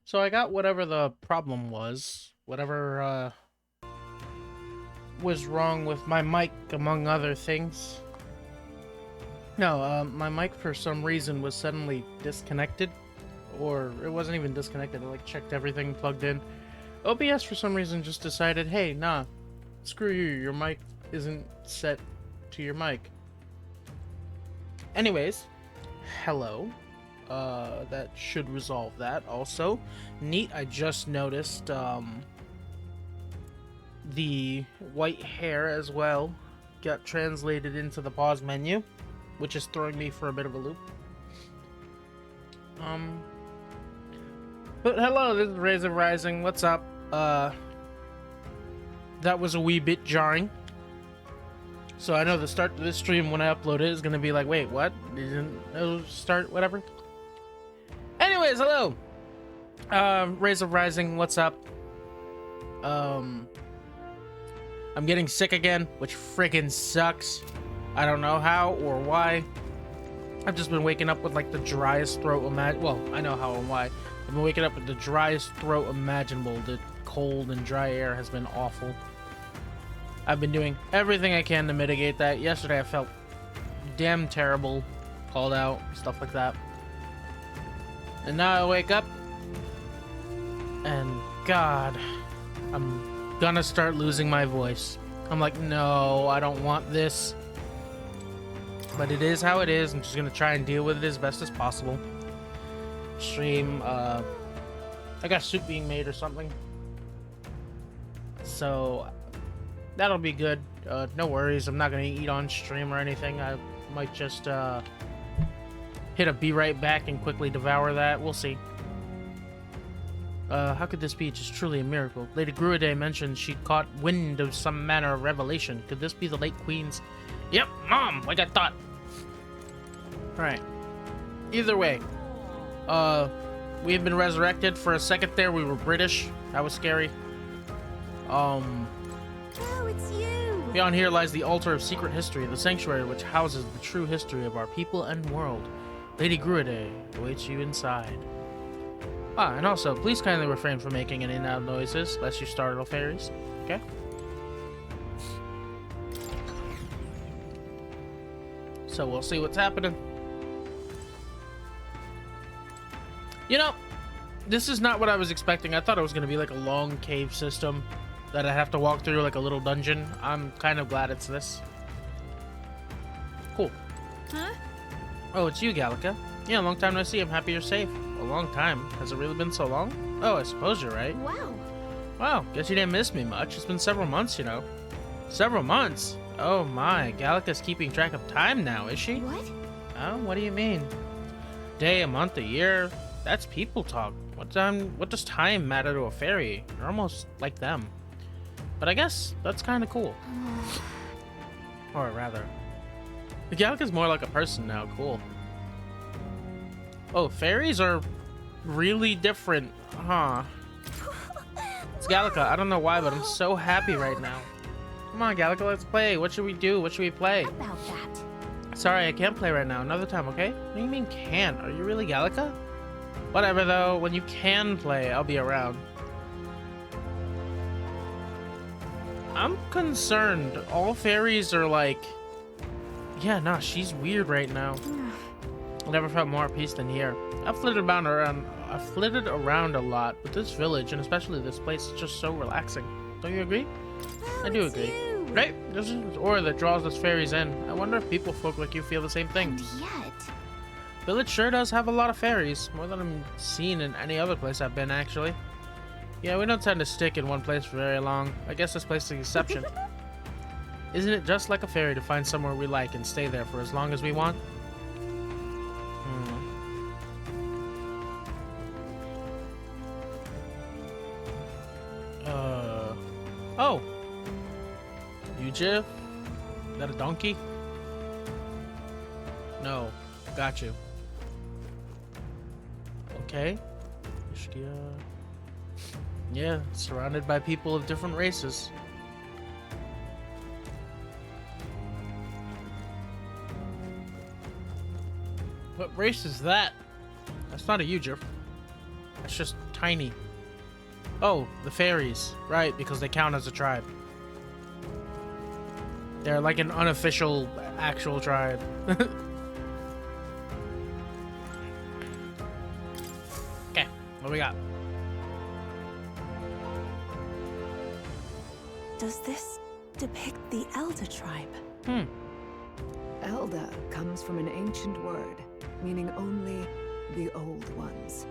So I got whatever the problem was, whatever was wrong with my mic, among other things. No, my mic for some reason was suddenly disconnected, or it wasn't even disconnected. I like checked everything, plugged in. OBS for some reason just decided, hey, nah, screw you. Your mic isn't set to your mic. Anyways, hello. That should resolve that. Also, neat. I just noticed the white hair as well got translated into the pause menu, which is throwing me for a bit of a loop. But hello, this is Razor Rising. What's up? That was a wee bit jarring. So I know the start to this stream when I upload it is gonna be like, wait, what? Didn't start, whatever. Anyways, hello. Razor Rising, what's up? I'm getting sick again, which freaking sucks. I don't know how or why. I've just been waking up with like the driest throat well, I know how and why. I've been waking up with the driest throat imaginable. The cold and dry air has been awful. I've been doing everything I can to mitigate that. Yesterday I felt damn terrible, called out, stuff like that. And now I wake up, and God, I'm gonna start losing my voice. I'm like, no, I don't want this. But it is how it is. I'm just gonna try and deal with it as best as possible. Stream, I got soup being made or something. So, that'll be good. No worries, I'm not gonna eat on stream or anything. I might just, hit a be right back and quickly devour that. We'll see. How could this be? Just truly a miracle. Lady Gruide mentioned she caught wind of some manner of revelation. Could this be the late Queen's? Yep, Mom, like I thought. Alright. Either way. We have been resurrected. For a second there, we were British. That was scary. Oh, it's you! Beyond here lies the altar of secret history, the sanctuary which houses the true history of our people and world. Lady Gruide awaits you inside. Ah, and also, please kindly refrain from making any loud noises, lest you startle fairies. Okay? So we'll see what's happening. You know, this is not what I was expecting. I thought it was going to be like a long cave system that I have to walk through like a little dungeon. I'm kind of glad it's this. Cool. Huh? Oh, it's you, Gallica. Yeah, long time no see. I'm happy you're safe. A long time. Has it really been so long? Oh, I suppose you're right. Wow. Wow, guess you didn't miss me much. It's been several months, you know. Several months? Oh my, Gallica's keeping track of time now, is she? What? Oh, what do you mean? Day, a month, a year? That's people talk. What does time matter to a fairy? You're almost like them. But I guess that's kind of cool. Or rather, Gallica's more like a person now. Cool. Oh, fairies are really different, huh? It's Gallica. I don't know why, but I'm so happy right now. Come on, Gallica, let's play. What should we do? What should we play? About that. Sorry, I can't play right now. Another time, okay? What do you mean can't? Are you really Gallica? Whatever, though. When you can play, I'll be around. I'm concerned. All fairies are like... Yeah, nah, she's weird right now. I never felt more at peace than here. I've flitted around a lot, but this village, and especially this place, is just so relaxing. Don't you agree? Oh, I do it's agree. you. Right? This is the aura that draws us fairies in. I wonder if people folk like you feel the same thing. And yet... Village sure does have a lot of fairies. More than I'm seen in any other place I've been, actually. Yeah, we don't tend to stick in one place for very long. I guess this place is the exception. Isn't it just like a fairy to find somewhere we like and stay there for as long as we want? Oh! You, Jiv? Is that a donkey? No. Got you. Okay. Yeah, surrounded by people of different races. What race is that? That's not a Uger. That's just tiny. Oh, the fairies. Right, because they count as a tribe. They're like an unofficial, actual tribe. Okay, what we got? Does this depict the Elder tribe? Elder comes from an ancient word, meaning only the old ones.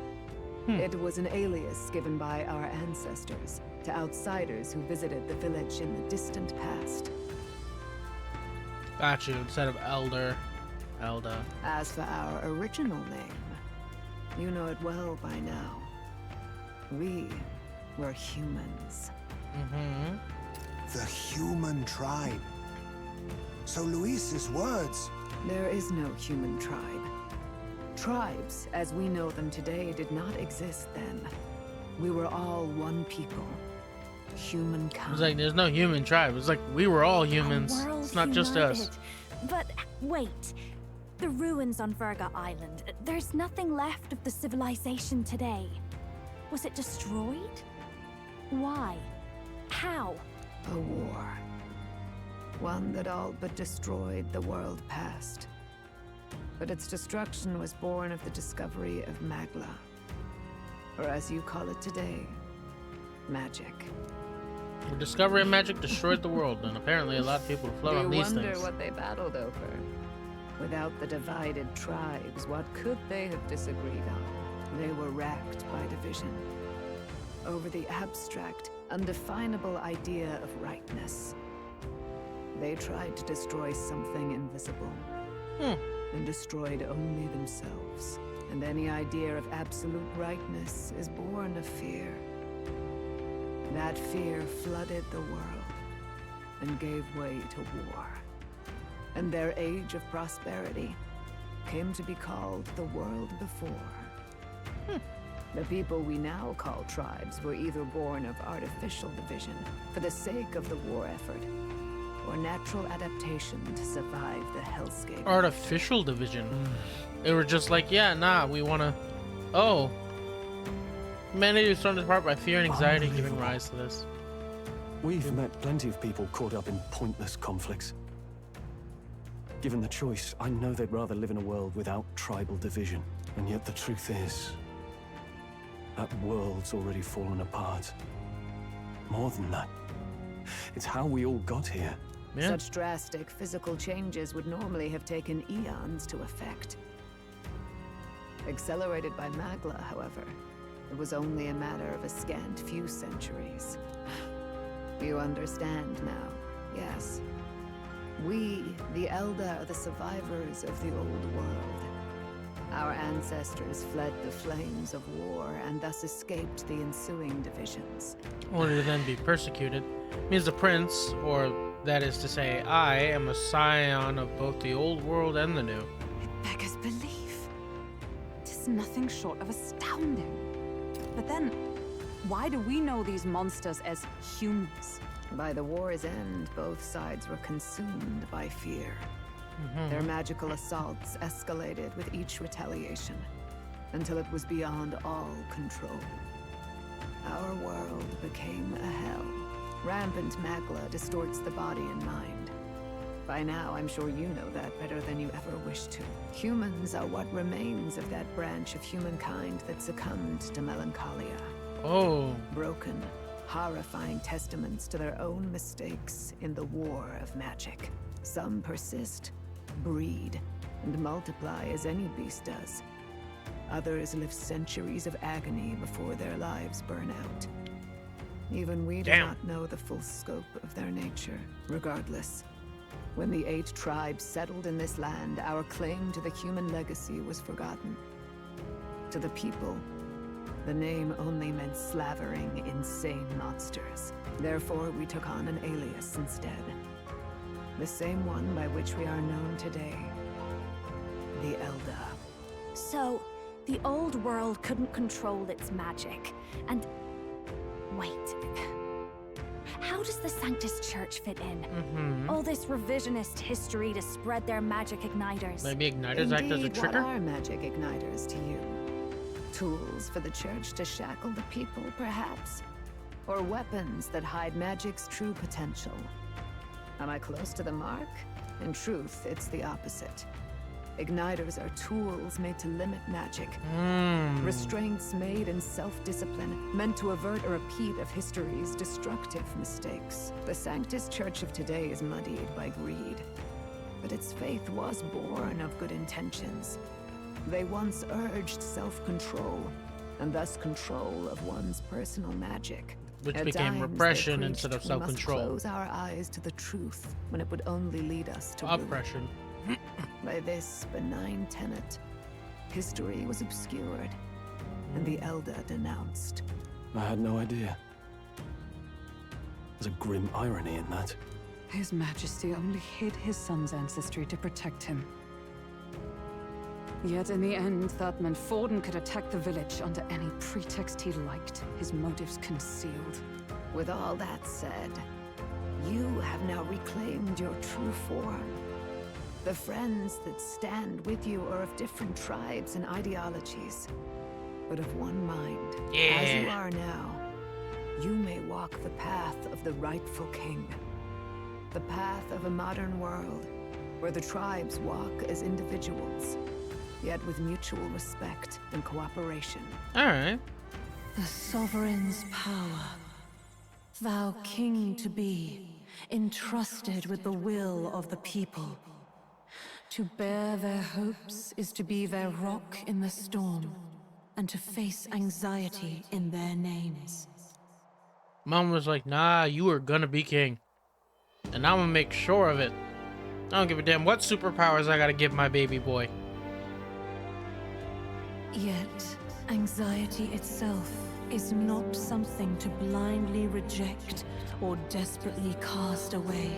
It was an alias given by our ancestors to outsiders who visited the village in the distant past. Got you. Instead of elder, Elda. As for our original name, you know it well by now. We were humans. Mm-hmm. The human tribe. So Luis's words. There is no human tribe. Tribes, as we know them today, did not exist then. We were all one people. Humankind. It's like there's no human tribe. It's like we were all humans. A world It's not just us. united. But wait, the ruins on Virga Island, there's nothing left of the civilization today. Was it destroyed? Why? How? A war. One that all but destroyed the world past. But its destruction was born of the discovery of Magla. Or as you call it today, magic. The discovery of magic destroyed the world, and apparently a lot of people float on these You wonder things. what they battled over. Without the divided tribes, what could they have disagreed on? They were racked by division. Over the abstract, undefinable idea of rightness. They tried to destroy something invisible. And destroyed only themselves. And any idea of absolute rightness is born of fear. That fear flooded the world and gave way to war. And their age of prosperity came to be called the world before. The people we now call tribes were either born of artificial division for the sake of the war effort, or natural adaptation to survive the hellscape. Artificial division. They were just like, yeah, nah, we wanna... Oh. Humanity was torn apart by fear and anxiety, giving rise to this. We've met plenty of people caught up in pointless conflicts. Given the choice, I know they'd rather live in a world without tribal division. And yet the truth is, that world's already fallen apart. More than that, it's how we all got here. Yeah. Such drastic physical changes would normally have taken eons to effect. Accelerated by Magla, however, it was only a matter of a scant few centuries. You understand now, yes. We, the Elda, are the survivors of the old world. Our ancestors fled the flames of war and thus escaped the ensuing divisions. Only to then be persecuted. Means the prince, or that is to say, I am a scion of both the old world and the new. Beggars belief. Tis nothing short of astounding. But then, why do we know these monsters as humans? By the war's end, both sides were consumed by fear. Their magical assaults escalated with each retaliation, until it was beyond all control. Our world became a hell. Rampant Magla distorts the body and mind. By now, I'm sure you know that better than you ever wished to. Humans are what remains of that branch of humankind that succumbed to melancholia. Oh. Broken, horrifying testaments to their own mistakes in the war of magic. Some persist, breed, and multiply as any beast does. Others live centuries of agony before their lives burn out. Even we do not know the full scope of their nature. Regardless, when the 8 tribes settled in this land, our claim to the human legacy was forgotten. To the people, the name only meant slavering, insane monsters. Therefore, we took on an alias instead. The same one by which we are known today. The Elda. So, the old world couldn't control its magic, and... Wait. How does the Sanctus Church fit in? All this revisionist history to spread their magic igniters. Maybe igniters act as a Indeed, trigger? what are magic igniters to you? Tools for the church to shackle the people, perhaps? Or weapons that hide magic's true potential? Am I close to the mark? In truth, it's the opposite. Igniters are tools made to limit magic. Restraints made in self-discipline, meant to avert a repeat of history's destructive mistakes. The Sanctus Church of today is muddied by greed. But its faith was born of good intentions. They once urged self-control, and thus control of one's personal magic. Which At became times, they repression preached instead of we must self-control. close our eyes to the truth when it would only lead us to ruin. Oppression. By this benign tenet, history was obscured, and the Elder denounced. I had no idea. There's a grim irony in that. His Majesty only hid his son's ancestry to protect him. Yet in the end, that meant Forden could attack the village under any pretext he liked, his motives concealed. With all that said, you have now reclaimed your true form. The friends that stand with you are of different tribes and ideologies, but of one mind. As you are now, you may walk the path of the rightful king. The path of a modern world, where the tribes walk as individuals, yet with mutual respect and cooperation. Alright. The sovereign's power, thou king to be, entrusted with the will of the people. To bear their hopes is to be their rock in the storm, and to face anxiety in their names. Mom was like, nah, you are gonna be king. And I'm gonna make sure of it. I don't give a damn what superpowers I gotta give my baby boy. Yet, anxiety itself is not something to blindly reject or desperately cast away.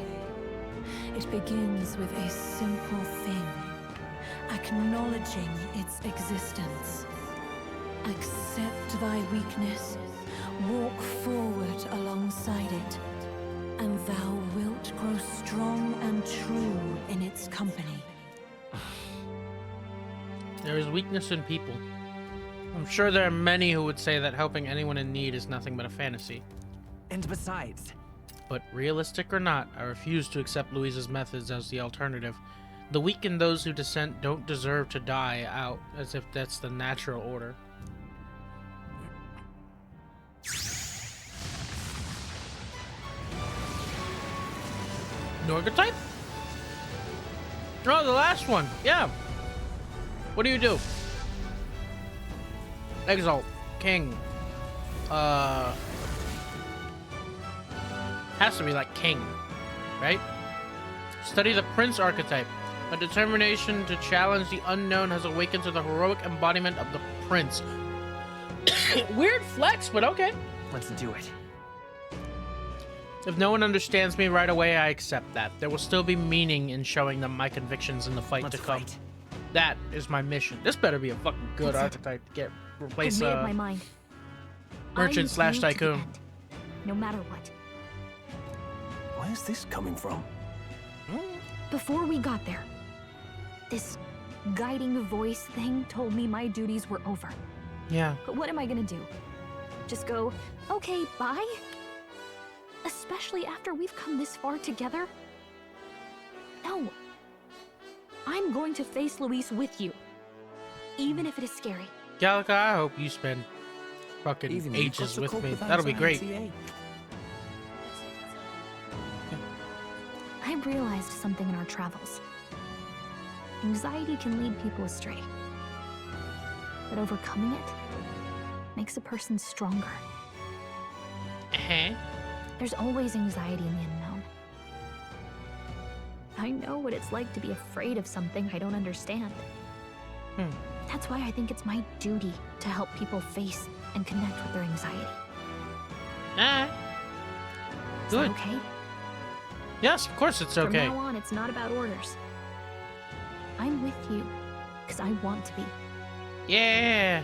It begins with a simple thing, acknowledging its existence. Accept thy weakness, walk forward alongside it, and thou wilt grow strong and true in its company. There is weakness in people. I'm sure there are many who would say that helping anyone in need is nothing but a fantasy. And besides, But realistic or not, I refuse to accept Louise's methods as the alternative. The weak and those who dissent don't deserve to die out, as if that's the natural order. Norgotype? Oh, the last one. Yeah. What do you do? Exalt. King. Has to be like king, right? Study the prince archetype. A determination to challenge the unknown has awakened to the heroic embodiment of the prince. Weird flex, but okay. let's do it. If no one understands me right away, I accept that. There will still be meaning in showing them my convictions in the fight Let's to come. fight. That is my mission. This better be a fucking good archetype to get replace I've made up my mind. merchant I slash will to the tycoon. end, no matter what. Where's this coming from? Before we got there, this guiding voice thing told me my duties were over. Yeah. But what am I gonna do? Just go, okay, bye? Especially after we've come this far together? No. I'm going to face Luis with you. Even if it is scary. Gallica, I hope you spend fucking Even you've got ages to with cope me. with That'll be great. anxiety, I realized something in our travels. Anxiety can lead people astray. But overcoming it makes a person stronger. Uh-huh. There's always anxiety in the unknown. I know what it's like to be afraid of something I don't understand. That's why I think it's my duty to help people face and connect with their anxiety. Is that Good. okay? Yes, of course it's okay. From now on, it's not about orders. I'm with you because I want to be. Yeah.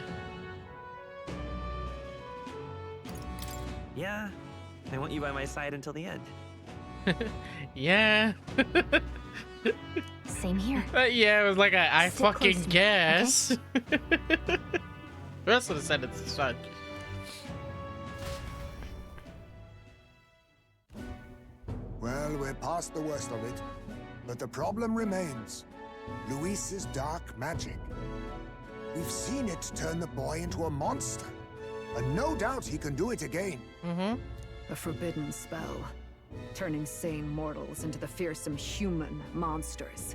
Yeah, I want you by my side until the end. Yeah. Same here. Yeah, it was like I Sit close fucking to me, guess. The rest of the sentence is fine. Well, we're past the worst of it, but the problem remains. Luis's dark magic. We've seen it turn the boy into a monster, and no doubt he can do it again. A forbidden spell, turning sane mortals into the fearsome human monsters.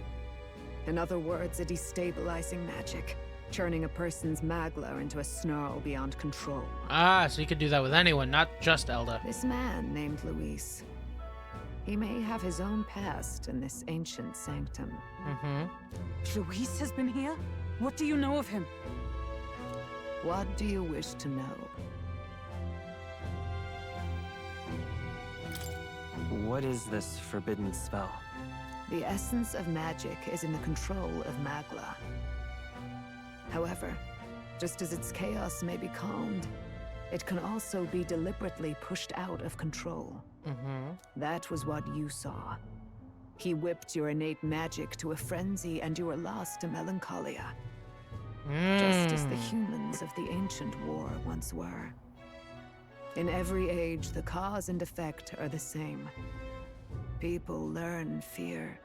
In other words, a destabilizing magic, turning a person's magla into a snarl beyond control. Ah, so you could do that with anyone, not just Elda. This man named Luis, he may have his own past in this ancient sanctum. Luis has been here? What do you know of him? What do you wish to know? What is this forbidden spell? The essence of magic is in the control of magla. However, just as its chaos may be calmed, it can also be deliberately pushed out of control. That was what you saw. He whipped your innate magic to a frenzy and you were lost to melancholia. Just as the humans of the ancient war once were. In every age, the cause and effect are the same. People learn fear,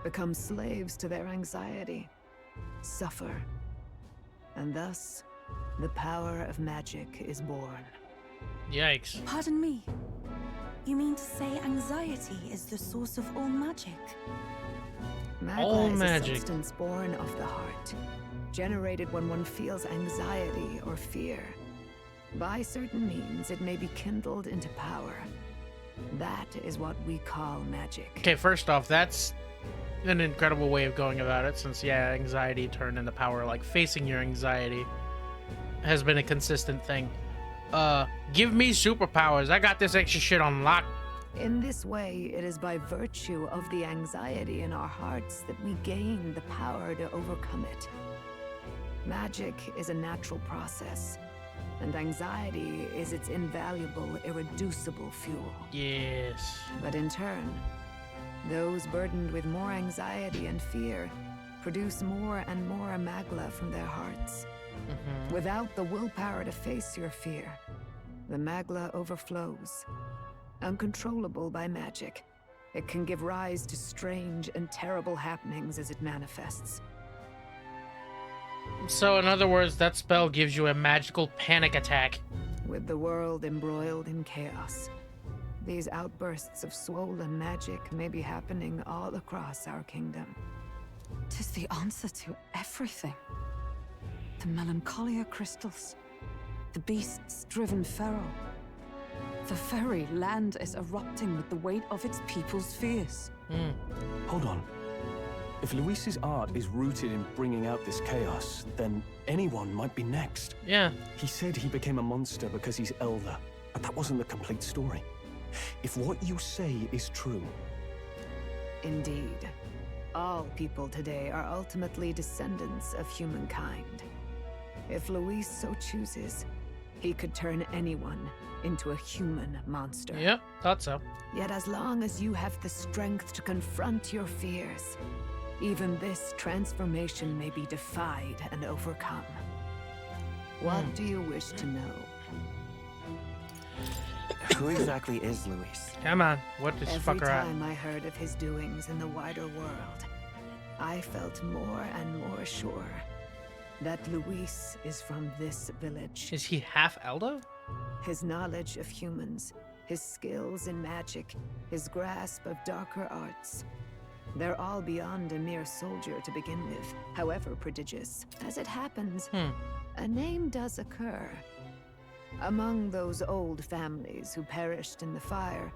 become slaves to their anxiety, suffer, and thus, the power of magic is born. Yikes. Pardon me. You mean to say anxiety is the source of all magic? Magla is magic. a substance born of the heart, generated when one feels anxiety or fear. By certain means, it may be kindled into power. That is what we call magic. Okay, first off, that's an incredible way of going about it, since, yeah, anxiety turned into power. Like, facing your anxiety has been a consistent thing. Give me superpowers. I got this extra shit on lock. In this way, it is by virtue of the anxiety in our hearts that we gain the power to overcome it. Magic is a natural process, and anxiety is its invaluable, irreducible fuel. Yes. But in turn, those burdened with more anxiety and fear produce more and more magla from their hearts. Without the willpower to face your fear, the magla overflows. Uncontrollable by magic, it can give rise to strange and terrible happenings as it manifests. So, in other words, that spell gives you a magical panic attack. With the world embroiled in chaos, these outbursts of swollen magic may be happening all across our kingdom. 'Tis the answer to everything. The melancholia crystals, the beasts driven feral. The very land is erupting with the weight of its people's fears. Hold on. If Luis's art is rooted in bringing out this chaos, then anyone might be next. Yeah. He said he became a monster because he's elder, but that wasn't the complete story. If what you say is true... Indeed. All people today are ultimately descendants of humankind. If Luis so chooses, he could turn anyone into a human monster. Yep, thought so. Yet as long as you have the strength to confront your fears, even this transformation may be defied and overcome. What do you wish to know? Who exactly is Luis? Come on, what does Every fucker at? time I heard of his doings in the wider world, I felt more and more sure that Luis is from this village. Is he half Elda? His knowledge of humans, his skills in magic, his grasp of darker arts, they're all beyond a mere soldier to begin with, however prodigious. As it happens, a name does occur. Among those old families who perished in the fire,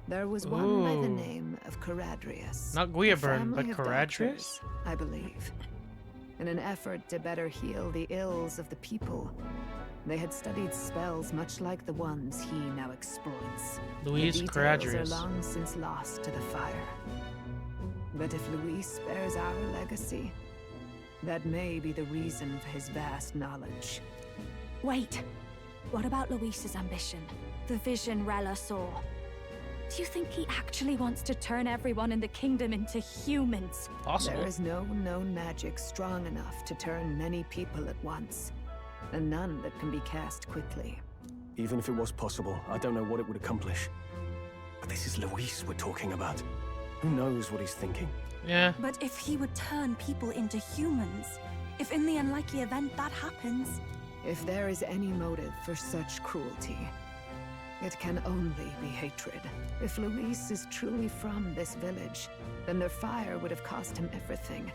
there was one by the name of Caradrius. Not a Guiaburn, family but of Caradrius? doctors, I believe. In an effort to better heal the ills of the people, they had studied spells much like the ones he now exploits. Luis The details Caradrius. are long since lost to the fire. But if Luis bears our legacy, that may be the reason for his vast knowledge. Wait. What about Luis's ambition? The vision Rella saw? Do you think he actually wants to turn everyone in the kingdom into humans? Possible. There is no known magic strong enough to turn many people at once. and none that can be cast quickly. Even if it was possible, I don't know what it would accomplish. But this is Luis we're talking about. Who knows what he's thinking? Yeah. But if he would turn people into humans, if in the unlikely event that happens... If there is any motive for such cruelty, it can only be hatred. If Luis is truly from this village, then their fire would have cost him everything.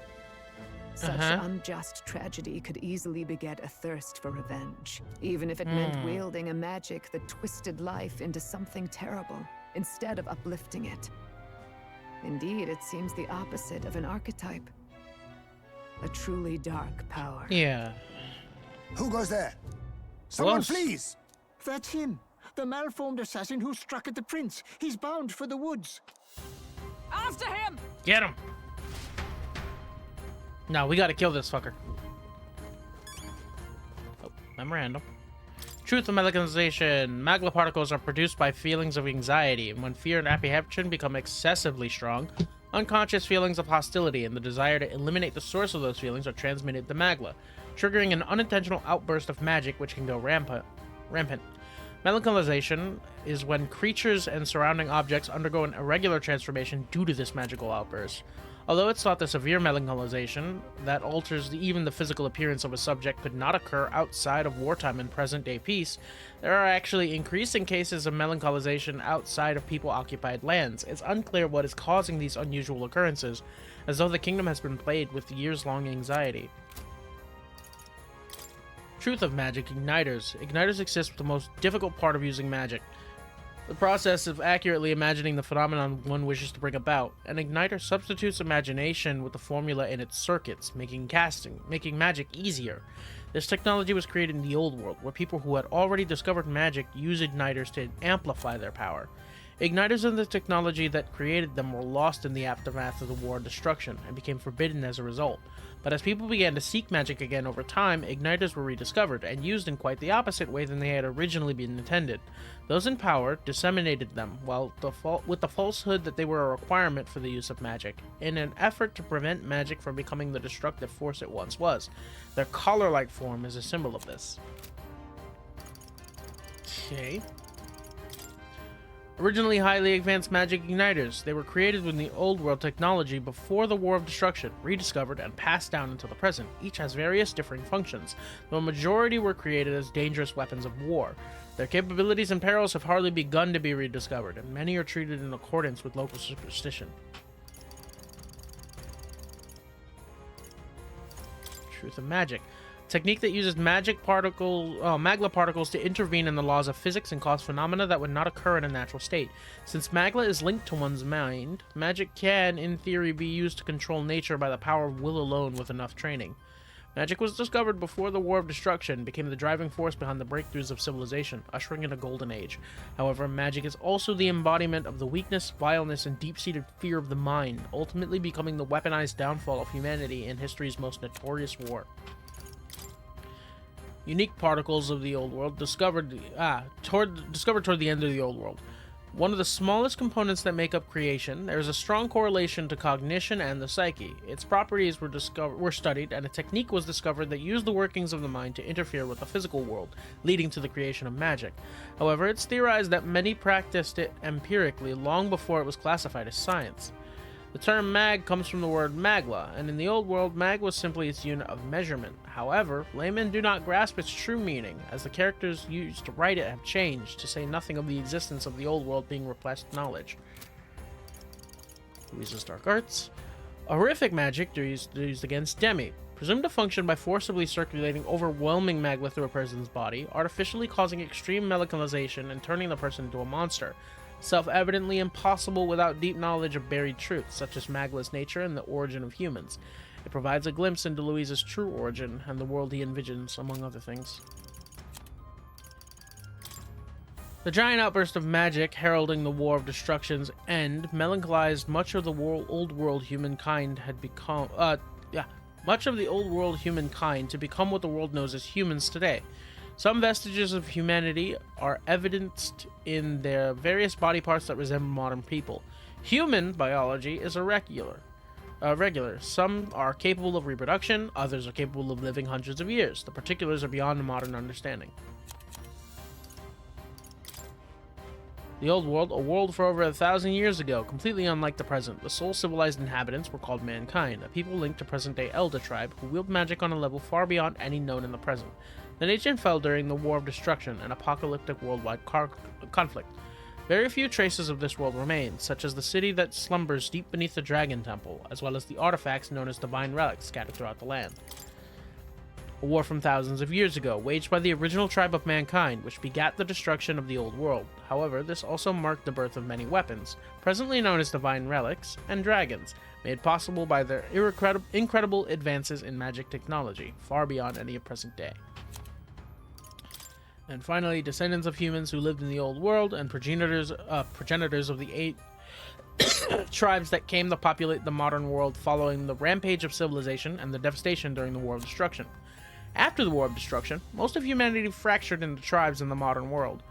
Such unjust tragedy could easily beget a thirst for revenge, even if it meant wielding a magic that twisted life into something terrible, instead of uplifting it. Indeed, it seems the opposite of an archetype. A truly dark power. Yeah. Who goes there? Someone, Us. please! That's him. The malformed assassin who struck at the prince. He's bound for the woods. After him! Get him! No, we gotta kill this fucker. Oh, memorandum. Truth of mechanization. Magla particles are produced by feelings of anxiety, and when fear and apprehension become excessively strong, unconscious feelings of hostility and the desire to eliminate the source of those feelings are transmitted to Magla, triggering an unintentional outburst of magic which can go rampant. Melanchalization is when creatures and surrounding objects undergo an irregular transformation due to this magical outburst. Although it's thought that severe melanchalization that alters even the physical appearance of a subject could not occur outside of wartime and present-day peace, there are actually increasing cases of melanchalization outside of people-occupied lands. It's unclear what is causing these unusual occurrences, as though the kingdom has been plagued with years-long anxiety. Truth of magic. Igniters. Igniters exist with the most difficult part of using magic. The process of accurately imagining the phenomenon one wishes to bring about. An igniter substitutes imagination with the formula in its circuits, making magic easier. This technology was created in the old world, where people who had already discovered magic used igniters to amplify their power. Igniters and the technology that created them were lost in the aftermath of the War of Destruction, and became forbidden as a result. But as people began to seek magic again over time, igniters were rediscovered, and used in quite the opposite way than they had originally been intended. Those in power disseminated them, with the falsehood that they were a requirement for the use of magic, in an effort to prevent magic from becoming the destructive force it once was. Their collar-like form is a symbol of this. Okay. Originally highly advanced magic igniters, they were created with the old world technology before the War of Destruction, rediscovered and passed down until the present. Each has various differing functions, though a majority were created as dangerous weapons of war. Their capabilities and perils have hardly begun to be rediscovered, and many are treated in accordance with local superstition. Truth of magic. Technique that uses magla particles to intervene in the laws of physics and cause phenomena that would not occur in a natural state. Since magla is linked to one's mind, magic can, in theory, be used to control nature by the power of will alone with enough training. Magic was discovered before the War of Destruction, became the driving force behind the breakthroughs of civilization, ushering in a golden age. However, magic is also the embodiment of the weakness, vileness, and deep-seated fear of the mind, ultimately becoming the weaponized downfall of humanity in history's most notorious war. Unique particles of the old world discovered toward the end of the old world. One of the smallest components that make up creation, there is a strong correlation to cognition and the psyche. Its properties were studied, and a technique was discovered that used the workings of the mind to interfere with the physical world, leading to the creation of magic. However, it's theorized that many practiced it empirically long before it was classified as science. The term mag comes from the word magla, and in the old world, mag was simply its unit of measurement. However, laymen do not grasp its true meaning, as the characters used to write it have changed, to say nothing of the existence of the old world being repressed knowledge. Luis's dark arts. Horrific magic used against Demi, presumed to function by forcibly circulating overwhelming magma through a person's body, artificially causing extreme melanchalization and turning the person into a monster. Self-evidently impossible without deep knowledge of buried truths, such as Magla's nature and the origin of humans. It provides a glimpse into Luis's true origin and the world he envisions, among other things. The giant outburst of magic heralding the War of Destruction's end melanchalized much of the old world humankind had become much of the old world humankind to become what the world knows as humans today. Some vestiges of humanity are evidenced in their various body parts that resemble modern people. Human biology is irregular. regular. Some are capable of reproduction, others are capable of living hundreds of years. The particulars are beyond modern understanding. The old world, a world for over 1,000 years ago, completely unlike the present. The sole civilized inhabitants were called mankind, a people linked to present-day Elder tribe who wield magic on a level far beyond any known in the present. The nation fell during the War of Destruction, an apocalyptic worldwide conflict. Very few traces of this world remain, such as the city that slumbers deep beneath the Dragon Temple, as well as the artifacts known as divine relics scattered throughout the land. A war from thousands of years ago, waged by the original tribe of mankind, which begat the destruction of the old world. However, this also marked the birth of many weapons, presently known as divine relics, and dragons, made possible by their incredible advances in magic technology, far beyond any of present day. And finally, descendants of humans who lived in the old world and progenitors of the 8 tribes that came to populate the modern world following the rampage of civilization and the devastation during the War of Destruction. After the War of Destruction, most of humanity fractured into tribes in the modern world.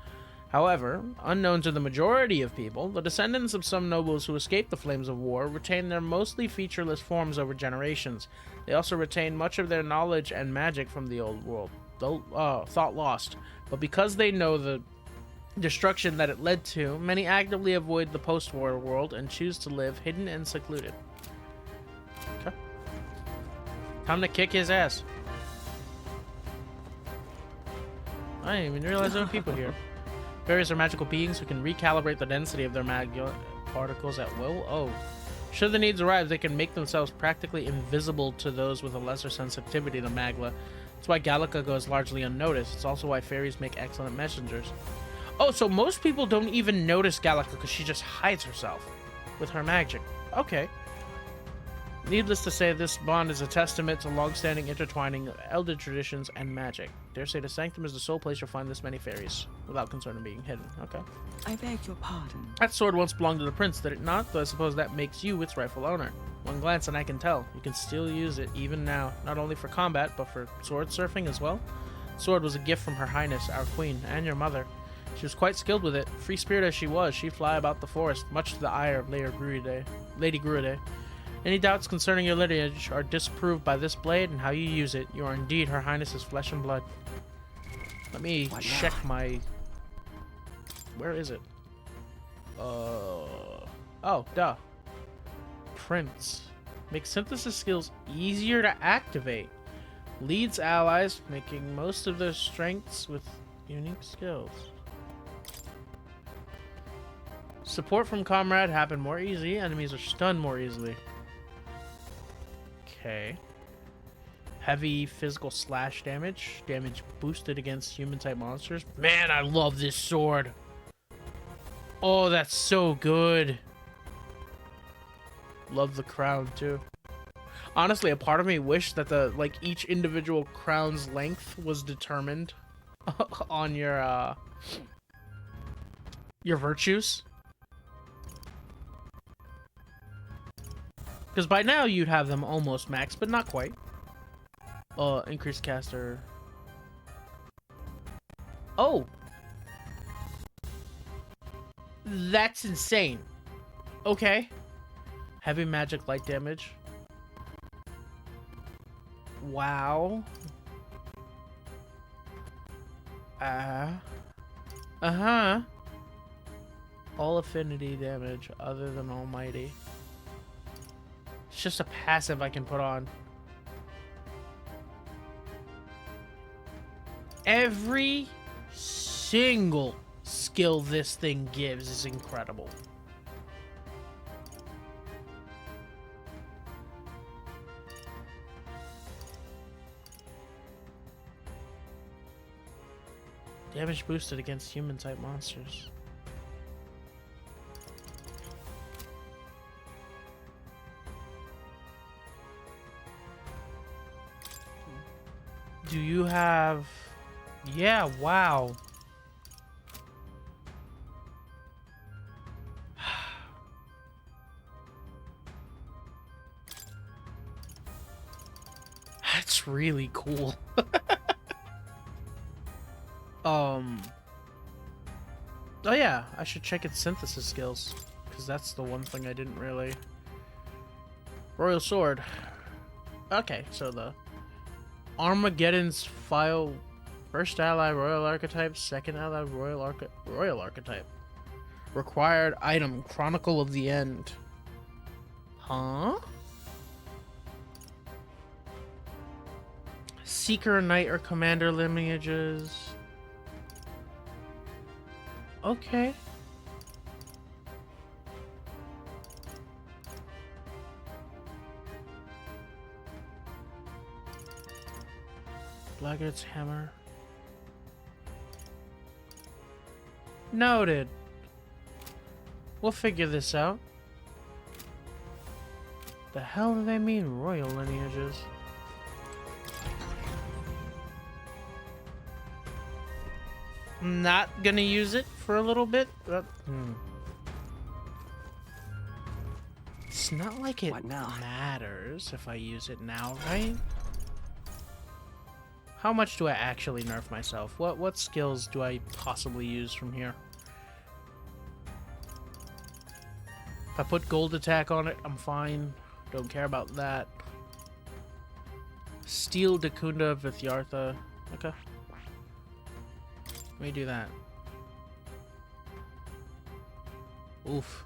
However, unknown to the majority of people, the descendants of some nobles who escaped the flames of war retained their mostly featureless forms over generations. They also retained much of their knowledge and magic from the old world, though thought lost. But because they know the destruction that it led to, many actively avoid the post-war world and choose to live hidden and secluded. Okay. Time to kick his ass. I didn't even realize there were people here. Fairies are magical beings who can recalibrate the density of their magma particles at will. Oh. Should the needs arise, they can make themselves practically invisible to those with a lesser sensitivity to magma. That's why Gallica goes largely unnoticed. It's also why fairies make excellent messengers. Oh, so most people don't even notice Gallica because she just hides herself with her magic. Okay. Needless to say, this bond is a testament to long-standing intertwining of elder traditions and magic. Dare say the Sanctum is the sole place you'll find this many fairies, without concern of being hidden. Okay. I beg your pardon. That sword once belonged to the prince, did it not? Though I suppose that makes you its rightful owner. One glance and I can tell. You can still use it, even now. Not only for combat, but for sword surfing as well. The sword was a gift from Her Highness, our queen, and your mother. She was quite skilled with it. Free spirit as she was, she'd fly about the forest, much to the ire of Lady Gruide. Any doubts concerning your lineage are disproved by this blade and how you use it. You are indeed Her Highness's flesh and blood. Let me check my... Where is it? Oh, duh. Prince. Makes synthesis skills easier to activate. Leads allies, making most of their strengths with unique skills. Support from comrade happen more easily. Enemies are stunned more easily. Okay. Heavy physical slash damage. Damage boosted against human-type monsters. Man, I love this sword. Oh, that's so good. Love the crown, too. Honestly, a part of me wished that each individual crown's length was determined on your virtues. Because by now you'd have them almost maxed, but not quite. Increased caster. Oh! That's insane. Okay. Heavy magic light damage. Wow. Uh-huh. All affinity damage other than almighty. It's just a passive I can put on. Every single skill this thing gives is incredible. Damage boosted against human-type monsters. Do you have... Yeah, wow. That's really cool. Oh yeah, I should check its synthesis skills, because that's the one thing I didn't really... Royal Sword. Okay, so the Armageddon's file. First ally Royal Archetype, second ally Royal Archetype. Required item Chronicle of the End. Huh? Seeker, Knight, or Commander lineages. Okay. Blackguard's Hammer. Noted. We'll figure this out. The hell do they mean royal lineages? I'm not gonna use it for a little bit. It's not like it matters if I use it now, right? How much do I actually nerf myself? What skills do I possibly use from here? If I put gold attack on it, I'm fine. Don't care about that. Steel Dakunda Vithyartha. Okay. Let me do that. Oof.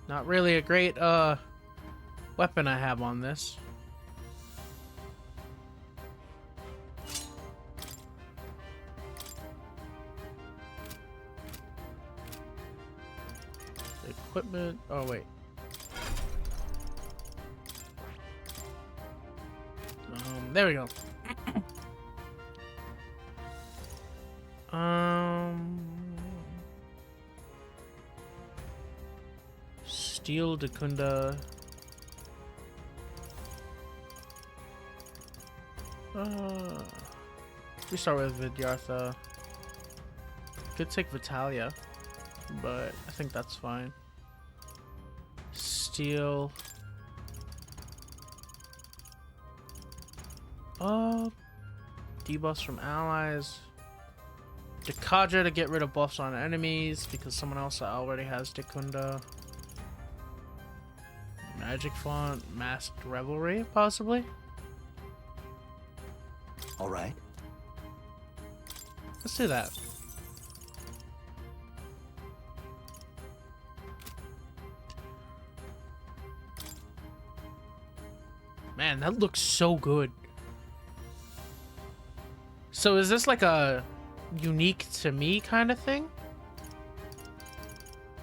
Not really a great weapon I have on this. Equipment. Oh wait. There we go. Steel Dakunda. We start with Vidyartha. Could take Vitalia, but I think that's fine. Steel. Debuffs from allies. Dekaja to get rid of buffs on enemies because someone else already has Dakunda. Magic Font, Masked Revelry, possibly? Alright. Let's do that. Man, that looks so good. So is this like a unique to me kind of thing?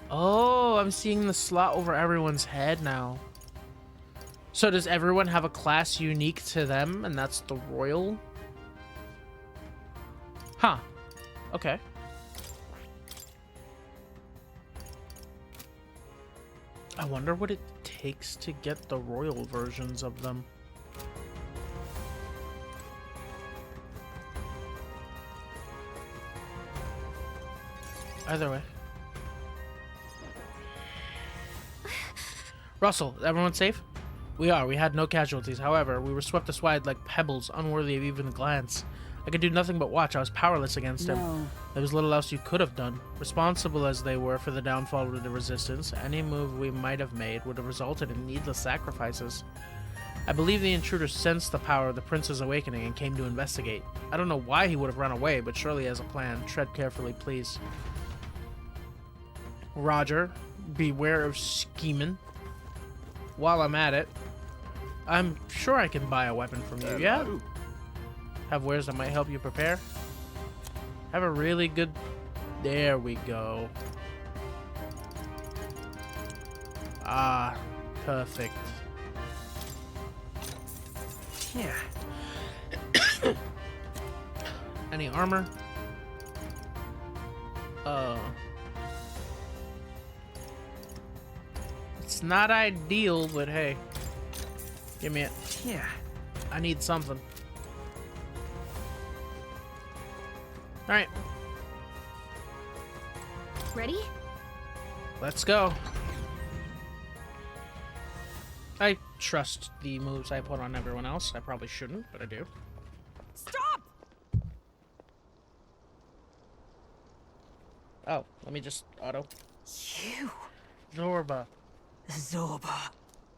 Oh, I'm seeing the slot over everyone's head now. So does everyone have a class unique to them, and that's the royal? Huh. Okay. I wonder what it takes to get the royal versions of them. Either way. Russell, is everyone safe? We are. We had no casualties. However, we were swept aside like pebbles, unworthy of even a glance. I could do nothing but watch. I was powerless against him. There was little else you could have done. Responsible as they were for the downfall of the Resistance, any move we might have made would have resulted in needless sacrifices. I believe the intruder sensed the power of the Prince's awakening and came to investigate. I don't know why he would have run away, but surely he has a plan. Tread carefully, please. Roger. Beware of scheming. While I'm at it, I'm sure I can buy a weapon from you, yeah? Have wares that might help you prepare? Have a really good... There we go. Ah, perfect. Yeah. Any armor? It's not ideal, but hey. Give me it. Yeah. I need something. Alright. Ready? Let's go. I trust the moves I put on everyone else. I probably shouldn't, but I do. Stop! Oh, let me just auto. You, Zorba. Zorba.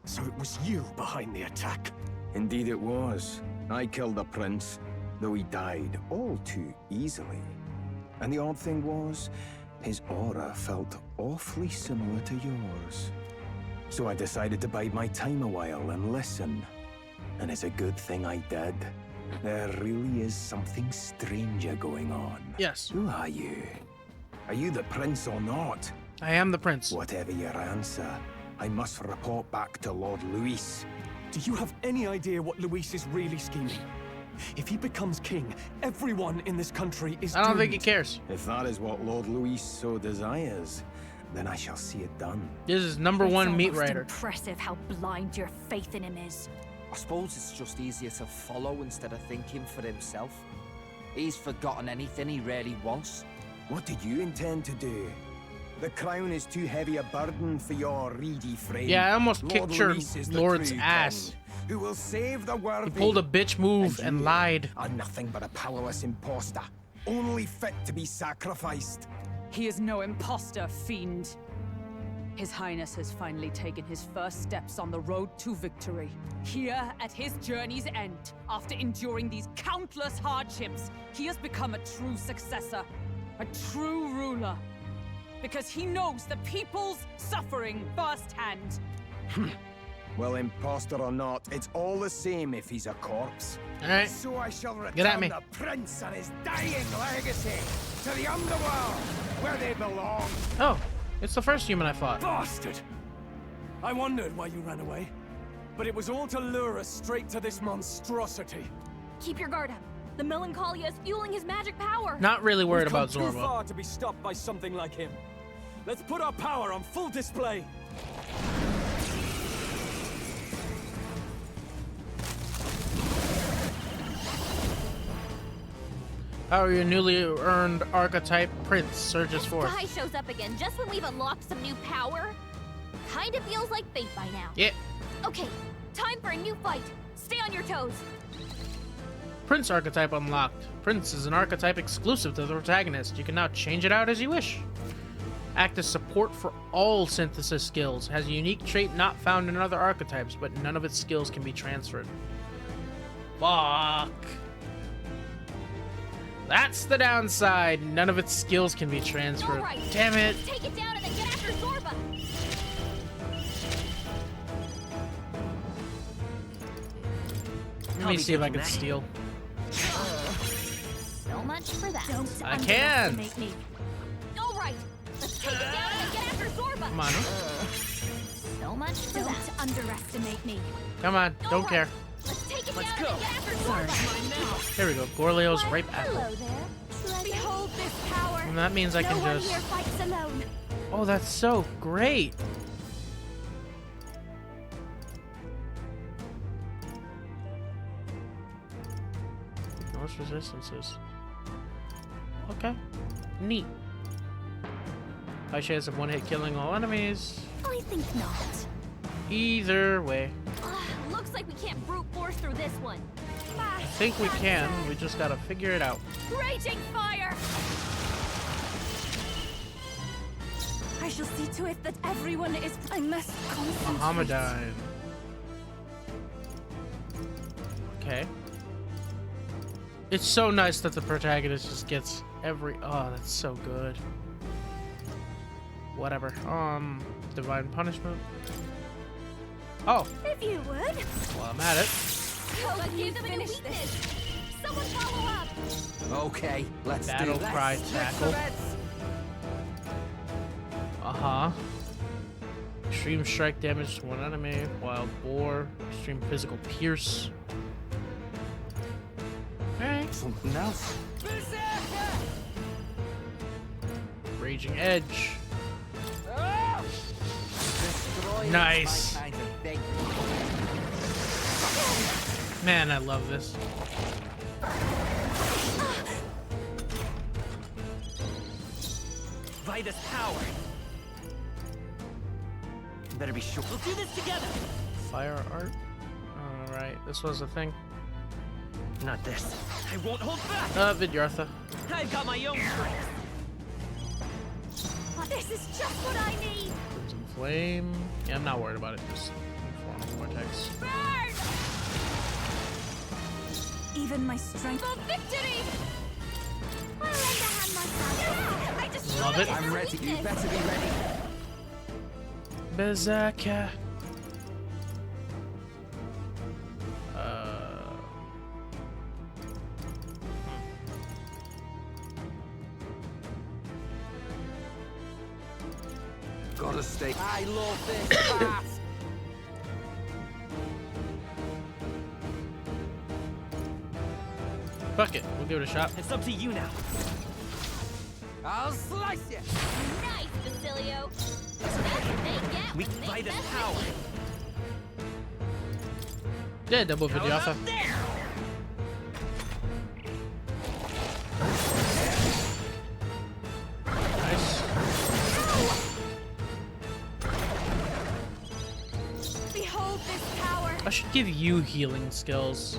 So it was you behind the attack? Indeed it was. I killed the prince, though he died all too easily. And the odd thing was, his aura felt awfully similar to yours. So I decided to bide my time a while and listen. And it's a good thing I did. There really is something stranger going on. Yes. Who are you? Are you the prince or not? I am the prince. Whatever your answer, I must report back to Lord Luis. Do you have any idea what Luis is really scheming? If he becomes king, everyone in this country is I don't think he doomed. cares. If that is what Lord Luis so desires, then I shall see it done. This is #1 meat It's writer. impressive how blind your faith in him is. I suppose it's just easier to follow instead of thinking for himself. He's forgotten anything he really wants. What did you intend to do? The crown is too heavy a burden for your reedy frame. Yeah, I almost Lord kicked your Luis is the lord's true ass. king, who will save the worthy. He pulled a bitch move and you lied. are nothing but a powerless imposter, only fit to be sacrificed. He is no imposter, fiend. His Highness has finally taken his first steps on the road to victory. Here, at his journey's end, after enduring these countless hardships, he has become a true successor, a true ruler. Because he knows the people's suffering firsthand. Well, imposter or not, it's all the same if he's a corpse. All right. So I shall Get at return me. the prince and his dying legacy to the underworld, where they belong. Oh, it's the first human I fought. Bastard! I wondered why you ran away. But it was all to lure us straight to this monstrosity. Keep your guard up. The Melancholia is fueling his magic power. Not really worried We've come about too Zorba. far to be stopped by something like him. Let's put our power on full display. How are your newly earned archetype prince surges forth? Guy shows up again just when we've unlocked some new power. Kinda feels like fate by now. Yeah. Okay, time for a new fight. Stay on your toes. Prince archetype unlocked. Prince is an archetype exclusive to the protagonist. You can now change it out as you wish. Act as support for all synthesis skills. Has a unique trait not found in other archetypes, but none of its skills can be transferred. Fuck. That's the downside. None of its skills can be transferred. All right. Damn it. Take it down and then get after Zorba. Let me see if I can steal. So much for that. Don't I can. underestimate me. All right, let's take it down and then get after Zorba. Come on. So much for Don't that. underestimate me. Come on. All Don't right, care. Let's take it down and then get after Zorba. There we go. Gorleo's Why, rape apple. hello there. Behold this power. And that means I no can one just... here fights alone. Oh, that's so great. Most resistances. Okay. Neat. High chance of one-hit killing all enemies. I think not. Either way. Looks like we can't brute force through this one. I think we can. We just gotta figure it out. Raging fire! I shall see to it that everyone is. I must concentrate. Mohammedan. Okay. It's so nice that the protagonist just gets every... Oh, that's so good. Whatever. Divine Punishment. Oh, If you would. well, I'm at it. But give them a new weakness. Someone follow up. Okay, let's Battle do this. Cry Tackle. Uh-huh. Extreme strike damage to one enemy. Wild Boar. Extreme physical pierce. Alright. Something else. Raging Edge. Destroy Nice. my kind of thing. Man, I love this. Vitus power. Better be sure. We'll do this together. Fire art. Alright, this was a thing. Not this. I won't hold back. Vidyartha. I've got my own strength. This is just what I need. Crimson Flame. Yeah, I'm not worried about it. Just move Vortex. Burn! Even my strength. For victory! I'll lend a hand myself. Yeah, I just Love it. I'm ready. You better be ready. Berserker. Gotta stay. I love this part. Fuck it. We'll give it a shot. It's up to you now. I'll slice you. Nice, Basilio. That's what they get We when can they fight this mess power. with you. Yeah, double Vidyatha. There. Nice. Behold this power. I should give you healing skills.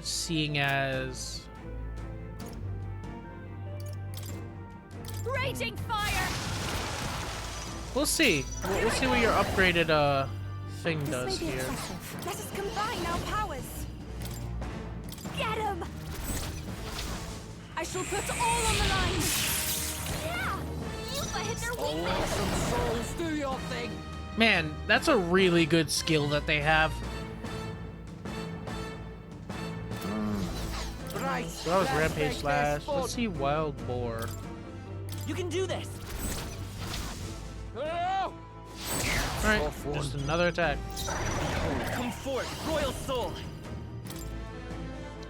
Seeing as Raging fire. we'll see. We'll see what your upgraded thing This does may be here. excessive. Let us combine our powers. Get him! I shall put all on the line. Yeah! Yuba hit their Oh, weakness! awesome souls, do your thing. Man, that's a really good skill that they have. Right. So that was let's Rampage make this Slash. fun. Let's see Wild Boar. You can do this. Oh! Alright, Off one. just another attack. Come forth, Royal Soul.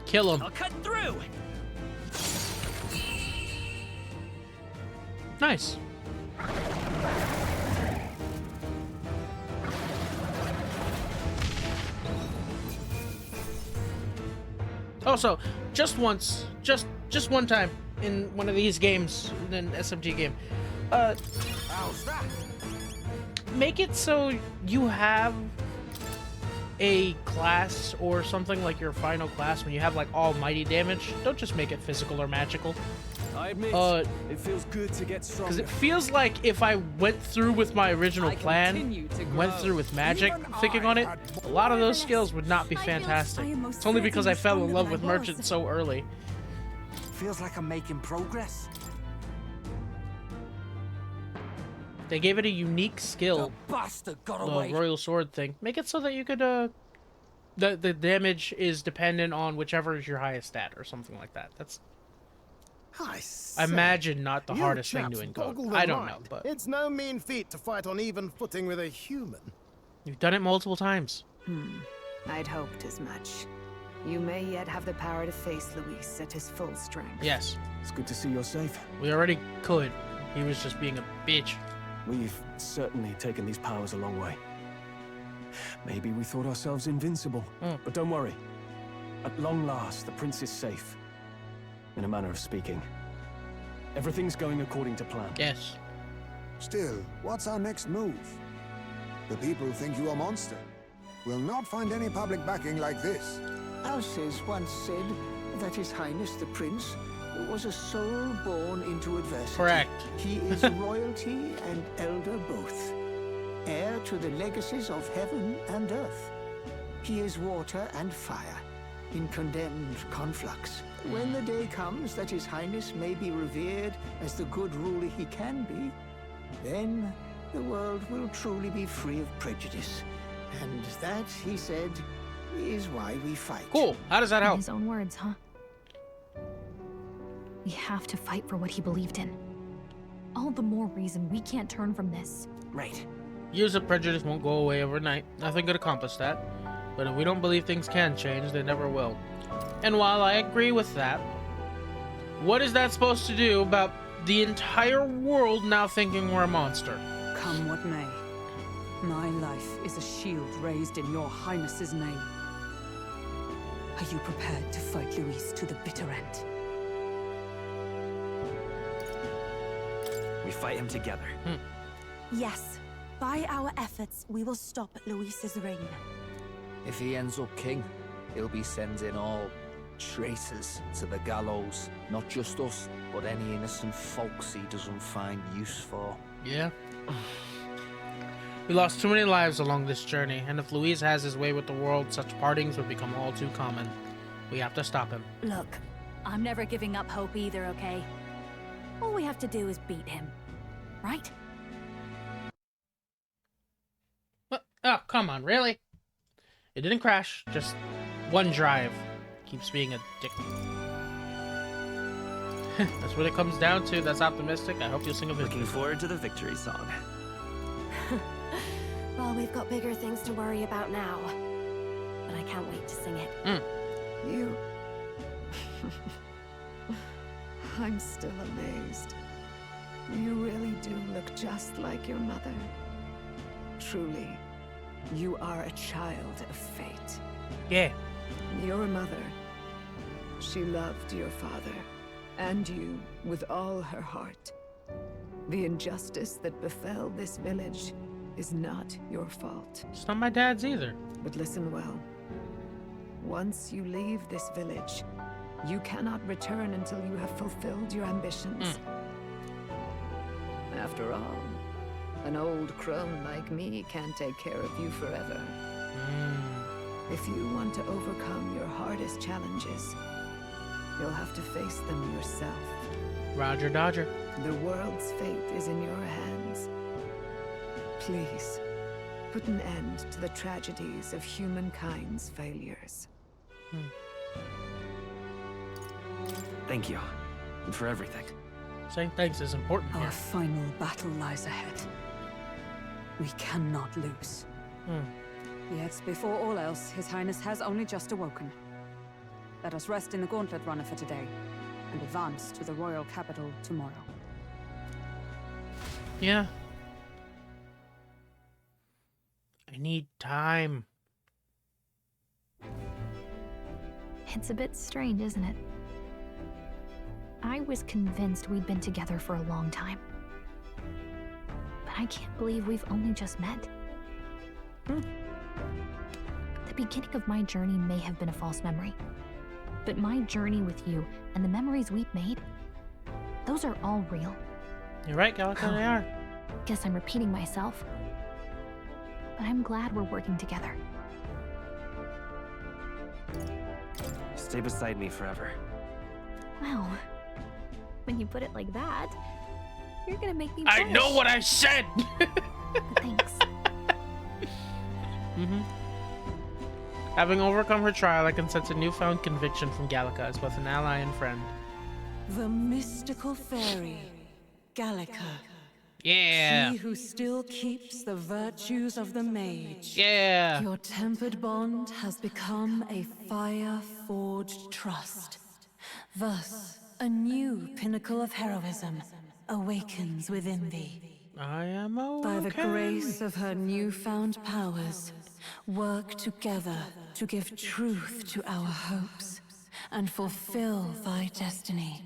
Kill him. I'll cut through. Nice. Also, just once, just one time in one of these games, in an SMT game, How's that? make it so you have a class or something like your final class when you have like almighty damage. Don't just make it physical or magical. I admit, it feels good to get Because stronger. it feels like if I went through with my original plan, went through with magic, thinking on it, a lot of those skills would not be fantastic. It's only because I fell in love with Merchant so early. Feels like I'm making progress. They gave it a unique skill, The bastard got the away. Royal Sword thing. Make it so that you could, the damage is dependent on whichever is your highest stat or something like that. That's, I I imagine, not the you hardest thing chaps to encode. boggle the I don't know, mind. but It's no mean feat to fight on even footing with a human. you've done it multiple times. I'd hoped as much. You may yet have the power to face Luis at his full strength. Yes, It's good to see you're safe. we already could. He was just being a bitch. We've certainly taken these powers a long way. Maybe we thought ourselves invincible, but don't worry. At long last, the prince is safe. In a manner of speaking. Everything's going according to plan. Yes. Still, what's our next move? The people think you a monster. We'll not find any public backing like this. Alces once said that His Highness the Prince was a soul born into adversity. Correct. He is royalty and elder both, heir to the legacies of heaven and earth. He is water and fire, in condemned conflux. When the day comes that His Highness may be revered as the good ruler he can be, then the world will truly be free of prejudice. And that, he said, is why we fight. Cool. How does that In help? his own words, huh? We have to fight for what he believed in. All the more reason we can't turn from this. Right. Years of prejudice won't go away overnight. Nothing could accomplish that. But if we don't believe things can change, they never will. And while I agree with that, what is that supposed to do about the entire world now thinking we're a monster? Come what may. My life is a shield raised in your highness's name. Are you prepared to fight Luis to the bitter end? We fight him together. Yes. By our efforts, we will stop Luis's reign. If he ends up king, he'll be sending all traitors to the gallows. Not just us, but any innocent folks he doesn't find use for. Yeah. We lost too many lives along this journey, and if Luis has his way with the world, such partings would become all too common. We have to stop him. Look, I'm never giving up hope either, okay? All we have to do is beat him, right? What? Oh, come on, really? It didn't crash, just one drive. Keeps being a dick. That's what it comes down to. That's optimistic. I hope you'll sing a victory. Looking forward to the victory song. Well, we've got bigger things to worry about now. But I can't wait to sing it. You... I'm still amazed. You really do look just like your mother. Truly, you are a child of fate. Yeah. Your mother, she loved your father, and you with all her heart. The injustice that befell this village is not your fault. It's not my dad's either. But listen well. Once you leave this village, you cannot return until you have fulfilled your ambitions. After all, an old crone like me can't take care of you forever. If you want to overcome your hardest challenges, you'll have to face them yourself. Roger Dodger. The world's fate is in your hands. Please, put an end to the tragedies of humankind's failures. Thank you. And for everything. Saying thanks is important Our here. final battle lies ahead. We cannot lose. Yet, before all else, His Highness has only just awoken. Let us rest in the gauntlet runner for today, and advance to the royal capital tomorrow. Yeah. I need time. It's a bit strange, isn't it? I was convinced we'd been together for a long time. But I can't believe we've only just met. The beginning of my journey may have been a false memory. But my journey with you and the memories we've made, those are all real. You're right, Gallica, they are. Guess I'm repeating myself. But I'm glad we're working together. Stay beside me forever. Well, when you put it like that, you're gonna make me I blush. know what I said! But thanks. Having overcome her trial, I can sense a newfound conviction from Gallica as both an ally and friend. The mystical fairy, Gallica. Yeah! She who still keeps the virtues of the mage. Yeah! Your tempered bond has become a fire-forged trust. Thus, a new pinnacle of heroism awakens within thee. I am awoken. By the grace of her newfound powers, work together to give truth to our hopes and fulfill thy destiny.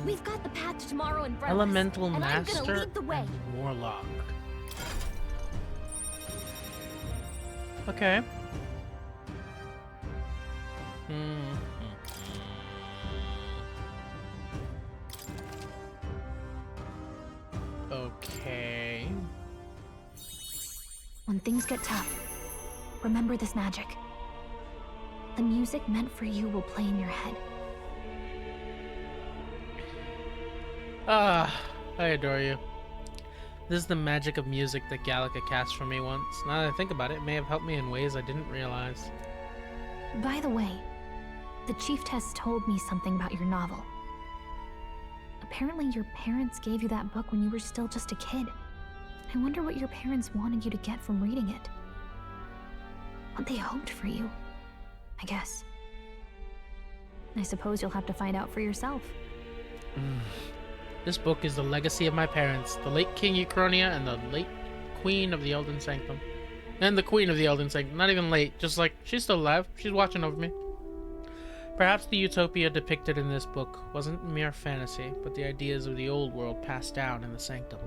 We've got the path to tomorrow in front of us, Elemental and I'm Master gonna lead the way. and Warlock. Okay. Okay. When things get tough, remember this magic. The music meant for you will play in your head. Ah, I adore you. This is the magic of music that Gallica cast for me once. Now that I think about it, it may have helped me in ways I didn't realize. By the way, the chiefess told me something about your novel. Apparently your parents gave you that book when you were still just a kid. I wonder what your parents wanted you to get from reading it. What they hoped for you, I guess. I suppose you'll have to find out for yourself. This book is the legacy of my parents, the late King Euchronia and the late Queen of the Elden Sanctum. And the Queen of the Elden Sanctum, not even late, just like, she's still alive, she's watching over me. Perhaps the utopia depicted in this book wasn't mere fantasy, but the ideas of the old world passed down in the Sanctum.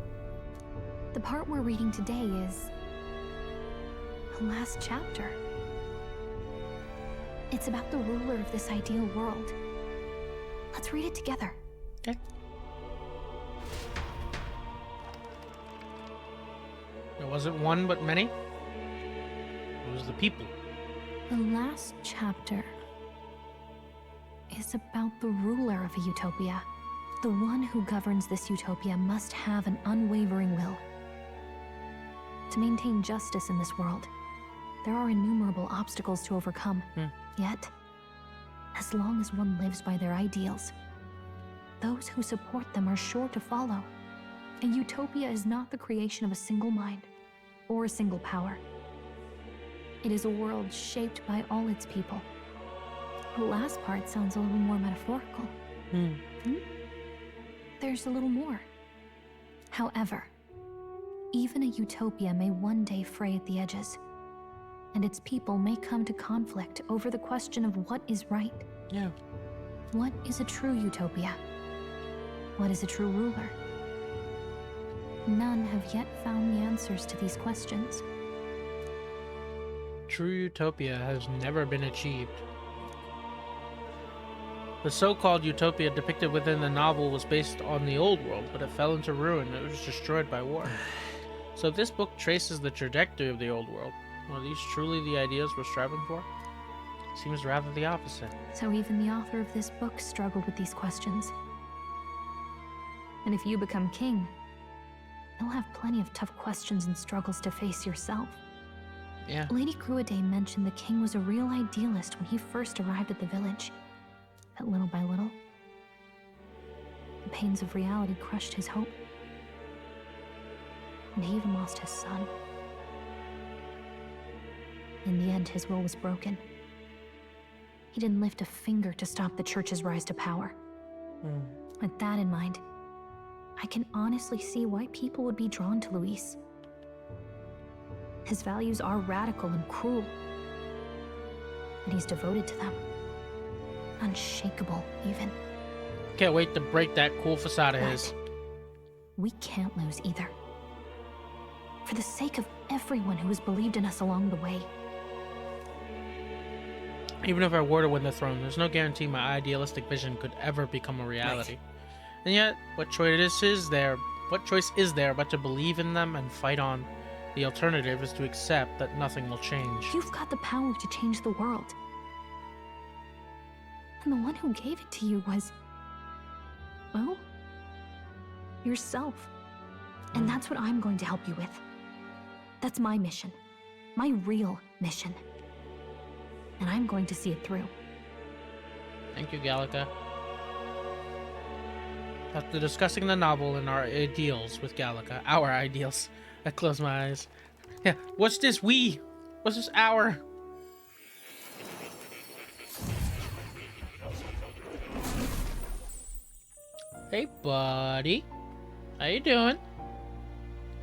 The part we're reading today is the last chapter. It's about the ruler of this ideal world. Let's read it together. Okay. There wasn't one, but many. It was the people. The last chapter is about the ruler of a utopia. The one who governs this utopia must have an unwavering will. To maintain justice in this world, there are innumerable obstacles to overcome. Yet, as long as one lives by their ideals, those who support them are sure to follow. A utopia is not the creation of a single mind or a single power. It is a world shaped by all its people. The last part sounds a little more metaphorical. There's a little more. However, even a utopia may one day fray at the edges, and its people may come to conflict over the question of what is right. Yeah. What is a true utopia? What is a true ruler? None have yet found the answers to these questions. True utopia has never been achieved. The so-called utopia depicted within the novel was based on the old world, but it fell into ruin. It was destroyed by war. So if this book traces the trajectory of the old world, are these truly the ideas we're striving for? Seems rather the opposite. So even the author of this book struggled with these questions. And if you become king, you'll have plenty of tough questions and struggles to face yourself. Yeah. Lady Gruaday mentioned the king was a real idealist when he first arrived at the village. But little by little, the pains of reality crushed his hope. And he even lost his son. In the end, his will was broken. He didn't lift a finger to stop the church's rise to power. With that in mind, I can honestly see why people would be drawn to Luis. His values are radical and cruel, but he's devoted to them. Unshakable, even. Can't wait to break that cool facade of his. We can't lose either. For the sake of everyone who has believed in us along the way. Even if I were to win the throne, there's no guarantee my idealistic vision could ever become a reality. Right. And yet, what choice is there? What choice is there but to believe in them and fight on? The alternative is to accept that nothing will change. You've got the power to change the world. And the one who gave it to you was, well, yourself. And that's what I'm going to help you with. That's my mission. My real mission. And I'm going to see it through. Thank you, Gallica. After discussing the novel and our ideals with Gallica, our ideals, I close my eyes. Yeah, what's this we? What's this our? Hey, buddy. How you doing?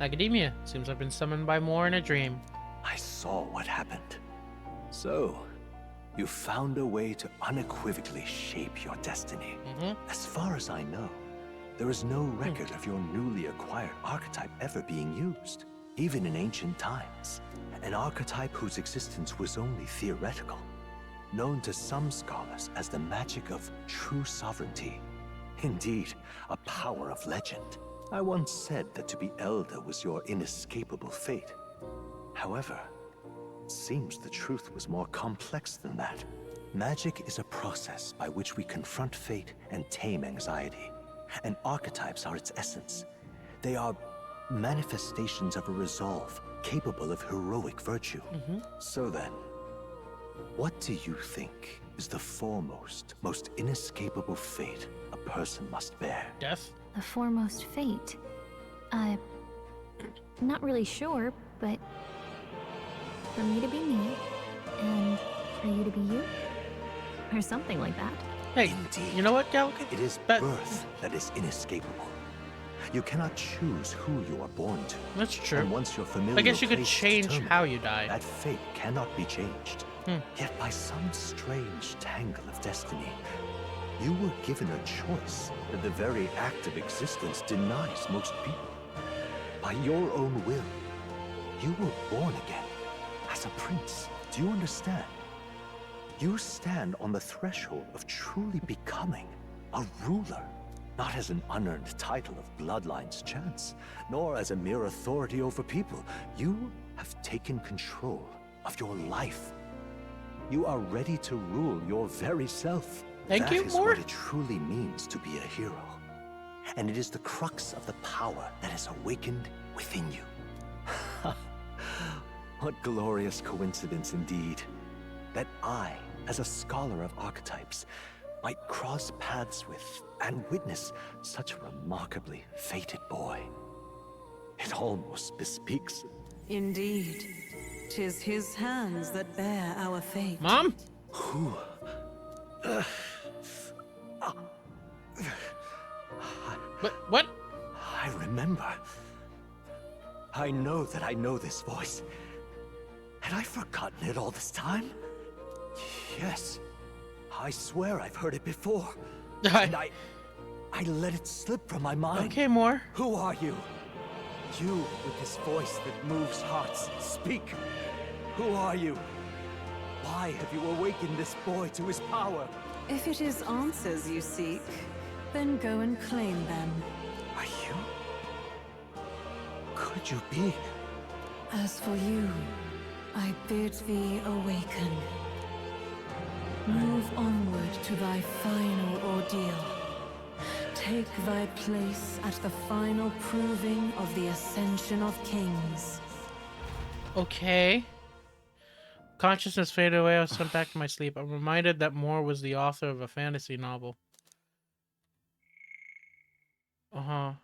Academia, seems I've been summoned by more in a dream. I saw what happened. So, you found a way to unequivocally shape your destiny. As far as I know, there is no record of your newly acquired archetype ever being used, even in ancient times. An archetype whose existence was only theoretical, known to some scholars as the magic of true sovereignty. Indeed, a power of legend. I once said that to be Elder was your inescapable fate. However, it seems the truth was more complex than that. Magic is a process by which we confront fate and tame anxiety. And archetypes are its essence. They are manifestations of a resolve capable of heroic virtue. So then, what do you think is the foremost, most inescapable fate a person must bear? Death? The foremost fate? Not really sure, but for me to be me, and for you to be you, or something like that. Hey, Indeed. you know what, Gallica? It is birth that is inescapable. You cannot choose who you are born to. That's true. And once your familiar I guess you could place is change determined, how you die. That fate cannot be changed. Yet by some strange tangle of destiny, you were given a choice that the very act of existence denies most people. By your own will, you were born again as a prince. Do you understand? You stand on the threshold of truly becoming a ruler. not as an unearned title of Bloodline's chance, nor as a mere authority over people. You have taken control of your life. You are ready to rule your very self. Thank you, That is Mort. what it truly means to be a hero. And it is the crux of the power that is awakened within you. What glorious coincidence indeed, that I, as a scholar of archetypes, might cross paths with and witness such a remarkably fated boy. It almost bespeaks... Indeed. 'Tis his hands that bear our fate. Mom? Who? What? I remember. I know that I know this voice. Had I forgotten it all this time? Yes. I swear I've heard it before. And I let it slip from my mind. Okay, more. Who are you? You with this voice that moves hearts. Speak. Who are you? Why have you awakened this boy to his power? If it is answers you seek, then go and claim them. Are you? Could you be? As for you, I bid thee awaken. Move onward to thy final ordeal. Take thy place at the final proving of the Ascension of Kings. Okay. Consciousness faded away. I was sent back to my sleep. I'm reminded that Moore was the author of a fantasy novel.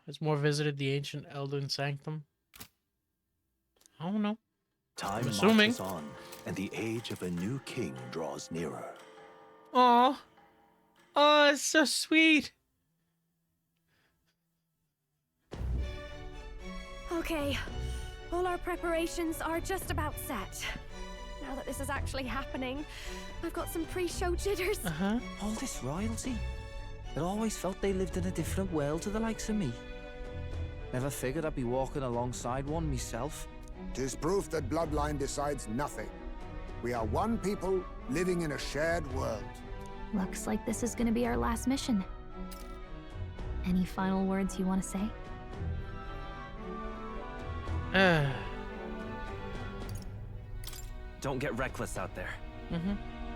Has Moore visited the ancient Elden Sanctum? I don't know. Time assuming. marches on, and the age of a new king draws nearer. Aw. Oh, it's so sweet. Okay, all our preparations are just about set. Now that this is actually happening, I've got some pre-show jitters. All this royalty? I always felt they lived in a different world to the likes of me. Never figured I'd be walking alongside one myself. 'Tis proof that Bloodline decides nothing. We are one people living in a shared world. Looks like this is gonna be our last mission. Any final words you want to say? Don't get reckless out there.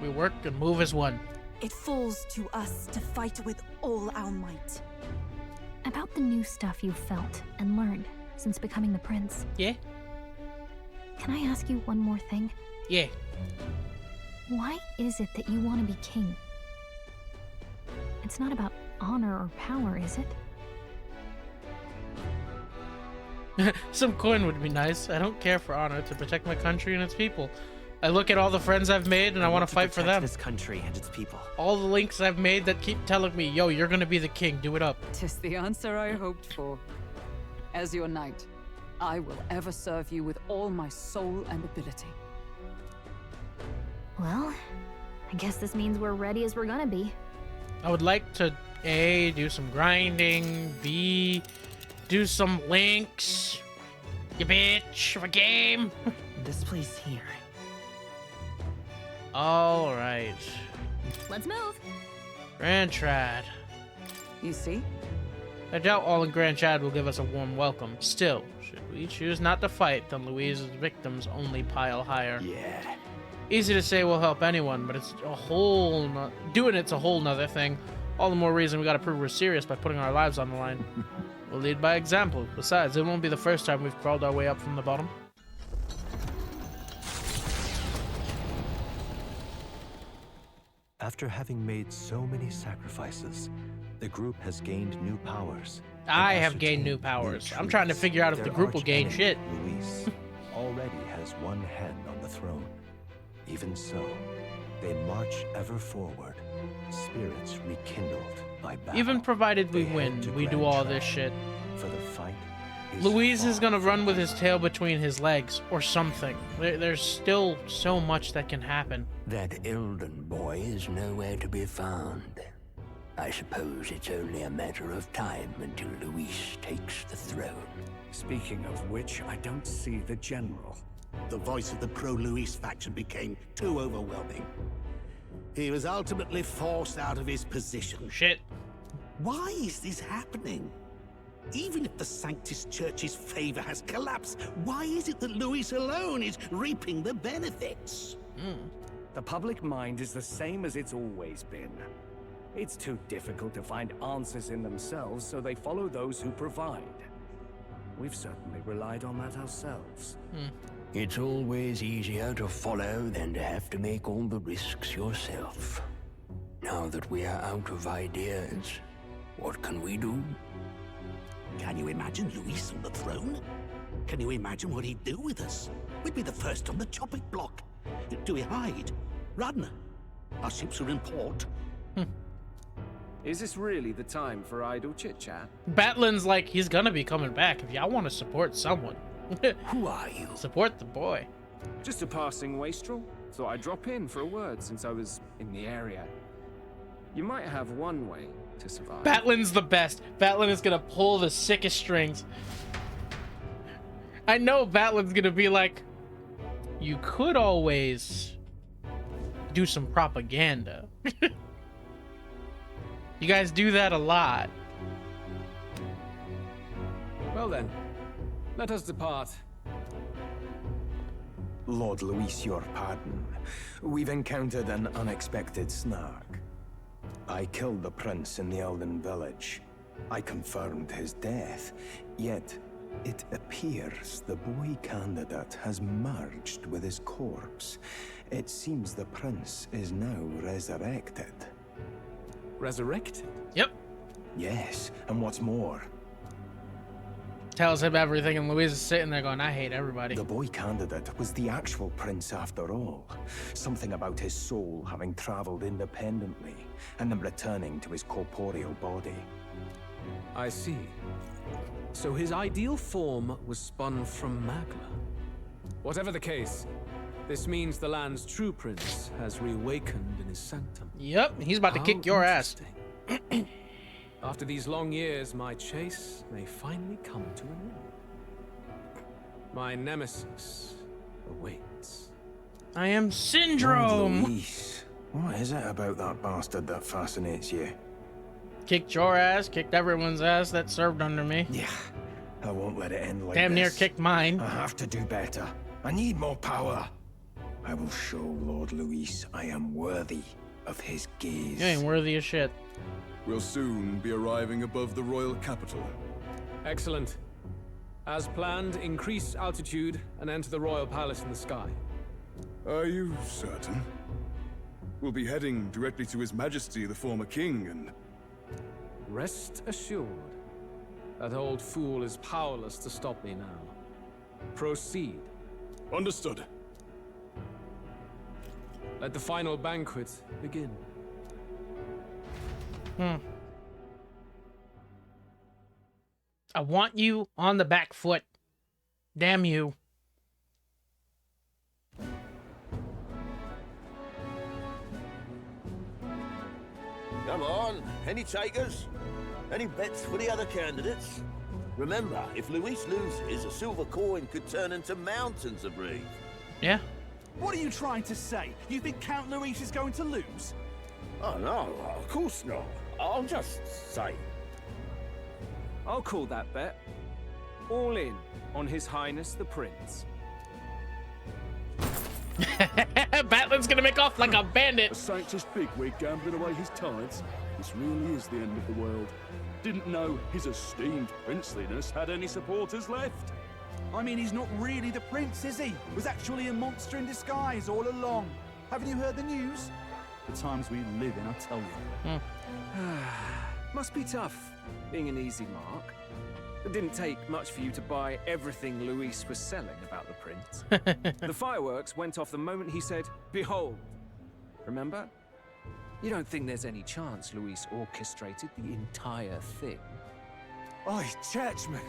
We work and move as one. It falls to us to fight with all our might. About the new stuff you've felt and learned since becoming the prince. Yeah? Can I ask you one more thing? Yeah. Why is it that you want to be king? It's not about honor or power, is it? Some coin would be nice. I don't care for honor to protect my country and its people. I look at all the friends I've made and I want to fight for them. This country and its people. All the links I've made that keep telling me, yo, you're gonna be the king, do it up. 'Tis the answer I hoped for. As your knight, I will ever serve you with all my soul and ability. Well, I guess this means we're ready as we're gonna be. I would like to A, do some grinding, B, do some links, you bitch, of a game. This place here. All right. Let's move. Grand Trad. You see? I doubt all in Grand Trad will give us a warm welcome. Still, should we choose not to fight, then Louise's victims only pile higher. Yeah. Easy to say will help anyone, but it's a whole doing it's a whole nother thing. All the more reason we gotta prove we're serious by putting our lives on the line. We'll lead by example. Besides, it won't be the first time we've crawled our way up from the bottom. After having made so many sacrifices, the group has gained new powers. I have gained new powers. I'm trying to figure out if the group will gain shit. Luis already has one hand on the throne. Even so, they march ever forward, spirits rekindled by battle. Even provided we They win, head to we do Grand all Trad, this shit. For the fight is Louise is far gonna run from with his over. tail between his legs, or something. There's still so much that can happen. That Elden boy is nowhere to be found. I suppose it's only a matter of time until Luis takes the throne. Speaking of which, I don't see the general. The voice of the pro-Luis faction became too overwhelming. He was ultimately forced out of his position. Shit. Why is this happening? Even if the Sanctus Church's favor has collapsed, why is it that Luis alone is reaping the benefits? The public mind is the same as it's always been. It's too difficult to find answers in themselves, so they follow those who provide. We've certainly relied on that ourselves. It's always easier to follow than to have to make all the risks yourself. Now that we are out of ideas, what can we do? Can you imagine Luis on the throne? Can you imagine what he'd do with us? We'd be the first on the chopping block. Do we hide? Run? Our ships are in port. Is this really the time for idle chit-chat? Batlin's like, he's gonna be coming back if y'all want to support someone. Who are you? Support the boy. Just a passing wastrel. Thought I'd drop in for a word since I was in the area. You might have one way to survive. Batlin's the best. Batlin is gonna pull the sickest strings. I know Batlin's gonna be like, you could always do some propaganda. You guys do that a lot. Well then, let us depart. Lord Luis, your pardon. We've encountered an unexpected snag. I killed the prince in the Elden village. I confirmed his death, yet it appears the boy candidate has merged with his corpse. It seems the prince is now resurrected. Resurrected? Yep. Yes, and what's more, tells him everything, and Luis is sitting there going, I hate everybody. the boy candidate was the actual prince after all. Something about his soul having traveled independently and then returning to his corporeal body. I see. So his ideal form was spun from magma. Whatever the case, this means the land's true prince has reawakened in his sanctum. Yep, he's about to kick your ass. After these long years, my chase may finally come to an end. My nemesis awaits. I am Syndrome. Lord Luis, what is it about that bastard that fascinates you? Kicked your ass, kicked everyone's ass that served under me. Yeah, I won't let it end like Damn near this. kicked mine. I have to do better. I need more power. I will show Lord Luis I am worthy of his gaze. You ain't worthy of shit. We'll soon be arriving above the royal capital. Excellent. As planned, increase altitude and enter the royal palace in the sky. Are you certain? We'll be heading directly to His Majesty, the former king, and... Rest assured, that old fool is powerless to stop me now. Proceed. Understood. Let the final banquet begin. I want you on the back foot. Damn you. Come on, any takers? Any bets for the other candidates? Remember, if Luis loses, a silver coin could turn into mountains of Reeve. Yeah. What are you trying to say? You think Count Luis is going to lose? Oh no, of course not. I'll just say. I'll call that bet. All in on His Highness the Prince. Batlin's gonna make off like a bandit. A Sanctus bigwig gambling away his tithes. This really is the end of the world. Didn't know his esteemed princeliness had any supporters left. I mean, he's not really the prince, is he? Was actually a monster in disguise all along. Haven't you heard the news? The times we live in, I tell you. Must be tough, being an easy mark. It didn't take much for you to buy everything Luis was selling about the prince. The fireworks went off the moment he said, "Behold." Remember? You don't think there's any chance Luis orchestrated the entire thing? Oi, churchman.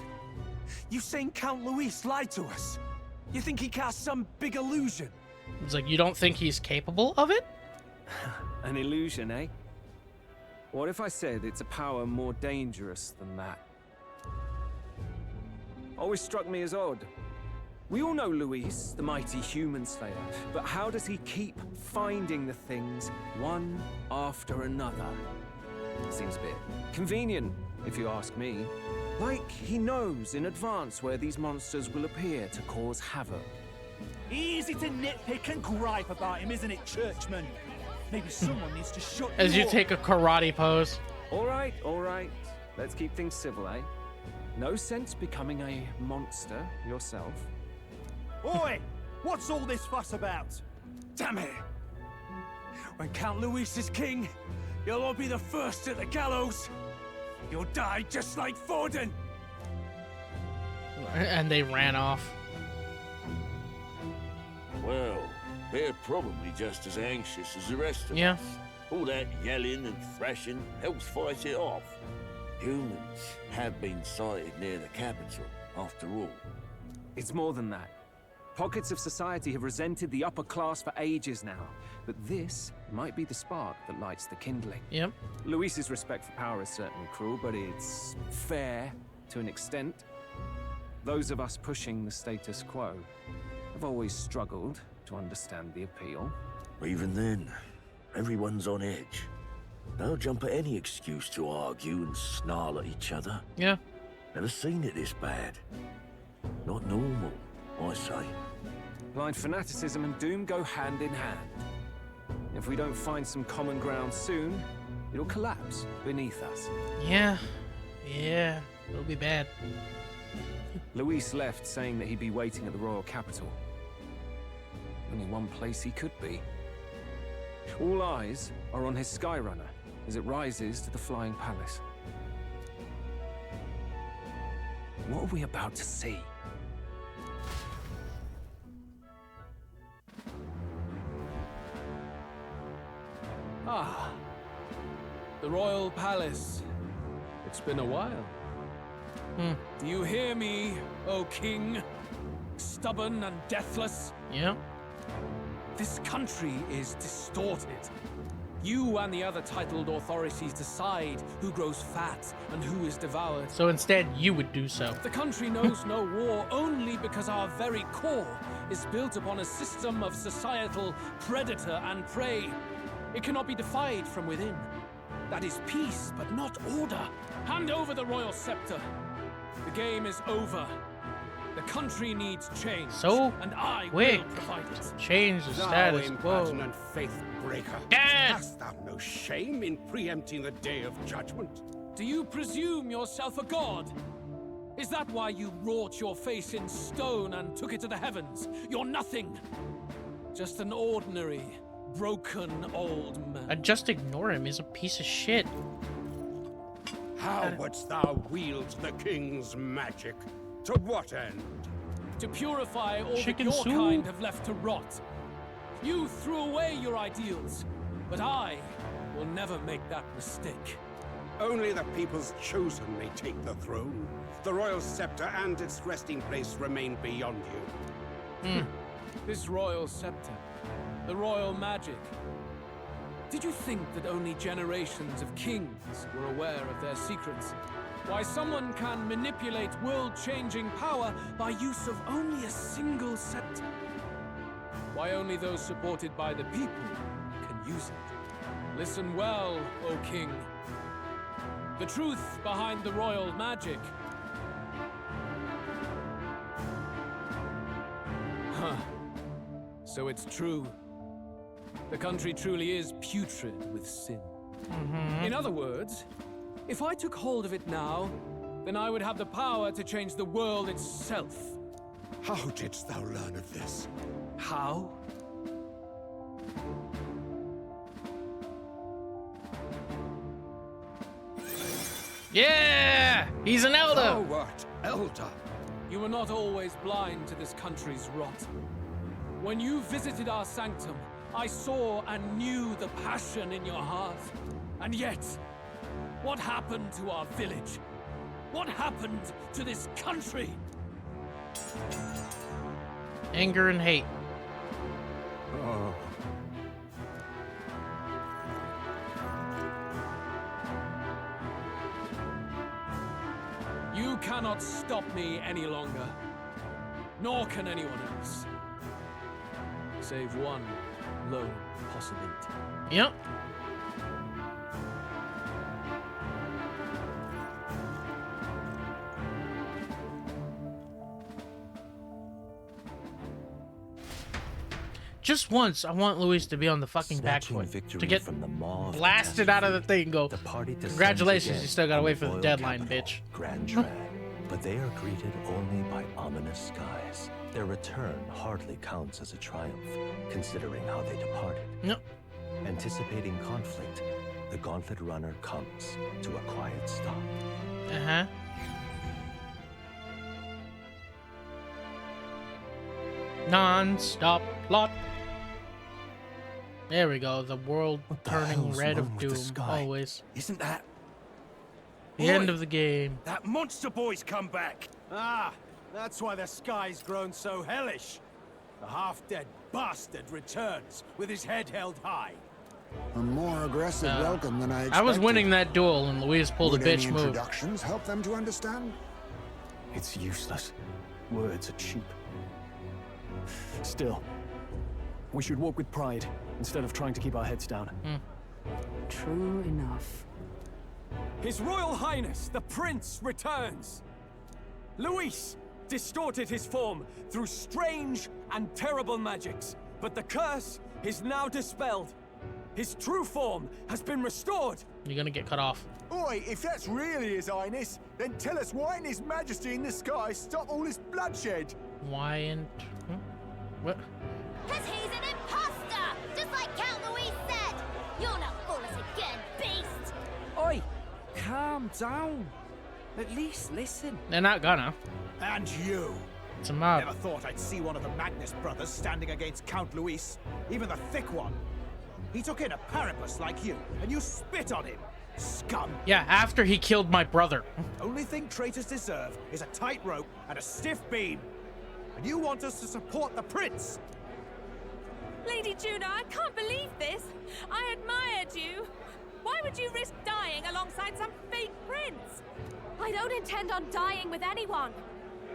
You saying Count Luis lied to us? You think he cast some big illusion? It's like, you don't think he's capable of it? An illusion, eh? What if I said it's a power more dangerous than that? Always struck me as odd. We all know Luis, the mighty human slayer, but how does he keep finding the things one after another? Seems a bit convenient, if you ask me. Like he knows in advance where these monsters will appear to cause havoc. Easy to nitpick and gripe about him, isn't it, Churchman? Maybe someone needs to shut As you up. take a karate pose. All right, all right. Let's keep things civil, eh? No sense becoming a monster yourself. Oi! What's all this fuss about? Damn it! When Count Luis is king, you'll all be the first at the gallows. You'll die just like Forden. And they ran off. Well, they're probably just as anxious as the rest of Yeah. us. All that yelling and thrashing helps fight it off. Humans have been sighted near the capital, after all. It's more than that. Pockets of society have resented the upper class for ages now, but this might be the spark that lights the kindling. Yep. Luis's respect for power is certainly cruel, but it's fair to an extent. Those of us pushing the status quo have always struggled to understand the appeal. Even then, everyone's on edge. They'll jump at any excuse to argue and snarl at each other. Yeah. Never seen it this bad. Not normal, I say. Blind fanaticism and doom go hand in hand. If we don't find some common ground soon, it'll collapse beneath us. Yeah. Yeah. It'll be bad. Luis left saying that he'd be waiting at the royal capital. Only one place he could be. All eyes are on his Skyrunner as it rises to the flying palace. What are we about to see? Ah, the royal palace. It's been a while. Do you hear me, O king? Stubborn and deathless? Yeah. This country is distorted. You and the other titled authorities decide who grows fat and who is devoured. So instead, you would do so. The country knows no war only because our very core is built upon a system of societal predator and prey. It cannot be defied from within. That is peace, but not order. Hand over the royal scepter. The game is over. The country needs change. So and I quick. will provide it. Change the Thou status quo. impertinent faith breaker. Yes! Hast thou no shame in preempting the day of judgment? Do you presume yourself a god? Is that why you wrought your face in stone and took it to the heavens? You're nothing. Just an ordinary, broken old man. Just ignore him. He's a piece of shit. How wouldst thou wield the king's magic? To what end? To purify all that Chicken your soup? kind have left to rot. You threw away your ideals, but I will never make that mistake. Only the people's chosen may take the throne. The royal scepter and its resting place remain beyond you. This royal scepter, the royal magic. Did you think that only generations of kings were aware of their secrets? Why someone can manipulate world-changing power by use of only a single scepter? Why only those supported by the people can use it? Listen well, O king. The truth behind the royal magic. Huh. So it's true. The country truly is putrid with sin. In other words, if I took hold of it now, then I would have the power to change the world itself. How didst thou learn of this? How? Yeah! He's an elder! Oh, what? Elder? You were not always blind to this country's rot. When you visited our sanctum, I saw and knew the passion in your heart. And yet, what happened to our village? What happened to this country? Anger and hate. Oh. You cannot stop me any longer. Nor can anyone else. Save one lone possibility. Yep. Just once, I want Luis to be on the fucking back foot. To get from the maw of blasted out of the thing and go, party descends congratulations, again you still gotta on wait for the royal deadline, capital, bitch. Grand Tran. But they are greeted only by ominous skies. Their return hardly counts as a triumph, considering how they departed. Yep. Anticipating conflict, the Gauntlet Runner comes to a quiet stop. Uh-huh. Non-stop plot. There we go. The world turning red of doom. Always. Isn't that the end of the game? that monster boy's come back? Ah, that's why the sky's grown so hellish. The half-dead bastard returns with his head held high. A more aggressive welcome than I expected. I was winning that duel, and Luis pulled Would a bitch any move. introductions help them to understand? It's useless. Words are cheap. Still, we should walk with pride instead of trying to keep our heads down. True enough. His Royal Highness, the Prince, returns. Luis distorted his form through strange and terrible magics, but the curse is now dispelled. His true form has been restored. You're gonna get cut off. Oi, if that's really His Highness, then tell us why in His Majesty in the sky stop all this bloodshed? Why and what? Cause he's an imposter, just like Count Louis said. You'll not fool us again, beast. Oi, calm down. At least listen. They're not gonna. And you. It's a mob. Never thought I'd see one of the Magnus brothers standing against Count Luis, even the thick one. He took in a parapus like you, and you spit on him. Scum. Yeah, after he killed my brother. Only thing traitors deserve is a tight rope and a stiff beam. And you want us to support the prince? Lady Juna, I can't believe this. I admired you. Why would you risk dying alongside some fake prince? I don't intend on dying with anyone.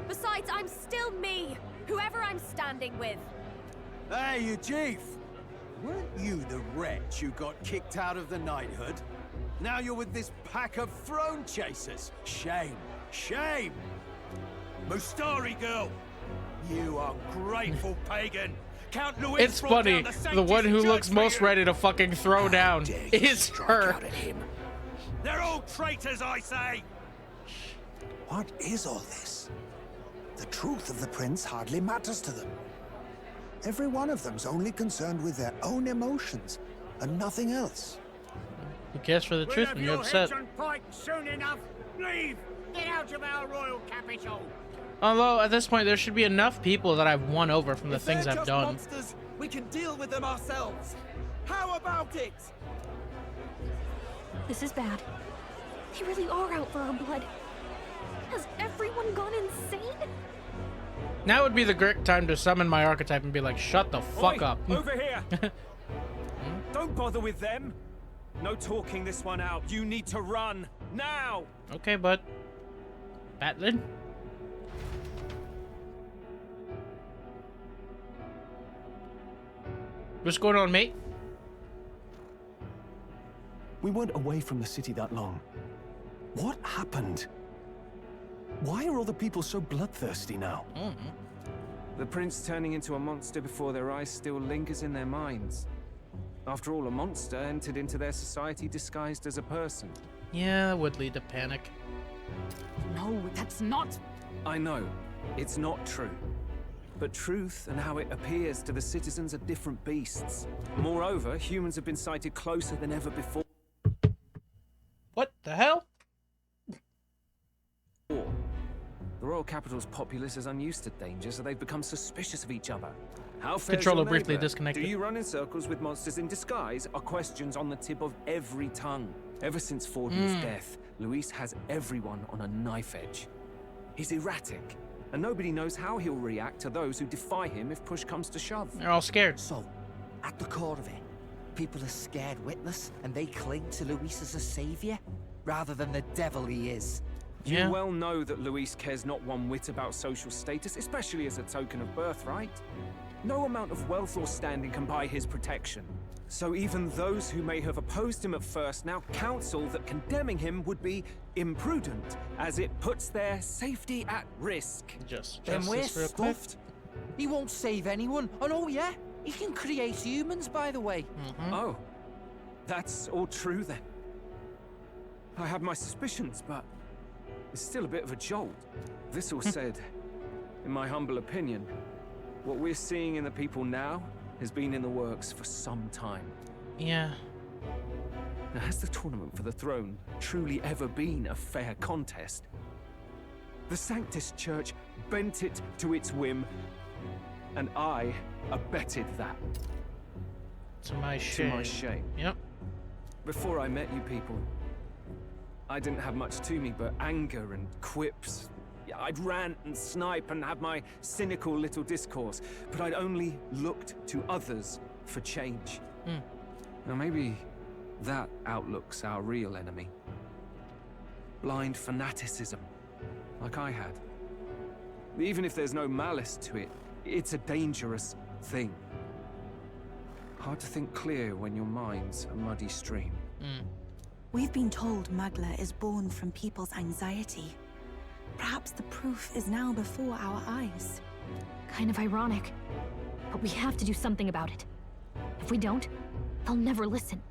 Besides, I'm still me, whoever I'm standing with. Hey, you chief. Weren't you the wretch who got kicked out of the knighthood? Now you're with this pack of throne chasers. Shame. Shame! Mustari girl! You ungrateful pagan! Count Louis. It's funny. The one who looks most ready to fucking throw down is her. They're all traitors, I say! What is all this? The truth of the prince hardly matters to them. Every one of them's only concerned with their own emotions and nothing else. Who cares for the truth when you're upset? Soon enough. Leave. Get out of our royal capital. Although at this point there should be enough people that I've won over from the things I've done. Monsters, we can deal with them ourselves. How about it? This is bad. They really are out for our blood. Has everyone gone insane? Now would be the correct time to summon my archetype and be like, shut the fuck up. Over here. Don't bother with them. No talking this one out. You need to run now. Okay, bud. Batlin? What's going on, mate? We weren't away from the city that long. What happened? Why are all the people so bloodthirsty now? The prince turning into a monster before their eyes still lingers in their minds. After all, a monster entered into their society disguised as a person. Yeah, that would lead to panic. No, that's not... I know, it's not true. But truth and how it appears to the citizens are different beasts. Moreover, humans have been sighted closer than ever before. What the hell? The royal capital's populace is unused to danger, so they've become suspicious of each other. How fares Controller your briefly neighbor? disconnected. Do you run in circles with monsters in disguise? Are questions on the tip of every tongue. Ever since Fordy's death, Luis has everyone on a knife edge. He's erratic, and nobody knows how he'll react to those who defy him if push comes to shove. They're all scared. So, at the core of it, people are scared witless, and they cling to Luis as a savior, rather than the devil he is. You well know that Luis cares not one whit about social status, especially as a token of birthright. No amount of wealth or standing can buy his protection. So even those who may have opposed him at first now counsel that condemning him would be imprudent, as it puts their safety at risk. Then we're justice real quick. stuffed. He won't save anyone. Oh no, yeah? He can create humans, by the way. Oh, that's all true then. I have my suspicions, but it's still a bit of a jolt. This all said, in my humble opinion, what we're seeing in the people now has been in the works for some time. Yeah. Now, has the tournament for the throne truly ever been a fair contest? The Sanctus Church bent it to its whim, and I abetted that. To my shame. To my shame. Yep. Before I met you people, I didn't have much to me but anger and quips. Yeah, I'd rant and snipe and have my cynical little discourse, but I'd only looked to others for change. Now maybe that outlook's our real enemy. Blind fanaticism, like I had. Even if there's no malice to it, it's a dangerous thing. Hard to think clear when your mind's a muddy stream. We've been told Magla is born from people's anxiety. Perhaps the proof is now before our eyes. Kind of ironic, but we have to do something about it. If we don't, they'll never listen.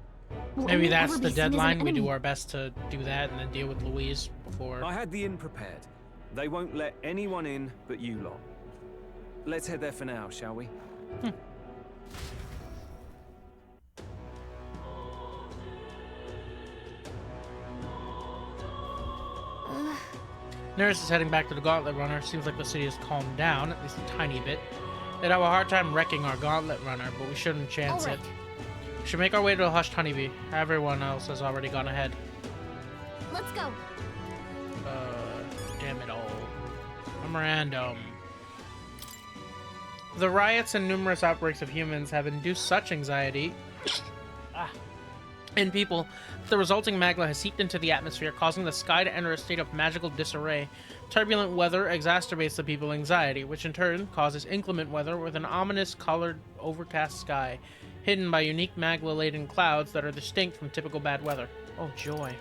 We'll Maybe only that's ever the be seen as an deadline. We do enemy. our best to do that and then deal with Louise before. I had the inn prepared. They won't let anyone in but you lot. Let's head there for now, shall we? Nurse is heading back to the Gauntlet Runner. Seems like the city has calmed down, at least a tiny bit. They'd have a hard time wrecking our Gauntlet Runner, but we shouldn't chance it. We should make our way to the Hushed Honeybee. Everyone else has already gone ahead. Let's go. Damn it all. Memorandum. The riots and numerous outbreaks of humans have induced such anxiety in people that the resulting magma has seeped into the atmosphere, causing the sky to enter a state of magical disarray. Turbulent weather exacerbates the people's anxiety, which in turn causes inclement weather with an ominous colored overcast sky, hidden by unique magma-laden clouds that are distinct from typical bad weather. Oh, joy.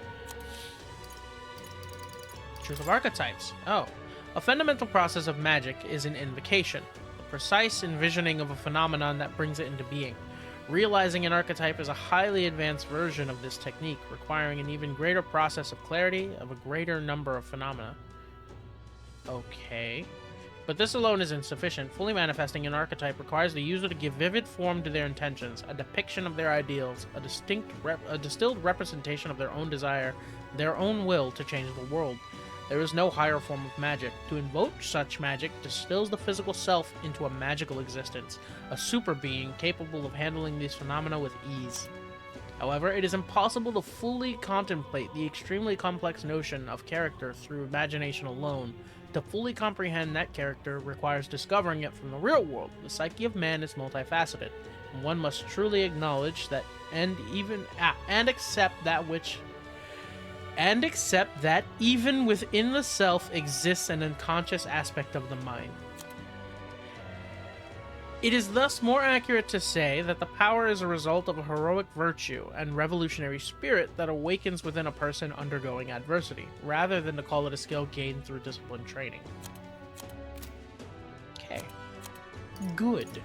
Truth of archetypes. Oh. A fundamental process of magic is an invocation, the precise envisioning of a phenomenon that brings it into being. Realizing an archetype is a highly advanced version of this technique, requiring an even greater process of clarity of a greater number of phenomena. Okay. But this alone is insufficient. Fully manifesting an archetype requires the user to give vivid form to their intentions, a depiction of their ideals, a distilled representation of their own desire, their own will to change the world. There is no higher form of magic. To invoke such magic distills the physical self into a magical existence, a super being capable of handling these phenomena with ease. However, it is impossible to fully contemplate the extremely complex notion of character through imagination alone. To fully comprehend that character requires discovering it from the real world. The psyche of man is multifaceted, and one must truly acknowledge that and accept that even within the self exists an unconscious aspect of the mind. It is thus more accurate to say that the power is a result of a heroic virtue and revolutionary spirit that awakens within a person undergoing adversity, rather than to call it a skill gained through disciplined training. Okay. Good.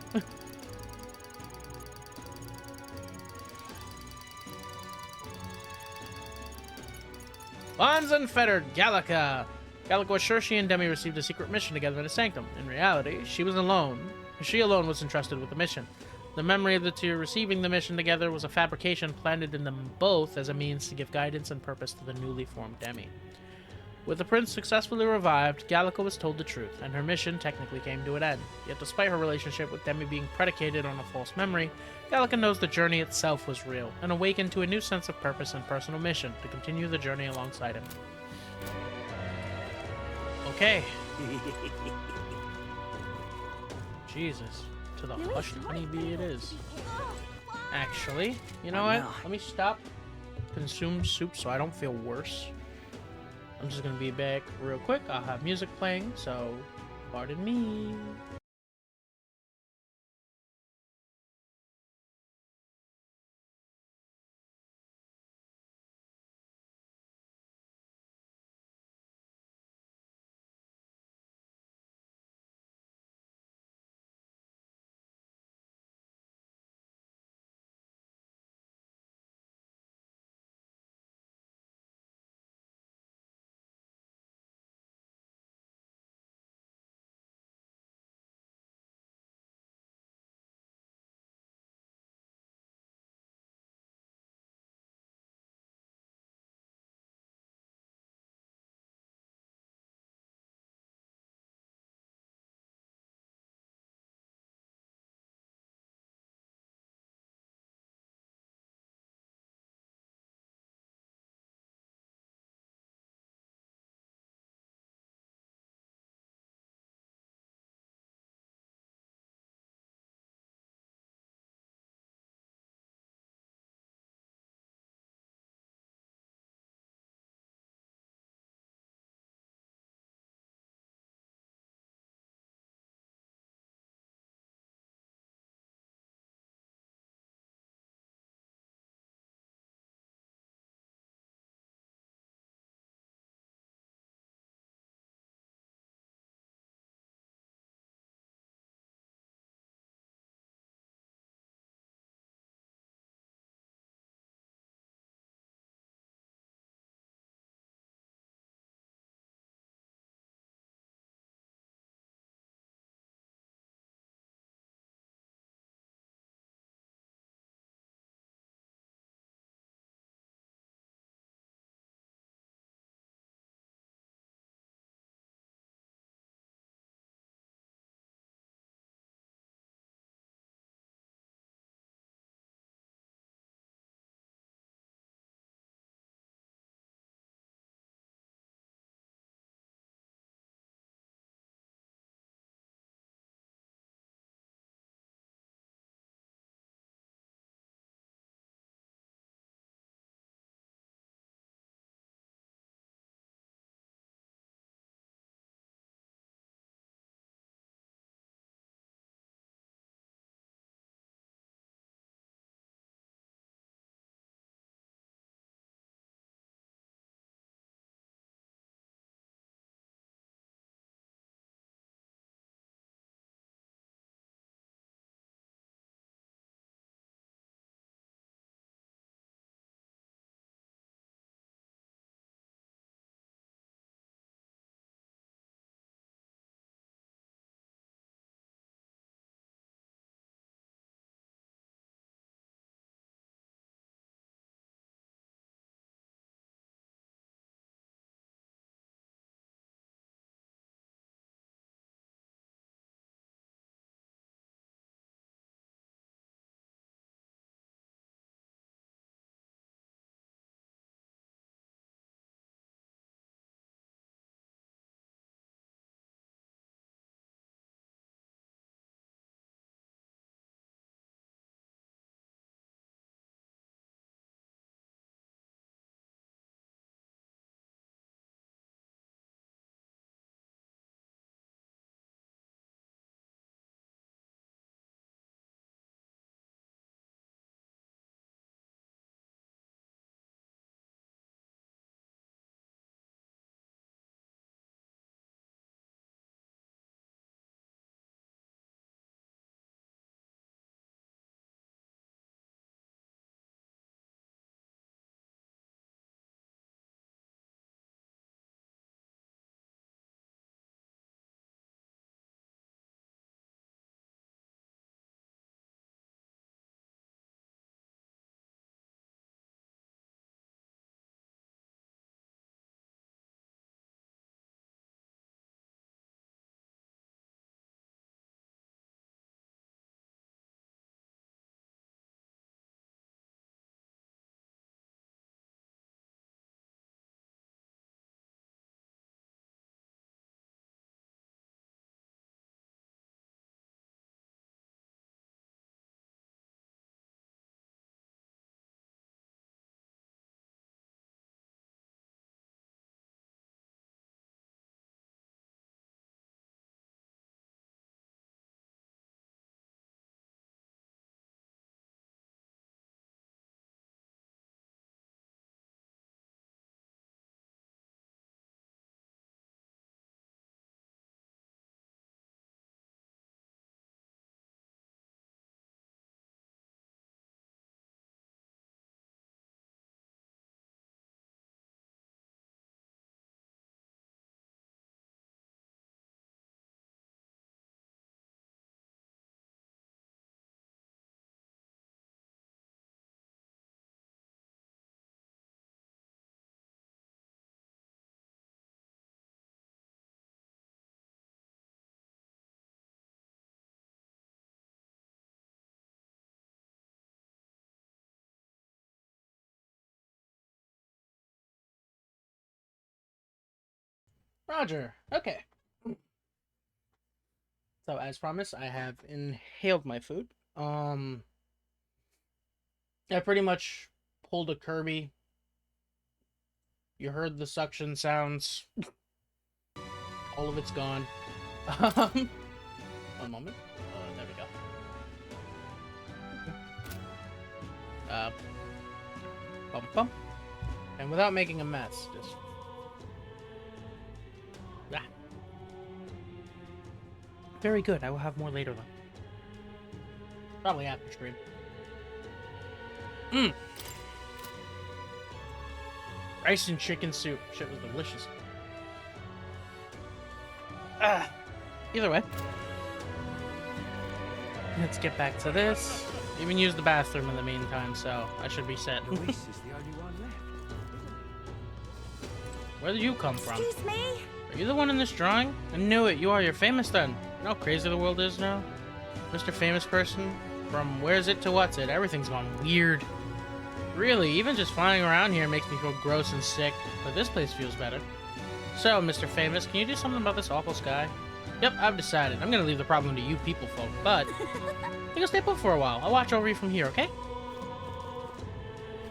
Bonds unfettered, Gallica! Gallica was sure she and Demi received a secret mission together in a sanctum. In reality, she alone was entrusted with the mission. The memory of the two receiving the mission together was a fabrication planted in them both as a means to give guidance and purpose to the newly formed Demi. With the prince successfully revived, Gallica was told the truth, and her mission technically came to an end. Yet despite her relationship with Demi being predicated on a false memory, Gallica knows the journey itself was real, and awakened to a new sense of purpose and personal mission to continue the journey alongside him. Okay. Jesus. To the Hushed Honeybee it is. Actually, you know what? Let me stop consume soup so I don't feel worse. I'm just gonna be back real quick. I'll have music playing, so pardon me. Roger. Okay. So as promised, I have inhaled my food. I pretty much pulled a Kirby. You heard the suction sounds. All of it's gone. One moment. There we go. Bump bump. And without making a mess, just... Ah. Very good. I will have more later, though. Probably after stream. Rice and chicken soup. Shit was delicious. Either way. Let's get back to this. Even used the bathroom in the meantime, so I should be set. Luis is the only one left. Where did you come from? Excuse me? Are you the one in this drawing? I knew it. You are. You're famous then. You know how crazy the world is now? Mr. Famous Person? From where's it to what's it? Everything's gone weird. Really, even just flying around here makes me feel gross and sick, but this place feels better. So, Mr. Famous, can you do something about this awful sky? Yep, I've decided. I'm gonna leave the problem to you people folk, but you can stay put for a while. I'll watch over you from here, okay?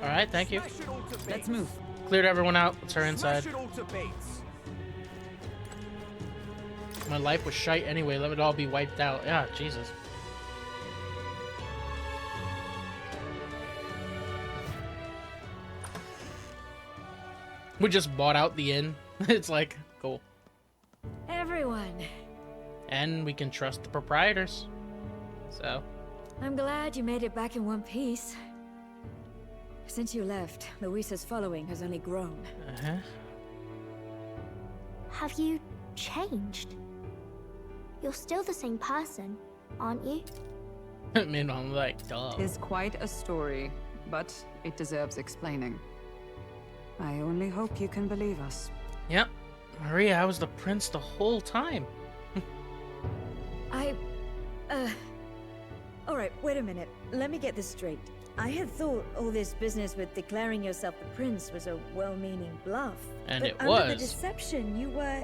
Alright, thank you. Let's move. Cleared everyone out. Let's hurry inside. My life was shite anyway. Let it all be wiped out. Yeah, Jesus. We just bought out the inn. It's like, cool. Everyone. And we can trust the proprietors. So. I'm glad you made it back in one piece. Since you left, Luis's following has only grown. Uh-huh. Have you changed? You're still the same person, aren't you? I mean, I'm like, duh. Is quite a story, but it deserves explaining. I only hope you can believe us. Yep. Maria, I was the prince the whole time. Alright, wait a minute. Let me get this straight. I had thought all this business with declaring yourself the prince was a well-meaning bluff. And but it under the was. deception, you were,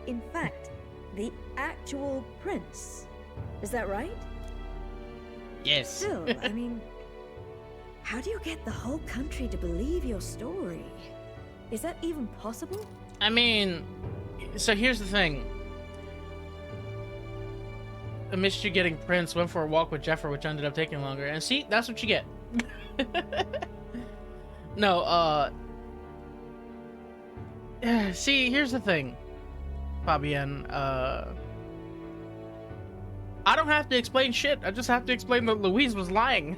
in fact, the actual prince. Is that right? Yes. Still, I mean, how do you get the whole country to believe your story? Is that even possible? I mean, so here's the thing. I missed you getting Prince, went for a walk with Jeffer, which ended up taking longer. And see, that's what you get. No, see, here's the thing, Fabienne. I don't have to explain shit. I just have to explain that Louise was lying.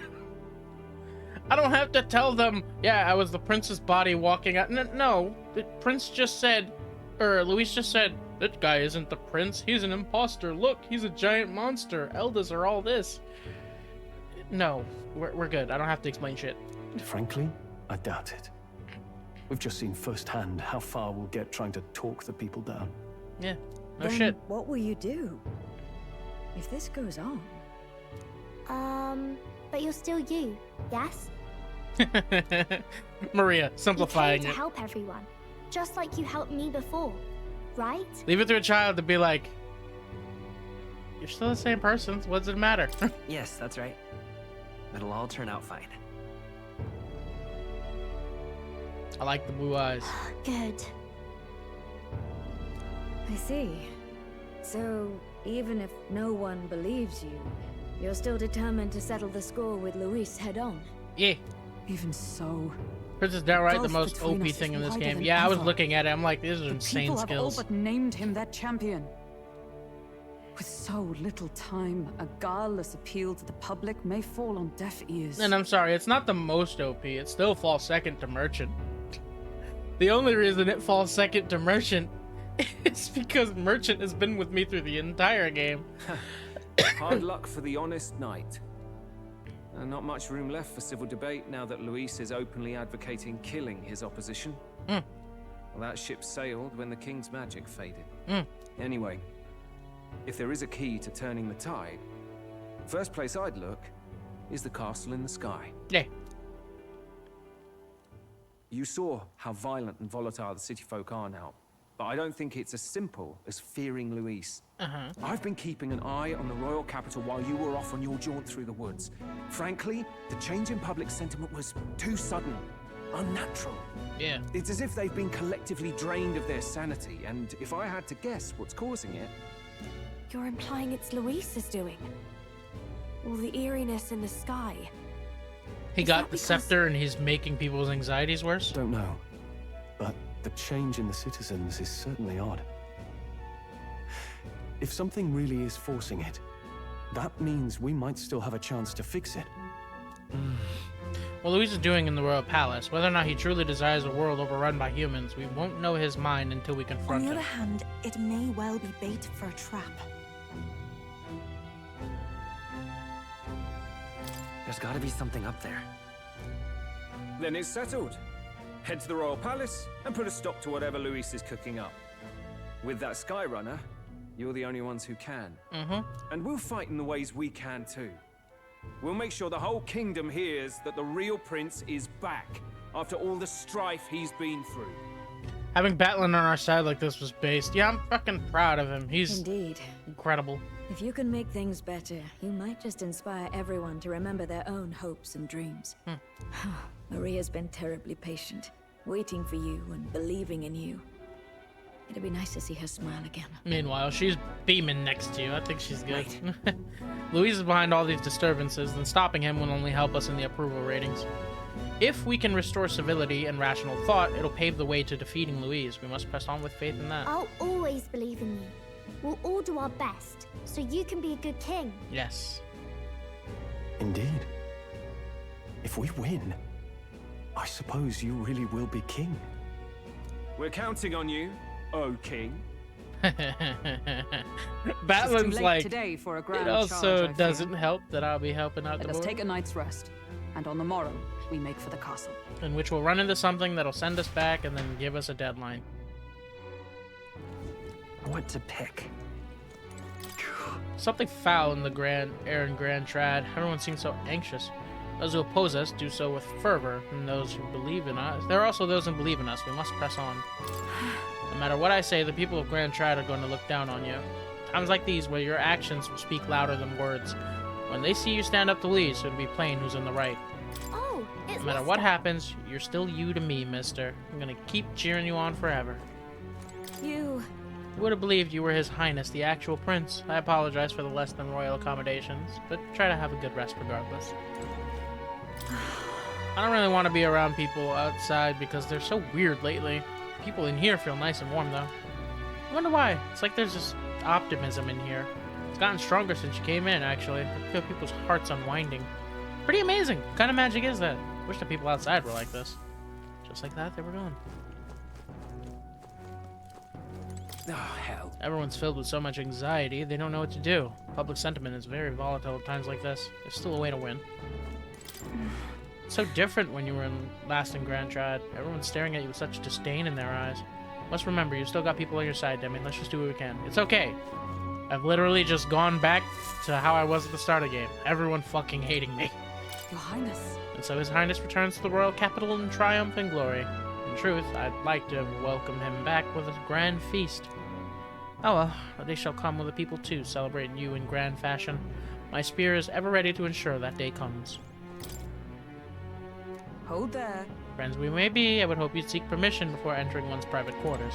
I don't have to tell them, yeah, I was the prince's body walking out. No, the prince just said, or Louise just said, that guy isn't the prince. He's an imposter. Look, he's a giant monster. Elders are all this. No, we're good. I don't have to explain shit. Frankly, I doubt it. We've just seen firsthand how far we'll get trying to talk the people down. Yeah, no Then shit. what will you do if this goes on? But you're still you, yes? Maria, simplifying You came it. to help everyone, just like you helped me before, right? Leave it to a child to be like, you're still the same person. What does it matter? Yes, that's right. It'll all turn out fine. I like the blue eyes. Good. I see. So, even if no one believes you, you're still determined to settle the score with Luis head on? Yeah. Even so, Prince is downright the gulf most between OP us thing is in this wider game. than Yeah, I was ever. looking at it. I'm like, these are the insane people have all skills. but named him their champion. With so little time, a guileless appeal to the public may fall on deaf ears. And I'm sorry, it's not the most OP. It still falls second to Merchant. The only reason it falls second to Merchant is because Merchant has been with me through the entire game. Hard luck for the honest knight. Not much room left for civil debate now that Luis is openly advocating killing his opposition. Well, that ship sailed when the king's magic faded. Anyway, if there is a key to turning the tide, first place I'd look is the castle in the sky. Yeah. You saw how violent and volatile the city folk are now. but I don't think it's as simple as fearing Luis. Uh-huh. I've been keeping an eye on the royal capital while you were off on your jaunt through the woods. Frankly, the change in public sentiment was too sudden, unnatural. Yeah. It's as if they've been collectively drained of their sanity, and if I had to guess what's causing it... You're implying it's Luis's doing? All the eeriness in the sky. He got the scepter and he's making people's anxieties worse? Don't know. But the change in the citizens is certainly odd. If something really is forcing it, that means we might still have a chance to fix it. What Luis is doing in the royal palace, whether or not he truly desires a world overrun by humans, we won't know his mind until we confront On the him. other hand, it may well be bait for a trap. There's gotta be something up there. Then it's settled. Head to the royal palace and put a stop to whatever Luis is cooking up. With that Skyrunner, you're the only ones who can. And we'll fight in the ways we can too. We'll make sure the whole kingdom hears that the real prince is back after all the strife he's been through. Having Batlin on our side like this was based. Yeah, I'm fucking proud of him. He's indeed incredible. If you can make things better, you might just inspire everyone to remember their own hopes and dreams. Maria's been terribly patient, waiting for you and believing in you. It'd be nice to see her smile again. Meanwhile, she's beaming next to you. I think she's good. Luis is behind all these disturbances, and stopping him will only help us in the approval ratings. If we can restore civility and rational thought, it'll pave the way to defeating Luis. We must press on with faith in that. I'll always believe in you. We'll all do our best, so you can be a good king. Yes. Indeed. If we win, I suppose you really will be king. We're counting on you, oh king. Batlin's like, today for a it grand also charge, I doesn't fear. help that I'll be helping out Let the us board. take a night's rest, and on the morrow, we make for the castle. In which we'll run into something that'll send us back and then give us a deadline. What to pick? Something foul in the Grand Trad. Everyone seems so anxious. Those who oppose us do so with fervor, and those who believe in us. There are also those who believe in us. We must press on. No matter what I say, the people of Grand Trad are going to look down on you. Times like these, where your actions will speak louder than words. When they see you stand up to lead, so it'll be plain who's in the right. Oh, it's No matter what happens, you're still you to me, mister. I'm gonna keep cheering you on forever. You Who would have believed you were His Highness, the actual prince? I apologize for the less than royal accommodations, but try to have a good rest regardless. I don't really want to be around people outside because they're so weird lately. People in here feel nice and warm though. I wonder why. It's like there's just optimism in here. It's gotten stronger since you came in, actually. I feel people's hearts unwinding. Pretty amazing. What kind of magic is that? Wish the people outside were like this. Just like that, they were gone. Oh, hell. Everyone's filled with so much anxiety, they don't know what to do. Public sentiment is very volatile at times like this. There's still a way to win. It's so different when you were last in Grand Trad. Everyone's staring at you with such disdain in their eyes. Must remember, you still got people on your side, Demi. Let's just do what we can. It's okay. I've literally just gone back to how I was at the start of the game. Everyone fucking hating me. Your Highness. And so His Highness returns to the royal capital in triumph and glory. In truth, I'd like to welcome him back with a grand feast. Oh well, a day shall come when the people too celebrate you in grand fashion. My spear is ever ready to ensure that day comes. Hold there. Friends we may be, I would hope you'd seek permission before entering one's private quarters.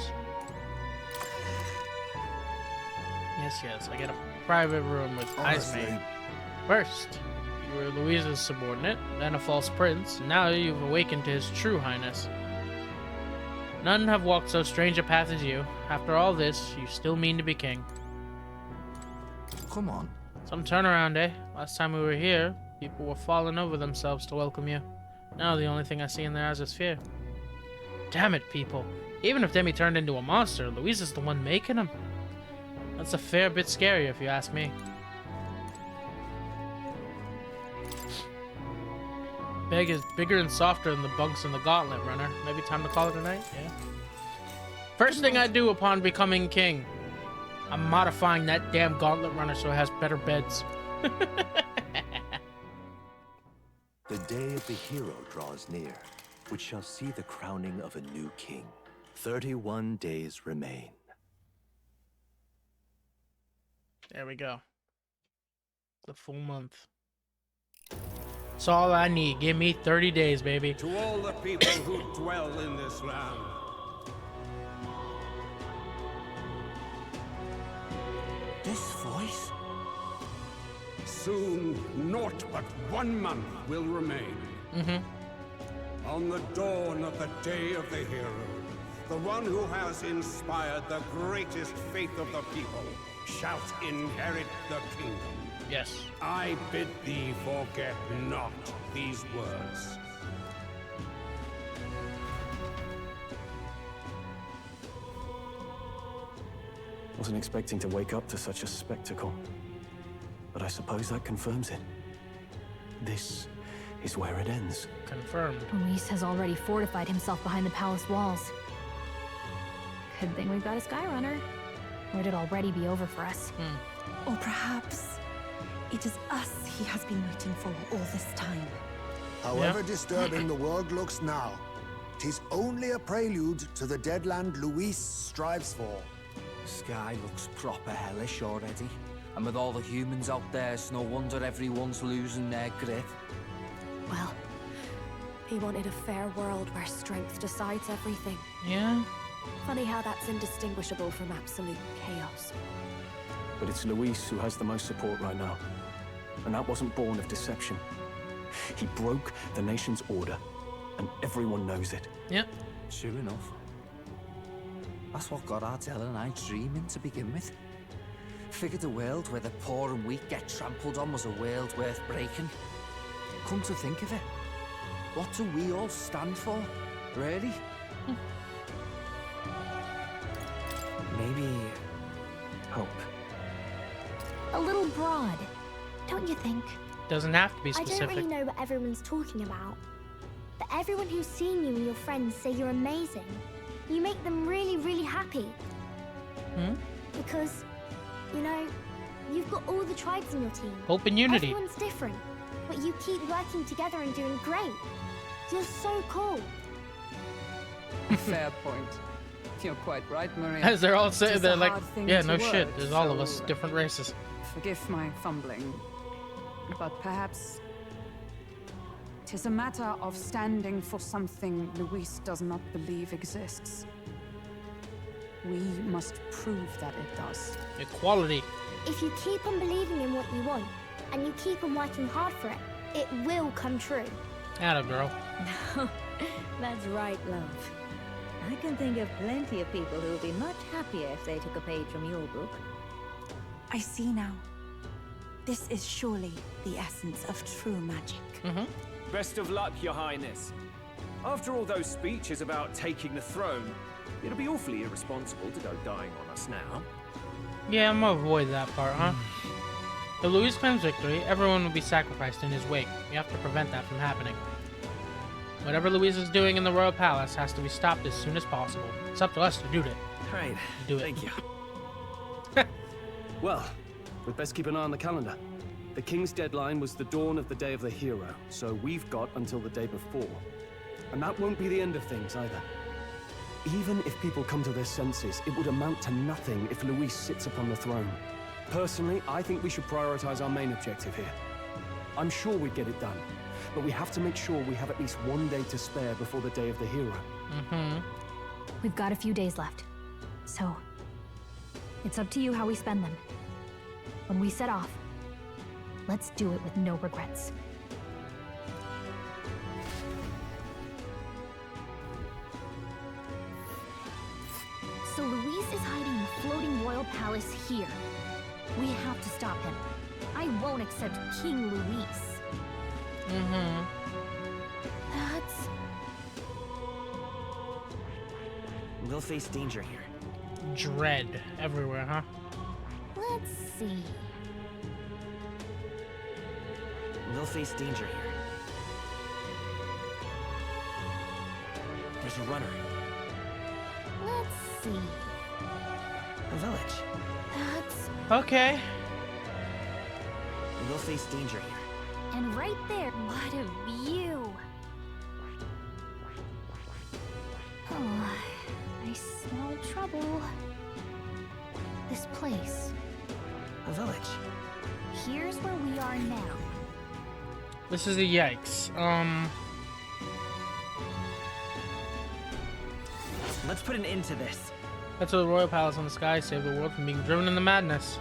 Yes, I get a private room with Iceman. First, you were Louisa's subordinate, then a false prince, and now you've awakened to His true highness. None have walked so strange a path as you. After all this, you still mean to be king. Come on. Some turnaround, eh? Last time we were here, people were falling over themselves to welcome you. Now the only thing I see in their eyes is fear. Damn it, people. Even if Demi turned into a monster, Louisa's the one making him. That's a fair bit scary if you ask me. Beg is bigger and softer than the bunks in the Gauntlet Runner. Maybe time to call it a night? Yeah. First thing I do upon becoming king, I'm modifying that damn Gauntlet Runner so it has better beds. The day of the hero draws near, which shall see the crowning of a new king. 31 days remain. There we go. The full month. That's all I need. Give me 30 days, baby. To all the people who dwell in this land. This voice? Soon, naught but 1 month will remain. On the dawn of the day of the hero, the one who has inspired the greatest faith of the people shall inherit the kingdom. Yes. I bid thee forget not these words. Wasn't expecting to wake up to such a spectacle, but I suppose that confirms it. This is where it ends. Confirmed. Luis has already fortified himself behind the palace walls. Good thing we've got a Skyrunner, or it'd already be over for us. Or perhaps it is us he has been waiting for all this time. However disturbing the world looks now, 'tis only a prelude to the deadland Luis strives for. Sky looks proper hellish already. And with all the humans out there, it's no wonder everyone's losing their grip. Well, he wanted a fair world where strength decides everything. Yeah. Funny how that's indistinguishable from absolute chaos. But it's Luis who has the most support right now. And that wasn't born of deception. He broke the nation's order, and everyone knows it. Yep. Sure enough. That's what got Ardell and I dreaming to begin with. Figured a world where the poor and weak get trampled on was a world worth breaking. Come to think of it, what do we all stand for, really? Maybe hope. A little broad, don't you think? Doesn't have to be I specific. don't really know what everyone's talking about. But everyone who's seen you and your friends say you're amazing. You make them really, really happy. Because, you know, you've got all the tribes in your team. Hope and unity. Everyone's different, but you keep working together and doing great. You're so cool. Fair point. You're quite right, Maria. As they're all saying, It's they're a like, hard thing yeah, to no shit. word, There's all of us, so, different races. Forgive my fumbling, but perhaps 'tis a matter of standing for something Luis does not believe exists. We must prove that it does. Equality. If you keep on believing in what you want, and you keep on working hard for it, it will come true. Atta girl. That's right, love. I can think of plenty of people who would be much happier if they took a page from your book. I see now. This is surely the essence of true magic. Best of luck, Your Highness. After all those speeches about taking the throne, it'll be awfully irresponsible to go dying on us now. Yeah, I'm gonna avoid that part, huh? If Luis claims victory, everyone will be sacrificed in his wake. We have to prevent that from happening. Whatever Luis is doing in the royal palace has to be stopped as soon as possible. It's up to us to do it. Right. Do it. Thank you. Well, we'd best keep an eye on the calendar. The king's deadline was the dawn of the day of the hero, so we've got until the day before. And that won't be the end of things either. Even if people come to their senses, it would amount to nothing if Luis sits upon the throne. Personally, I think we should prioritize our main objective here. I'm sure we'd get it done, but we have to make sure we have at least 1 day to spare before the day of the hero. We've got a few days left, so it's up to you how we spend them. When we set off, let's do it with no regrets. So Luis is hiding in the floating royal palace here. We have to stop him. I won't accept King Luis. That's... We'll face danger here. Dread everywhere, huh? Let's see. We'll face danger here. There's a runner. Let's see. A village. That's... Okay. We'll face danger here. And right there, what a view. Oh, I I smell trouble. This place. A village. Here's where we are now. This is a yikes. Let's put an end to this. Head to the royal palace in the sky, save the world from being driven into madness.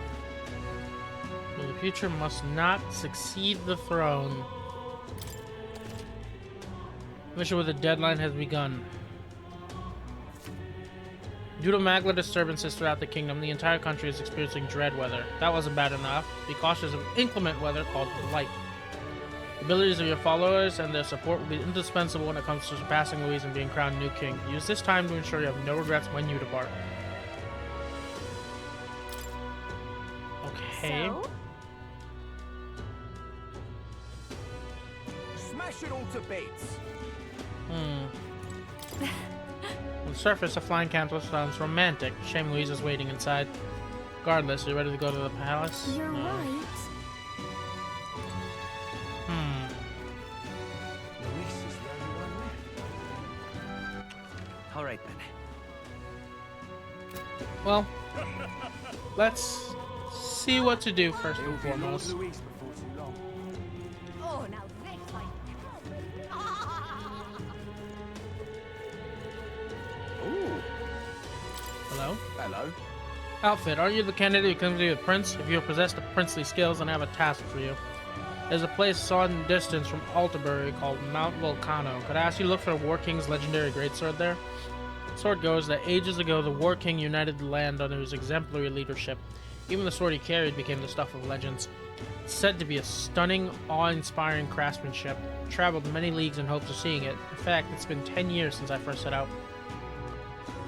For the future must not succeed the throne. Mission with a deadline has begun. Due to Magla disturbances throughout the kingdom, the entire country is experiencing dread weather. That wasn't bad enough. Be cautious of inclement weather called blight. The abilities of your followers and their support will be indispensable when it comes to surpassing Louise and being crowned new king. Use this time to ensure you have no regrets when you depart. Okay. So? Smash it all to bits. On the surface, a flying countess sounds romantic. Shame Louise is waiting inside. Regardless, are you ready to go to the palace? You're right. Louise is the only one left. All right then. Well, let's see what to do first and There'll be Lord foremost. Louise before too long. Oh, now this Ooh. Hello? Hello. Outfit, aren't you the candidate who comes to be a prince? If you have possessed the princely skills, then I have a task for you. There's a place saw in the distance from Altabury called Mount Volcano. Could I ask you to look for the War King's legendary greatsword there? Sword goes that ages ago the War King united the land under his exemplary leadership. Even the sword he carried became the stuff of legends. It's said to be a stunning, awe-inspiring craftsmanship. Traveled many leagues in hopes of seeing it. In fact, it's been 10 years since I first set out.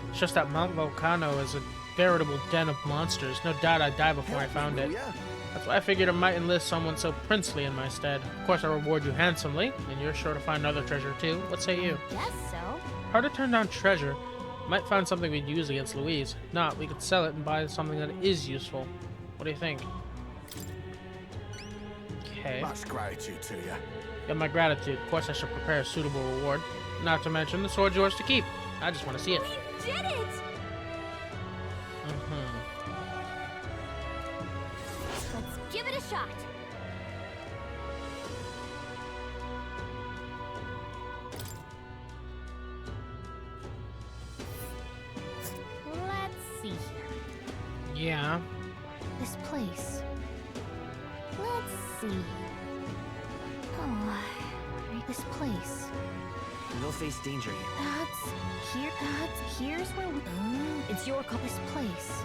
It's just that Mount Volcano is a veritable den of monsters. No doubt I'd die before I found it. That's why I figured I might enlist someone so princely in my stead. Of course, I reward you handsomely, and you're sure to find other treasure too. What say you? Guess so. Hard to turn down treasure. Might find something we'd use against Louise. If not, we could sell it and buy something that is useful. What do you think? Okay. Much gratitude to you. Get my gratitude. Of course, I should prepare a suitable reward. Not to mention, the sword's yours to keep. I just want to see it. We did it! Let's give it a shot. Let's see here. Yeah. This place. Let's see. Oh, this place. We'll face danger here. Here's where we. It's your call. This place.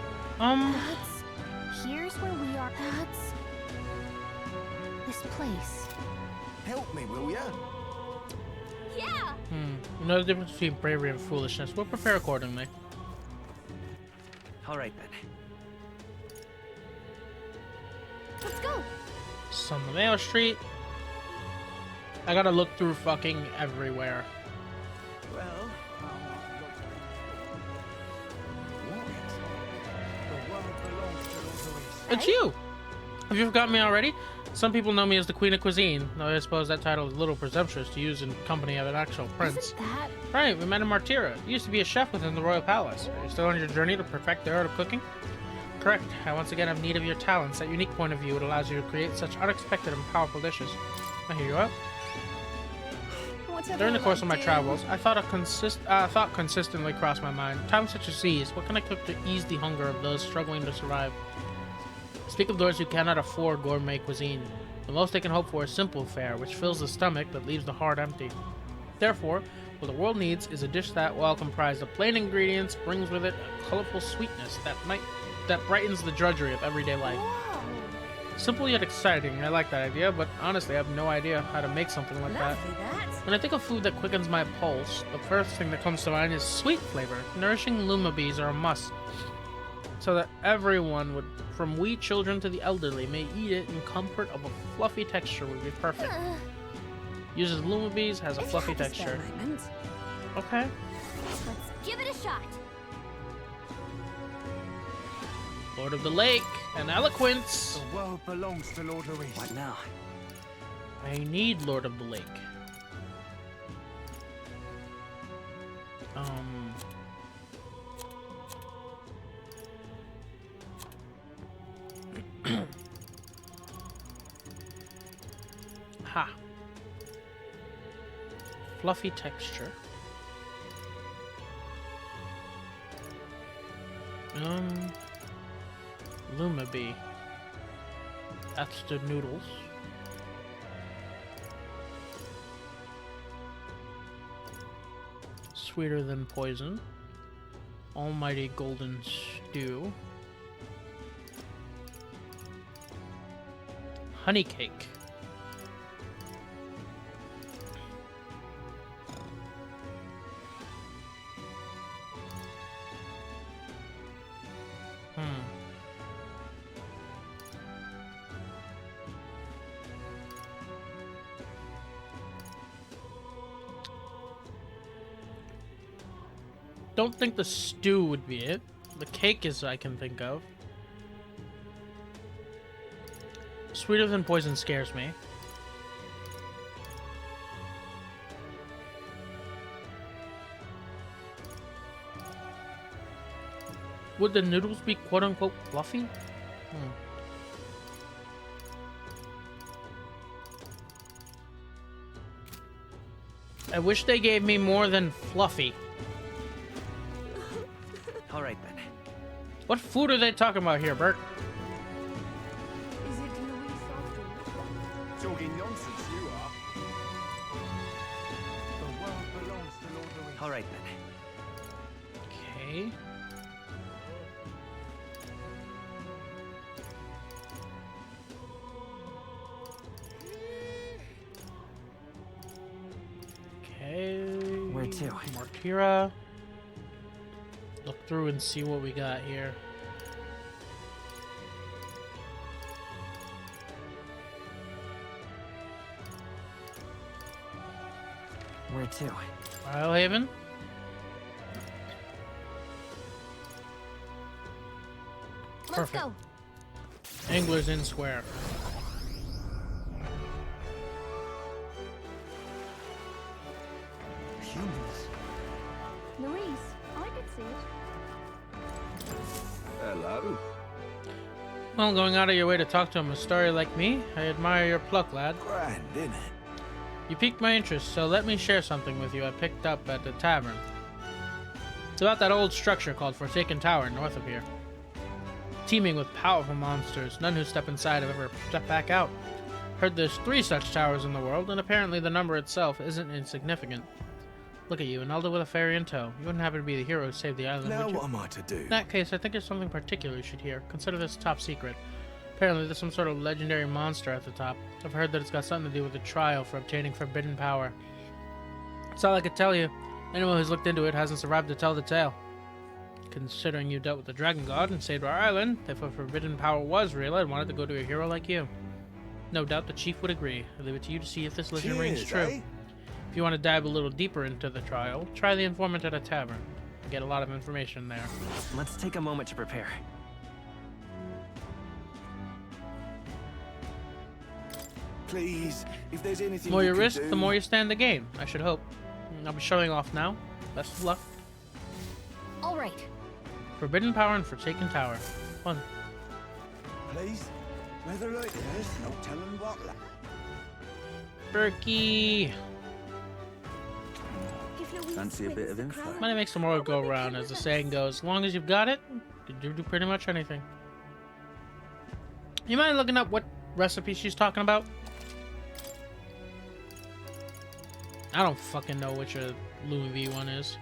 Here's where we are. This place. Help me, will ya? Yeah. You know the difference between bravery and foolishness. We'll prepare accordingly. All right then. Let's go. Some Mayo Street. I gotta look through fucking everywhere. Well, the world belongs to Lord Louise. It's you! Have you forgotten me already? Some people know me as the Queen of Cuisine, though I suppose that title is a little presumptuous to use in company of an actual prince. Isn't that? Right, we met in Martira. You used to be a chef within the royal palace. Are you still on your journey to perfect the art of cooking? Correct. I once again have need of your talents. That unique point of view that allows you to create such unexpected and powerful dishes. I hear you out. During the course of my travels, I thought consistently crossed my mind. Times such as these, what can I cook to ease the hunger of those struggling to survive? Speak of those who cannot afford gourmet cuisine. The most they can hope for is simple fare, which fills the stomach but leaves the heart empty. Therefore, what the world needs is a dish that, while comprised of plain ingredients, brings with it a colorful sweetness that brightens the drudgery of everyday life. Simple yet exciting. I like that idea, but honestly, I have no idea how to make something like that. When I think of food that quickens my pulse, the first thing that comes to mind is sweet flavor. Nourishing lumabes are a must, so that everyone would, from wee children to the elderly, may eat it in comfort of a fluffy texture would be perfect. Uses lumabes, has a fluffy texture. Okay. Let's give it a shot. Lord of the Lake and eloquence. The world belongs to Lord Louise. What now? I need Lord of the Lake. Ha. Fluffy texture. Lumabee. That's the noodles. Sweeter than poison. Almighty golden stew. Honey cake. Don't think the stew would be it. The cake is I can think of. Sweeter than poison scares me. Would the noodles be quote-unquote fluffy? I wish they gave me more than fluffy. All right then. What food are they talking about here, Bert? Is it Louis Austin? Talking nonsense, you are. The world belongs to Lord Louis. All right then. Okay. Okay. Where to? Mortira. Look through and see what we got here. Where to? Islehaven. Let's go. Angler's Inn Square. Humans. Louise, I could see it. Hello. Well, going out of your way to talk to a story like me, I admire your pluck, lad. Grand, innit? You piqued my interest, so let me share something with you I picked up at the tavern. It's about that old structure called Forsaken Tower north of here. Teeming with powerful monsters, none who step inside have ever stepped back out. Heard there's 3 such towers in the world, and apparently the number itself isn't insignificant. Look at you, an elder with a fairy in tow. You wouldn't happen to be the hero who saved the island, Now would you? what am I to do? In that case, I think there's something particular you should hear. Consider this top secret. Apparently, there's some sort of legendary monster at the top. I've heard that it's got something to do with the trial for obtaining forbidden power. That's all I could tell you. Anyone who's looked into it hasn't survived to tell the tale. Considering you dealt with the dragon god and saved our island, if a forbidden power was real, I'd want it to go to a hero like you. No doubt the chief would agree. I leave it to you to see if this legend rings true. Eh? If you want to dive a little deeper into the trial, try the informant at a tavern. You get a lot of information there. Let's take a moment to prepare. Please, if there's anything The more you can risk, do. the more you stand to gain, I should hope. I'll be showing off now. Best of luck. All right. Forbidden power and Forsaken Tower. Fun. Please, weather like this, no telling what. Berkey! Fancy a bit of info? Money makes the world go round, as the saying goes. As long as you've got it, you can do pretty much anything. You mind looking up what recipe she's talking about? I don't fucking know which a Louis V one is.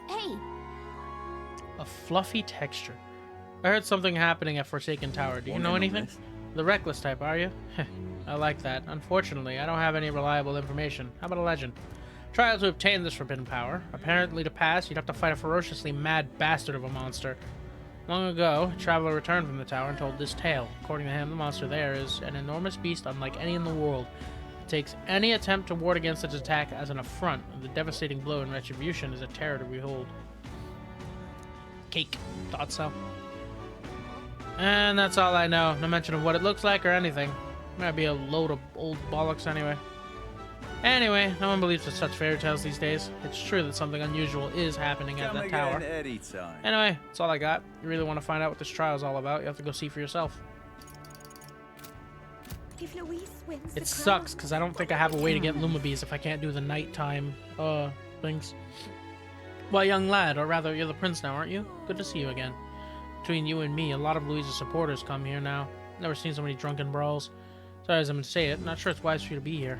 Hey! A fluffy texture. I heard something happening at Forsaken Tower. Do you know anything? The reckless type, are you? I like that. Unfortunately, I don't have any reliable information. How about a legend? Trial to obtain this forbidden power. Apparently to pass, you'd have to fight a ferociously mad bastard of a monster. Long ago, a traveler returned from the tower and told this tale. According to him, the monster there is an enormous beast unlike any in the world. It takes any attempt to ward against its attack as an affront, and the devastating blow in retribution is a terror to behold. Cake. Thought so. And that's all I know. No mention of what it looks like or anything. Might be a load of old bollocks anyway. Anyway, no one believes in such fairy tales these days. It's true that something unusual is happening at that tower. Anyway, that's all I got. You really want to find out what this trial is all about, you have to go see for yourself. If Louise wins It sucks, because I don't think I have a way to get Lumabees if I can't do the nighttime, things. Well, young lad, or rather, you're the prince now, aren't you? Good to see you again. Between you and me, a lot of Louise's supporters come here now. Never seen so many drunken brawls. Sorry as I'm gonna say it, not sure it's wise for you to be here.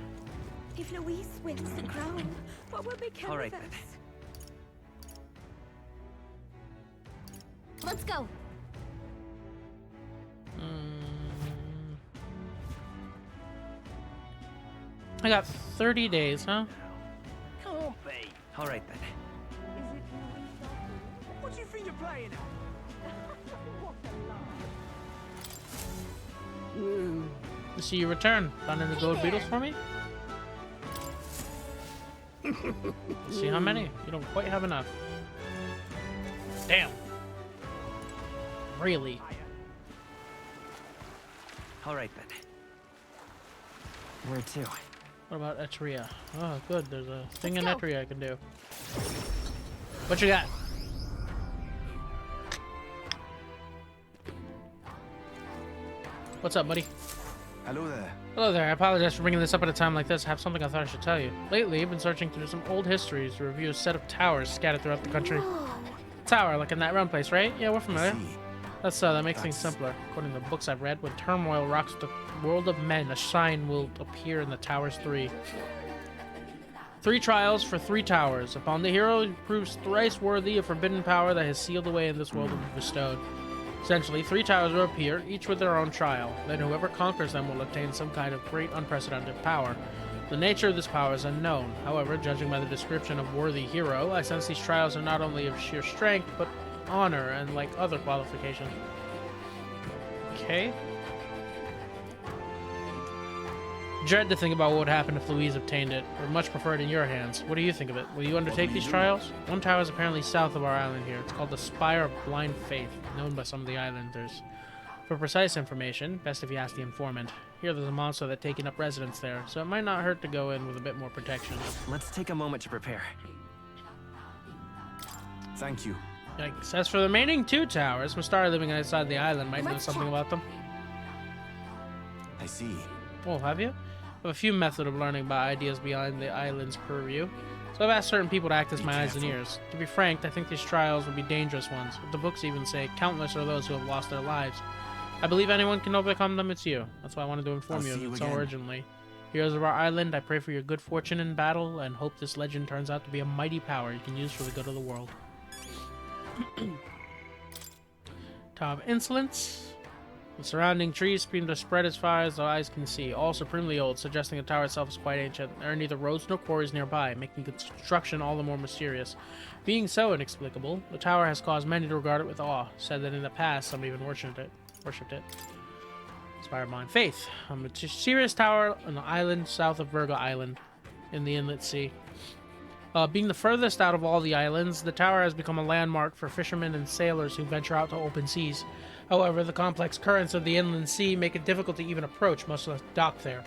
If Louise wins the crown, what will become All right, of us? Let's go. I got 30 days, huh? Can't be. All right then. What do you think you're playing at? To see you return. Found any gold beetles for me? See how many? You don't quite have enough. Damn. Really? All right then. Where to? What about Etria? Oh, good. There's a thing in Etria I can do. What you got? What's up, buddy? Hello there. Hello there. I apologize for bringing this up at a time like this. I have something I thought I should tell you. Lately, I've been searching through some old histories to review a set of towers scattered throughout the country. Tower, like in that round place, right? Yeah, we're familiar. That makes things simpler. According to the books I've read, when turmoil rocks the world of men, a sign will appear in the towers 3. 3 trials for 3 towers. Upon the hero who proves thrice worthy of forbidden power that has sealed away in this world will be bestowed. Essentially, 3 towers will appear, each with their own trial. Then whoever conquers them will obtain some kind of great unprecedented power. The nature of this power is unknown. However, judging by the description of worthy hero, I sense these trials are not only of sheer strength, but honor and like other qualifications. Okay. Dread to think about what would happen if Louise obtained it, or much preferred in your hands. What do you think of it? Will you undertake these trials? One tower is apparently south of our island here. It's called the Spire of Blind Faith, known by some of the islanders. For precise information, best if you ask the informant. Here there's a monster that's taking up residence there, so it might not hurt to go in with a bit more protection. Let's take a moment to prepare. Thank you. Yikes. As for the remaining 2 towers, Mustari living outside the island might know something about them. I see. Oh, have you? I have a few methods of learning about ideas behind the island's purview, so I've asked certain people to act as my eyes and ears. To be frank, I think these trials will be dangerous ones. The books even say countless are those who have lost their lives. I believe anyone can overcome them, it's you. That's why I wanted to inform you of it so urgently. Heroes of our island, I pray for your good fortune in battle, and hope this legend turns out to be a mighty power you can use for the good of the world. Tower of Insolence. The surrounding trees seem to spread as far as the eyes can see, all supremely old, suggesting the tower itself is quite ancient. There are neither roads nor quarries nearby, making construction all the more mysterious. Being so inexplicable, the tower has caused many to regard it with awe, said that in the past some even worshipped it. Spire of Blind Faith, a mysterious tower on the island south of Virga Island, in the Inlet Sea. Being the furthest out of all the islands, the tower has become a landmark for fishermen and sailors who venture out to open seas. However, the complex currents of the inland sea make it difficult to even approach, much less dock there.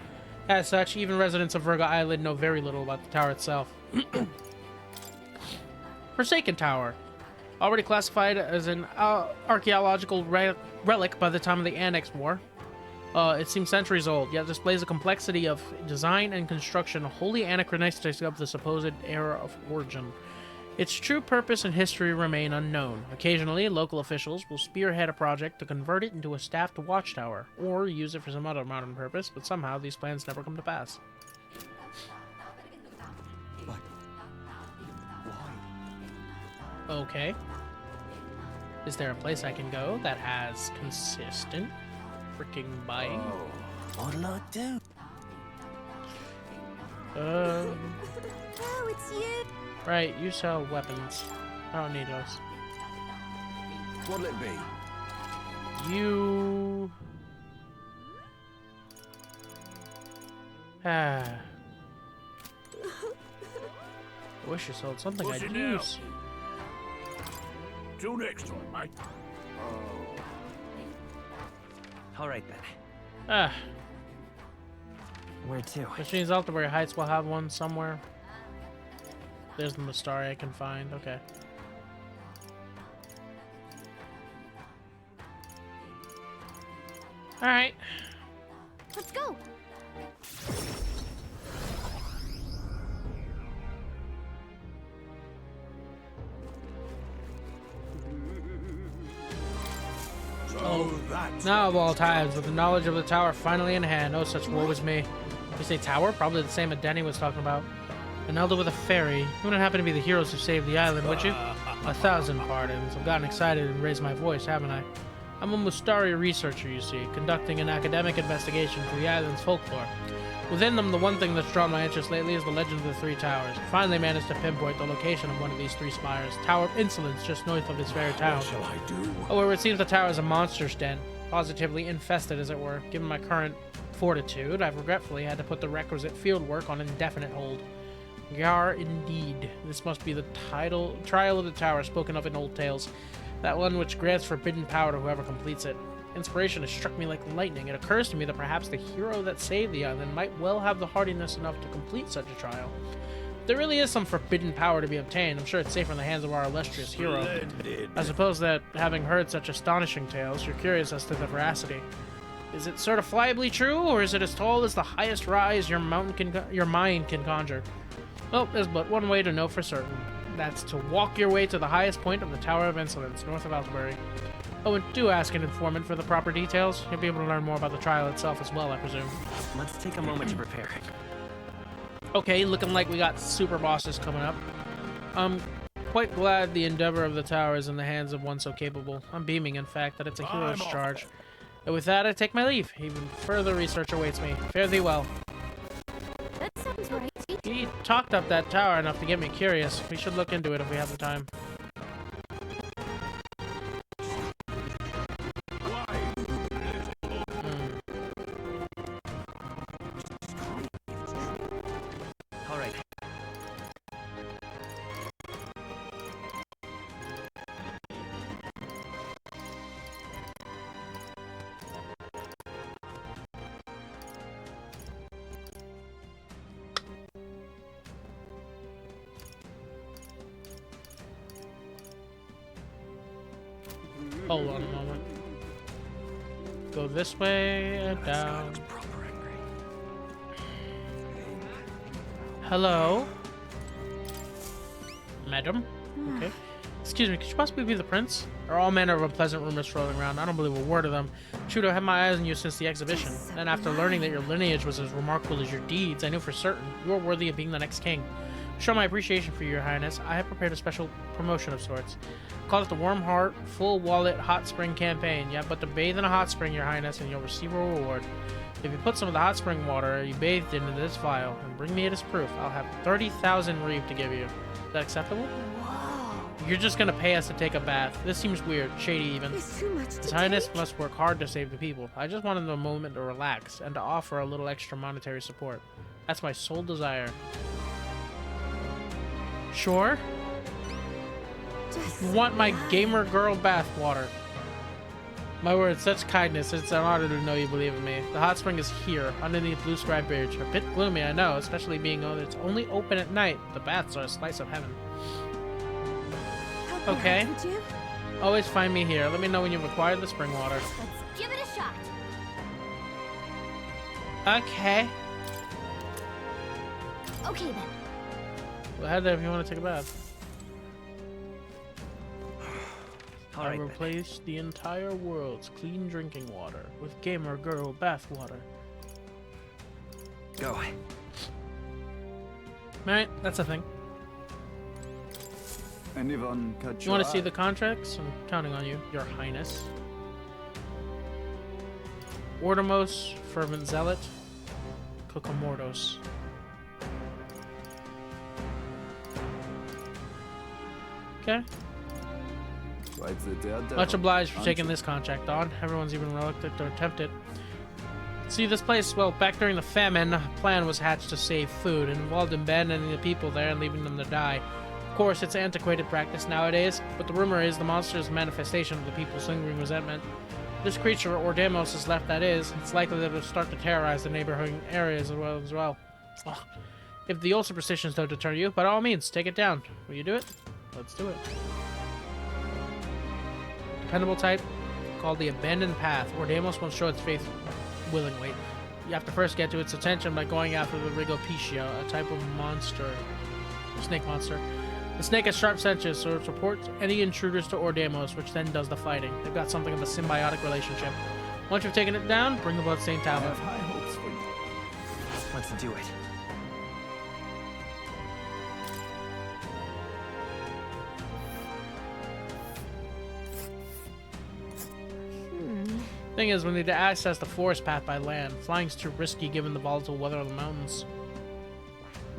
As such, even residents of Virga Island know very little about the tower itself. Forsaken Tower. Already classified as an archaeological relic by the time of the Annex War. It seems centuries old, yet displays a complexity of design and construction wholly anachronistic of the supposed era of origin. Its true purpose and history remain unknown. Occasionally, local officials will spearhead a project to convert it into a staffed watchtower, or use it for some other modern purpose, but somehow these plans never come to pass. But why? Okay. Is there a place I can go that has consistent freaking buying? Oh, what'll I do? Oh, it's you. Right, you sell weapons. I don't need those. What'll it be? You... I wish you sold something What's I'd it now? use. Till next time, mate. All right then. Ah. Where to? Which means Altabury Heights will have one somewhere. There's the Mystari I can find. Okay. Alright. Let's go. Now of all times, with the knowledge of the tower finally in hand, no such woe as me. You say tower? Probably the same that Denny was talking about. An elder with a fairy. You wouldn't happen to be the heroes who saved the island, would you? 1,000 pardons. I've gotten excited and raised my voice, haven't I? I'm a Mystari researcher, you see, conducting an academic investigation into the island's folklore. Within them, the one thing that's drawn my interest lately is the legend of the Three Towers. I finally managed to pinpoint the location of one of these three spires, Tower of Insolence, just north of this very town. What shall I do? However, it seems the tower is a monster's den, positively infested, as it were. Given my current fortitude, I've regretfully had to put the requisite field work on indefinite hold. Yar, indeed. This must be the trial of the tower spoken of in old tales. That one which grants forbidden power to whoever completes it. Inspiration has struck me like lightning. It occurs to me that perhaps the hero that saved the island might well have the hardiness enough to complete such a trial. If there really is some forbidden power to be obtained, I'm sure it's safer in the hands of our illustrious hero. Splendid. I suppose that, having heard such astonishing tales, you're curious as to the veracity. Is it certifiably true, or is it as tall as the highest rise your mind can conjure? Well, there's but one way to know for certain. That's to walk your way to the highest point of the Tower of Insolence, north of Altabury. Oh, and do ask an informant for the proper details. You'll be able to learn more about the trial itself as well, I presume. Let's take a moment to prepare. Okay, looking like we got super bosses coming up. I'm quite glad the endeavor of the tower is in the hands of one so capable. I'm beaming, in fact, that it's a hero's charge. And with that, I take my leave. Even further research awaits me. Fare thee well. That sounds right. He talked up that tower enough to get me curious. We should look into it if we have the time. All right. Hold on a moment. Go this way and down. Hello? Madam? Okay. Excuse me, could you possibly be the prince? There are all manner of unpleasant rumors swirling around. I don't believe a word of them. Trudeau, I had my eyes on you since the exhibition. And after learning that your lineage was as remarkable as your deeds, I knew for certain you are worthy of being the next king. To show my appreciation for you, Your Highness, I have prepared a special promotion of sorts. Call it the Warm Heart Full Wallet Hot Spring Campaign. You have but to bathe in a hot spring, Your Highness, and you'll receive a reward. If you put some of the hot spring water you bathed in into this vial and bring me it as proof, I'll have 30,000 reeve to give you. Is that acceptable? Whoa. You're just gonna pay us to take a bath. This seems weird, shady even. It's too much to His Highness must work hard to save the people. I just wanted a moment to relax and to offer a little extra monetary support. That's my sole desire. Sure? You want my gamer girl bath water. My word, such kindness. It's an honor to know you believe in me. The hot spring is here, underneath Blue Sky Bridge. A bit gloomy, I know, especially being it's only open at night. The baths are a slice of heaven. Okay. Always find me here. Let me know when you've acquired the spring water. Let's give it a shot. Okay. Okay then. Well, head there if you want to take a bath. All I right, replaced the entire world's clean drinking water with gamer girl bath water. Go. Alright, that's a thing. Anyone catch You want to see the contracts? I'm counting on you, Your Highness. Ordomos, Fervent Zealot, Kokomordos. Okay. Much obliged for taking this contract on. Everyone's even reluctant to attempt it. See, this place, well, back during the famine, a plan was hatched to save food and involved abandoning the people there and leaving them to die. Of course, it's antiquated practice nowadays, but the rumor is the monster is a manifestation of the people's lingering resentment. This creature, or Demos, is left that is, it's likely that it'll start to terrorize the neighboring areas as well. Ugh. If the old superstitions don't deter you, by all means, take it down. Will you do it? Let's do it. Dependable type, called the Abandoned Path, or Demos won't show its faith willingly. You have to first get to its attention by going after the Rigopicio, a type of monster. Snake monster. The snake has sharp senses, so it reports any intruders to Ordemos, which then does the fighting. They've got something of a symbiotic relationship. Once you've taken it down, bring the Bloodstained Tablet. I have high hopes for you. Let's do it. Thing is, we need to access the forest path by land. Flying's too risky given the volatile weather of the mountains.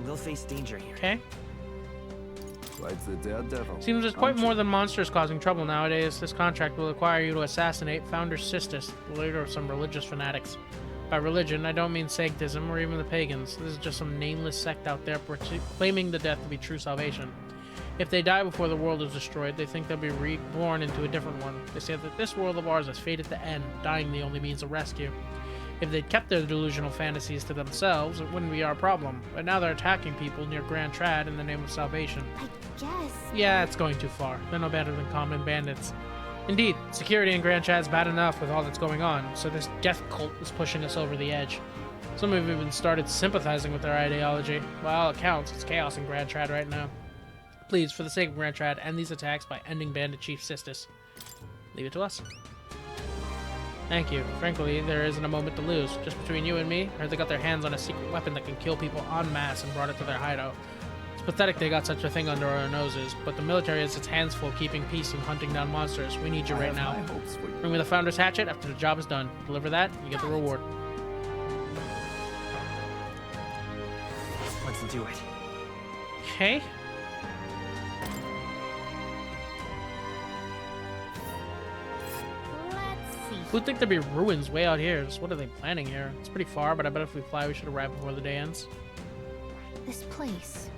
We'll face danger here. Okay. Like the daredevil. Seems there's quite more than monsters causing trouble nowadays. This contract will require you to assassinate Founder Sistis, the leader of some religious fanatics. By religion, I don't mean sanctism or even the pagans. This is just some nameless sect out there claiming the death to be true salvation. If they die before the world is destroyed, they think they'll be reborn into a different one. They say that this world of ours is fated to end, dying the only means of rescue. If they'd kept their delusional fantasies to themselves, it wouldn't be our problem. But now they're attacking people near Grand Trad in the name of salvation. I guess. Yeah, it's going too far. They're no better than common bandits. Indeed, security in Grand Trad's bad enough with all that's going on, so this death cult is pushing us over the edge. Some have even started sympathizing with their ideology. By all accounts, it's chaos in Grand Trad right now. Please, for the sake of Grand Trad, end these attacks by ending Bandit Chief Sistis. Leave it to us. Thank you. Frankly, there isn't a moment to lose. Just between you and me, I heard they got their hands on a secret weapon that can kill people en masse and brought it to their hideout. It's pathetic they got such a thing under our noses, but the military has its hands full keeping peace and hunting down monsters. We need you right now. Bring me the Founder's Hatchet after the job is done. Deliver that, you get the reward. Let's do it. Okay. Who'd think there'd be ruins way out here? Just what are they planning here? It's pretty far, but I bet if we fly, we should arrive before the day ends. This place.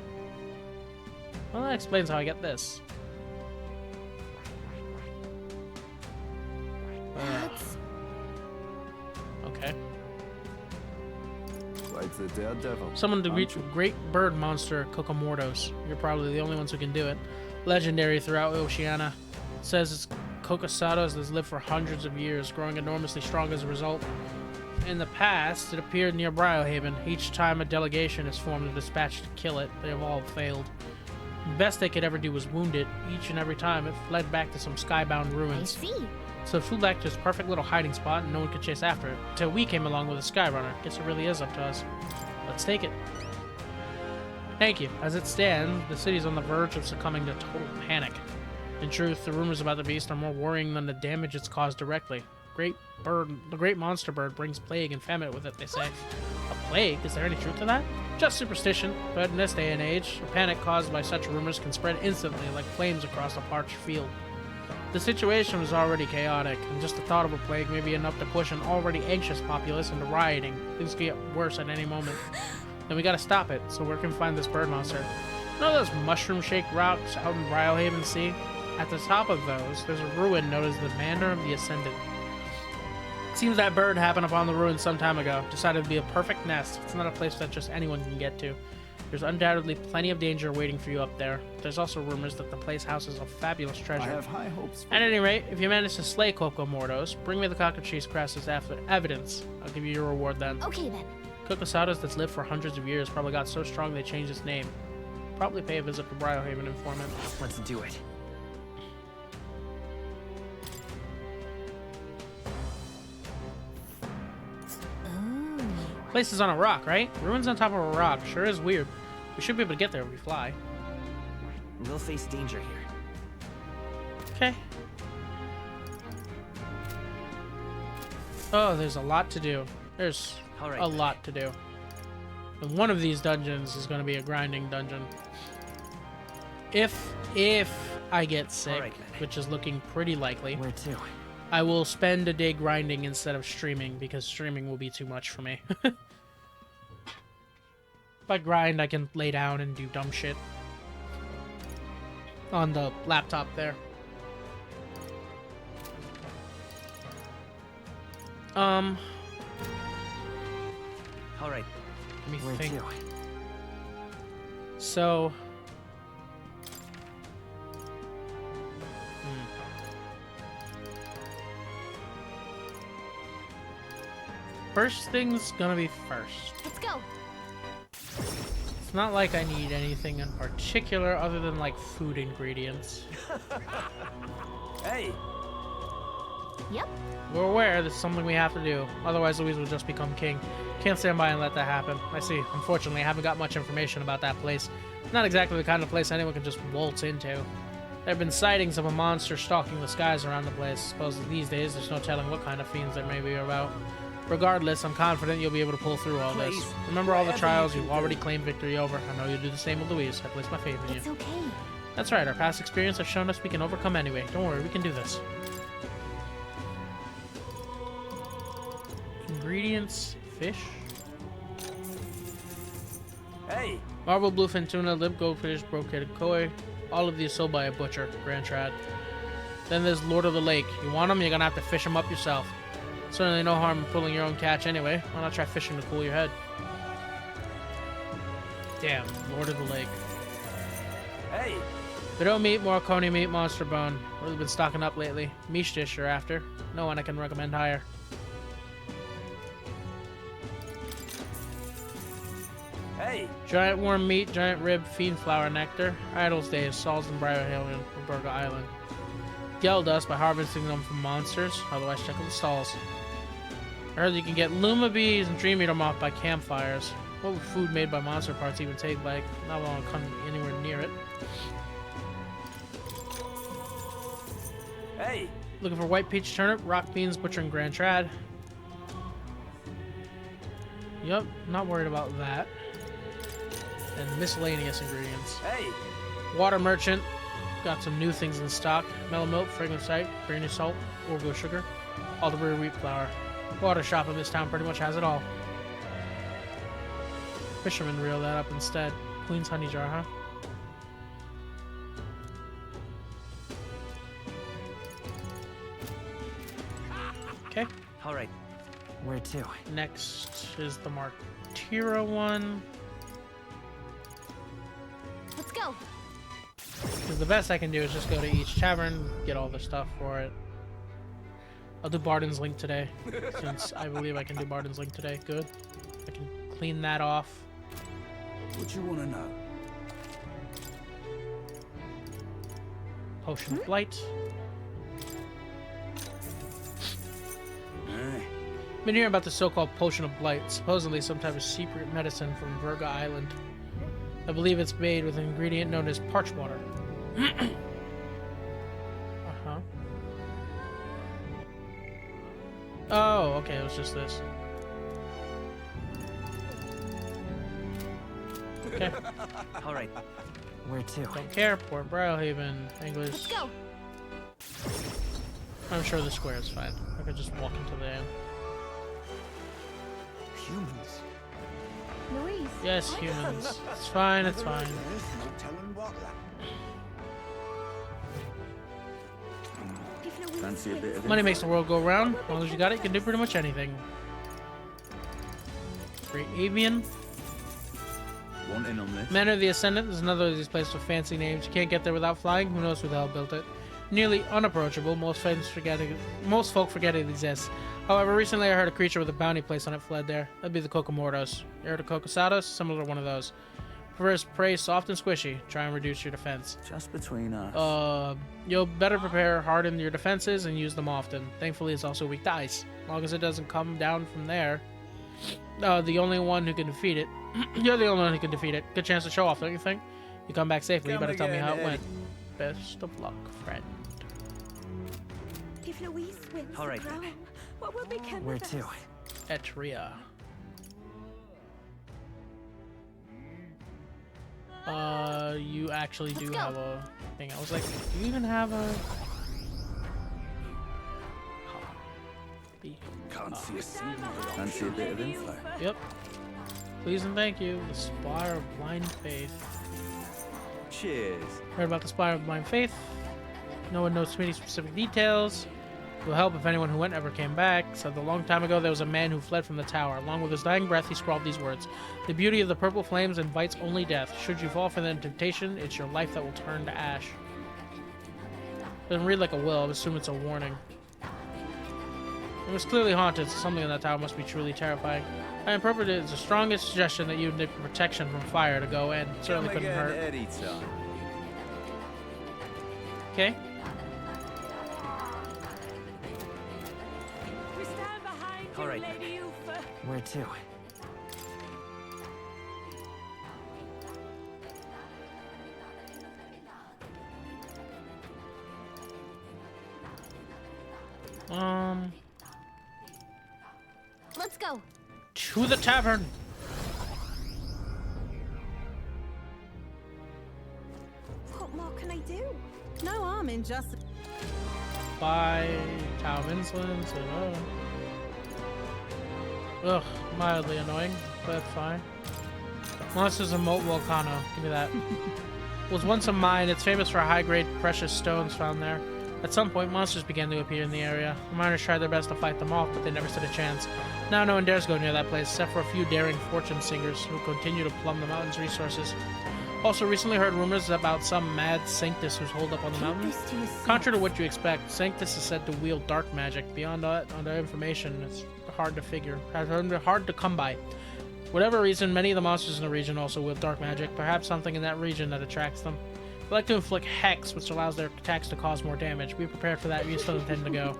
Well, that explains how I get this. Okay. Like the daredevil. Someone to reach great bird monster Cocomordos. You're probably the only ones who can do it. Legendary throughout Oceania. It says it's Cocosados that's lived for hundreds of years, growing enormously strong as a result. In the past, it appeared near Briohaven. Each time a delegation is formed and dispatched to kill it, they have all failed. The best they could ever do was wound it. Each and every time, it fled back to some skybound ruins. I see. So it flew back to its perfect little hiding spot and no one could chase after it. Until we came along with a Skyrunner. Guess it really is up to us. Let's take it. Thank you. As it stands, the city's on the verge of succumbing to total panic. In truth, the rumors about the beast are more worrying than the damage it's caused directly. The great monster bird brings plague and famine with it, they say. A plague? Is there any truth to that? Just superstition, but in this day and age, a panic caused by such rumors can spread instantly like flames across a parched field. The situation was already chaotic, and just the thought of a plague may be enough to push an already anxious populace into rioting. Things could get worse at any moment. Then we gotta stop it, so where can we find this bird monster? You know those mushroom-shaped rocks out in Briohaven Sea? At the top of those, there's a ruin known as the Manor of the Ascendant. It seems that bird happened upon the ruin some time ago, decided to be a perfect nest. It's not a place that just anyone can get to. There's undoubtedly plenty of danger waiting for you up there. There's also rumors that the place houses a fabulous treasure. I have high hopes for At any rate, if you manage to slay Cocomordos, bring me the cockatrice crest as evidence. I'll give you your reward then. Okay then. Cocosados that's lived for hundreds of years probably got so strong they changed its name. Probably pay a visit to Briohaven Informant. Let's do it. Place is on a rock, right? Ruins on top of a rock. Sure is weird. We should be able to get there if we fly. We'll face danger here. Okay. Oh, there's a lot to do. There's a lot to do. And one of these dungeons is going to be a grinding dungeon. If I get sick, which is looking pretty likely. Where to? I will spend a day grinding instead of streaming, because streaming will be too much for me. If I grind, I can lay down and do dumb shit on the laptop there. All right. Let me Where think. to? So. First thing's gonna be first. Let's go. It's not like I need anything in particular other than like food ingredients. Hey! Yep. We're aware that's something we have to do, otherwise Louise will just become king. Can't stand by and let that happen. I see. Unfortunately, I haven't got much information about that place. Not exactly the kind of place anyone can just waltz into. There have been sightings of a monster stalking the skies around the place. Supposedly these days, there's no telling what kind of fiends there may be about. Regardless, I'm confident you'll be able to pull through all this. Please, Remember all the whatever trials you you've can already do. claimed victory over. I know you'll do the same with Louise. I place my faith in you. It's okay. That's right, our past experience has shown us we can overcome anyway. Don't worry, we can do this. Ingredients, fish. Hey! Marble bluefin tuna, lip goldfish, brocaded koi. All of these sold by a butcher, Grand Trad. Then there's Lord of the Lake. You want them, you're gonna have to fish them up yourself. Certainly no harm in pulling your own catch anyway. Why not try fishing to cool your head? Damn, Lord of the Lake. Hey! Widow meat, more coney meat, monster bone. Really been stocking up lately. Mish dish you're after. No one I can recommend higher. Hey! Giant worm meat, giant rib, fiend flower nectar. Idle's Days, Sal's and Briarhill and Roberga Island. Gel dust by harvesting them from monsters. Otherwise, check out the stalls. I heard you can get Luma bees and dream eater moth by campfires. What would food made by monster parts even taste like? Not want to come anywhere near it. Hey! Looking for white peach turnip, rock beans, butcher, and Grand Trad. Yup, not worried about that. And miscellaneous ingredients. Hey! Water merchant. Got some new things in stock. Mellow milk, fragrant sight, grainy salt, Orgo sugar, elderberry wheat flour. Water shop in this town pretty much has it all. Fisherman reel that up instead. Queen's honey jar, huh? Okay. All right. Where to? Next is the Martira one. Let's go. Because the best I can do is just go to each tavern, get all the stuff for it. I'll do Barden's Link today, since I believe I can do Barden's Link today. Good. I can clean that off. What you want to know? Potion of Blight. Been hearing about the so-called Potion of Blight, supposedly some type of secret medicine from Verga Island. I believe it's made with an ingredient known as parch water. Uh-huh. Oh, okay, it was just this. Okay. All right. Where to? Don't care. Port Briarhaven, English. Let's go. I'm sure the square is fine. I could just walk into the end. Humans. Louise. Yes, humans. It's fine, it's fine. Fancy a bit of Money makes the world go round. As long as you got it, you can do pretty much anything. Great Avian. Wanting on this? Manor of the Ascendant is another of these places with fancy names. You can't get there without flying. Who knows who the hell built it? Nearly unapproachable. Most folk forget it exists. However, recently I heard a creature with a bounty placed on it fled there. That'd be the Kokomordos. You heard of Kokosados? Similar to one of those. Prefers prey soft and squishy. Try and reduce your defense. Just between us. You'll better prepare, harden your defenses, and use them often. Thankfully, it's also weak to ice. As long as it doesn't come down from there. The only one who can defeat it. You're the only one who can defeat it. Good chance to show off, don't you think? You come back safely. You better tell me how it went. Best of luck, friend. If Louise wins All right, the crown, what will become Where of to? us? Etria. You actually do have a thing. I was like, do you even have a... Can't see a single. Fancy a bit of info. Yep. Please and thank you. The Spire of Blind Faith. Cheers. Heard about the Spire of Blind Faith. No one knows too many specific details. It will help if anyone who went ever came back. Said a long time ago there was a man who fled from the tower. Along with his dying breath, he scrawled these words. The beauty of the purple flames invites only death. Should you fall for the temptation, it's your life that will turn to ash. Doesn't read like a will. I assume it's a warning. It was clearly haunted, so something in that tower must be truly terrifying. I interpreted it as the strongest suggestion that you need protection from fire to go in. Certainly couldn't hurt. Okay. We stand behind you, All right, Lady Ufa. Where to? Let's go. To the tavern. What more can I do? No harm in just... By Tower of Insolence and ugh, mildly annoying, but fine. Monsters of Moat Volcano. Give me that. Was once a mine. It's famous for high-grade precious stones found there. At some point, monsters began to appear in the area. The miners tried their best to fight them off, but they never stood a chance. Now no one dares go near that place, except for a few daring fortune singers who continue to plumb the mountain's resources. Also recently heard rumors about some mad Sanctus who's holed up on the mountain. Contrary to what you expect, Sanctus is said to wield dark magic. Beyond that, on their information, it's hard to figure. Hard to come by. Whatever reason, many of the monsters in the region also wield dark magic. Perhaps something in that region that attracts them. They like to inflict hex, which allows their attacks to cause more damage. Be prepared for that if you still intend to go.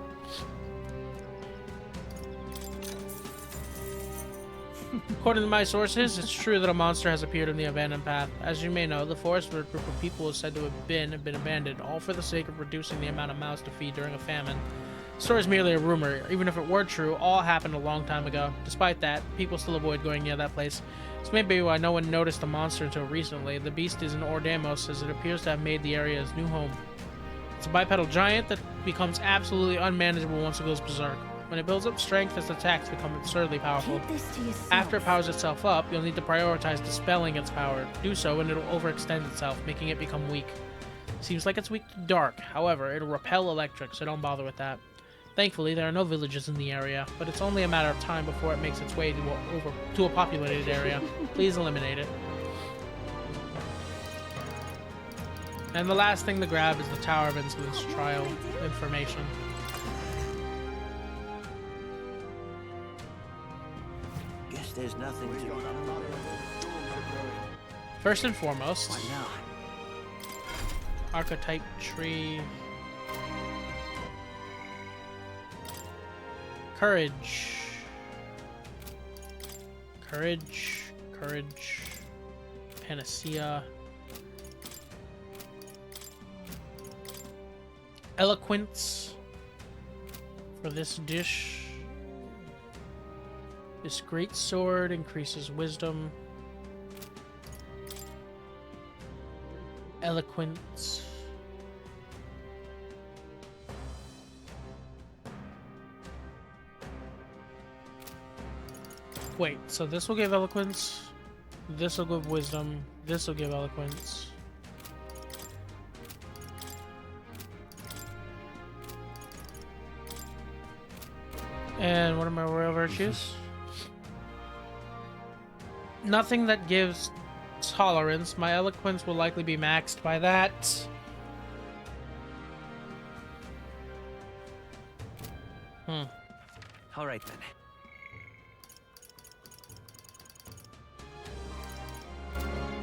According to my sources, it's true that a monster has appeared in the abandoned path. As you may know, the forest where a group of people is said to have been abandoned, all for the sake of reducing the amount of mouths to feed during a famine. The story is merely a rumor. Even if it were true, all happened a long time ago. Despite that, people still avoid going near that place. This may be why no one noticed the monster until recently. The beast is an Ordamos, as it appears to have made the area its new home. It's a bipedal giant that becomes absolutely unmanageable once it goes berserk. When it builds up strength, its attacks become absurdly powerful. After it powers itself up, you'll need to prioritize dispelling its power. Do so, and it'll overextend itself, making it become weak. Seems like it's weak to dark. However, it'll repel electric, so don't bother with that. Thankfully, there are no villages in the area, but it's only a matter of time before it makes its way to a populated area. Please eliminate it. And the last thing to grab is the Tower of Insolence trial information. Guess there's nothing to... First and foremost, archetype tree. Courage. Courage. Panacea. Eloquence for this dish. This great sword increases wisdom. Eloquence. Wait, so this will give eloquence, this will give wisdom, this will give eloquence. And what are my royal virtues? Nothing that gives tolerance. My eloquence will likely be maxed by that. All right then.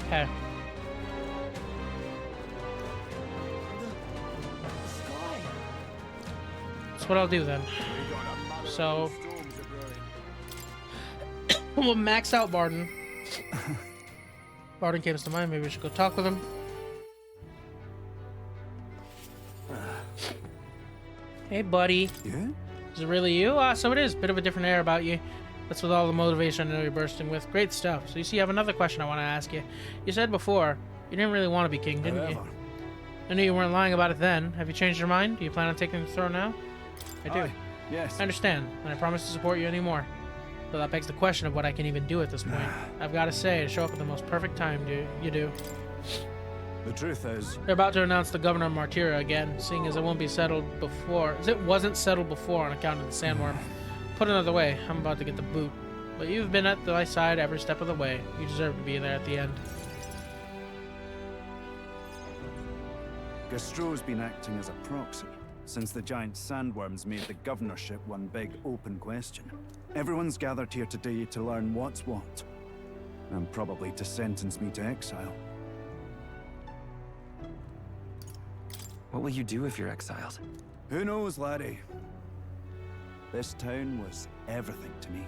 Okay. That's what I'll do then. So we'll max out Barden. Barden came to mind. Maybe we should go talk with him. Hey, buddy. Yeah? Is it really you? Ah, so it is. Bit of a different air about you. That's with all the motivation I know you're bursting with. Great stuff. So you see, I have another question I want to ask you. You said before you didn't really want to be king, didn't you? I knew you weren't lying about it then. Have you changed your mind? Do you plan on taking the throne now? I do. Yes. I understand, and I promise to support you anymore. But that begs the question of what I can even do at this point. I've got to say, to show up at the most perfect time, you do. The truth is, they're about to announce the governor of Martyra again, seeing as it won't be settled before. As it wasn't settled before on account of the sandworm. Put another way, I'm about to get the boot. But you've been at my side every step of the way. You deserve to be there at the end. Gastro's been acting as a proxy since the giant sandworms made the governorship one big open question. Everyone's gathered here today to learn what's what, and probably to sentence me to exile. What will you do if you're exiled? Who knows, laddie? This town was everything to me.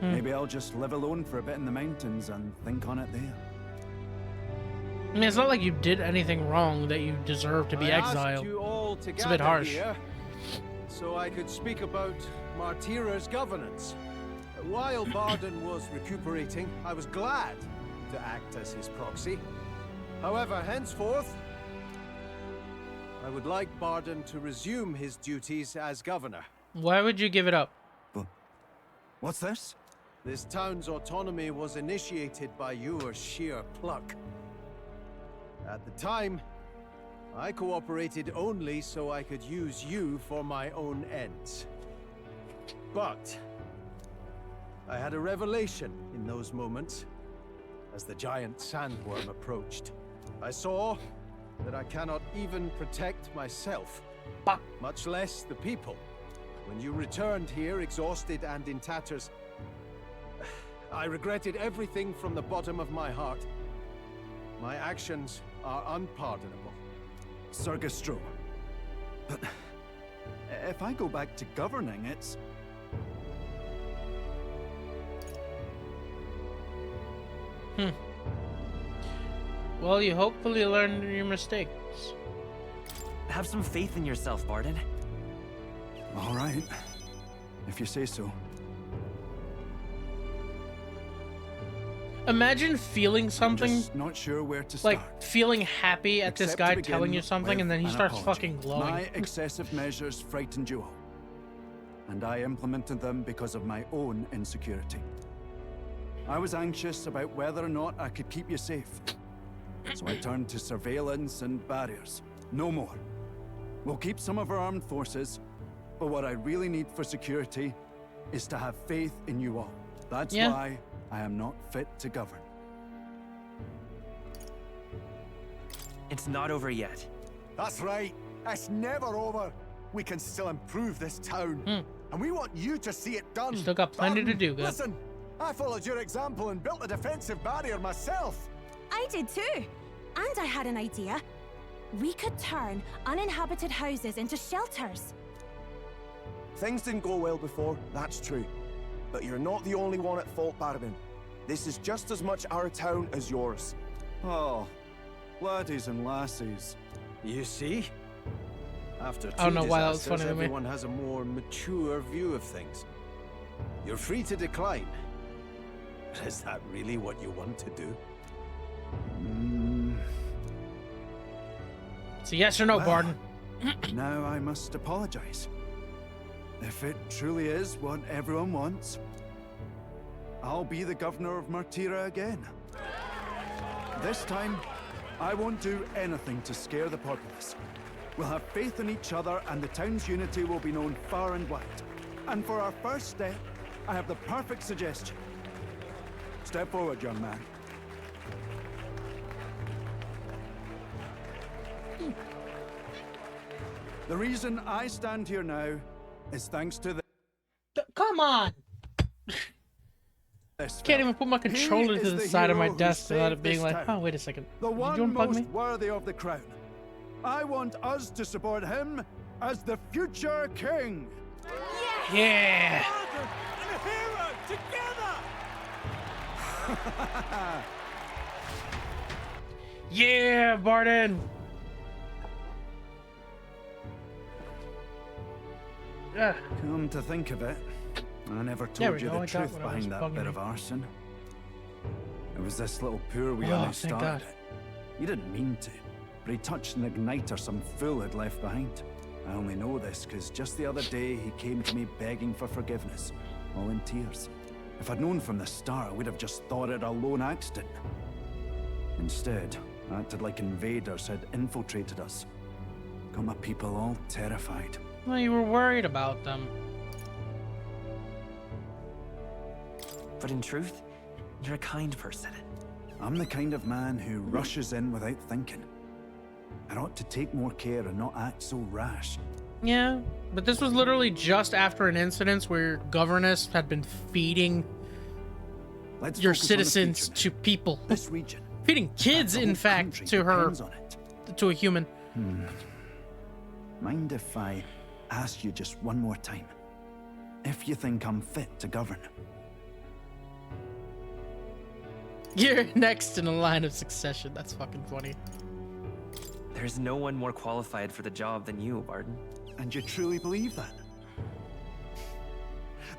Maybe I'll just live alone for a bit in the mountains and think on it there. I mean, it's not like you did anything wrong that you deserve to be exiled. You all to It's a bit harsh. here so I could speak about Martyra's governance. While Barden was recuperating, I was glad to act as his proxy. However, henceforth, I would like Barden to resume his duties as governor. Why would you give it up? What's this? This town's autonomy was initiated by your sheer pluck. At the time, I cooperated only so I could use you for my own ends. But I had a revelation in those moments as the giant sandworm approached. I saw that I cannot even protect myself, much less the people. When you returned here exhausted and in tatters, I regretted everything from the bottom of my heart. My actions are unpardonable. Sir Gastro, but if I go back to governing, it's... Well, you hopefully learned your mistakes. Have some faith in yourself, Barden. All right, if you say so. Imagine feeling something, Just not sure where to start. like feeling happy at this Except guy to begin telling you something, and then he with an starts apology. fucking glowing. My excessive measures frightened you all, and I implemented them because of my own insecurity. I was anxious about whether or not I could keep you safe, so I turned to surveillance and barriers. No more. We'll keep some of our armed forces, but what I really need for security is to have faith in you all. That's why I am not fit to govern. It's not over yet. That's right. It's never over. We can still improve this town. And we want you to see it done. You still got plenty to do, guys. Listen, I followed your example and built a defensive barrier myself. I did too. And I had an idea. We could turn uninhabited houses into shelters. Things didn't go well before, that's true. But you're not the only one at fault, Barden. This is just as much our town as yours. Oh, laddies and lassies. You see? After two I don't know why that was disasters, funny to me. everyone has a more mature view of things. You're free to decline. But is that really what you want to do? So yes or no, Well, Barden? Now I must apologize. If it truly is what everyone wants, I'll be the governor of Martyra again. This time, I won't do anything to scare the populace. We'll have faith in each other and the town's unity will be known far and wide. And for our first step, I have the perfect suggestion. Step forward, young man. The reason I stand here now is thanks to the... Come on! Can't even put my controller to the side of my desk without it being like, oh, wait a second. The Did one you unplug most me? worthy of the crown. I want us to support him as the future king. Yeah! And a hero together! Yeah, Barden! Come to think of it, I never There we told you go, the I got truth what I was behind that bugging bit me. of arson. It was this little poor wee Oh, who thank started God. it. He didn't mean to, but he touched an igniter some fool had left behind. I only know this because just the other day he came to me begging for forgiveness, all in tears. If I'd known from the start, I would have just thought it a lone accident. Instead, Acted like invaders had infiltrated us. Got my people all terrified. Well, you were worried about them. But in truth, you're a kind person. I'm the kind of man who rushes in without thinking. I ought to take more care and not act so rash. Yeah, but this was literally just after an incident where your governess had been feeding your citizens to people. This region. Feeding kids, in fact, to her, to a human. Mind if I ask you just one more time? If you think I'm fit to govern? You're next in the line of succession. That's fucking funny. There's no one more qualified for the job than you, Barton. And you truly believe that?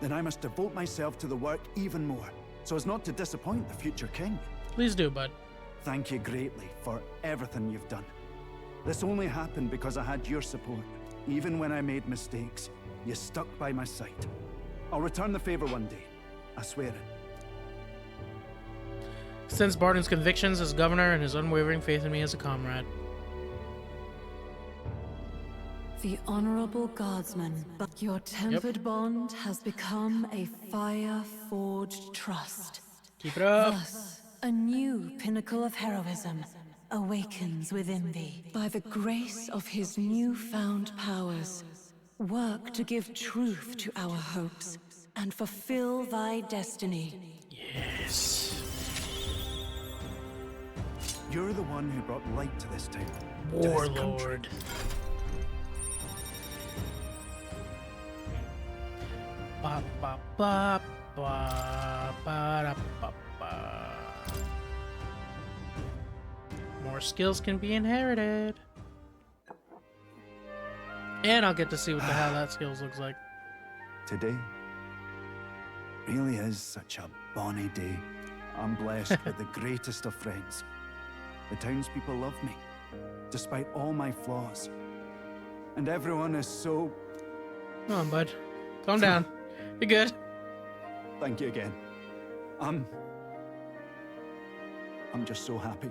Then I must devote myself to the work even more, so as not to disappoint the future king. Please do, bud. Thank you greatly for everything you've done. This only happened because I had your support. Even when I made mistakes, you stuck by my side. I'll return the favor one day. I swear it. Since Barton's convictions as governor and his unwavering faith in me as a comrade. The Honorable Guardsman, but your tempered bond has become a fire-forged trust. Keep it up. Thus, a new pinnacle of heroism awakens within thee. By the grace of his newfound powers, work to give truth to our hopes and fulfill thy destiny. Yes. You're the one who brought light to this town. Warlord. Ba, ba, ba, ba, ba, da, ba, ba. More skills can be inherited. And I'll get to see what the hell that skills looks like. Today really is such a bonny day. I'm blessed with the greatest of friends. The townspeople love me, despite all my flaws. And everyone is so... Come on, bud. Calm down. You're good. Thank you again. I'm just so happy.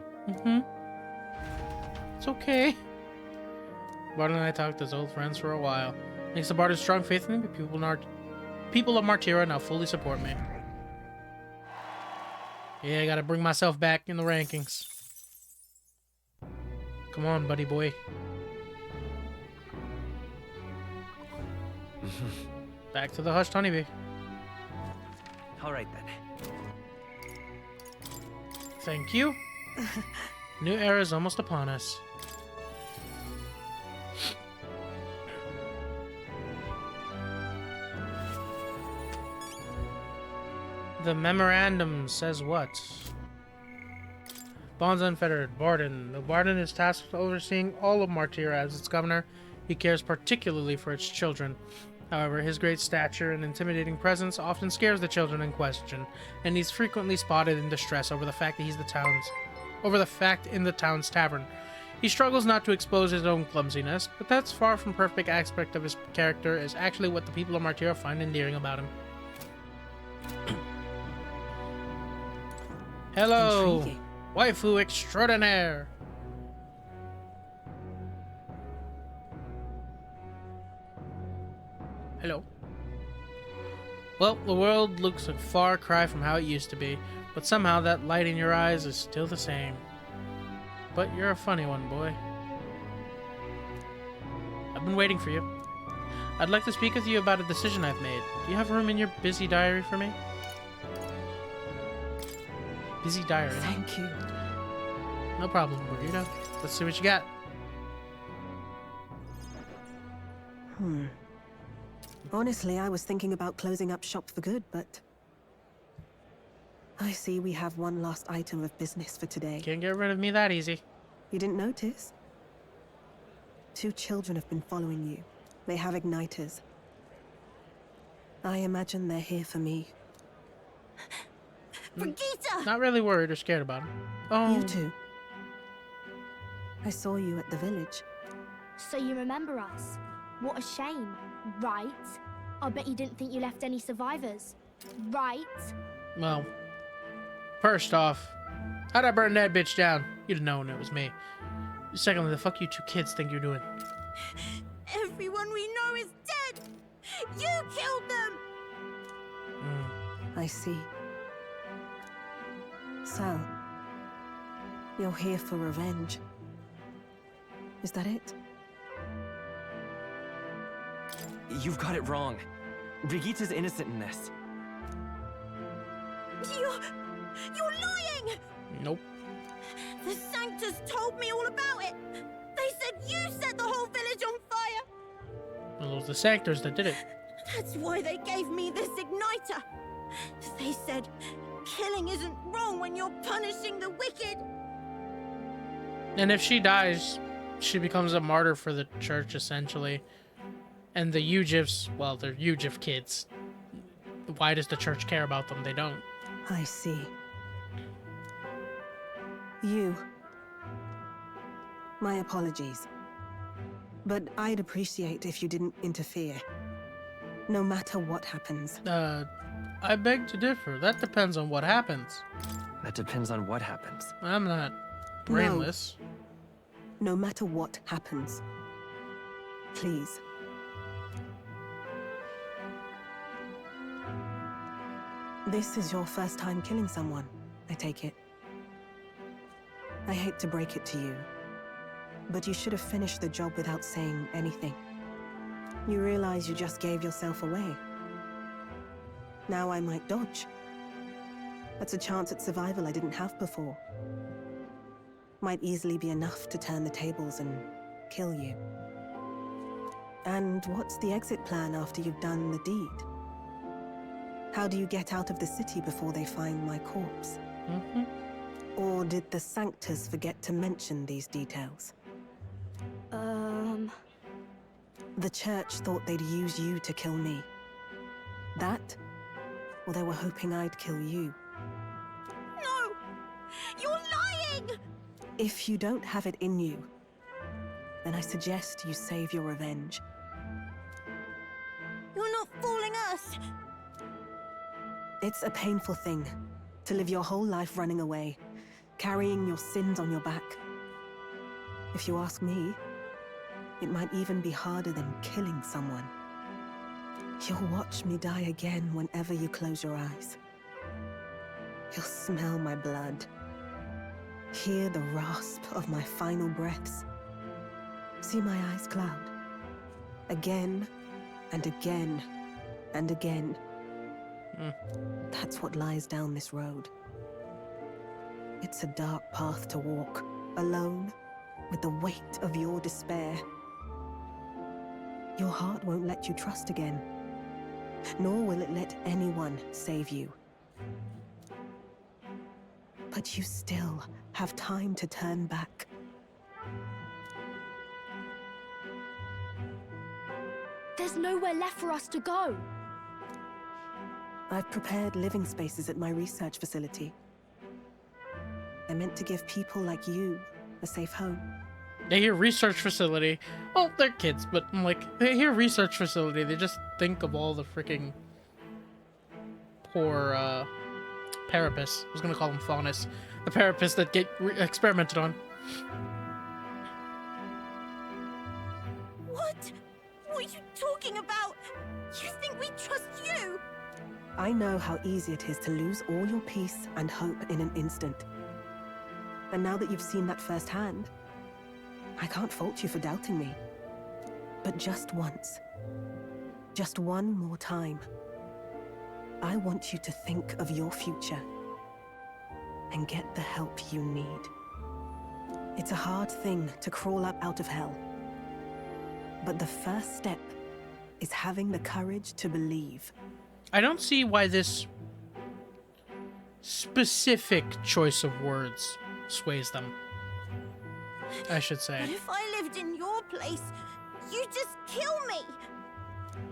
It's okay. Barton and I talked as old friends for a while. Thanks to Barton's strong faith in me, people of Martira now fully support me. Yeah, I gotta bring myself back in the rankings. Come on, buddy boy. Back to the hushed honeybee. All right, then. Thank you. New era is almost upon us. The memorandum says what? Bonds unfettered. Barton. Though Barton is tasked with overseeing all of Martira as its governor, he cares particularly for its children. However, his great stature and intimidating presence often scares the children in question, and he's frequently spotted in distress over the fact that in the town's tavern. He struggles not to expose his own clumsiness, but that's far from perfect aspect of his character is actually what the people of Martira find endearing about him. Hello, Intriguing. waifu extraordinaire. Hello. Well, the world looks a far cry from how it used to be, but somehow that light in your eyes is still the same. But you're a funny one, boy. I've been waiting for you. I'd like to speak with you about a decision I've made. Do you have room in your busy diary for me? Busy diary. Thank you. No problem, Burrito. Let's see what you got. Honestly, I was thinking about closing up shop for good, but... I see we have one last item of business for today. Can't get rid of me that easy. You didn't notice? 2 children have been following you. They have igniters. I imagine they're here for me. Brigitte! Not really worried or scared about him. Oh. You too. I saw you at the village. So you remember us? What a shame, right? I bet you didn't think you left any survivors, right? Well, first off, how'd I burn that bitch down? you'd have known it was me. Secondly, the fuck you two kids think you're doing? Everyone we know is dead! You killed them! I see. So, you're here for revenge. Is that it? You've got it wrong. Brigitte's innocent in this. You're lying! Nope. The Sanctus told me all about it. They said you set the whole village on fire. Well, it was the Sanctors that did it. That's why they gave me this igniter. They said killing isn't wrong when you're punishing the wicked. And if she dies, she becomes a martyr for the church, essentially. And the Ujifs, well, they're Ujif kids. Why does the church care about them? They don't. I see. You. My apologies. But I'd appreciate if you didn't interfere. No matter what happens. I beg to differ. That depends on what happens. That depends on what happens. I'm not brainless. No matter what happens. Please. This is your first time killing someone, I take it. I hate to break it to you, but you should have finished the job without saying anything. You realize you just gave yourself away. Now I might dodge. That's a chance at survival I didn't have before. Might easily be enough to turn the tables and kill you. And what's the exit plan after you've done the deed? How do you get out of the city before they find my corpse? Or did the Sanctors forget to mention these details? The church thought they'd use you to kill me. That? Or they were hoping I'd kill you? No! You're lying! If you don't have it in you, then I suggest you save your revenge. You're not fooling us! It's a painful thing, to live your whole life running away, carrying your sins on your back. If you ask me, it might even be harder than killing someone. You'll watch me die again whenever you close your eyes. You'll smell my blood, hear the rasp of my final breaths, see my eyes cloud, again and again and again. That's what lies down this road. It's a dark path to walk, alone, with the weight of your despair. Your heart won't let you trust again, nor will it let anyone save you. But you still have time to turn back. There's nowhere left for us to go. I've prepared living spaces at my research facility. I meant to give people like you a safe home. They hear research facility. Well, they're kids, but I'm like, they hear research facility. They just think of all the freaking poor parapists. I was gonna call them faunus. The parapists that get experimented on. What? What are you talking about? You think we trust you? I know how easy it is to lose all your peace and hope in an instant. And now that you've seen that firsthand, I can't fault you for doubting me. But just once, just one more time, I want you to think of your future and get the help you need. It's a hard thing to crawl up out of hell, but the first step is having the courage to believe. I don't see why this specific choice of words sways them, I should say. But if I lived in your place, you'd just kill me.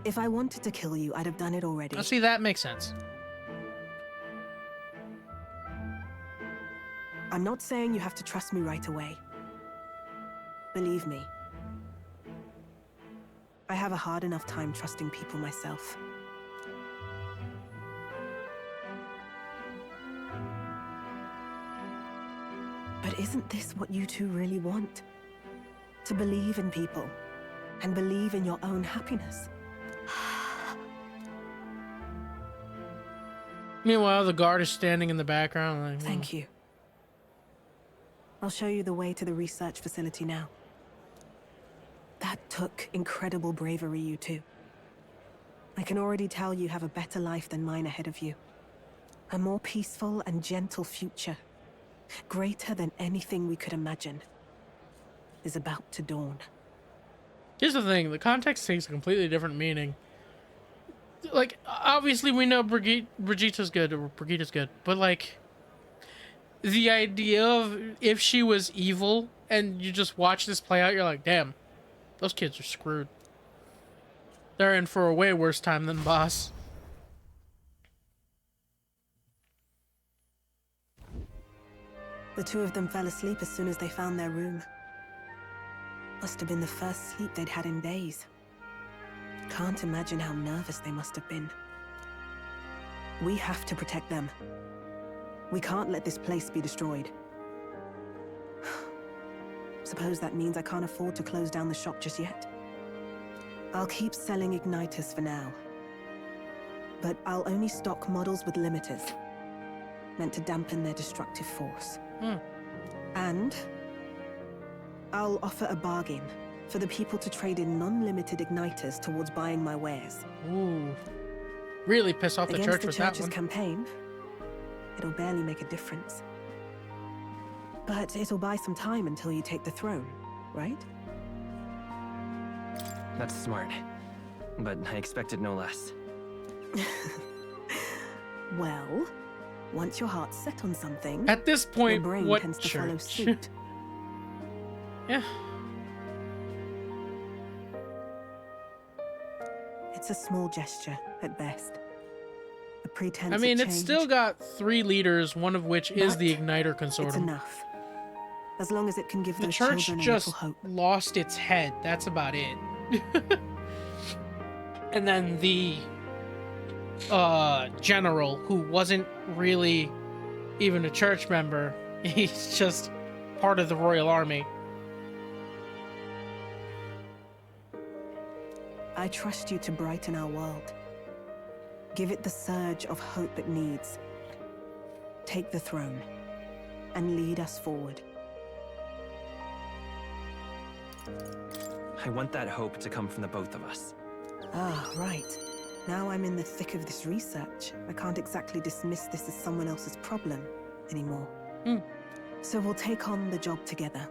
If I wanted to kill you, I'd have done it already. Oh, see, that makes sense. I'm not saying you have to trust me right away. Believe me, I have a hard enough time trusting people myself. But isn't this what you two really want? To believe in people and believe in your own happiness? Meanwhile, the guard is standing in the background like, Thank you. I'll show you the way to the research facility now. That took incredible bravery, you two. I can already tell you have a better life than mine ahead of you. A more peaceful and gentle future, greater than anything we could imagine, is about to dawn. Here's the thing, the context takes a completely different meaning. Like, obviously we know Brigitte's good, but like, the idea of if she was evil and you just watch this play out, you're like, damn, those kids are screwed. They're in for a way worse time than Boss. The two of them fell asleep as soon as they found their room. Must have been the first sleep they'd had in days. Can't imagine how nervous they must have been. We have to protect them. We can't let this place be destroyed. Suppose that means I can't afford to close down the shop just yet. I'll keep selling igniters for now. But I'll only stock models with limiters, meant to dampen their destructive force. And I'll offer a bargain for the people to trade in non-limited igniters towards buying my wares. Ooh. Really piss off the church with that one. Against the church's campaign, it'll barely make a difference. But it'll buy some time until you take the throne, right? That's smart. But I expected no less. Well, once your heart's set on something, at this point, your brain what tends to church? follow suit. Yeah. It's a small gesture, at best. A pretense I mean, of it's change. still got 3 leaders, one of which is the Igniter Consortium. It's enough. As long as it can give The those church children a just little hope. lost its head. That's about it. And then the general, who wasn't really even a church member, he's just part of the royal army. I trust you to brighten our world. Give it the surge of hope it needs. Take the throne and lead us forward. I want that hope to come from the both of us. Ah, right. Now I'm in the thick of this research. I can't exactly dismiss this as someone else's problem anymore. So we'll take on the job together.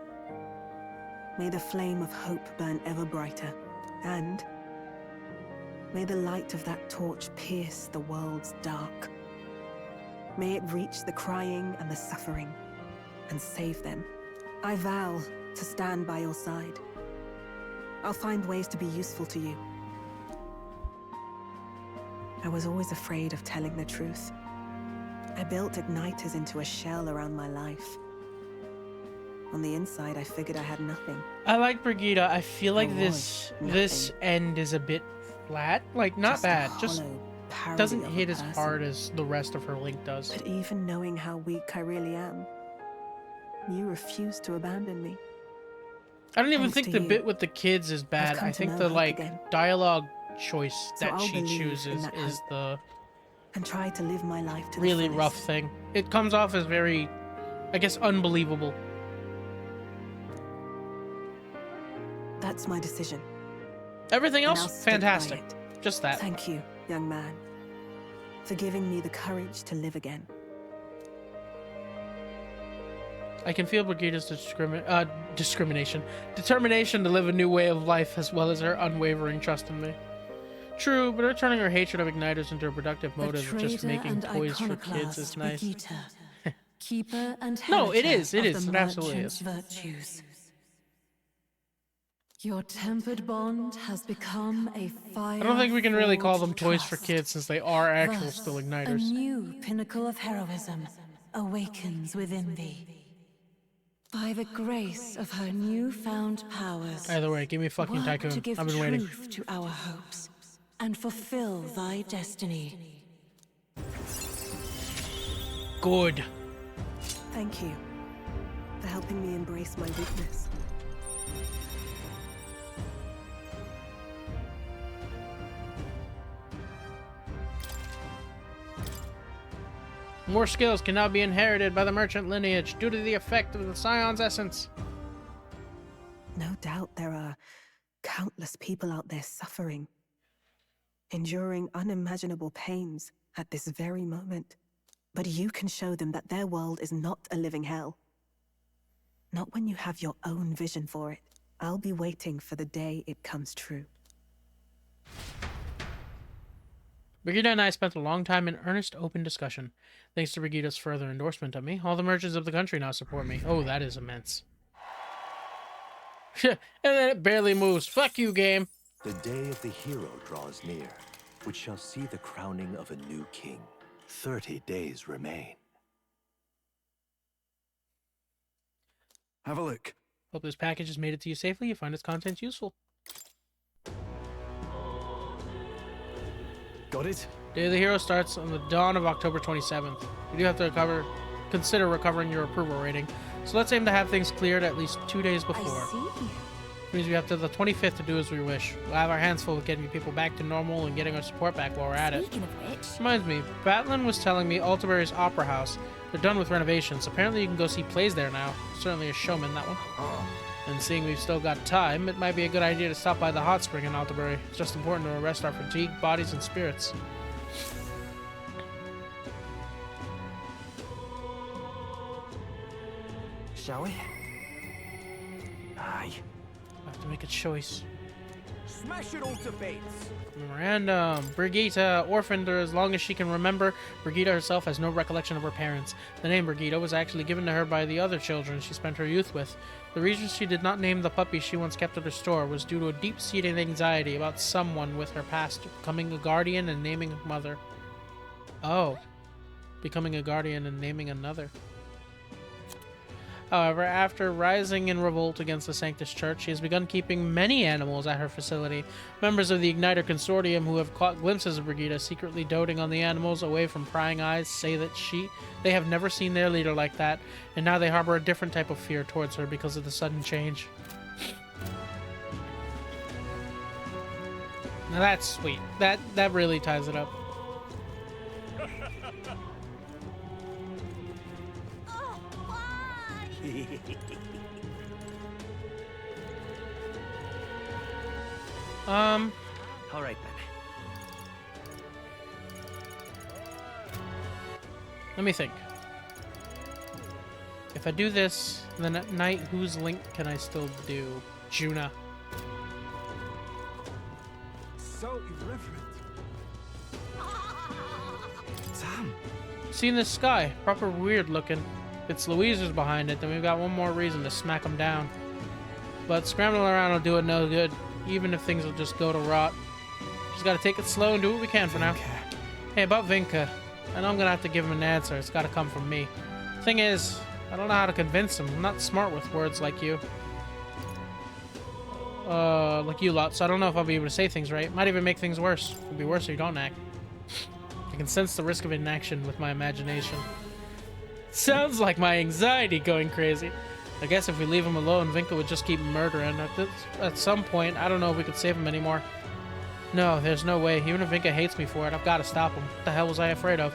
May the flame of hope burn ever brighter, and may the light of that torch pierce the world's dark. May it reach the crying and the suffering, and save them. I vow to stand by your side. I'll find ways to be useful to you. I was always afraid of telling the truth. I built igniters into a shell around my life. On the inside, I figured I had nothing. I like Brigitte. I feel like this end is a bit flat. Like, not Just a bad. Just hollow parody doesn't of a hit as person. hard as the rest of her link does. But even knowing how weak I really am, you refuse to abandon me. I don't even Thanks think to the you, bit with the kids is bad. come I to think know the hope again. dialogue choice So that I'll she believe in chooses that is hope. the And try to live my life to really the rough fullest. thing. It comes off as very, I guess, unbelievable. That's my decision. Everything And else, I'll stick by fantastic. it. Just that. Thank you, young man, for giving me the courage to live again. I can feel Brigitte's determination to live a new way of life, as well as her unwavering trust in me. True, but her turning her hatred of igniters into a productive motive of just making toys for kids is nice. Keeper and No, it heritor is, it of is, the it absolutely merchant's is. virtues. Your tempered bond has become a fire. I don't think we can really call them forged toys for trust. kids, since they are actual Thus, still a igniters. new pinnacle of heroism awakens within thee. By the grace of her newfound powers. Either way, give me fucking work Tycoon. to give I've been waiting. truth to our hopes and fulfill thy destiny. Good. Thank you. The for helping me embrace my weakness. More skills can now be inherited by the merchant lineage due to the effect of the Scion's essence. No doubt there are countless people out there suffering, enduring unimaginable pains at this very moment. But you can show them that their world is not a living hell. Not when you have your own vision for it. I'll be waiting for the day it comes true. Brigida and I spent a long time in earnest, open discussion. Thanks to Brigida's further endorsement of me, all the merchants of the country now support me. Oh, that is immense. And then it barely moves. Fuck you, game. The day of the hero draws near, which shall see the crowning of a new king. 30 days remain. Have a look. Hope this package has made it to you safely. You find its contents useful. Got it? Day of the Hero starts on the dawn of October 27th. You do have to consider recovering your approval rating. So let's aim to have things cleared at least 2 days before. I see. Which means we have to the 25th to do as we wish. We'll have our hands full with getting people back to normal and getting our support back while we're at it. Speaking of which... Reminds me, Batlin was telling me Altabury's Opera House. They're done with renovations. Apparently you can go see plays there now. Certainly a showman, that one. And seeing we've still got time, it might be a good idea to stop by the hot spring in Altabury. It's just important to rest our fatigued bodies and spirits. Shall we? Aye. I have to make a choice. Smash it all to bits. Memorandum. Brigida, orphaned her as long as she can remember. Brigida herself has no recollection of her parents. The name Brigida was actually given to her by the other children she spent her youth with. The reason she did not name the puppy she once kept at her store was due to a deep-seated anxiety about someone with her past becoming a guardian and naming a mother. Oh. Becoming a guardian and naming another. However, after rising in revolt against the Sanctus Church, she has begun keeping many animals at her facility. Members of the Igniter Consortium who have caught glimpses of Brigida secretly doting on the animals away from prying eyes say that they have never seen their leader like that, and now they harbor a different type of fear towards her because of the sudden change. Now that's sweet. That really ties it up. All right then. Let me think. If I do this, then at night, whose link can I still do? Juna. So irreverent. Sam. See in the sky, proper weird looking. If it's Louise's behind it, then we've got one more reason to smack him down. But scrambling around will do it no good, even if things will just go to rot. Just gotta take it slow and do what we can for now. Hey, about Vinka. I know I'm gonna have to give him an answer. It's gotta come from me. Thing is, I don't know how to convince him. I'm not smart with words like you. Like you lot, so I don't know if I'll be able to say things right. Might even make things worse. It'll be worse if you don't act. I can sense the risk of inaction with my imagination. Sounds like my anxiety going crazy. I guess if we leave him alone, Vinka would just keep murdering. At some point, I don't know if we could save him anymore. No, there's no way. Even if Vinka hates me for it, I've got to stop him. What the hell was I afraid of?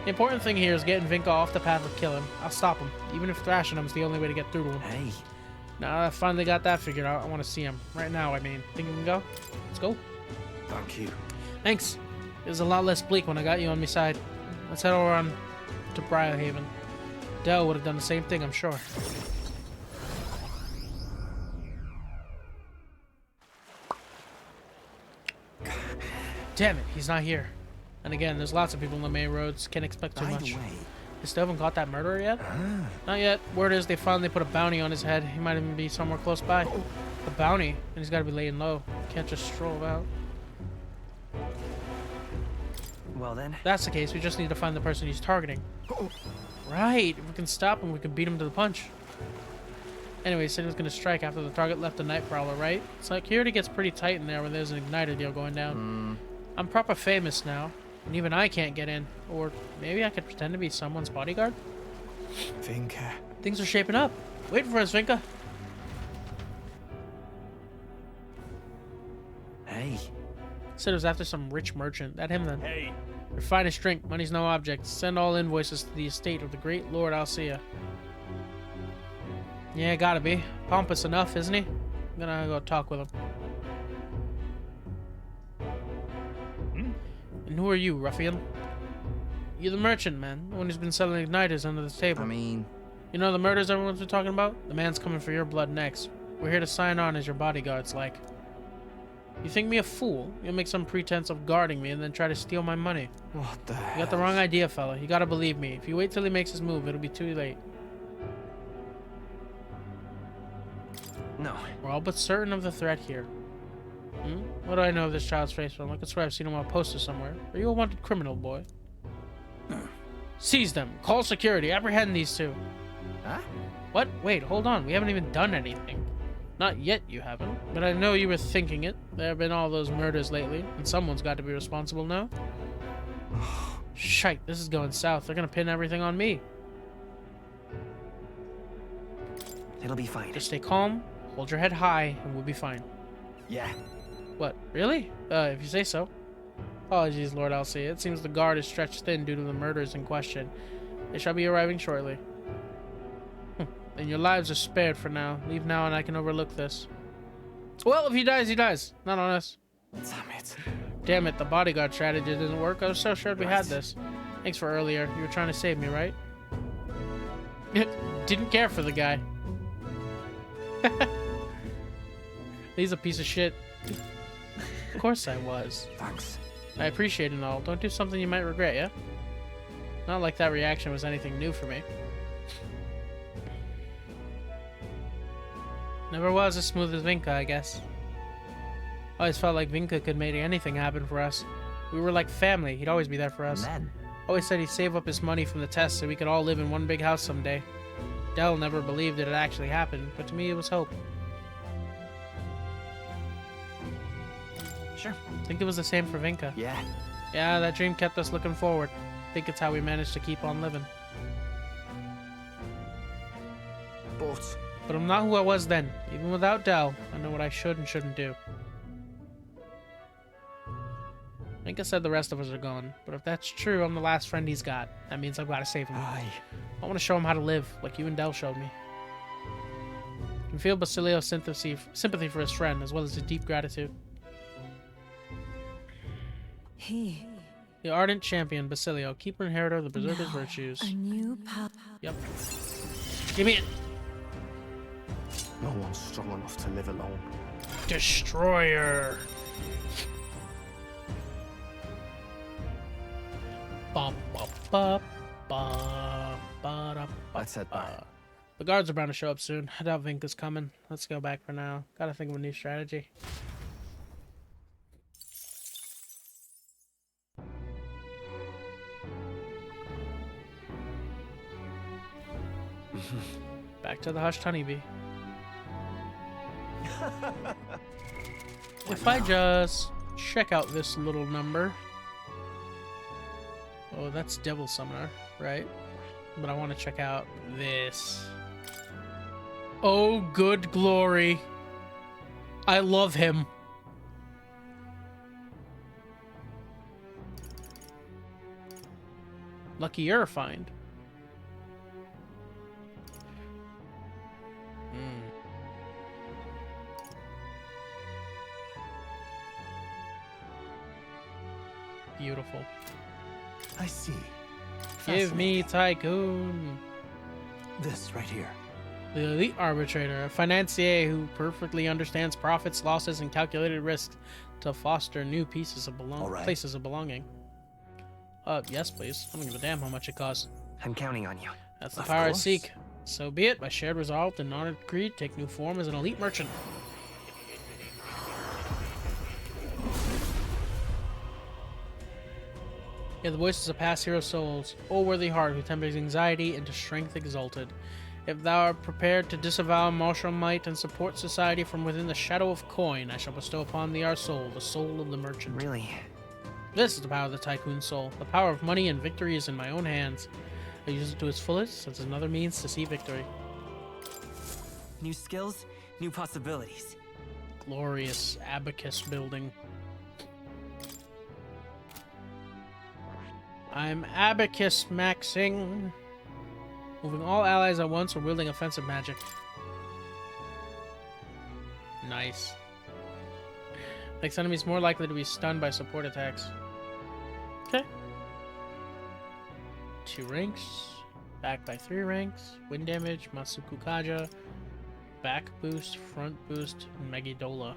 The important thing here is getting Vinka off the path of killing. I'll stop him, even if thrashing him is the only way to get through to him. Hey. Now I finally got that figured out. I want to see him. Right now, I mean. Think we can go? Let's go. Thank you. Thanks. It was a lot less bleak when I got you on my side. Let's head over on to Briarhaven. Dell would have done the same thing, I'm sure. Damn it, he's not here. And again, there's lots of people on the main roads. Can't expect too much. They still haven't caught that murderer yet? Not yet. Word is they finally put a bounty on his head. He might even be somewhere close by. A bounty, and he's got to be laying low. Can't just stroll about. Well then. If that's the case, we just need to find the person he's targeting. Right. If we can stop him, we can beat him to the punch. Anyway, he said he was going to strike after the target left the night prowler, right? Security gets pretty tight in there when there's an igniter deal going down. I'm proper famous now, and even I can't get in. Or maybe I could pretend to be someone's bodyguard? Vinka. Things are shaping up. Wait for us, Vinka. Hey. Said it was after some rich merchant. That him then. Hey. Your finest drink. Money's no object. Send all invoices to the estate of the great Lord Alcea. Yeah, gotta be. Pompous enough, isn't he? I'm gonna go talk with him. And who are you, ruffian? You're the merchant, man. The one who's been selling igniters under the table. I mean... You know the murders everyone's been talking about? The man's coming for your blood next. We're here to sign on as your bodyguards, like. You think me a fool? You'll make some pretense of guarding me and then try to steal my money. What the You got the wrong idea, fella. You gotta believe me. If you wait till he makes his move, it'll be too late. No. We're all but certain of the threat here. What do I know of this child's face from? I could swear I've seen him on a poster somewhere. Are you a wanted criminal, boy? Seize them. Call security. Apprehend these two. Huh? What? Wait, hold on. We haven't even done anything. Not yet, you haven't. But I know you were thinking it. There have been all those murders lately, and someone's got to be responsible now. Shite, this is going south. They're gonna pin everything on me. It'll be fine. Just stay calm, hold your head high, and we'll be fine. Yeah. What? Really? If you say so. Apologies, Lord Alcea. It seems the guard is stretched thin due to the murders in question. They shall be arriving shortly. And your lives are spared for now. Leave now and I can overlook this. Well, if he dies, he dies. Not on us. Damn it. Damn it, the bodyguard strategy didn't work. I was so sure we had this. Thanks for earlier. You were trying to save me, right? Didn't care for the guy. He's a piece of shit. Of course I was. Thanks. I appreciate it and all. Don't do something you might regret, yeah? Not like that reaction was anything new for me. Never was as smooth as Vinka, I guess. Always felt like Vinka could make anything happen for us. We were like family. He'd always be there for us. Men. Always said he'd save up his money from the test so we could all live in one big house someday. Dell never believed it had actually happened, but to me it was hope. Sure. Think it was the same for Vinka. Yeah. Yeah, that dream kept us looking forward. Think it's how we managed to keep on living. But I'm not who I was then. Even without Dell, I know what I should and shouldn't do. Vinka said the rest of us are gone, but if that's true, I'm the last friend he's got. That means I've got to save him. I want to show him how to live, like you and Dell showed me. I can feel Basilio's sympathy for his friend, as well as his deep gratitude. He... The ardent champion, Basilio, keeper and inheritor of the Berserker's virtues. A new path. Yep. Give me it! No one's strong enough to live alone. Destroyer! Let's head back. The guards are bound to show up soon. I doubt Vinka's coming. Let's go back for now. Gotta think of a new strategy. Back to the hushed honeybee. If I just check out this little number. Oh, that's Devil Summoner, right? But I want to check out this. Oh, good glory. I love him. Lucky you're a find. Beautiful. I see. Give me Tycoon. This right here. The elite arbitrator, a financier who perfectly understands profits, losses, and calculated risks to foster new places of belonging. Yes, please. I don't give a damn how much it costs. I'm counting on you. That's the power I seek. So be it. My shared resolve and honored creed take new form as an elite merchant. Hear the voices of past hero souls. O worthy heart who tempers anxiety into strength exalted. If thou art prepared to disavow martial might and support society from within the shadow of coin, I shall bestow upon thee our soul, the soul of the merchant. Really? This is the power of the Tycoon soul. The power of money and victory is in my own hands. I use it to its fullest, since another means to see victory. New skills, new possibilities. Glorious abacus building. I'm abacus maxing. Moving all allies at once or wielding offensive magic. Nice. Makes enemies more likely to be stunned by support attacks. Okay. 2 ranks. Back by 3 ranks. Wind damage, Masuku Kaja. Back boost, front boost, and Megidola.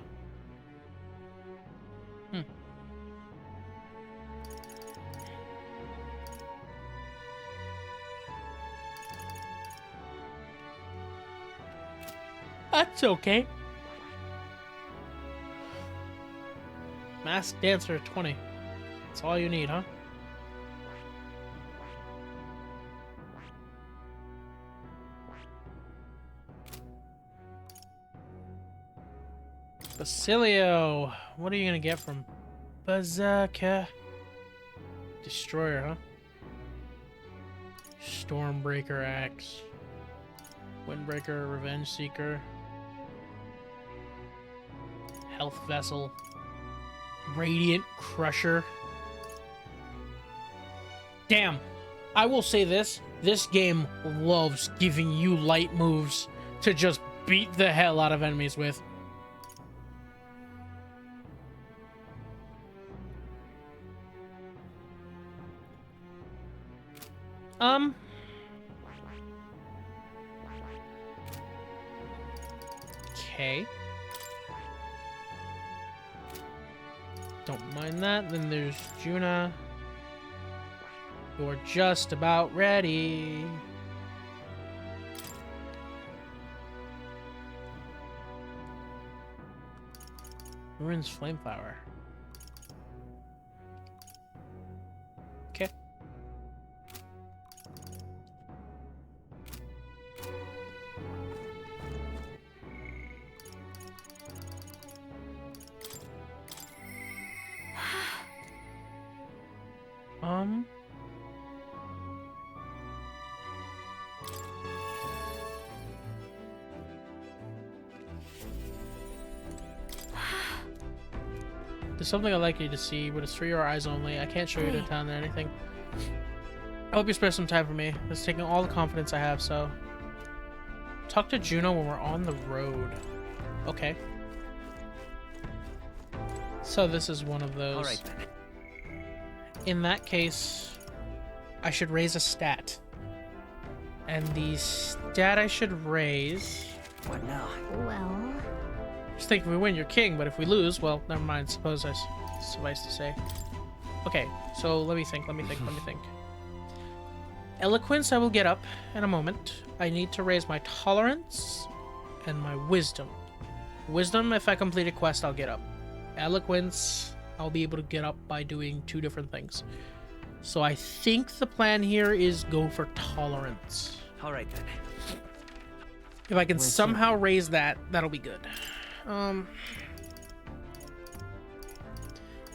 That's okay. Masked Dancer 20. That's all you need, huh? Basilio! What are you gonna get from Berserker? Destroyer, huh? Stormbreaker Axe. Windbreaker, Revenge Seeker. Health Vessel. Radiant Crusher. Damn. I will say this. This game loves giving you light moves to just beat the hell out of enemies with. Okay. Don't mind that. Then there's Juna. You're just about ready. Ruins Flameflower. Okay. There's something I'd like you to see, but it's for your eyes only. I can't show you the town or anything. I hope you spare some time for me. It's taking all the confidence I have, so... Talk to Juno when we're on the road. Okay. So this is one of those. Alright then. In that case, I should raise a stat. And the stat I should raise... What now? Well... Just think if we win, you're king, but if we lose, well, never mind. Suffice to say. Okay, so let me think. Eloquence I will get up in a moment. I need to raise my tolerance and my wisdom. Wisdom, if I complete a quest, I'll get up. Eloquence, I'll be able to get up by doing 2 different things. So I think the plan here is go for tolerance. Alright then. If I can somehow raise that, that'll be good.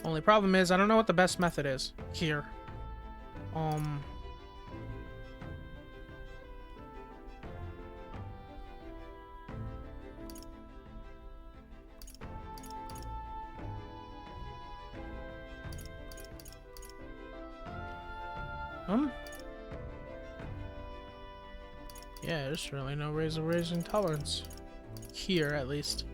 Only problem is I don't know what the best method is here. Yeah, there's really no raising tolerance. Here, at least.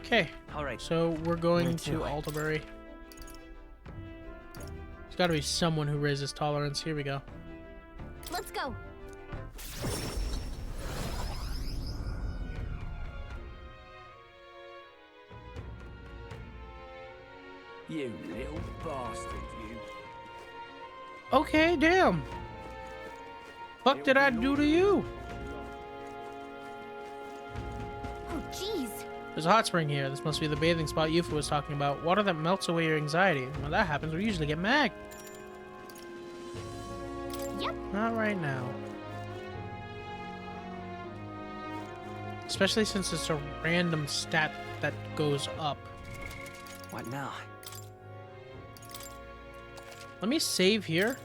Okay. Alright. So we're going to Altabury. There's gotta be someone who raises tolerance. Here we go. Let's go. You little bastard, you. Okay, damn. Fuck did I do to you? Oh, jeez. There's a hot spring here. This must be the bathing spot Yufu was talking about. Water that melts away your anxiety. When that happens, we usually get mad. Yep. Not right now. Especially since it's a random stat that goes up. What now? Let me save here.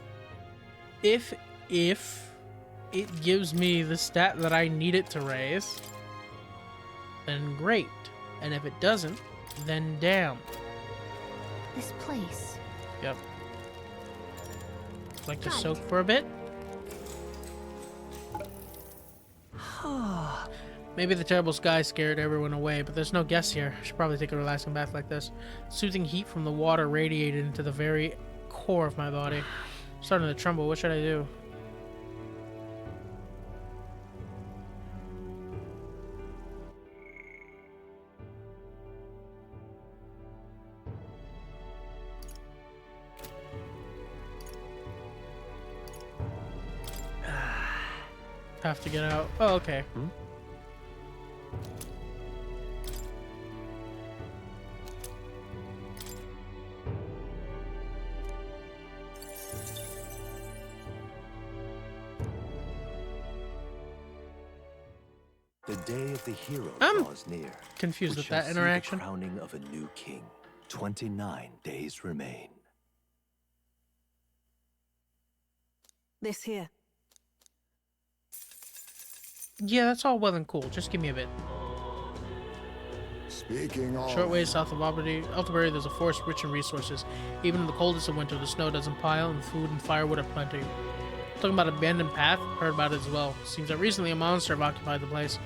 If if it gives me the stat that I need it to raise, then great. And if it doesn't, then damn. This place. Yep. Like to soak for a bit? Maybe the terrible sky scared everyone away, but there's no guests here. I should probably take a relaxing bath like this. Soothing heat from the water radiated into the very core of my body. I'm starting to tremble. What should I do? Have to get out. Oh, okay. The day of the hero I'm draws near. confused We with shall that see interaction. The crowning of a new king. 29 days remain. This here. Yeah, that's all well and cool. Just give me a bit. Speaking of... Short ways south of Altabury, there's a forest rich in resources. Even in the coldest of winter, the snow doesn't pile, and food and firewood are plenty. Talking about abandoned path, heard about it as well. Seems that recently a monster have occupied the place.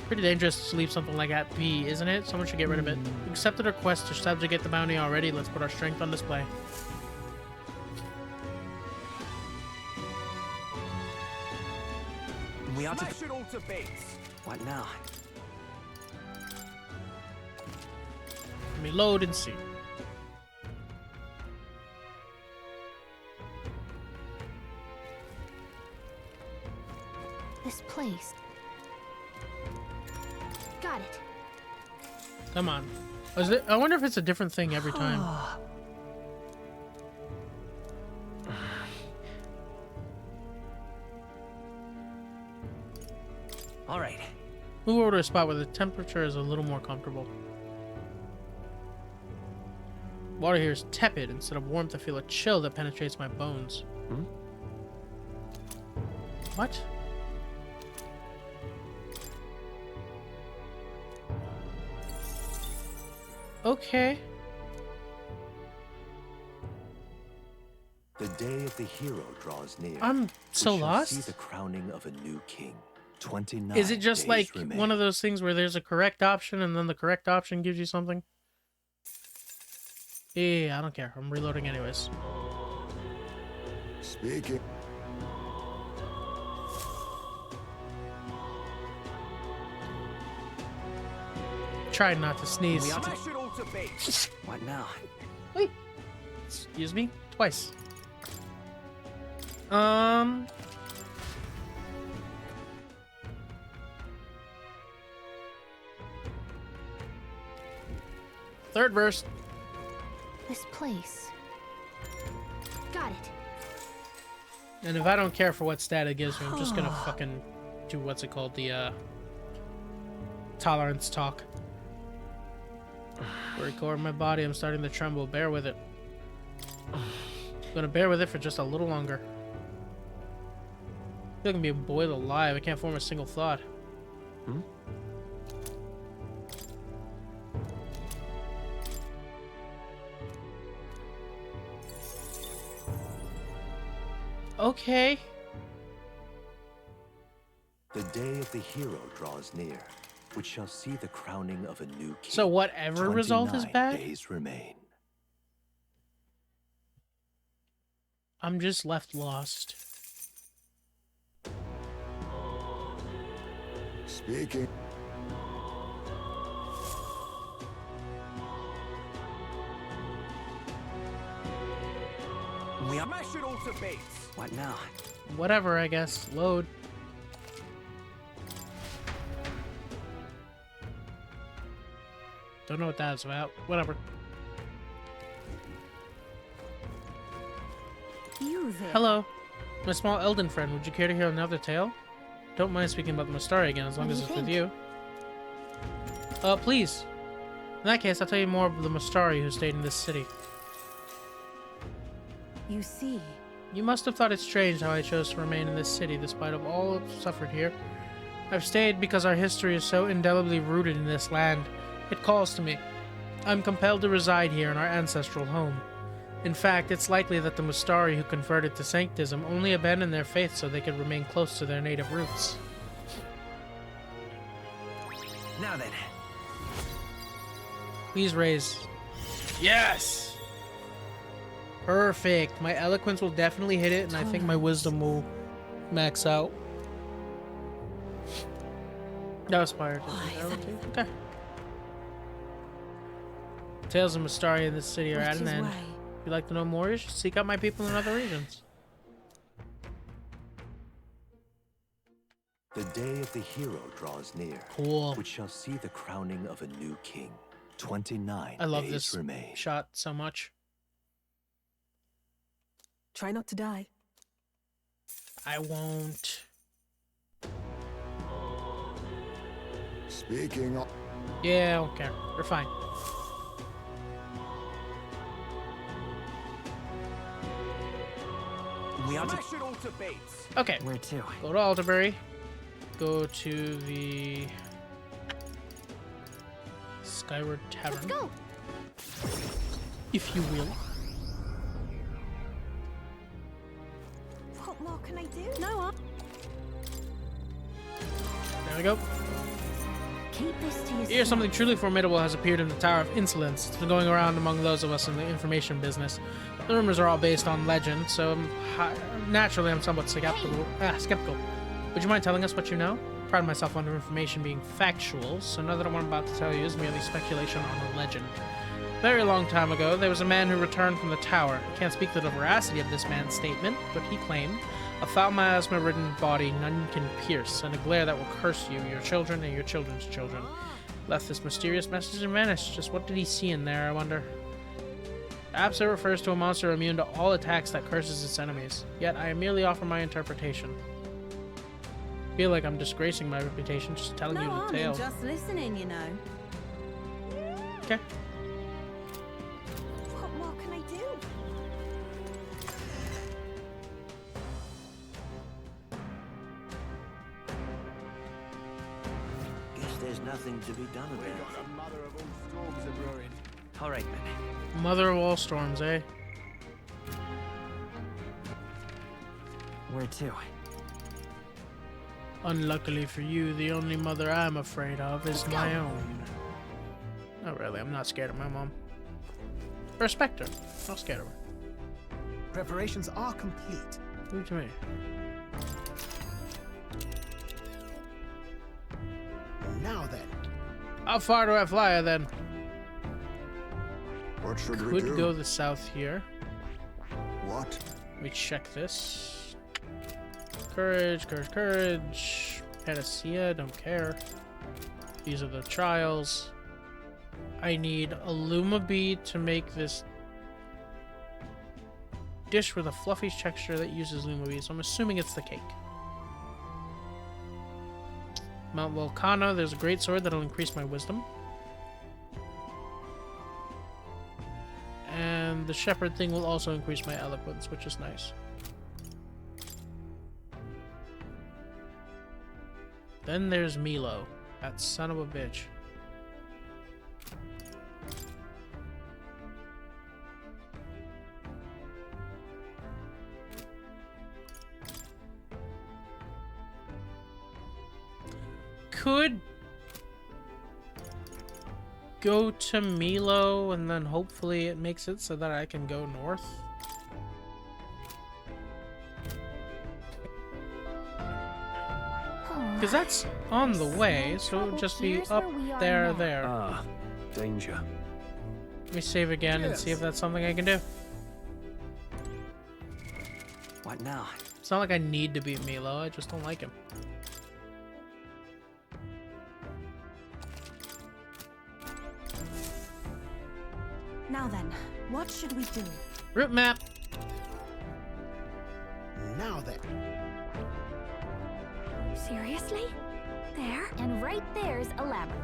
Pretty dangerous to leave something like that be, isn't it? Someone should get rid of it. We accepted our quest to subjugate the bounty already. Let's put our strength on display. We ought to Smash it all to bits. What now? Let me load and see. This place. Got it. Come on. I wonder if it's a different thing every time. All right. Move over to a spot where the temperature is a little more comfortable. Water here is tepid. Instead of warmth, I feel a chill that penetrates my bones. What? Okay. The day of the hero draws near. I'm so we shall lost. See the crowning of a new king. 29 Is it just days like remain. one of those things where there's a correct option and then the correct option gives you something? Yeah, I don't care. I'm reloading anyways. Speaking... Try not to sneeze. Smash it all to bits. What now? Wait. Excuse me? Twice. Third verse. This place. Got it. And if I don't care for what stat it gives me, I'm just gonna fucking do what's it called? The tolerance talk. Very core of my body, I'm starting to tremble. Bear with it. I'm gonna bear with it for just a little longer. I feel like I'm being boiled alive. I can't form a single thought. Okay. The day of the hero draws near, which shall see the crowning of a new king. So whatever result is 29 bad? days remain. I'm just left lost. Speaking... We are... Smash it all to bits. What now? Whatever, I guess. Load. Don't know what that's about. Whatever. You there. Hello. My small elden friend, would you care to hear another tale? Don't mind speaking about the Mastari again, as long What as do it's you with you. Please. In that case, I'll tell you more of the Mastari who stayed in this city. You see, You must have thought it strange how I chose to remain in this city despite of all I've suffered here. I've stayed because our history is so indelibly rooted in this land. It calls to me. I'm compelled to reside here in our ancestral home. In fact, it's likely that the Mustari who converted to Sanctism only abandoned their faith so they could remain close to their native roots. Now then. Please raise. Yes! Perfect. My eloquence will definitely hit it, and I think my wisdom will max out. That was fired. Okay. Tales of Mustari in this city are at an end. If you'd like to know more, you should seek out my people in other regions. The day of the hero draws near. Cool. Which shall see the crowning of a new king. 29 I love days this remain. shot so much. Try not to die. I won't. Speaking of... Yeah, I don't care. We're fine. We ought to... Smash it all to bits. Okay. Where to? Go to Alderbury. Go to the Skyward Tavern. Let's go. If you will. What more can I do? No, There we go. keep this to yourself. Here, something truly formidable has appeared in the Tower of Insolence. It's been going around among those of us in the information business. The rumors are all based on legend, so naturally I'm somewhat skeptical. Would you mind telling us what you know? I pride myself on information being factual, so now that what I'm about to tell you is merely speculation on a legend. Very long time ago, there was a man who returned from the tower. I can't speak to the veracity of this man's statement, but he claimed a foul miasma-ridden body none can pierce, and a glare that will curse you, your children, and your children's children. Left this mysterious message and vanished. Just what did he see in there, I wonder? Perhaps it refers to a monster immune to all attacks that curses its enemies. Yet I merely offer my interpretation. I feel like I'm disgracing my reputation just telling you the tale. Just listening, you know. Okay. What more can I do? Guess there's nothing to be done about it. The mother of all storms are brewing. All right, then. Mother of all storms, eh? Where to? Unluckily for you, the only mother I'm afraid of is my own. Not really, I'm not scared of my mom. I respect her. I'm not scared of her. Preparations are complete. What do you mean? Now then. How far do I fly then? What should we do? Could go the south here. What? Let me check this. Courage, courage, courage. Panacea, don't care. These are the trials. I need a Luma bead to make this dish with a fluffy texture that uses Luma beads. So I'm assuming it's the cake. Mount Volcano, there's a great sword that'll increase my wisdom. And the shepherd thing will also increase my eloquence, which is nice. Then there's Milo, that son of a bitch. Could go to Milo and then hopefully it makes it so that I can go north. Because that's on the way, so it would just be up there, there. Ah, danger. Let me save again and see if that's something I can do. What now? It's not like I need to beat Milo, I just don't like him. Now then, what should we do? Route map. Now then. Seriously? There? And right there's a labyrinth.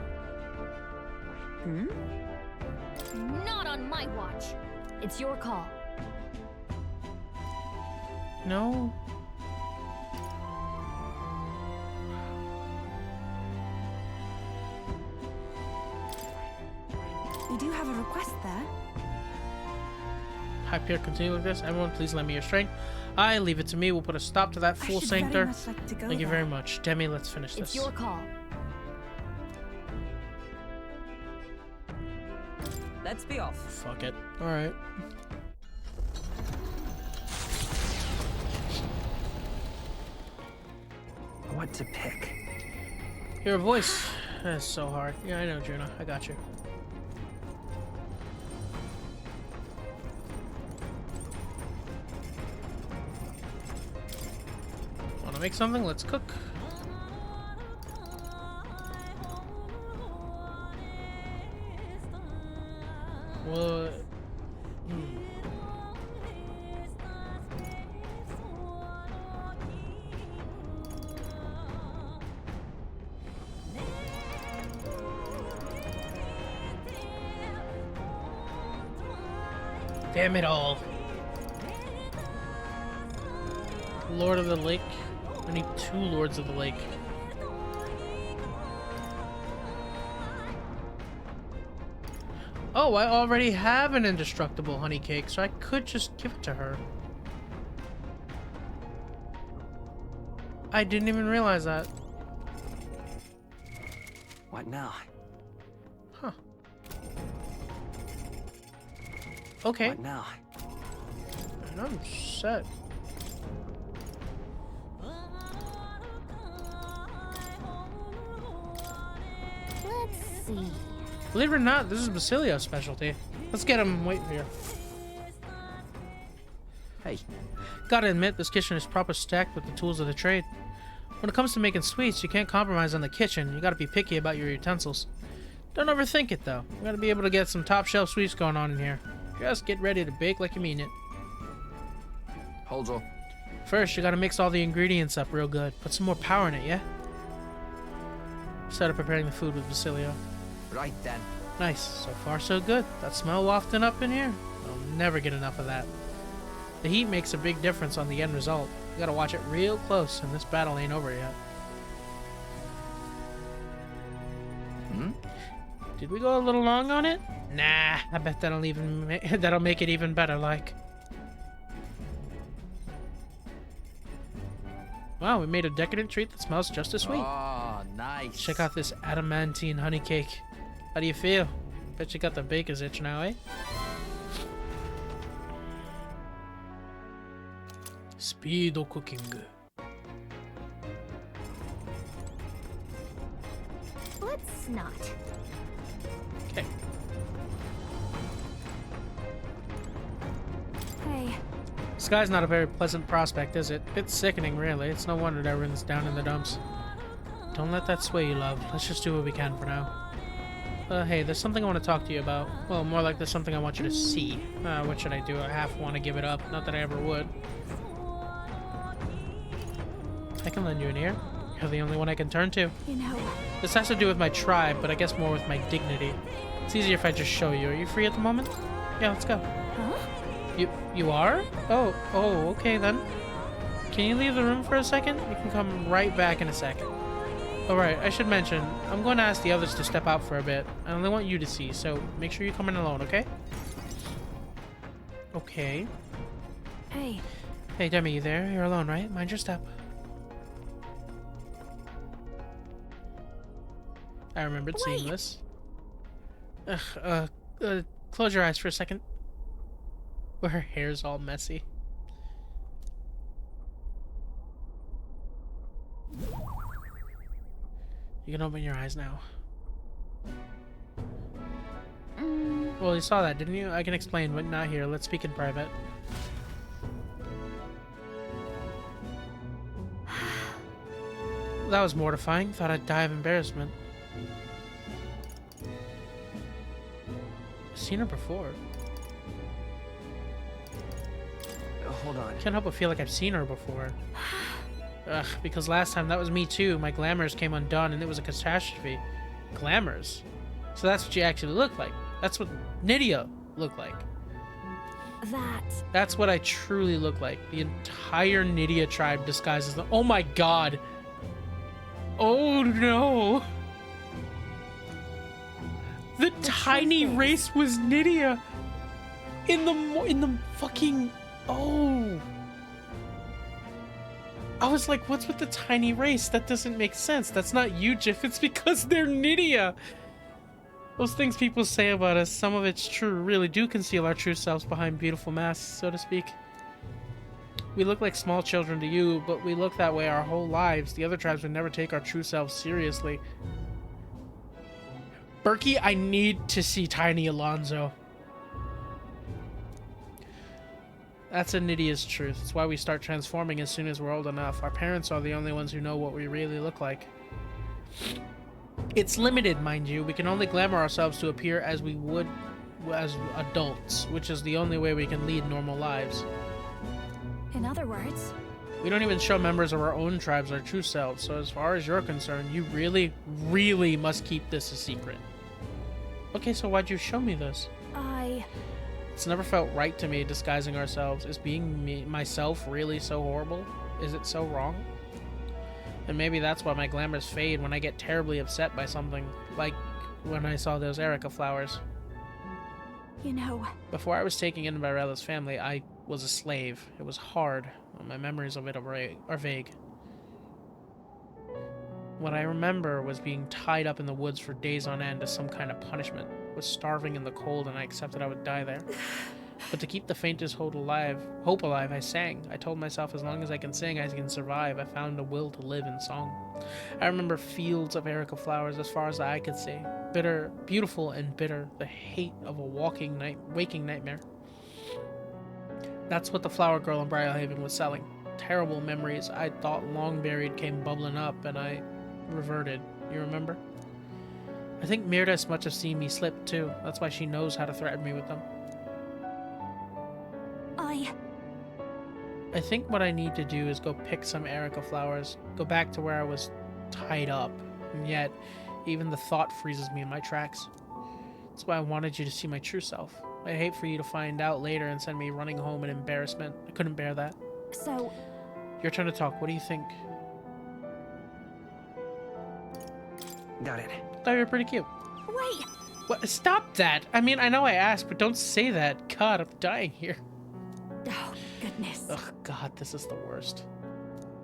Not on my watch. It's your call. No. We do have a request there. Hyperion, continue with this. Everyone, please lend me your strength. I leave it to me. We'll put a stop to that fool sanctor. Thank you very much. Demi, let's finish this. It's your call. Let's be off. Fuck it. Alright. What to pick? Hear a voice. That's so hard. Yeah, I know, Juno. I got you. Wanna make something? Let's cook. What? Damn it all. Lord of the Lake. I need 2 Lords of the Lake. Oh, I already have an indestructible honey cake, so I could just give it to her. I didn't even realize that. What now? Huh. Okay. What now? And I'm set. Let's see. Believe it or not, this is Basilio's specialty. Let's get him waiting here. Hey. Gotta admit, this kitchen is proper stacked with the tools of the trade. When it comes to making sweets, you can't compromise on the kitchen. You gotta be picky about your utensils. Don't overthink it, though. You gotta be able to get some top-shelf sweets going on in here. Just get ready to bake like you mean it. Hold on. First, you gotta mix all the ingredients up real good. Put some more power in it, yeah? Started preparing the food with Basilio. Right then. Nice. So far, so good. That smell wafting up in here? I'll never get enough of that. The heat makes a big difference on the end result. You gotta watch it real close, and this battle ain't over yet. Hmm? Did we go a little long on it? Nah, I bet that'll that'll make it even better, like. Wow, we made a decadent treat that smells just as sweet. Oh, nice. Check out this adamantine honey cake. How do you feel? Bet you got the baker's itch now, eh? Speedo cooking. Let's not. Okay. Hey. Sky's not a very pleasant prospect, is it? It's sickening, really. It's no wonder everyone's down in the dumps. Don't let that sway you, love. Let's just do what we can for now. Hey, there's something I want to talk to you about. Well, more like there's something I want you to see. What should I do? I half want to give it up. Not that I ever would. I can lend you an ear. You're the only one I can turn to. You know... This has to do with my tribe, but I guess more with my dignity. It's easier if I just show you. Are you free at the moment? Yeah, let's go. Huh? You are? Oh, okay then. Can you leave the room for a second? You can come right back in a second. Alright, I should mention, I'm going to ask the others to step out for a bit. I only want you to see, so make sure you come in alone, okay? Okay. Hey. Hey, Demi, you there? You're alone, right? Mind your step. I remembered seeing this. Close your eyes for a second. Where her hair's all messy. You can open your eyes now. Well, you saw that, didn't you? I can explain, but not here. Let's speak in private. That was mortifying. Thought I'd die of embarrassment. I've seen her before. Hold on. Can't help but feel like I've seen her before. Ugh, because last time that was me too. My glamours came undone and it was a catastrophe. Glamours? So that's what she actually looked like. That's what Nydia looked like. That's what I truly look like. The entire Nydia tribe disguised as the— oh my god! Oh no! The tiny race was Nydia! In the fucking— oh! I was like, what's with the tiny race? That doesn't make sense. That's not you, Jif. It's because they're Nydia! Those things people say about us, some of it's true, really do conceal our true selves behind beautiful masks, so to speak. We look like small children to you, but we look that way our whole lives. The other tribes would never take our true selves seriously. Berkey, I need to see Tiny Alonzo. That's a Nydia's truth. It's why we start transforming as soon as we're old enough. Our parents are the only ones who know what we really look like. It's limited, mind you. We can only glamour ourselves to appear as we would as adults, which is the only way we can lead normal lives. In other words, we don't even show members of our own tribes our true selves, so as far as you're concerned, you really, really must keep this a secret. Okay, so why'd you show me this? It's never felt right to me disguising ourselves. Is being myself really so horrible? Is it so wrong? And maybe that's why my glamours fade when I get terribly upset by something, like when I saw those Erica flowers. You know, before I was taken in by Rella's family, I was a slave. It was hard. My memories of it are vague. What I remember was being tied up in the woods for days on end as some kind of punishment. I was starving in the cold and I accepted I would die there. But to keep the faintest hope alive, I sang. I told myself as long as I can sing, I can survive. I found a will to live in song. I remember fields of Erica flowers as far as the eye could see. Bitter, beautiful and bitter, the hate of a waking nightmare. That's what the flower girl in Briarhaven was selling. Terrible memories I thought long buried came bubbling up and I reverted. You remember? I think Mirdas must have seen me slip too. That's why she knows how to threaten me with them. I think what I need to do is go pick some Erica flowers, go back to where I was tied up, and yet even the thought freezes me in my tracks. That's why I wanted you to see my true self. I'd hate for you to find out later and send me running home in embarrassment. I couldn't bear that. So... your turn to talk. What do you think? Got it. I thought you were pretty cute. Wait! What? Stop that! I mean, I know I asked, but don't say that. God, I'm dying here. Oh, goodness. Ugh, God, this is the worst.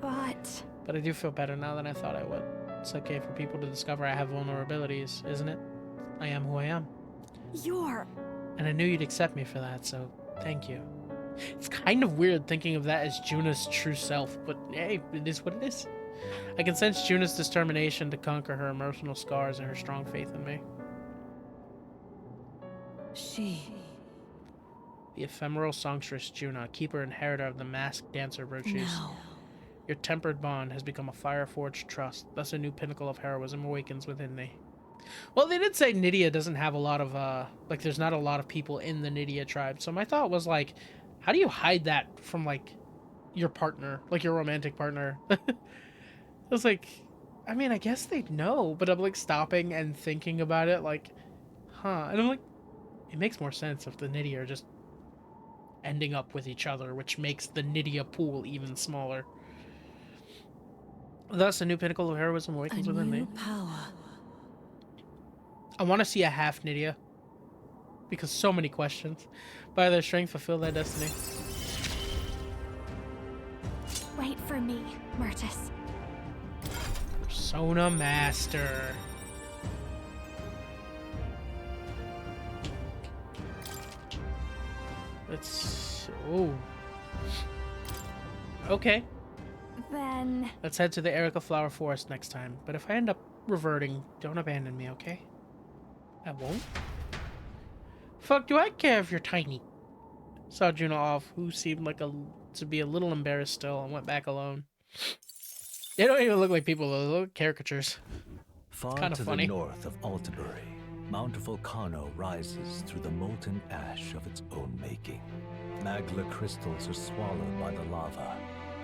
But I do feel better now than I thought I would. It's okay for people to discover I have vulnerabilities, isn't it? I am who I am. And I knew you'd accept me for that, so thank you. It's kind of weird thinking of that as Juna's true self, but hey, it is what it is. I can sense Juna's determination to conquer her emotional scars and her strong faith in me. The ephemeral songstress Juna, keeper and inheritor of the masked dancer virtues. No. Your tempered bond has become a fire-forged trust. Thus a new pinnacle of heroism awakens within me. Well, they did say Nydia doesn't have a lot of, like, there's not a lot of people in the Nydia tribe. So my thought was, like, how do you hide that from, like, your partner? Like, your romantic partner? I was like, I mean, I guess they'd know. But I'm, like, stopping and thinking about it, like, huh. And I'm like, it makes more sense if the Nydia are just ending up with each other, which makes the Nydia pool even smaller. Thus, a new pinnacle of heroism awakens within me. I want to see a half Nydia, because so many questions. By their strength, fulfill their destiny. Wait for me, Myrtis. Persona Master. Let's... oh. Okay. Then... let's head to the Erica Flower Forest next time. But if I end up reverting, don't abandon me, okay? I won't. Fuck, do I care if you're tiny? Saw Juno off, who seemed like to be a little embarrassed still, and went back alone. They don't even look like people, they look like caricatures. Far kind of to funny. the north of Altabury, Mount Volcano rises through the molten ash of its own making. Magla crystals are swallowed by the lava,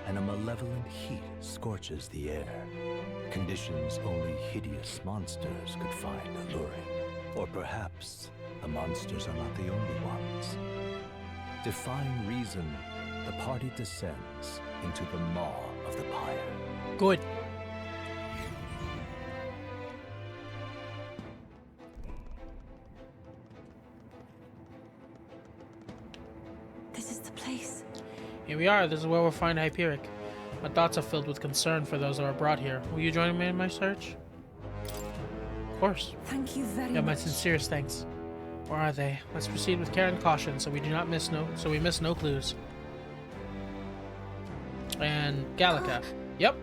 and a malevolent heat scorches the air. Conditions only hideous monsters could find alluring. Or perhaps the monsters are not the only ones. Defying reason, the party descends into the maw of the pyre. Good. This is the place. Here we are. This is where we'll find Hyperic. My thoughts are filled with concern for those that are brought here. Will you join me in my search? Of course. Thank you very Yeah, my much. sincerest thanks. Where are they? Let's proceed with care and caution, so we miss no clues. And Gallica. Yep.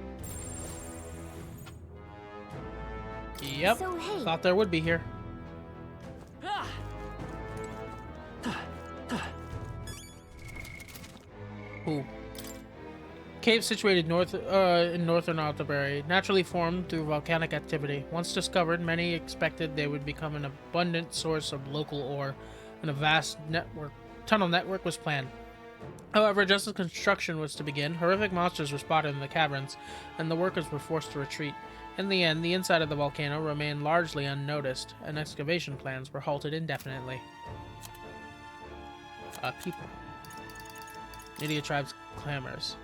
Yep. So, hey. Thought there would be here. Ooh. Cave situated in northern Altaberry, naturally formed through volcanic activity. Once discovered, many expected they would become an abundant source of local ore, and a vast tunnel network was planned. However, just as construction was to begin, horrific monsters were spotted in the caverns, and the workers were forced to retreat. In the end, the inside of the volcano remained largely unnoticed, and excavation plans were halted indefinitely. People. Nidia tribe's clamors.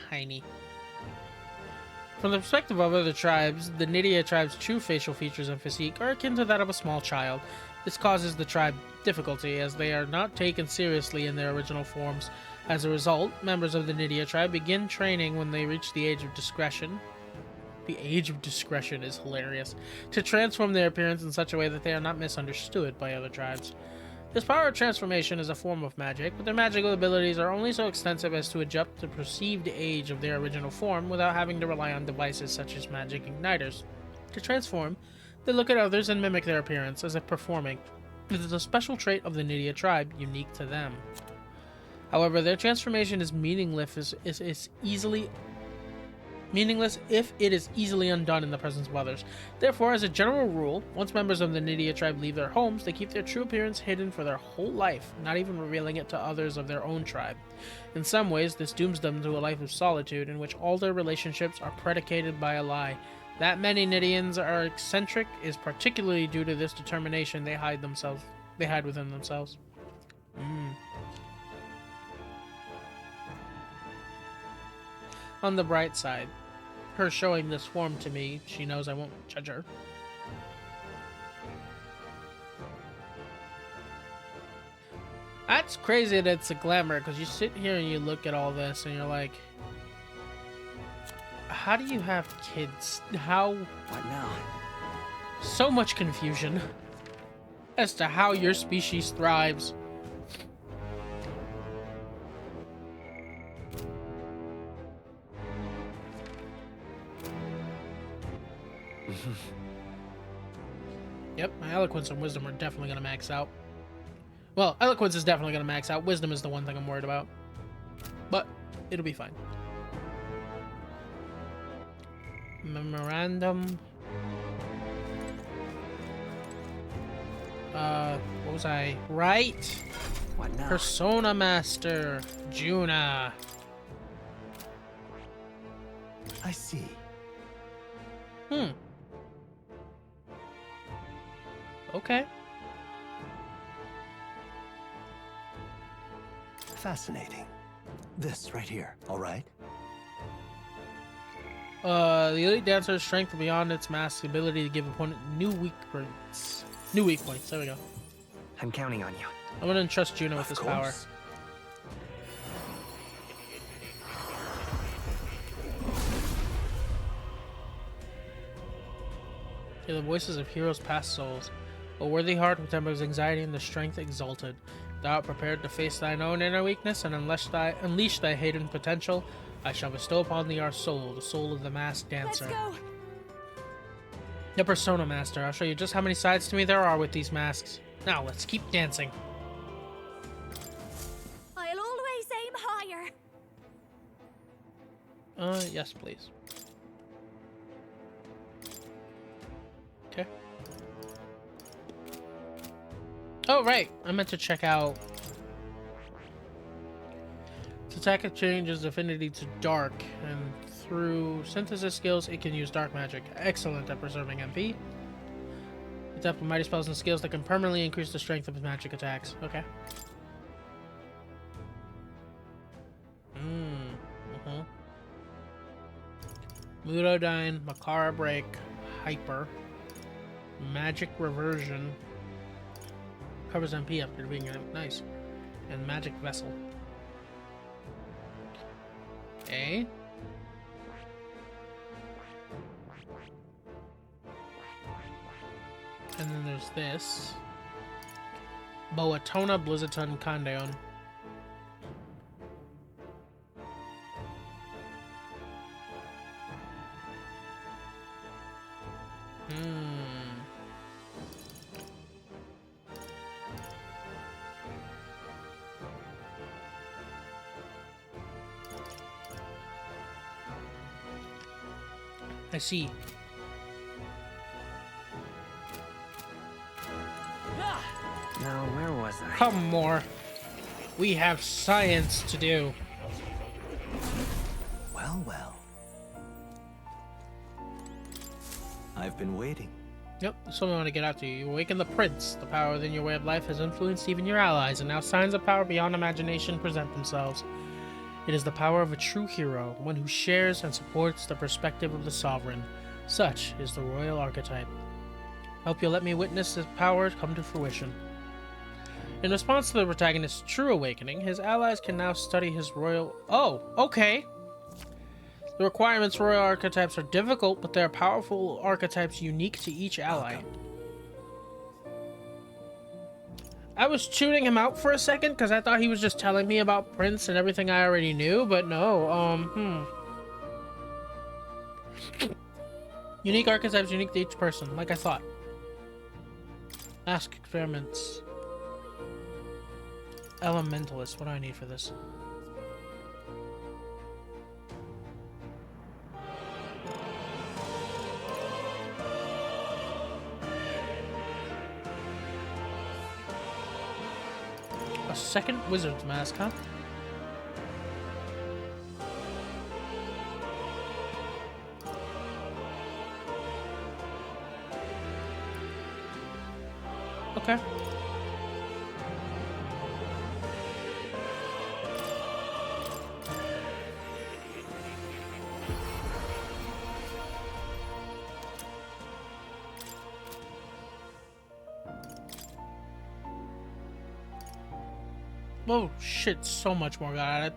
Tiny. From the perspective of other tribes, the Nidia tribe's true facial features and physique are akin to that of a small child. This causes the tribe difficulty, as they are not taken seriously in their original forms. As a result, members of the Nidia tribe begin training when they reach the age of discretion. The age of discretion is hilarious. To transform their appearance in such a way that they are not misunderstood by other tribes. This power of transformation is a form of magic, but their magical abilities are only so extensive as to adjust the perceived age of their original form without having to rely on devices such as magic igniters. To transform, they look at others and mimic their appearance as if performing. It is a special trait of the Nidia tribe, unique to them. However, their transformation is meaningless if it is easily undone in the presence of others. Therefore, as a general rule, once members of the Nidia tribe leave their homes, they keep their true appearance hidden for their whole life, not even revealing it to others of their own tribe. In some ways, this dooms them to a life of solitude in which all their relationships are predicated by a lie. That many Nidians are eccentric is particularly due to this determination they hide within themselves. On the bright side, her showing this form to me, she knows I won't judge her. That's crazy that it's a glamour, because you sit here and you look at all this and you're like, how do you have kids? How? What now? So much confusion as to how your species thrives. Yep, my eloquence and wisdom are definitely going to max out. Well, eloquence is definitely going to max out. Wisdom is the one thing I'm worried about. But it'll be fine. Memorandum. What was I? Right? What now? Persona Master. Juna. I see. Okay. Fascinating. This right here, all right? The elite dancer's strength beyond its mask's ability to give opponent new weak points. New weak points. There we go. I'm counting on you. I'm gonna entrust Juno with this power. Hear the voices of heroes' past souls. A worthy heart with tempers anxiety and the strength exalted. Thou art prepared to face thine own inner weakness and unleash thy hidden potential. I shall bestow upon thee our soul, the soul of the masked dancer. Let's go. The Persona Master. I'll show you just how many sides to me there are with these masks. Now, let's keep dancing. I'll always aim higher. Yes, please. Okay. Oh, right. I meant to check out... Its attack changes affinity to dark, and through synthesis skills, it can use dark magic. Excellent at preserving MP. depth of mighty spells and skills that can permanently increase the strength of his magic attacks. Okay. Ludodyne, Makara Break, Hyper, Magic Reversion, covers MP after being nice, and Magic Vessel. Okay. And then there's this. Boatona, Blizzardton, Condeon. I see. Now, where was I? Come more. We have science to do. Well, well. I've been waiting. Yep, that's what I want to get after you. You awaken the prince. The power within your way of life has influenced even your allies, and now signs of power beyond imagination present themselves. It is the power of a true hero, one who shares and supports the perspective of the sovereign. Such is the royal archetype. I hope you'll let me witness this power come to fruition. In response to the protagonist's true awakening, his allies can now study his royal... Oh, okay. The requirements for royal archetypes are difficult, but they are powerful archetypes unique to each ally. I was tuning him out for a second because I thought he was just telling me about Prince and everything I already knew, but no, Unique archetypes unique to each person, like I thought. Ask experiments. Elementalist, what do I need for this? A second wizard's mask, huh? Okay. Oh shit, so much more got added.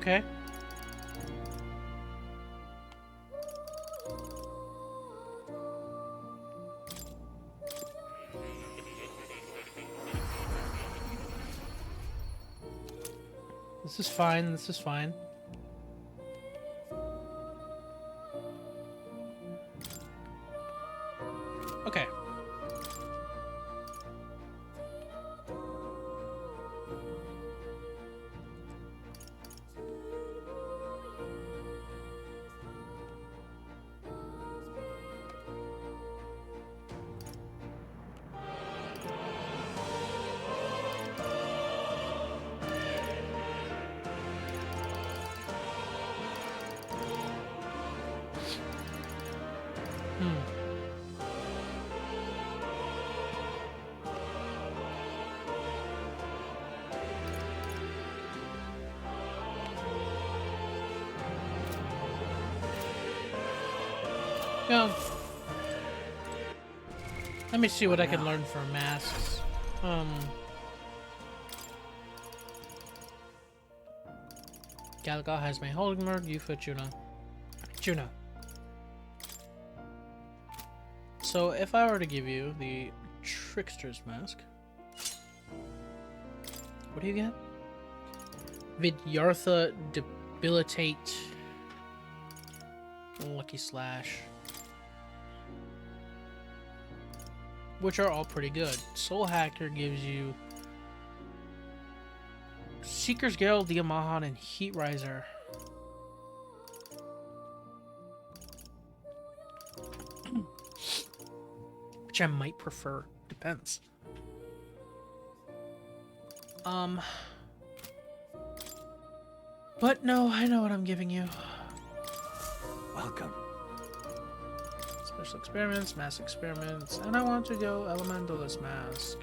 Okay. This is fine, this is fine. Okay. Yeah. Let me see what I can learn for masks. Galgal has my holding word, you for Juno. Juno. So if I were to give you the Trickster's Mask, what do you get? Vidyartha Debilitate, Lucky Slash, which are all pretty good. Soul Hacker gives you Seeker's Guild, Diamahan, and Heat Riser. which I might prefer. Depends. But no, I know what I'm giving you. Welcome. Special experiments, mass experiments, and I want to go elementalist mask.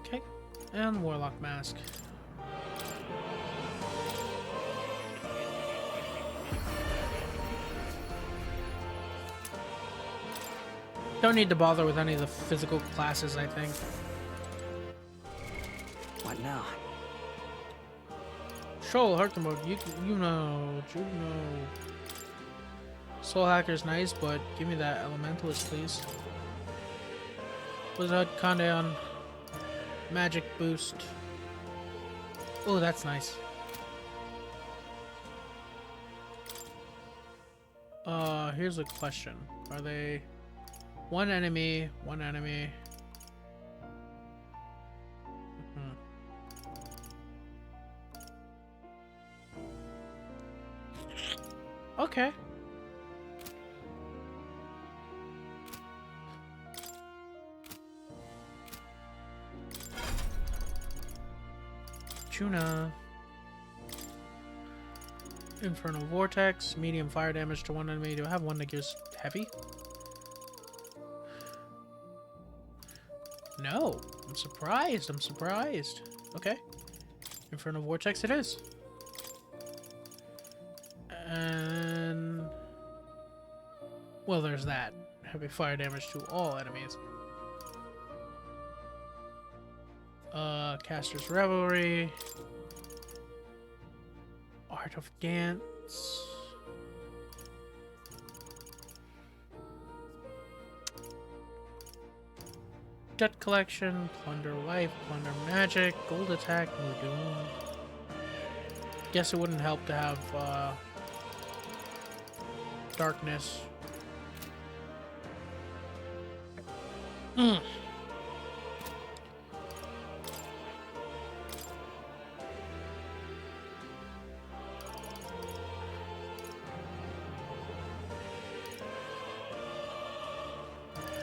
Okay, and warlock mask. Don't need to bother with any of the physical classes, I think. What now? Shoal, Hearthstone mode, you know. Soul Hacker's nice, but give me that Elementalist, please. Wizard Condeon. Magic boost. Oh, that's nice. Here's a question. Are they... One enemy. Okay. Tuna. Infernal Vortex. Medium fire damage to one enemy. Do I have one that gives heavy? No. I'm surprised. Okay. Infernal Vortex it is. And... well, there's that. Heavy fire damage to all enemies. Caster's Revelry. Art of Dance. Debt Collection. Plunder Life. Plunder Magic. Gold Attack. New Doom. Guess it wouldn't help to have, Darkness.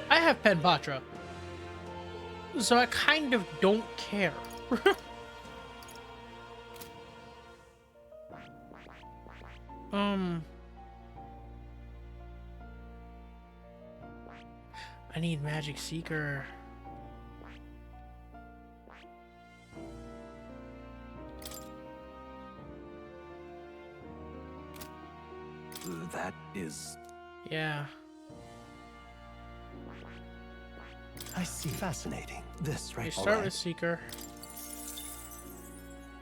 I have Penpatra, so I kind of don't care. I need Magic Seeker. That is... yeah. I see. Fascinating. This right. You start with Seeker.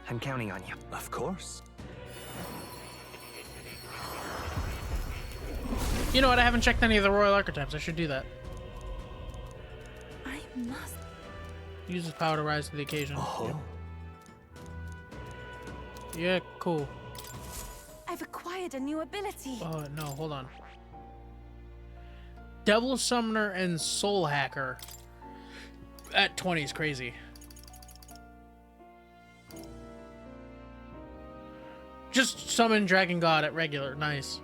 I'm counting on you. Of course. You know what? I haven't checked any of the Royal Archetypes. I should do that. I must... Uses power to rise to the occasion. Oh. Yeah, cool. I've acquired a new ability. Oh, no, hold on. Devil Summoner and Soul Hacker. At 20 is crazy. Just summon Dragon God at regular. Nice.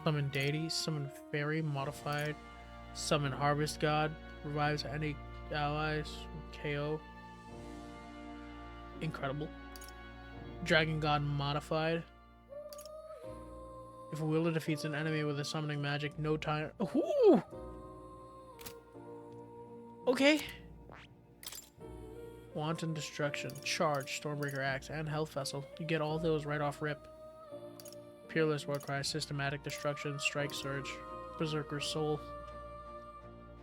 Summon Deity. Summon Fairy. Modified. Summon Harvest God. Revives any allies. KO. Incredible. Dragon God Modified. If a wielder defeats an enemy with a summoning magic, no time. Ooh! Okay. Wanton Destruction, Charge, Stormbreaker Axe, and Health Vessel. You get all those right off rip. Peerless Warcry, Systematic Destruction, Strike Surge, Berserker's Soul.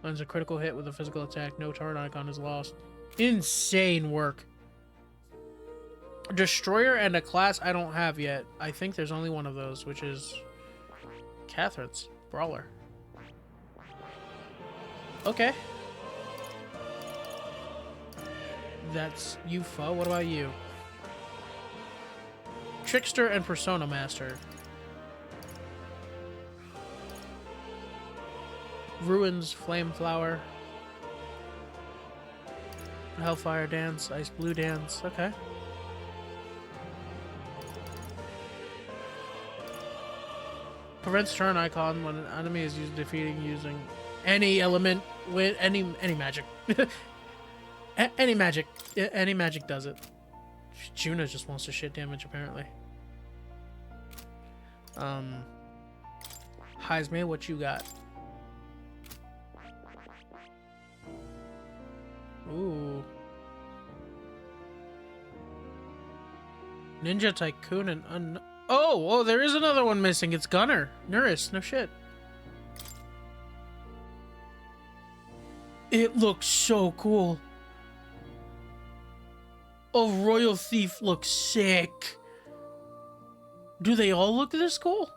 Lands a critical hit with a physical attack, no turn icon is lost. Insane work. Destroyer and a class I don't have yet. I think there's only one of those, which is Catherine's Brawler. Okay. That's Yufa. What about you? Trickster and Persona Master. Ruins, Flameflower. Hellfire Dance, Ice Blue Dance. Okay. Prevents turn icon when an enemy is used defeating using any element with any magic. Any magic. Any magic does it. Juna just wants to shit damage apparently. Heisme, what you got? Ooh. Ninja Tycoon and oh, there is another one missing. It's Gunner. Nurse, no shit. It looks so cool. Oh, Royal Thief looks sick. Do they all look this cool?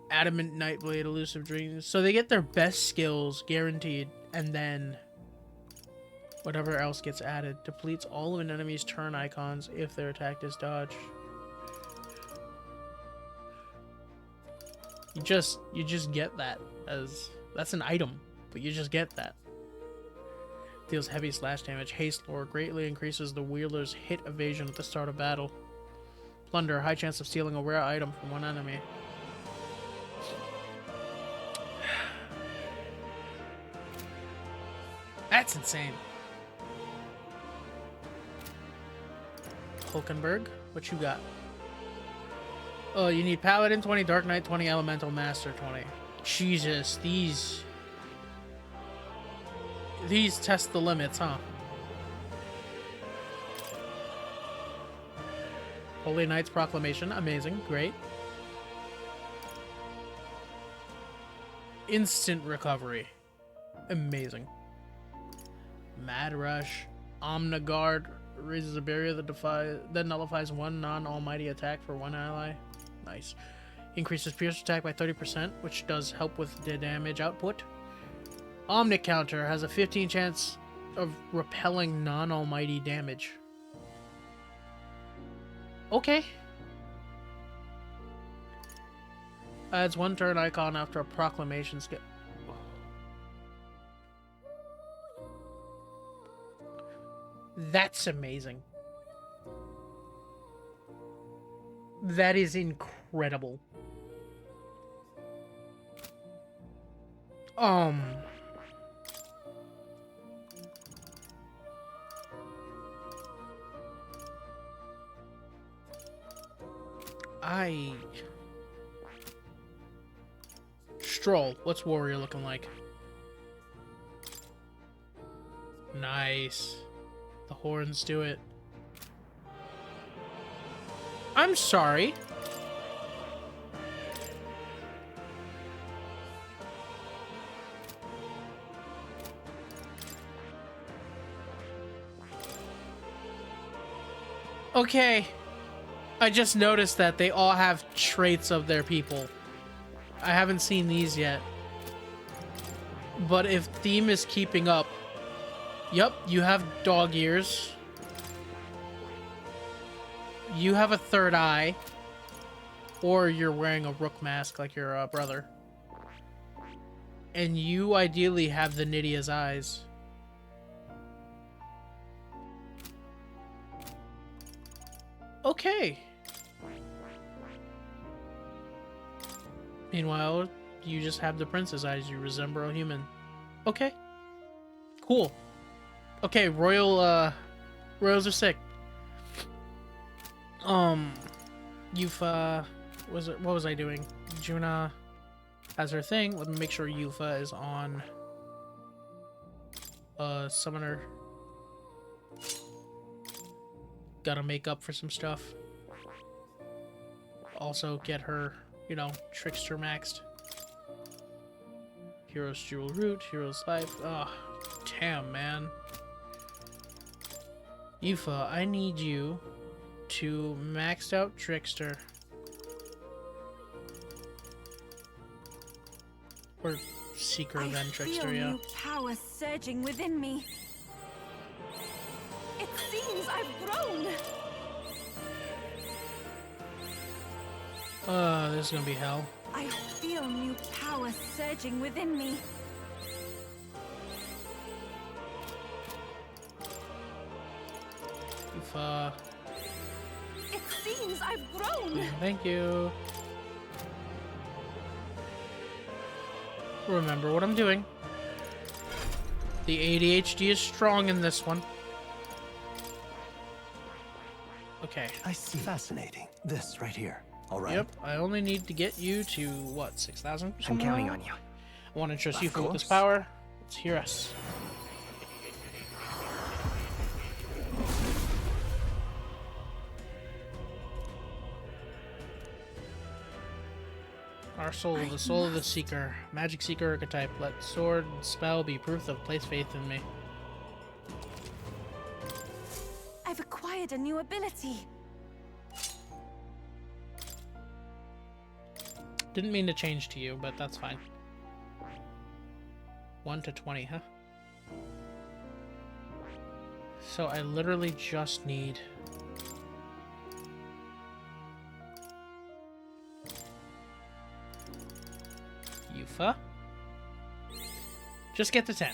Adamant Nightblade, Elusive Dreams. So they get their best skills guaranteed, and then whatever else gets added depletes all of an enemy's turn icons if their attack is dodged. You just get that as that's an item, but you just get that. Deals heavy slash damage. Haste Lore greatly increases the wielder's hit evasion at the start of battle. Plunder, high chance of stealing a rare item from one enemy. That's insane. Hulkenberg, what you got? Oh, you need Paladin 20, Dark Knight 20, Elemental Master 20. Jesus, these test the limits, huh? Holy Knight's Proclamation, amazing, great. Instant recovery, amazing. Mad Rush, Omniguard raises a barrier that nullifies one non-almighty attack for one ally. Nice. Increases pierce attack by 30%, which does help with the damage output. Omnic Counter has a 15 chance of repelling non-almighty damage. Okay. Adds one turn icon after a proclamation skill. That's amazing. That is incredible. Stroll, what's Warrior looking like? Nice. The horns do it. I'm sorry. Okay. I just noticed that they all have traits of their people. I haven't seen these yet. But if theme is keeping up, yep, you have dog ears. You have a third eye. Or you're wearing a rook mask like your brother. And you ideally have the Nydia's eyes. Okay. Meanwhile, you just have the prince's eyes. You resemble a human. Okay. Cool. Okay, royals are sick. Yufa, what was I doing? Juna has her thing. Let me make sure Yufa is on summoner. Gotta make up for some stuff. Also get her, you know, trickster maxed. Hero's Jewel Root, Hero's Life. Oh, damn, man. Yufa, I need you to max out Trickster. Or Seeker then Trickster, yeah. New power surging within me. It seems I've grown. This is gonna be hell. I feel new power surging within me. Yufa. It seems I've grown. Thank you. remember what I'm doing. The ADHD is strong in this one. Okay. I see. Fascinating. This right here. All right. Yep, I only need to get you to, what, 6,000? I'm counting on you. I want to trust you Of for this course. power. Let's hear us. Our soul, the soul of the seeker. Magic seeker archetype. Let sword and spell be proof of place faith in me. I've acquired a new ability. Didn't mean to change to you, but that's fine. 1 to 20, huh? So I literally just need... Yufa? Just get to 10.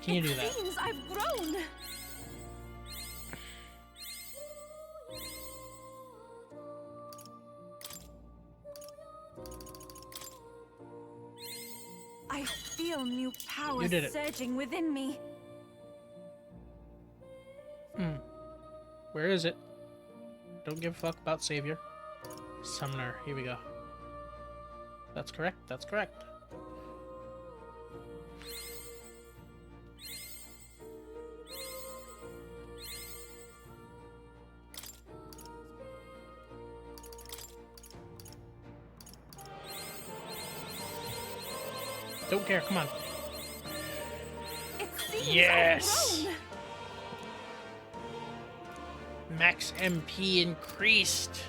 Can you do that? It seems I've grown. I feel new power You did it. surging within me. Where is it? Don't give a fuck about Savior. Summoner. Here we go. That's correct. That's correct. Don't care. Come on. It seems Yes! I've grown. Max MP increased.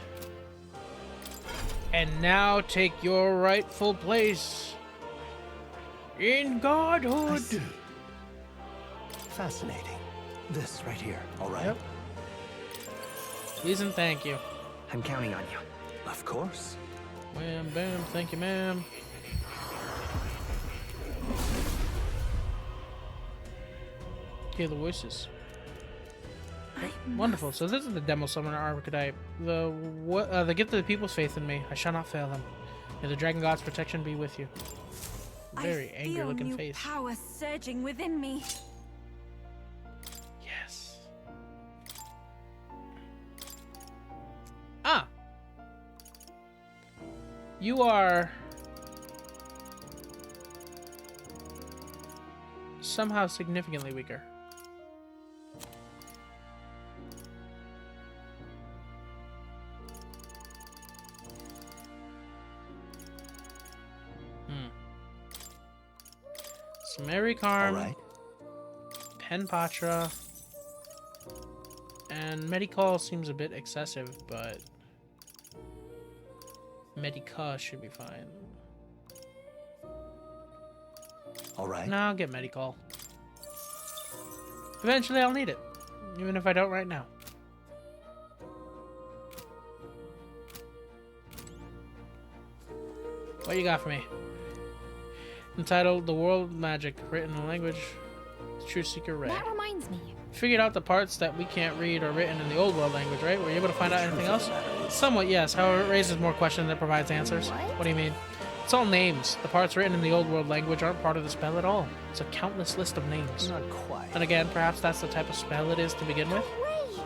And now take your rightful place in godhood. I see. Fascinating. This right here. All right. Yep. Please and thank you. I'm counting on you. Of course. Wham, bam, thank you, ma'am. Hear the voices. Wonderful. So this is the demo summoner archetype. The gift of the people's faith in me. I shall not fail them. May the dragon god's protection be with you. Very angry looking new face. Power surging within me. Yes. Ah. You are somehow significantly weaker. Marikarm, right. Penpatra, and Medicall seems a bit excessive, but Medica should be fine. All right. No, I'll get Medicall. Eventually I'll need it, even if I don't right now. What you got for me? Entitled The World of Magic, written in language True Seeker Ray. That reminds me. Figured out the parts that we can't read are written in the old world language, right? Were you able to find out anything else? Somewhat, yes. However, it raises more questions than it provides answers. What do you mean? It's all names. The parts written in the old world language aren't part of the spell at all. It's a countless list of names. Not quite. And again, perhaps that's the type of spell it is to begin with?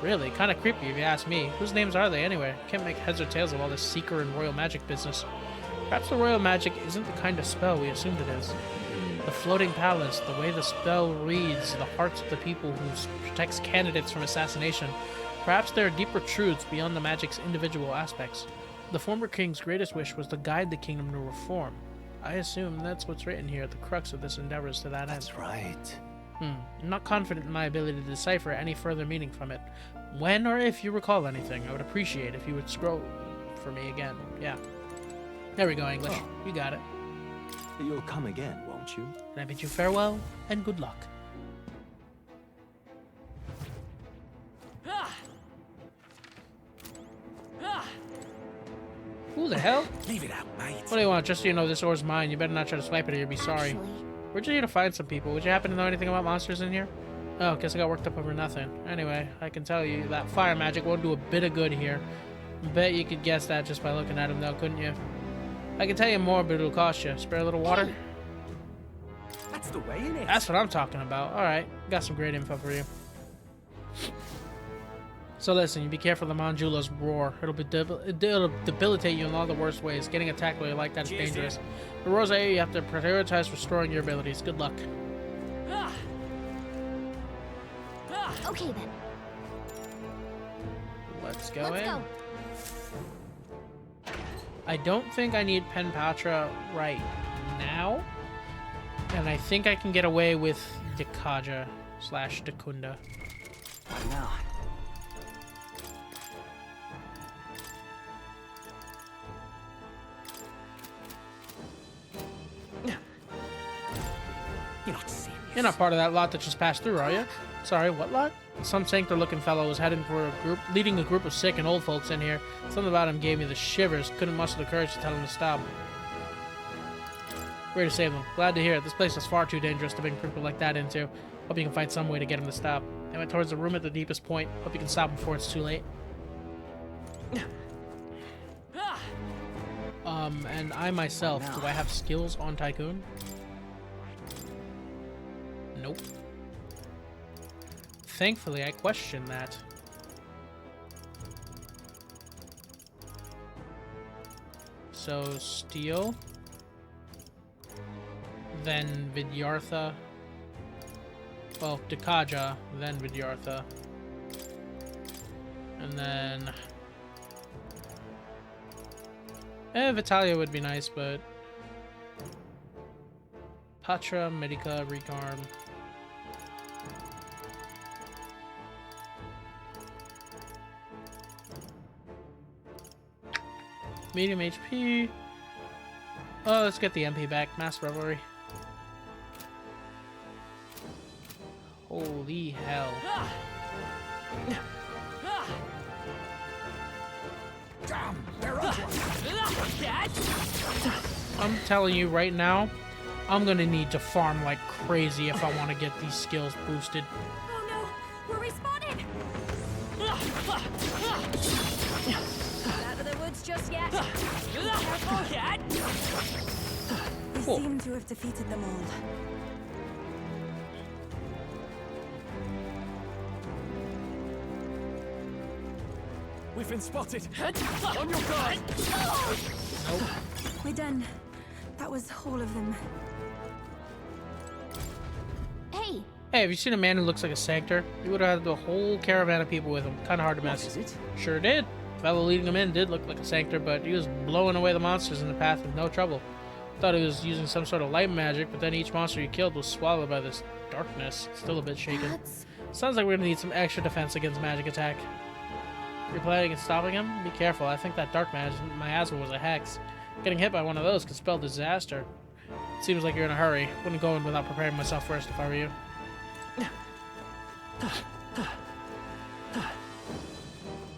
Really? Kind of creepy if you ask me. Whose names are they anyway? Can't make heads or tails of all this seeker and royal magic business. Perhaps the royal magic isn't the kind of spell we assumed it is. The floating palace, the way the spell reads the hearts of the people who protects candidates from assassination. Perhaps there are deeper truths beyond the magic's individual aspects. The former king's greatest wish was to guide the kingdom to reform. I assume that's what's written here at the crux of this endeavor is to that end. That's right. I'm not confident in my ability to decipher any further meaning from it. When or if you recall anything, I would appreciate if you would scroll for me again. Yeah. There we go, English. You got it. You'll come again, won't you? And I bid you farewell and good luck. Who the hell? Leave it out, mate. What do you want? Just so you know, this ore's mine. You better not try to swipe it or you'll be sorry. We're just here to find some people. Would you happen to know anything about monsters in here? Oh, guess I got worked up over nothing. Anyway, I can tell you that fire magic won't do a bit of good here. Bet you could guess that just by looking at him, though, couldn't you? I can tell you more, but it'll cost you. Spare a little water? That's the way, innit? That's what I'm talking about. Alright, got some great info for you. So listen, you be careful of the Manjula's roar. It'll debilitate you in all the worst ways. Getting attacked while you're like that is dangerous. For Rosé, you have to prioritize restoring your abilities. Good luck. Okay then. Let's go in. Go. I don't think I need Penpatra right now. And I think I can get away with Dekaja / Dekunda. Why not? You're not serious. You're not part of that lot that just passed through, are you? Sorry, what lot? Some sanctor-looking fellow was leading a group of sick and old folks in here. Something about him gave me the shivers. Couldn't muster the courage to tell him to stop. Ready to save them. Glad to hear it. This place is far too dangerous to bring people like that into. Hope you can find some way to get him to stop. I went towards the room at the deepest point. Hope you can stop him before it's too late. And I myself, do I have skills on Tycoon? Nope. Thankfully, I questioned that. So, Steel. Then Vidyartha. Well, Dekaja, then Vidyartha. And then... Vitalia would be nice, but... Patra, Medica, Regarm. Medium HP. Oh, let's get the MP back. Mass Revelry. Holy hell. I'm telling you right now, I'm gonna need to farm like crazy if I want to get these skills boosted. Oh no, we're respawning! Not out of the woods just yet. We Cool. seem to have defeated them all. We've been spotted. On your guard. Nope. We're done. That was all of them. Hey, Hey, have you seen a man who looks like a sanctor? He would have had the whole caravan of people with him. Kind of hard to miss. What is it? Sure did. The fellow leading him in did look like a sanctor, but he was blowing away the monsters in the path with no trouble. Thought he was using some sort of light magic, but then each monster he killed was swallowed by this darkness. Still a bit shaken. Sounds like we're gonna need some extra defense against magic attack. You're planning on stopping him? Be careful. I think that dark miasma was a hex. Getting hit by one of those could spell disaster. Seems like you're in a hurry. Wouldn't go in without preparing myself first if I were you.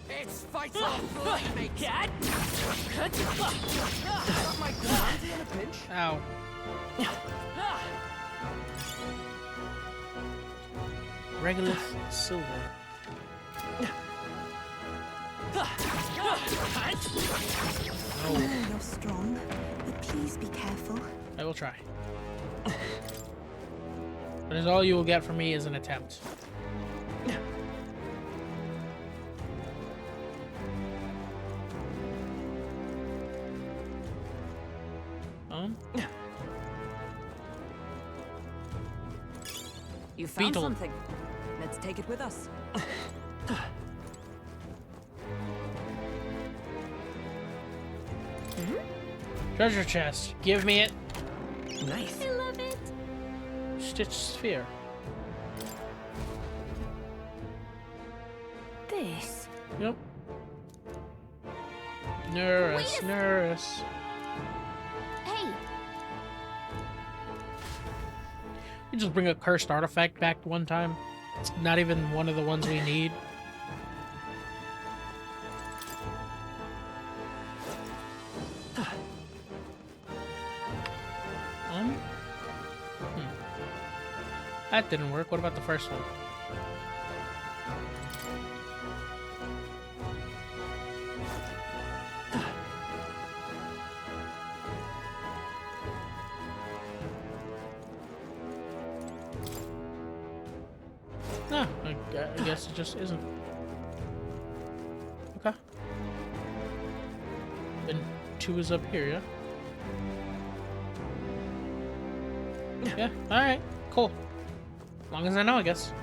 It's fight off, mate. Cat. Got my ground in a pinch. Ow. Regolith Silver. Oh, you're strong, but please be careful. I will try. But as all you will get from me is an attempt. You found Beetle. something. Let's take it with us. Treasure chest. Give me it. Nice. I love it. Stitch sphere. This. Yep. Nurse, nurse. Hey, You just bring a cursed artifact back one time. It's not even one of the ones we need. That didn't work. What about the first one? No, I guess it just isn't. Okay. Then 2 is up here, yeah? Yeah, alright, cool. As long as I know, I guess.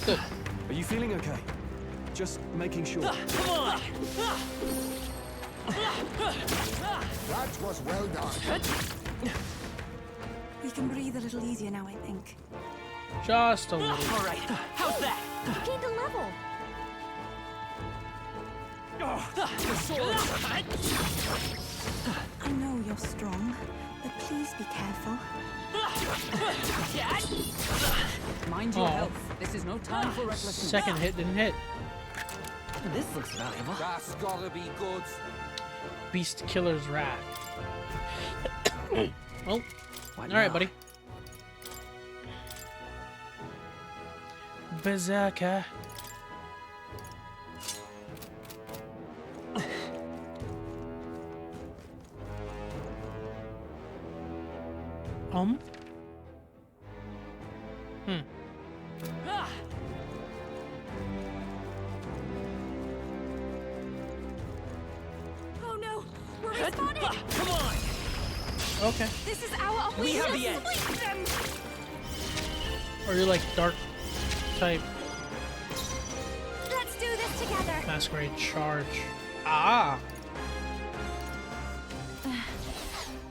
Good. Are you feeling okay? Just making sure. Come on! That was well done. We can breathe a little easier now, I think. Just a little. All right. How's that? Gained a level. I know you're strong, but please be careful. Mind your health. This is no time for recklessness. Second hit didn't hit. This looks valuable. That's gotta be good. Beast Killer's Wrath. Well, What alright, now? buddy. Berserker. Oh no, we're respawning! Come on! Okay. This is our We have opportunity. the edge. Sweep them. Or you're like dark type Let's do this together. masquerade charge. Ah!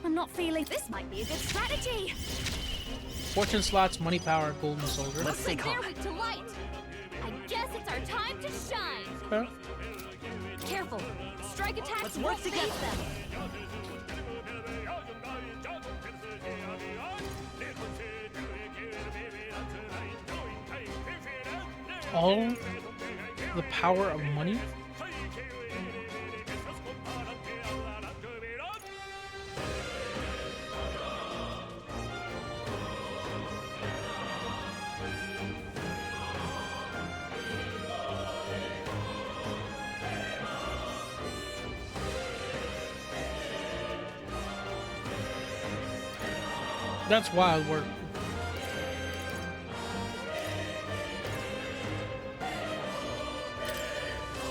I'm not feeling this might be a good strategy. Fortune slots, money power, golden soldier. Let's stay calm. They're weak to light. I guess it's our time to shine. Okay. Careful. Strike attacks Let's work won't phase together. them. All the power of money? That's wild work.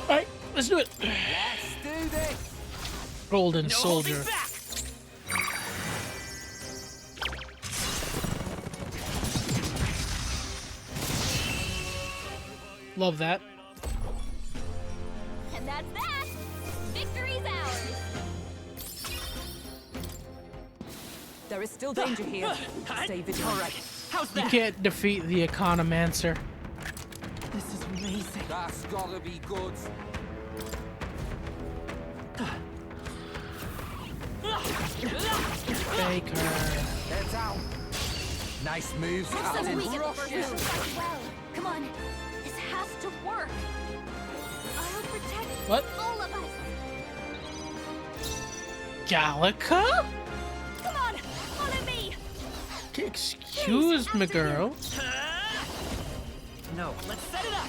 Alright, let's do it. Let's do this. Golden No soldier. holding back. Love that. And that's that. Victory's ours. There is still danger here. Stay vigilant. All right. How's You that? can't defeat the Economancer. This is amazing. That's gotta be good. Baker. Get down. Nice moves, Some Captain. weak versions fight well. Come on. This has to work. I'll protect What? all of us. Gallica? Come on. Follow me. Excuse me, girl. No, let's set it up.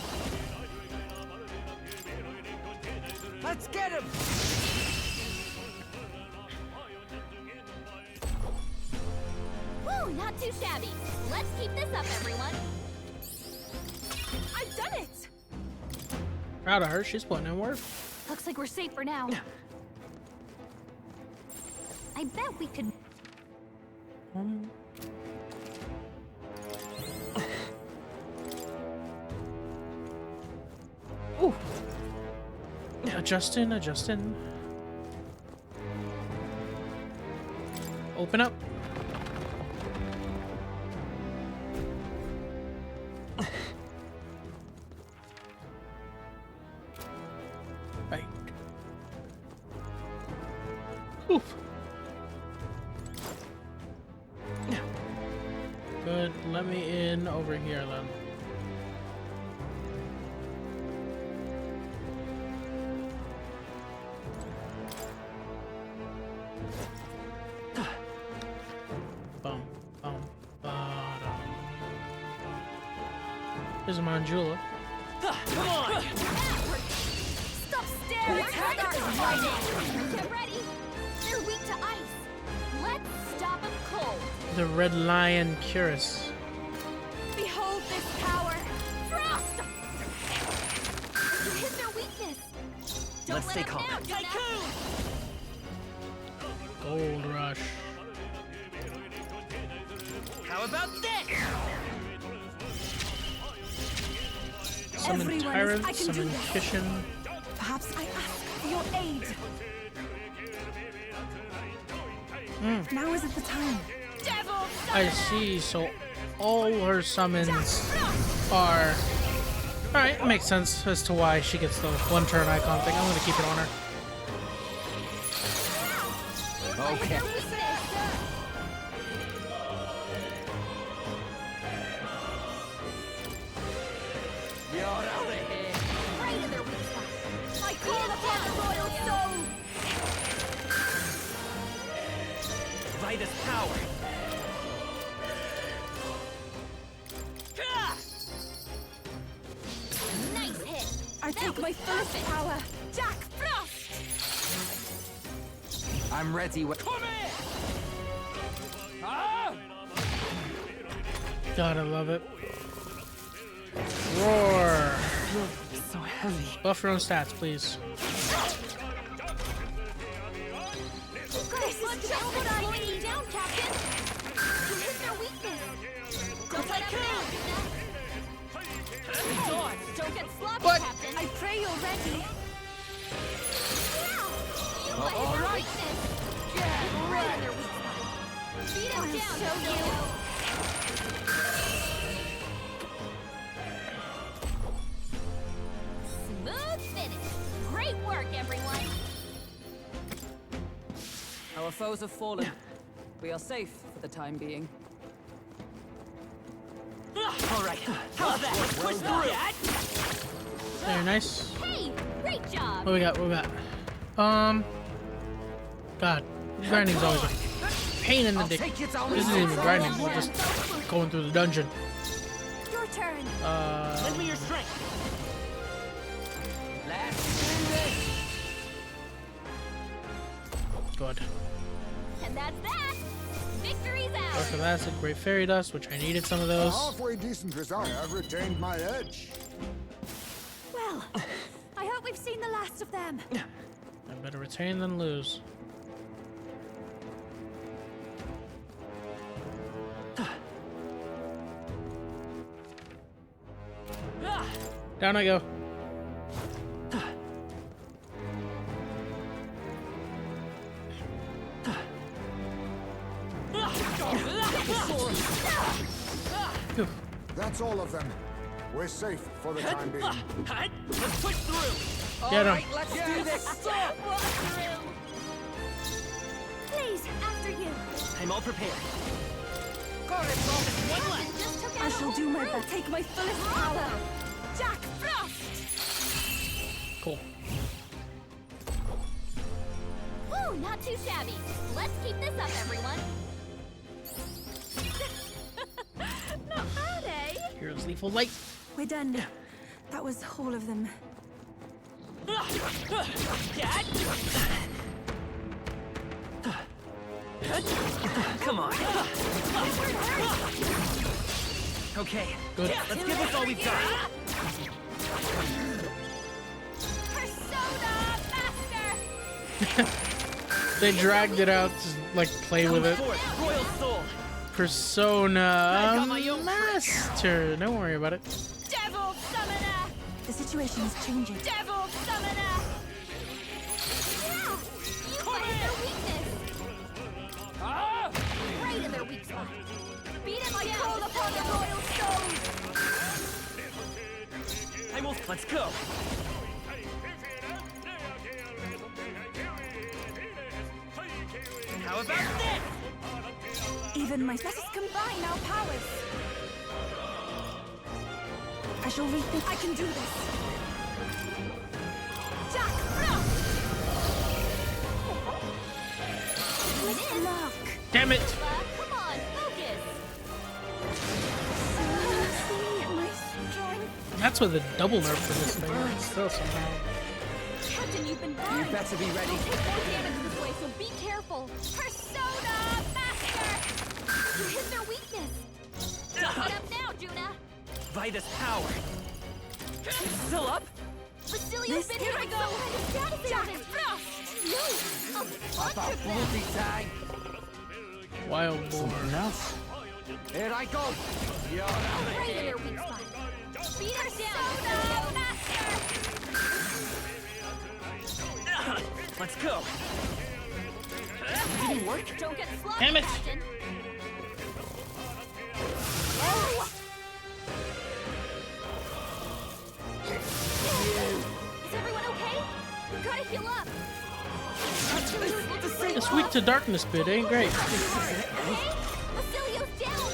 Let's get him. Woo, not too shabby. Let's keep this up, everyone. I've done it. Proud of her. She's putting in work. Looks like we're safe for now. I bet we could. Ooh. Adjusting, adjusting. Open up. Right. Oof. Good. Let me in over here then. Bum, bum, ba-dum. Here's a Manjula. Come on! Stop Get ready. They're weak to ice. Let's stop them cold. The Red Lion Curus. Behold this power. Frost! You hit their weakness. Don't Let's stay let calm. them down, Tycoon! Gold Rush. How about this? Summon Everyone Tyrant, I can do summon this. Kishin. Perhaps I ask for your aid. Now isn't the time. I see, so all her summons are... Alright, it makes sense as to why she gets the one turn icon thing. I'm gonna keep it on her. Okay. You're out of here. Right in their weak spot. I call upon the royal soul. Vitus power. Nice hit. I take my first power. Jack Frost. I'm ready. God, I love it. Roar. So heavy. Buff your own stats, please. Grace, let's just put on way down, Captain. You hit their weakness. Don't let them down, Hey, don't get sloppy, What? Captain. I pray you're ready. You let hit their weakness. Yeah, right in their weak spot. Beat him down, show you. Smooth finish. Great work, everyone. Our foes have fallen. We are safe for the time being. All right. How's that? Let's push through. Very nice. Hey, great job. What we got? What we got? God, grinding's always a pain in the dick. This isn't even grinding. We're just going through the dungeon. Your turn. Lend me your strength. Good. And that's that. Victory's out. After that, some great fairy dust, which I needed some of A those. halfway decent result. I've retained my edge. Well, I hope we've seen the last of them. I better retain than lose. Down I go. That's all of them. We're safe for the time being. Let's push through. Get him. Let's do this. Please, after you. I'm all prepared. Just took out I shall a do whole my group. best. Take my fullest Bravo. power. Jack Frost. Cool. Ooh, not too shabby. Let's keep this up, everyone. Not bad, eh? Here's lethal light. We're done. That was all of them. Come on. Okay. Good. Let's give this all we've got. Persona Master. They dragged it out to like play with it. Forth, Royal Soul. Persona got my own Master. Don't worry about it. Devil Summoner. The situation is changing. Devil Summoner. Yeah, you fight their weakness. Right in their weak spot. Beat him down. I call upon the royal soul. I will. Let's go. How about this? Even my... Let us combine our powers. I shall rethink. I can do this. Jack Frost. With luck. Damn it! Come on, focus. See my strength. That's with a double nerf for this thing. Still somehow. imagine you've been burned. You better be ready. You'll take more damage this way, so be careful. Persona Master! You hit their weakness. Don't get up now, Juna. Vitus power. Still up? Basilio's been hitting so hard. Jack Frost! About bloody time. Wild boar. Something else? Here I go. You're Right in their weak spot. Beat her down. Master! Let's go. Didn't work. Don't get sloppy, Damn it. Captain. Oh! Is everyone okay? We gotta heal up. This weak to darkness bit ain't great. Basilio's down.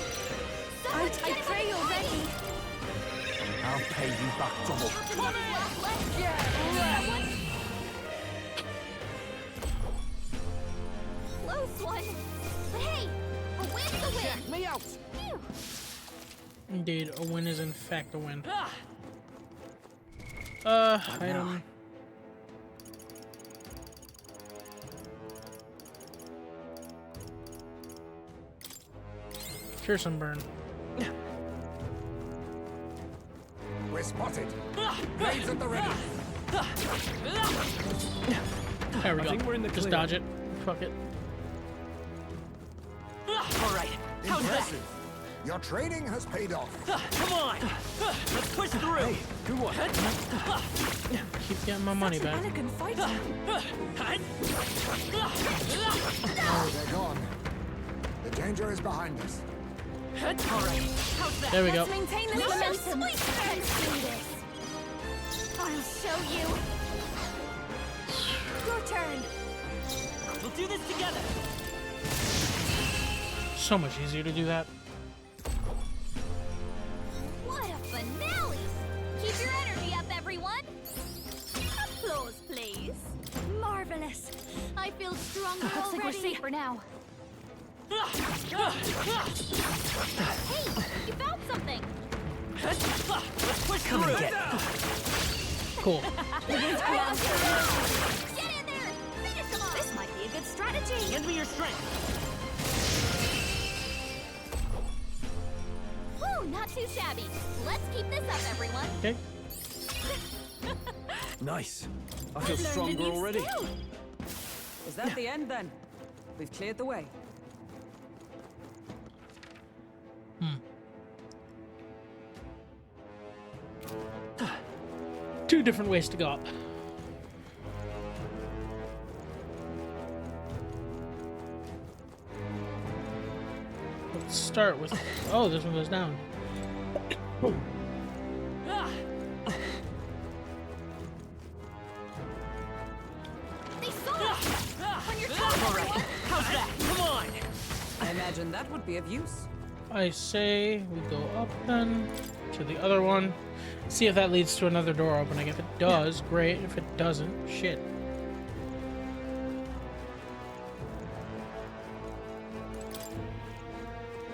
I pray you're ready. I'll pay you back double. Close one. But hey, a win's a win. Check me out. Phew. Indeed, a win is in fact a win. Item. Cure some burn. We're spotted. Blades at the ready. There we I go. think we're in the Just clear. dodge it. Fuck it. All right. How's Impressive. Your training has paid off. that? Come on. Let's push through. Hey, good one. Keep getting my money back. Elegant fighter. Oh, they're gone. The danger is behind us. All right. How's that? There we go. Let's maintain this momentum. Let's do this. I'll show you. Your turn. We'll do this together. So much easier to do that. What a finale! Keep your energy up, everyone. Applause, please. Marvelous. I feel stronger Looks already. like we're safer now. Hey, you found something. Let's push Come through. and get Cool. Get in there. Finish him off. This might be a good strategy. Hand me your strength. Woo, not too shabby. Let's keep this up, everyone. Okay. Nice. I feel I've learned a stronger new already. skill. Is that the end then? We've cleared the way. Two different ways to go up. Let's start with. Oh, this one goes down. They saw us. On your toes, everyone. How's that? Come on. I imagine that would be of use. I say we go up then to the other one. See if that leads to another door opening. If it does, great. If it doesn't, shit.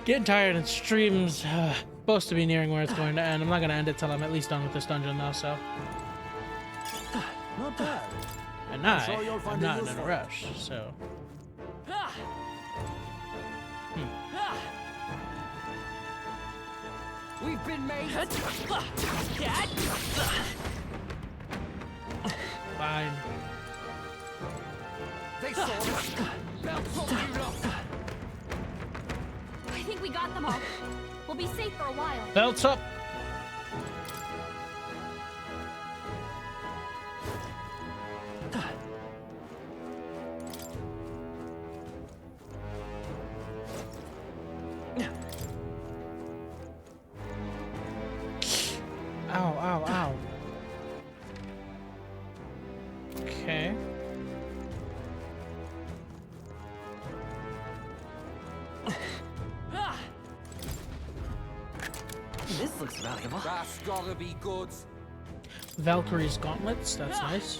Getting tired and stream's supposed to be nearing where it's going to end. I'm not going to end it till I'm at least done with this dungeon though, so. Not bad. And I'm sure you'll I'm find not it in a useful. rush, so. We've been made. Fine. They saw us. Belts on you lot. I think we got them all. We'll be safe for a while. Belts up. Ow, ow, ow. Okay. This looks valuable. That's gotta be good. Valkyrie's gauntlets, that's nice. This?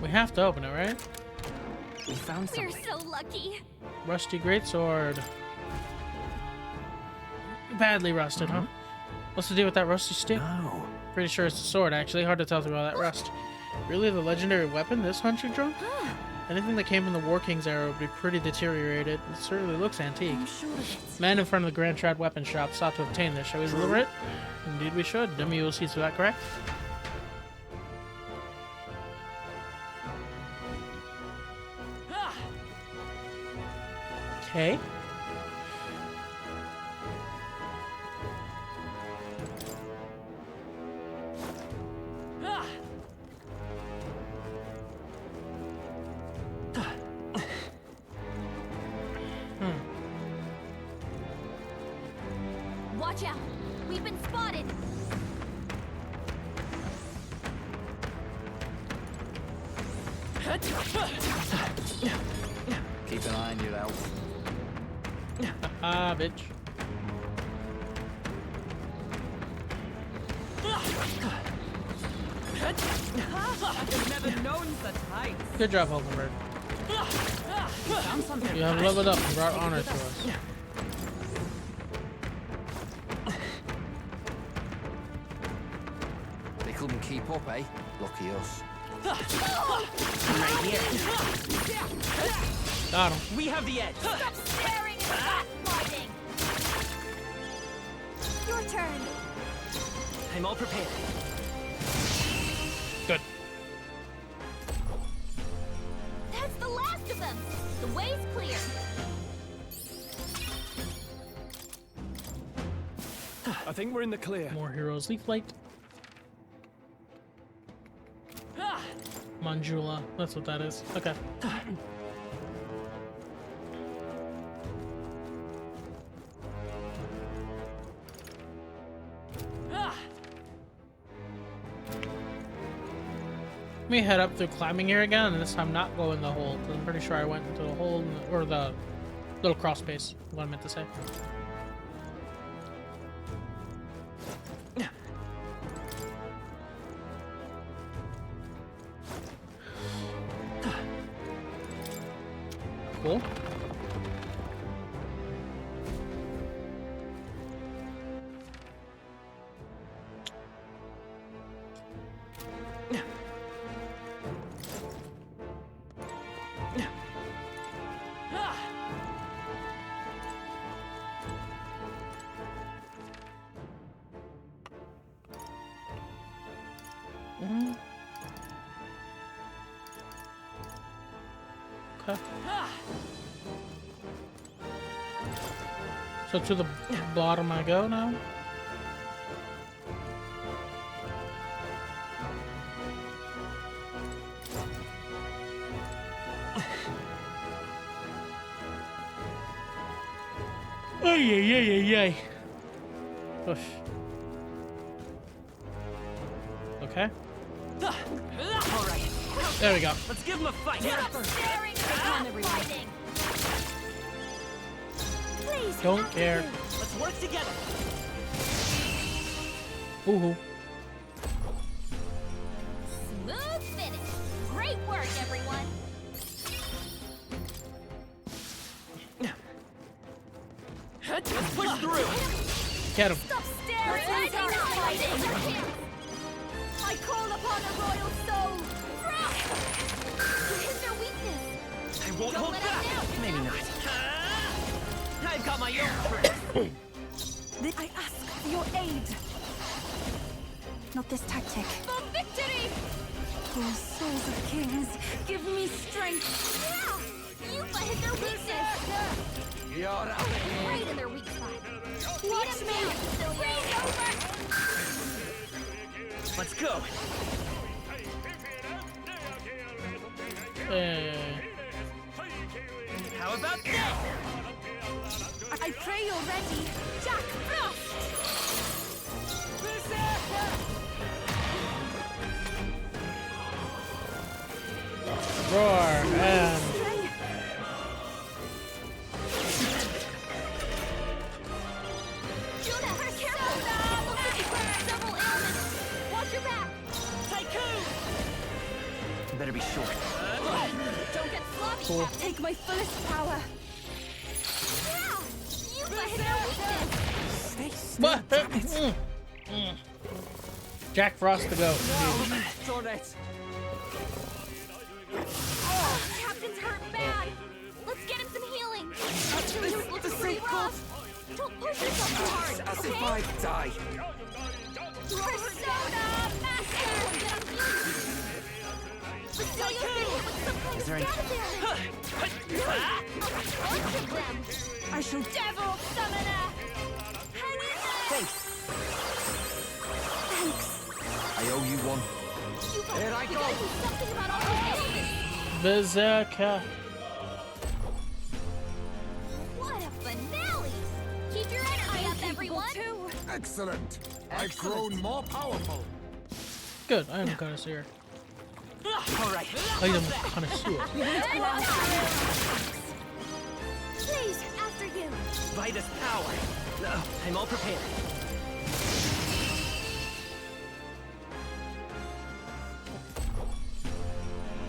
We have to open it, right? We found We're something. so lucky. Rusty greatsword. Badly rusted, huh? What's the deal with that rusty stick? No. Pretty sure it's a sword, actually. Hard to tell through all that rust. Really, the legendary weapon this hunter drone? Anything that came from the War King's era would be pretty deteriorated. It certainly looks antique. I'm sure of it. Man in front of the Grand Trad weapon shop sought to obtain this. Shall we deliver it? Indeed we should. Dummy will see to that, correct? Okay. Watch out! We've been spotted! Keep an eye on your health. Ah, bitch. I've never known such heights. Good job, Hulkenberg. Found something. You have leveled up and brought honor to us. They couldn't keep up, eh? Lucky us. Right here. Got him. We have the edge. Stop staring and stop fighting! Your turn! I'm all prepared. Good. That's the last of them! The way's clear! I think we're in the clear. More heroes. Leaf Light. Manjula. That's what that is. Okay. Let me head up through climbing here again, and this time not go in the hole, because I'm pretty sure I went into the hole, in the, or the little cross space, what I meant to say. Cool. Okay. So to the bottom I go now? Ay, ay, ay, ay, ay. Oof. Okay. All right. There we go. Let's give him a fight. Stop staring and stop fighting! Please, Don't care. Let's work together. Woohoo. Smooth finish! Great work, everyone! Let's push through. Get him. Stop staring and stop fighting! I call upon a royal soul! What is their weakness? I won't Don't hold let us back. down. Maybe not. I've got my own. I ask for your aid. Not this tactic. For victory! Oh, souls of kings, give me strength. Yeah! You've hit their weakness! You're out of here. Right in their weak spot. Watch me! Rain over! Let's go. How about that? I pray you're ready. Jack Frost! Roar and Juna, careful! Several ailments! Watch your back! Tycoon! Better be short. Don't get sloppy! cool. Take my fullest power. Yeah, you let Stay still, What? damn it. Jack Frost to go. Darn it! Oh, Captain's hurt bad. Let's get him some healing. It looks pretty rough. Don't push yourself too hard, As okay? if I'd die. Persona Master! Facilio's been hit with some kind Is of there any- gas damage. A bunch of them. I shall Devil Summoner! How is it? Thanks. I owe you one. Here I You go. gotta do something about all those ailments. Berserker. What a finale! Keep your energy up, everyone! Excellent. I've grown more powerful. Good, I am a connoisseur. Alright. I am a connoisseur. Please, after you. Vitus power. I'm all prepared.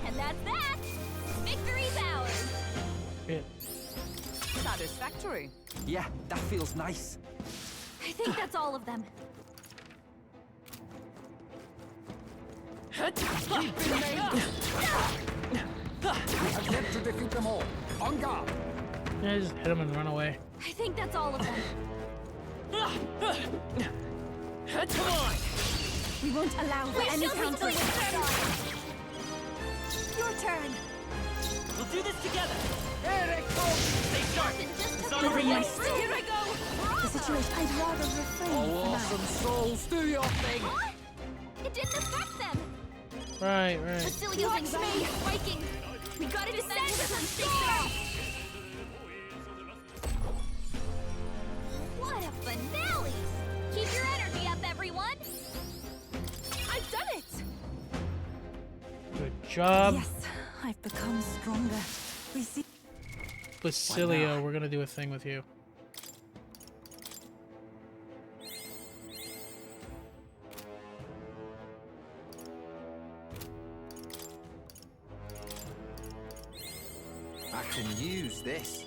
And that's that! Victory's ours! Yeah. Satisfactory. Yeah, that feels nice. I think that's all of them. We've have yet to defeat them all. On guard. Yeah, just hit him and run away. I think that's all of them. Come on! We won't allow for any countering. Your turn. We'll do this together. Here it comes. Stay sharp. Just on over your my way. Here I go. The situation, I'd rather refrain Oh, from awesome souls, do your thing. What? It didn't affect them. Right, right. Facilio's anxiety is spiking. We gotta descend to some storm. What a finale! Keep your energy up, everyone. I've done it. Good job. Yes, I've become stronger. We see. Basilio, we're gonna do a thing with you. I can use this.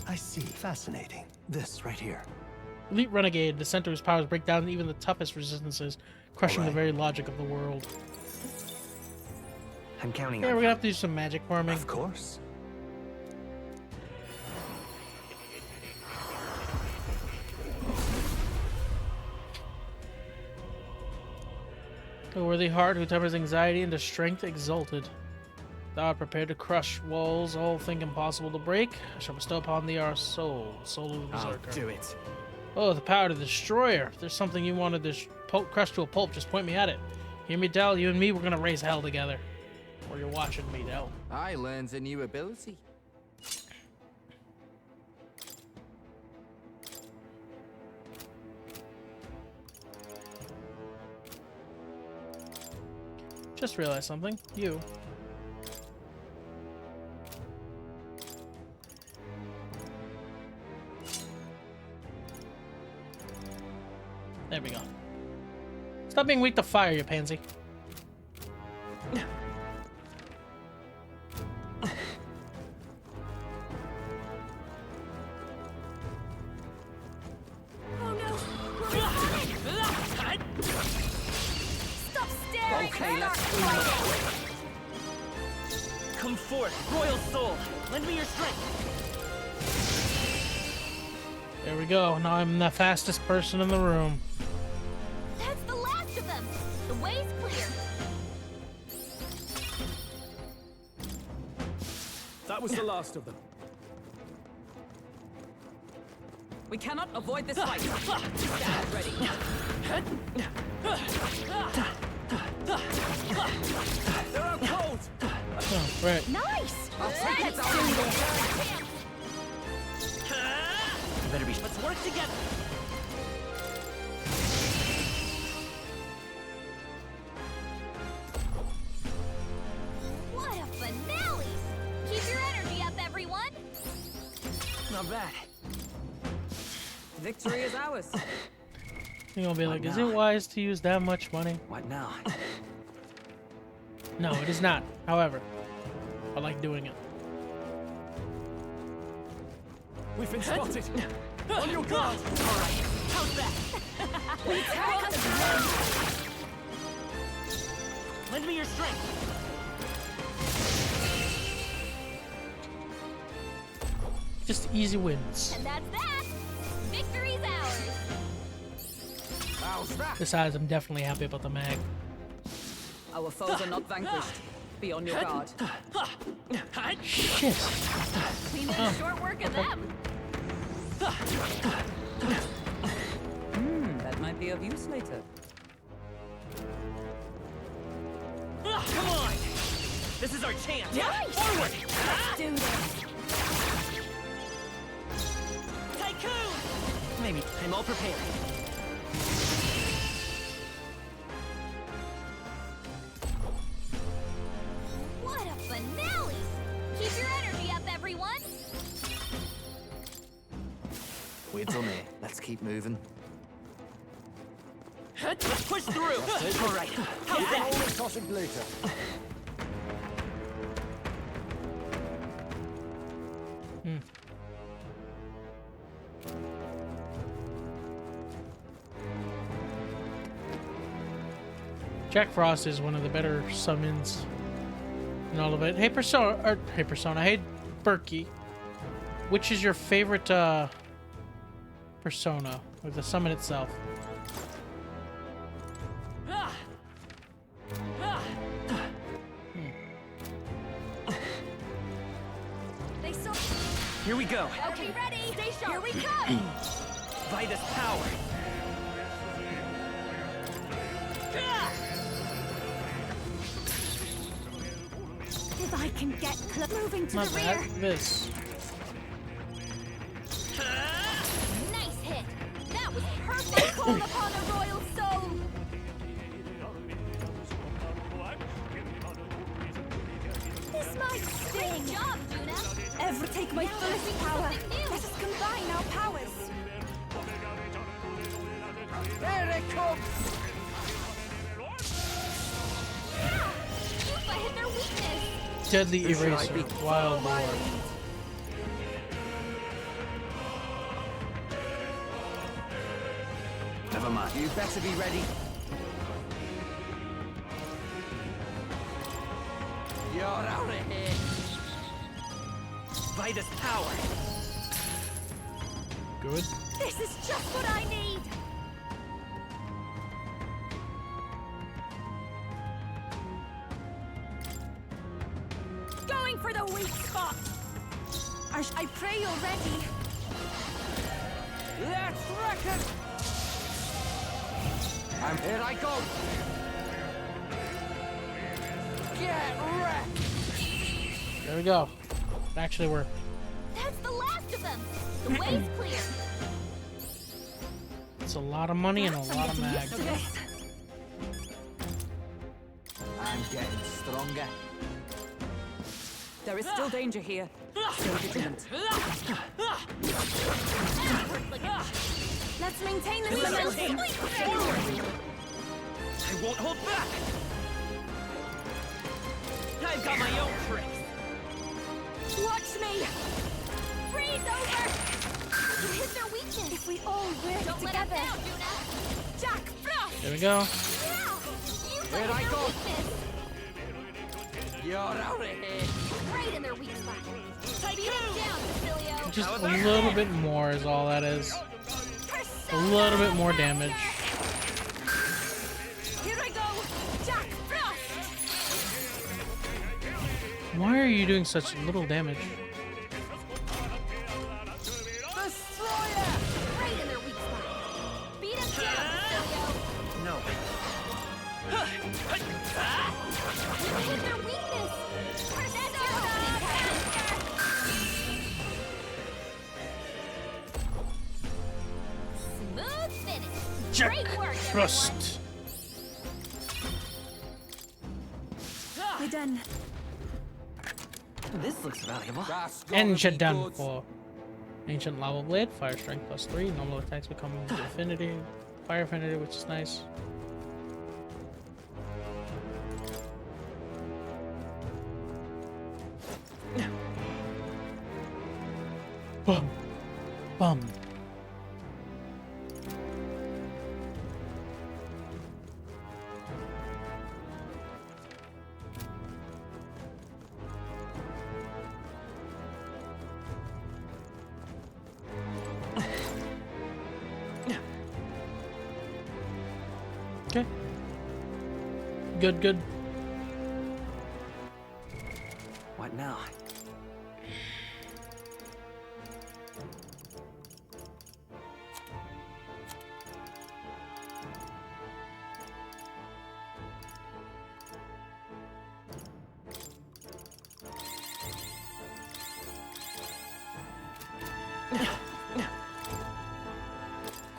I see. Fascinating. This right here. Elite Renegade, the center of his powers break down even the toughest resistances, crushing the very logic of the world. I'm counting Yeah, on we're you. gonna have to do some magic farming. Of course. A worthy heart who tempers anxiety into strength exalted. Thou art prepared to crush walls, all think impossible to break. I shall bestow upon thee our soul, soul of the I'll berserker. do it. Oh, the power to the destroyer. If there's something you wanted to crush to a pulp, just point me at it. Hear me, Del? You and me, we're gonna raise hell together. Or you're watching me, Del. I learned a new ability. Just realized something. You. There we go. Stop being weak to fire, you pansy. Oh no! We're responding! Stop staring! Okay, let's Start move fighting! Come forth, royal soul. Lend me your strength. There we go. Now I'm the fastest person in the room. That's the last of them! The way's clear! That was the last of them. We cannot avoid this fight. Stand ready. They're out cold! Oh, right. Nice! I'll take it Let's down. do this! Better be. Let's work together. What a finale! Keep your energy up, everyone! I'll that? Victory is ours. You're gonna be like, What is now? it wise to use that much money? What now? No, it is not. However, I like doing it. We've been spotted. On your guard. All right. How's that? Lend me your strength. Just easy wins. And that's that. Victory's ours. How's that? Besides, I'm definitely happy about the mag. Our foes are not vanquished. Be on your guard. Shit. We made short work of them. That might be of use later. Come on. This is our chance. Nice. Forward. Let's do this. Tycoon. Maybe. I'm all prepared. What a finale! Keep your energy up, everyone. We're done here. Let's keep moving. Let's push through. All right. How's that? Always tossing later. Jack Frost is one of the better summons in all of it. Hey Persona, hey Berkey, which is your favorite persona, or the summon itself? They saw. Here we go. Okay, ready. Stay sharp. Here we come. By this power. If I can get moving to Not the that. rear. This. Nice hit. That was perfect. Call upon a royal soul. This might sting. Great job, Juna. Ever take my fullest power. Let us combine our powers. There it comes! Yufa hit their weakness. Deadly Who should I Eraser. be? Wild Boar. Never mind. You better be ready. You're out of here. By this power. Good. This is just what I need. Going for the weak spot. I pray you're ready. Let's reckon. Here I go. Get wrecked. There we go. It actually worked. That's the last of them. The way's clear. It's a lot of money and a lot of mag. I'm getting stronger. There is still danger here. Stay vigilant. Let's maintain this momentum. I won't hold back. I've got my own tricks. Watch me. Freeze over. You hit their weakness. If we all work Don't let together. us down, Juna. Jack Frost. There we go. Yufa Here I hit their go. weakness. You're out of here. Right in their weak spot. Beat them down, Cecilio. Just a little bit more is all that is. A little bit more damage. Here I go. Jack Frost. Why are you doing such little damage? Destroyer. Right in their weak spot. Beat them down, Cecilio. No. You hit their weakness. That's your opening task. Smooth finish. Jack Great work, Frost. We're done. This looks valuable. And you're done for. Ancient Lava Blade, Fire Strength +3, normal attacks become Affinity, Fire Affinity, which is nice. Bum. Bum. Okay. Good, good. What now?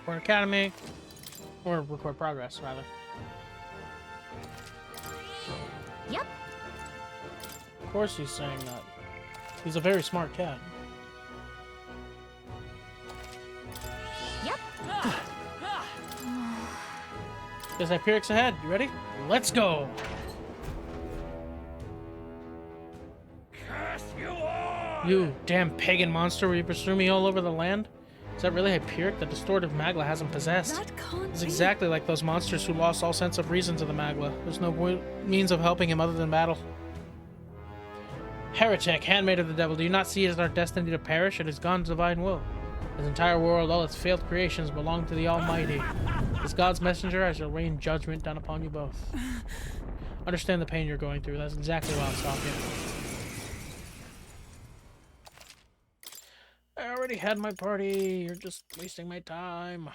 Record Academy. Or record progress, rather. Yep. Of course he's saying that. He's a very smart cat. Yep. There's Hyperix ahead. You ready? Let's go! You damn pagan monster, will you pursue me all over the land? Is that really Hyperic? The distortive Magla has him possessed. That can't It's be. exactly like those monsters who lost all sense of reason to the Magla. There's no means of helping him other than battle. Heretic, handmaid of the devil, do you not see it as our destiny to perish? It is God's divine will. His entire world, all its failed creations, belong to the Almighty. As God's messenger, I shall rain judgment down upon you both. Understand the pain you're going through. That's exactly why I'll stop you. I already had my party. You're just wasting my time.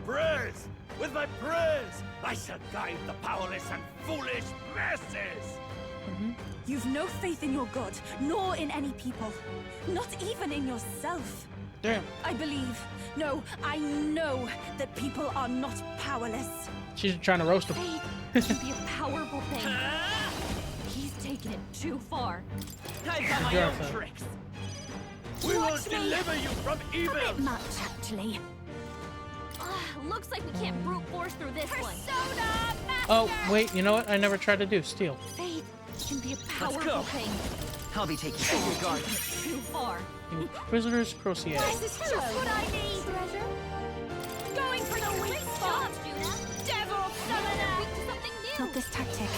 Praise! With my praise, I shall guide the powerless and foolish masses! You've no faith in your god, nor in any people. Not even in yourself. Damn. I believe, no, I know that people are not powerless. She's trying to roast him. Faith should be a powerful thing. He's taken it too far. I've got my own tricks! We will deliver you from evil! A bit much, actually. Looks like we can't brute force through this one. Oh, wait, you know what? I never tried to do steal. Faith can be a powerful go. thing. I'll be taking care of your guard. Too far. Inquisitor's Crocier. This is just what I need. Treasure. Going for the weak spot. Devil summoner. Something new. Not this tactic.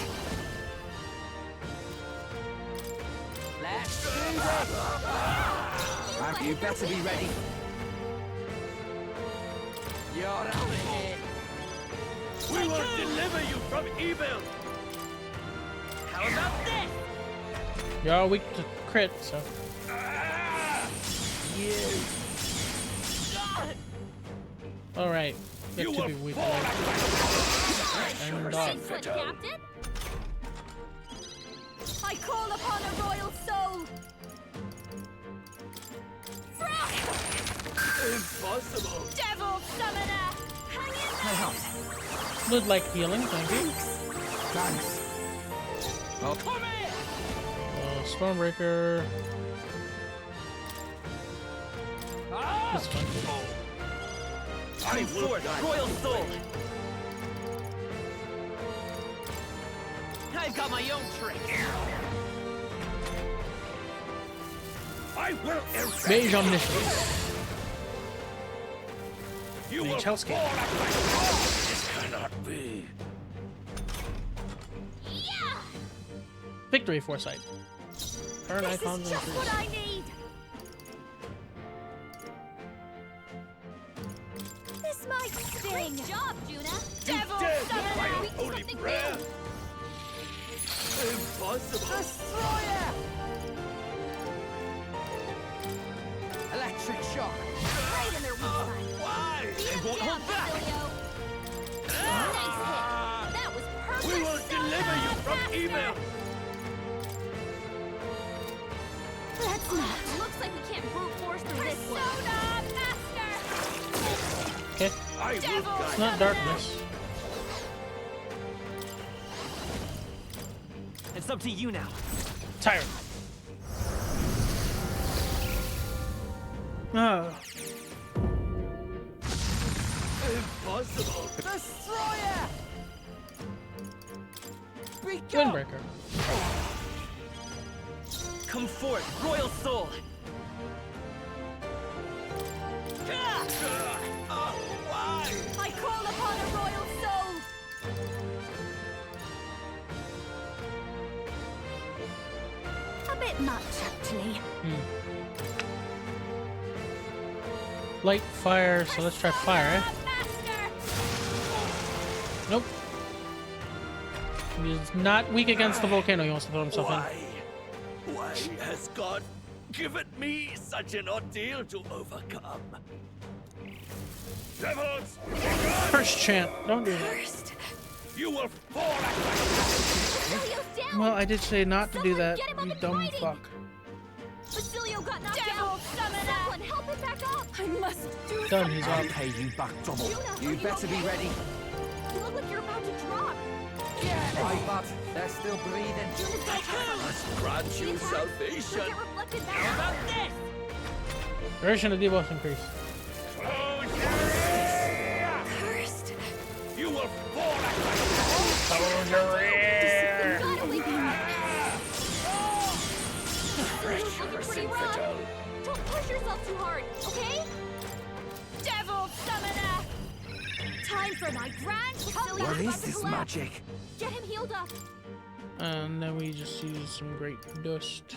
Let's do this! You better be ready. You're out of here. We will deliver you from evil! How about this? You're all weak to crit, so. Alright. Get to be weak. And dog. Captain? I call upon a royal soul. Impossible! Devil summoner. Hang in there. Would like healing, thank you. Thanks. Oh, come here! Stormbreaker. This one. I forth, Royal Soul! I've got my own tricks. I will erase Mage Omniscience. you. Mage Hellscape. This cannot be. Victory Foresight. Current icons Just what increase. I need. This might sting. Great job, Juna. Devil Dead with summoner. my unholy prayer! Impossible! Destroyer. Electric shock. Right in their weak side. Why? Beat him won't down, hold back. Basilio. Nice hit. That was perfect. We will deliver you from evil! Let's not. Looks like we can't brute force through this one. Okay. I will It's guide not you. darkness. It's up to you now. Tyrant. Oh. Impossible! Destroyer! Windbreaker. Come forth, royal soul! Why? I call upon a royal soul! A bit much, actually. Light, fire, so let's try fire, eh? Nope. He's not weak against the volcano. He wants to throw himself in. Why has God given me such an ordeal to overcome? Devils! First chant. Don't do that. You will fall at Well, I did say not to do that, you dumb fuck. Basilio got knocked down! Someone help him back up! I must do Done, he's I'll up. pay you back double. Juna, You better be ready. You look like you're about to drop. My bad. They're still breathing. Juna's got must grant you salvation. Get reflected back. How about this? Duration of debuff increase. Cursed. You will fall at Close your ear. Looking pretty rough. Don't push yourself too hard, okay? Devil summoner! Time for my grand Basilio. What is this magic? Get him healed up. And then we just use some great dust.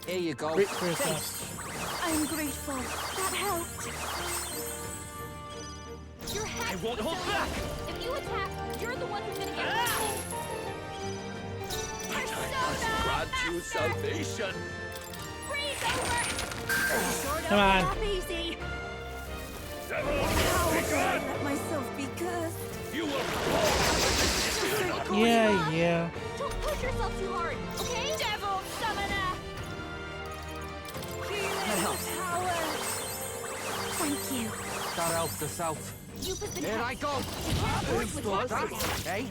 Here you go. Great for yourself. I'm grateful. That helped. Your head. I won't hold back. If you attack, you're the one who's gonna get hurt. grant you salvation. Freeze over. Come on. Not easy. Devils, Let myself be cursed. you will Yeah. Don't push yourself too hard, okay? Devil summoner. Healing power. Thank you. That helped us out. You've been Here I go. Who's Who's that? Eh?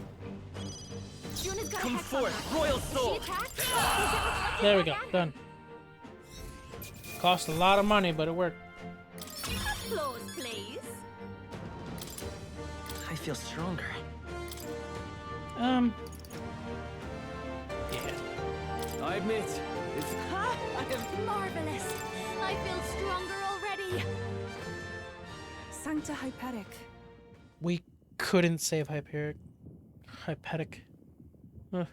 Juna's got Come a hex on forth, her. royal If she soul! attacks, There we go. Done. Cost a lot of money, but it worked. applause, please. I feel stronger. Yeah. I admit, it's Marvelous. I feel stronger already. Sancta Hyperic. We couldn't save Hyperic. Ugh.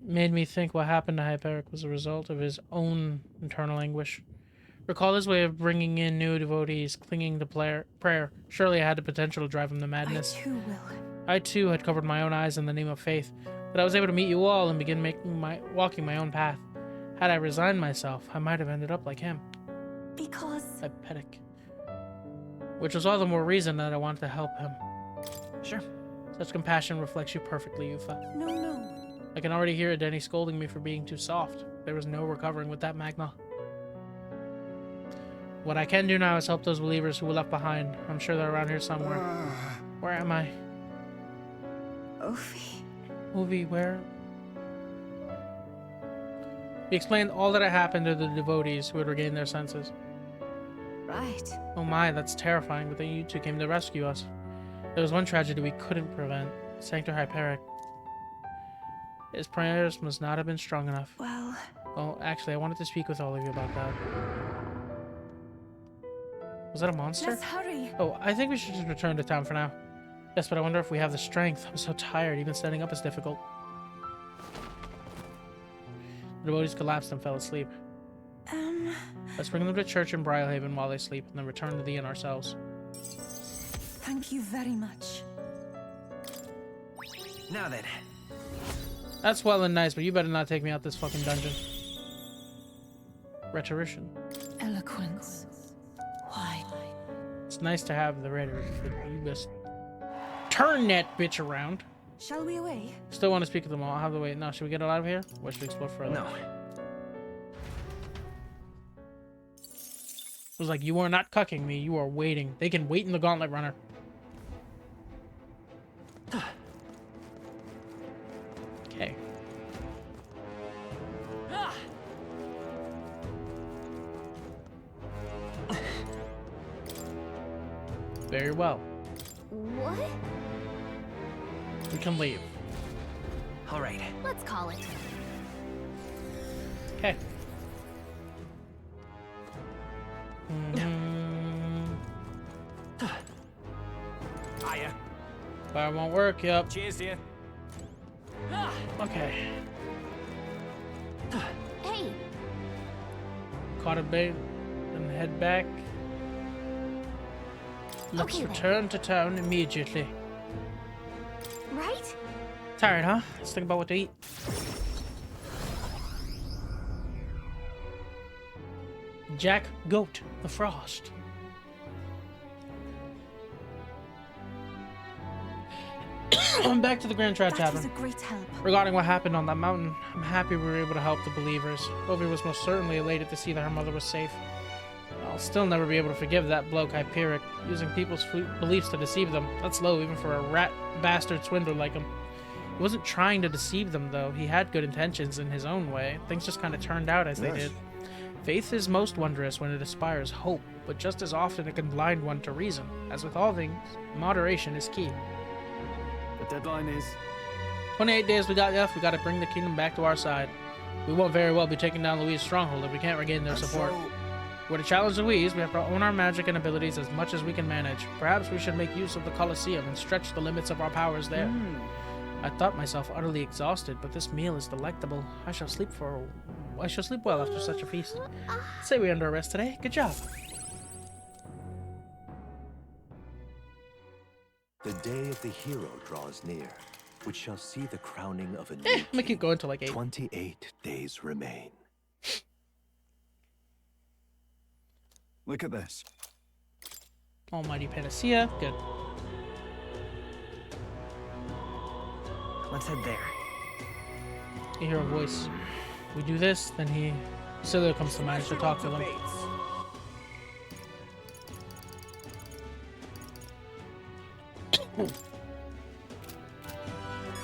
Made me think what happened to Hyperic was a result of his own internal anguish. Recall his way of bringing in new devotees, clinging to prayer. Surely it had the potential to drive him to madness. I too had covered my own eyes in the name of faith, but I was able to meet you all and begin walking my own path. Had I resigned myself, I might have ended up like him. Because Hyperic. Which was all the more reason that I wanted to help him. Sure. Such compassion reflects you perfectly, Yufa. No. I can already hear Denny scolding me for being too soft. There was no recovering with that Magna. What I can do now is help those believers who were left behind. I'm sure they're around here somewhere. Where am I? Ovi, where? He explained all that had happened to the devotees who had regained their senses. Right. Oh my, that's terrifying, but then you two came to rescue us. There was one tragedy we couldn't prevent. Sancta Hyperic. His prayers must not have been strong enough. Well, actually, I wanted to speak with all of you about that. Was that a monster? Let's hurry. Oh, I think we should just return to town for now. Yes, but I wonder if we have the strength. I'm so tired, even standing up is difficult. The devotees collapsed and fell asleep. Let's bring them to church in Briarhaven while they sleep, and then return to the inn ourselves. Thank you very much. Now then. That's well and nice, but you better not take me out this fucking dungeon. Rhetorician. Eloquence. Why? It's nice to have the rhetoric, but you best turn that bitch around. Shall we away? Still want to speak with them all. I'll have to wait. Now, should we get out of here? Or should we explore further? No. It was like, you are not cucking me. You are waiting. They can wait in the gauntlet runner. Okay. Very well. What? We can leave. All right. Let's call it. Okay. Hiya. Fire won't work, yep. Cheers, dear. Okay. Hey, Caught a bait and head back. Let's Okay, then. return to town immediately. right? Tired, huh? Let's think about what to eat. Jack Goat the Frost. I'm back to the Grand Trout That was Tavern. a great help. Regarding what happened on that mountain, I'm happy we were able to help the believers. Ovi was most certainly elated to see that her mother was safe. I'll still never be able to forgive that bloke Hyperic, using people's beliefs to deceive them. That's low even for a rat bastard swindler like him. He wasn't trying to deceive them, though. He had good intentions in his own way. Things just kind of turned out as they did. Faith is most wondrous when it inspires hope, but just as often it can blind one to reason. As with all things, moderation is key. The deadline is 28 days we got left. We got to bring the kingdom back to our side. We won't very well be taking down Louise's stronghold if we can't regain their support. We're to challenge Louise. We have to own our magic and abilities as much as we can manage. Perhaps we should make use of the Colosseum and stretch the limits of our powers there. I thought myself utterly exhausted, but this meal is delectable. I shall sleep well after such a feast. Say we under arrest today. Good job. The day of the hero draws near, which shall see the crowning of a new I'm gonna keep going till like 8. 28 days remain. Look at this. Almighty Panacea. Good. Let's head there. You hear a voice. We do this, then Cilia comes to mind to talk to them.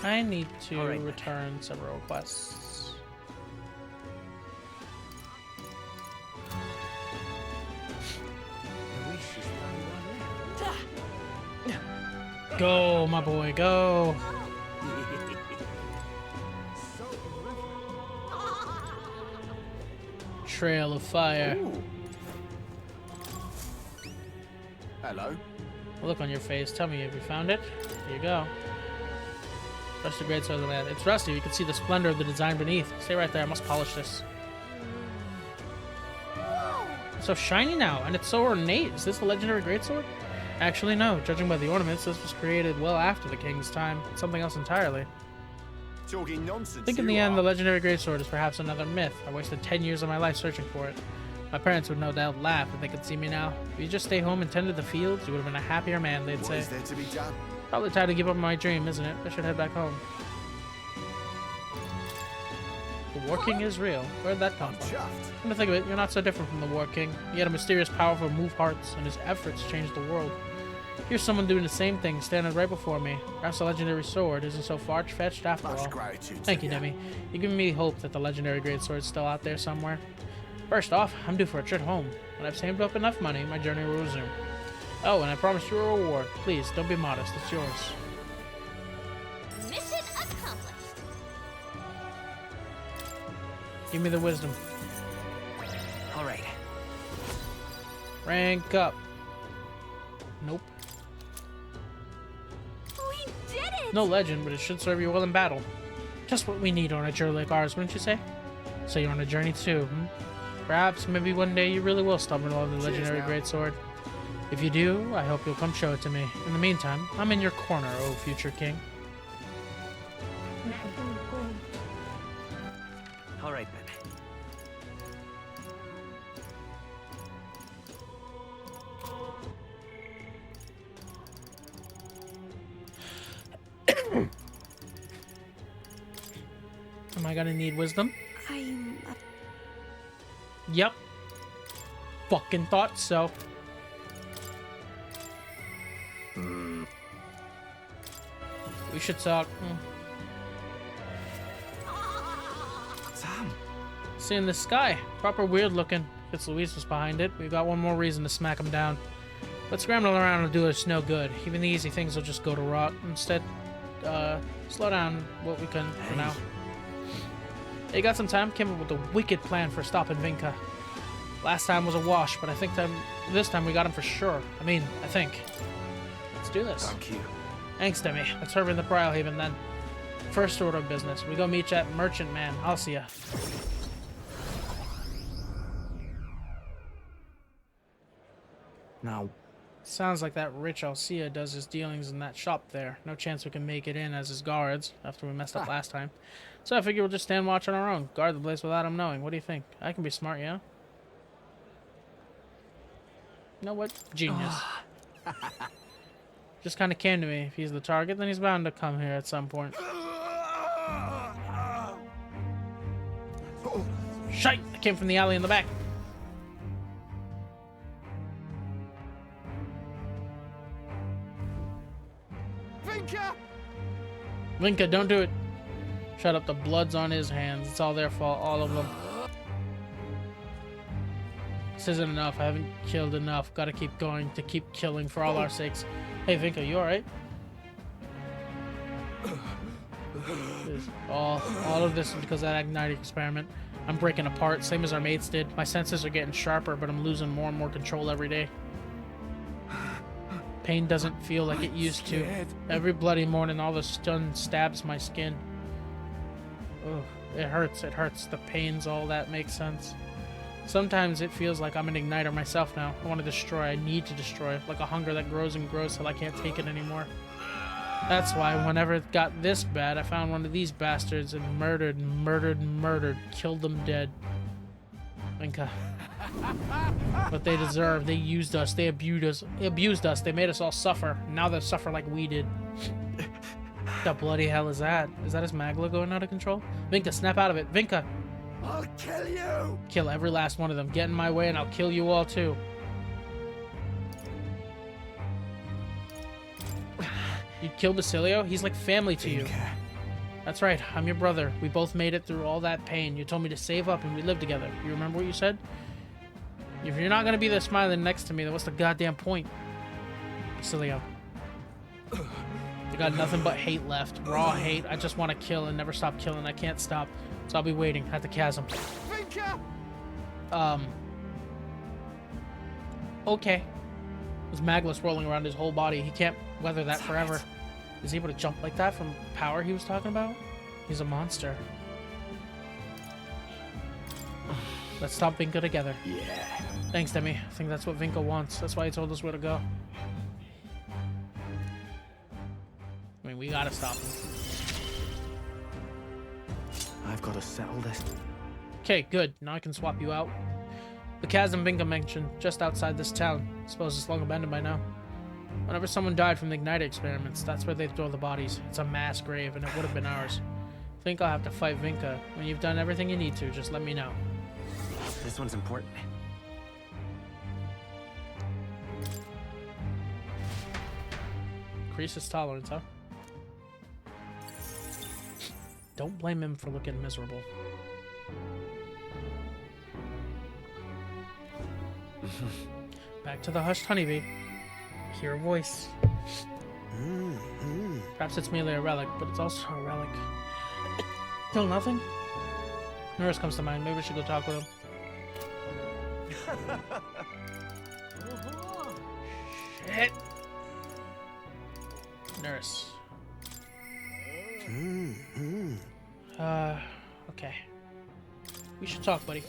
I need to return several quests. Go, my boy, go. Trail of Fire. Ooh. Hello. Look on your face. Tell me if you found it. Here you go. Rusty greatsword of the land. It's rusty. You can see the splendor of the design beneath. Stay right there. I must polish this. It's so shiny now, and it's so ornate. Is this the legendary greatsword? Actually, no. Judging by the ornaments, this was created well after the king's time. It's something else entirely. Talking nonsense. I think in the end, the legendary greatsword is perhaps another myth. I wasted 10 years of my life searching for it. My parents would no doubt laugh if they could see me now. If you just stay home and tended the fields, you would have been a happier man, they'd say. What is there to be done? Probably time to give up my dream, isn't it? I should head back home. The War King is real. Where'd that come from? Come to think of it, you're not so different from the War King. He had a mysterious power to move hearts, and his efforts changed the world. Here's someone doing the same thing, standing right before me. Perhaps the legendary sword isn't so far-fetched after all. Thank you, Demi. You're giving me hope that the legendary greatsword is still out there somewhere. First off, I'm due for a trip home. When I've saved up enough money, my journey will resume. Oh, and I promised you a reward. Please, don't be modest. It's yours. Mission accomplished. Give me the wisdom. All right. Rank up. Nope. We did it! No legend, but it should serve you well in battle. Just what we need on a journey like ours, wouldn't you say? So you're on a journey too, hmm? Perhaps, maybe one day you really will stumble on the legendary greatsword. If you do, I hope you'll come show it to me. In the meantime, I'm in your corner, oh future king. All right, then. Am I gonna need wisdom? Yep. Fucking thought so. We should talk. Sam. See in the sky. Proper weird looking. If it's Louise was behind it, we've got one more reason to smack him down. But scrambling around will do us no good. Even the easy things will just go to rot. Instead, slow down what we can for now. You got some time? Came up with a wicked plan for stopping Vinka. Last time was a wash, but I think this time we got him for sure. I think. Let's do this. Thank you. Thanks, Demi. Let's hurry in the Brylehaven then. First order of business. We go meet you at Merchant Man. I'll see ya. Now, sounds like that rich Alcia does his dealings in that shop there. No chance we can make it in as his guards after we messed up last time. So I figure we'll just stand watch on our own. Guard the place without him knowing. What do you think? I can be smart, yeah? You know what? Genius. Just kind of came to me. If he's the target, then he's bound to come here at some point. Shite! I came from the alley in the back. Vinka, don't do it. Shut up, the blood's on his hands. It's all their fault, all of them. This isn't enough. I haven't killed enough. Gotta keep going to keep killing for all our sakes. Hey, Vinka, you alright? All of this is because of that Ignite experiment. I'm breaking apart, same as our mates did. My senses are getting sharper, but I'm losing more and more control every day. Pain doesn't feel like it used to. Every bloody morning, all the stun stabs my skin. Ugh, it hurts, it hurts. The pains, all that makes sense. Sometimes it feels like I'm an igniter myself now. I want to destroy, I need to destroy. Like a hunger that grows and grows till I can't take it anymore. That's why whenever it got this bad, I found one of these bastards and murdered, killed them dead. Vinka. What they deserve. They used us. They abused us. They made us all suffer. Now they suffer like we did. What the bloody hell is that? Is that his Magla going out of control? Vinka, snap out of it. Vinka! I'll kill you! Kill every last one of them. Get in my way and I'll kill you all too. You killed Basilio? He's like family to you. That's right. I'm your brother. We both made it through all that pain. You told me to save up and we live together. You remember what you said? If you're not gonna be there smiling next to me, then what's the goddamn point? Basilio. You got nothing but hate left. Raw hate. I just want to kill and never stop killing. I can't stop. So I'll be waiting at the chasm. Okay. There's Magla swirling around his whole body. He can't weather that forever. Is he able to jump like that from power he was talking about? He's a monster. Let's stop Vinka together. Yeah. Thanks, Demi. I think that's what Vinka wants. That's why he told us where to go. I mean, we gotta stop him. I've got to settle this. Okay, good. Now I can swap you out. The chasm Vinka mentioned, just outside this town. Suppose it's long abandoned by now. Whenever someone died from the Ignite experiments, that's where they throw the bodies. It's a mass grave, and it would have been ours. Think I'll have to fight Vinka. When you've done everything you need to, just let me know. This one's important. Increase his tolerance, huh? Don't blame him for looking miserable. Back to the hushed honeybee. Hear a voice. Perhaps it's merely a relic, but it's also a relic. Still nothing? Nurse comes to mind. Maybe we should go talk with him. Shit. Nurse. Okay. We should talk, buddy.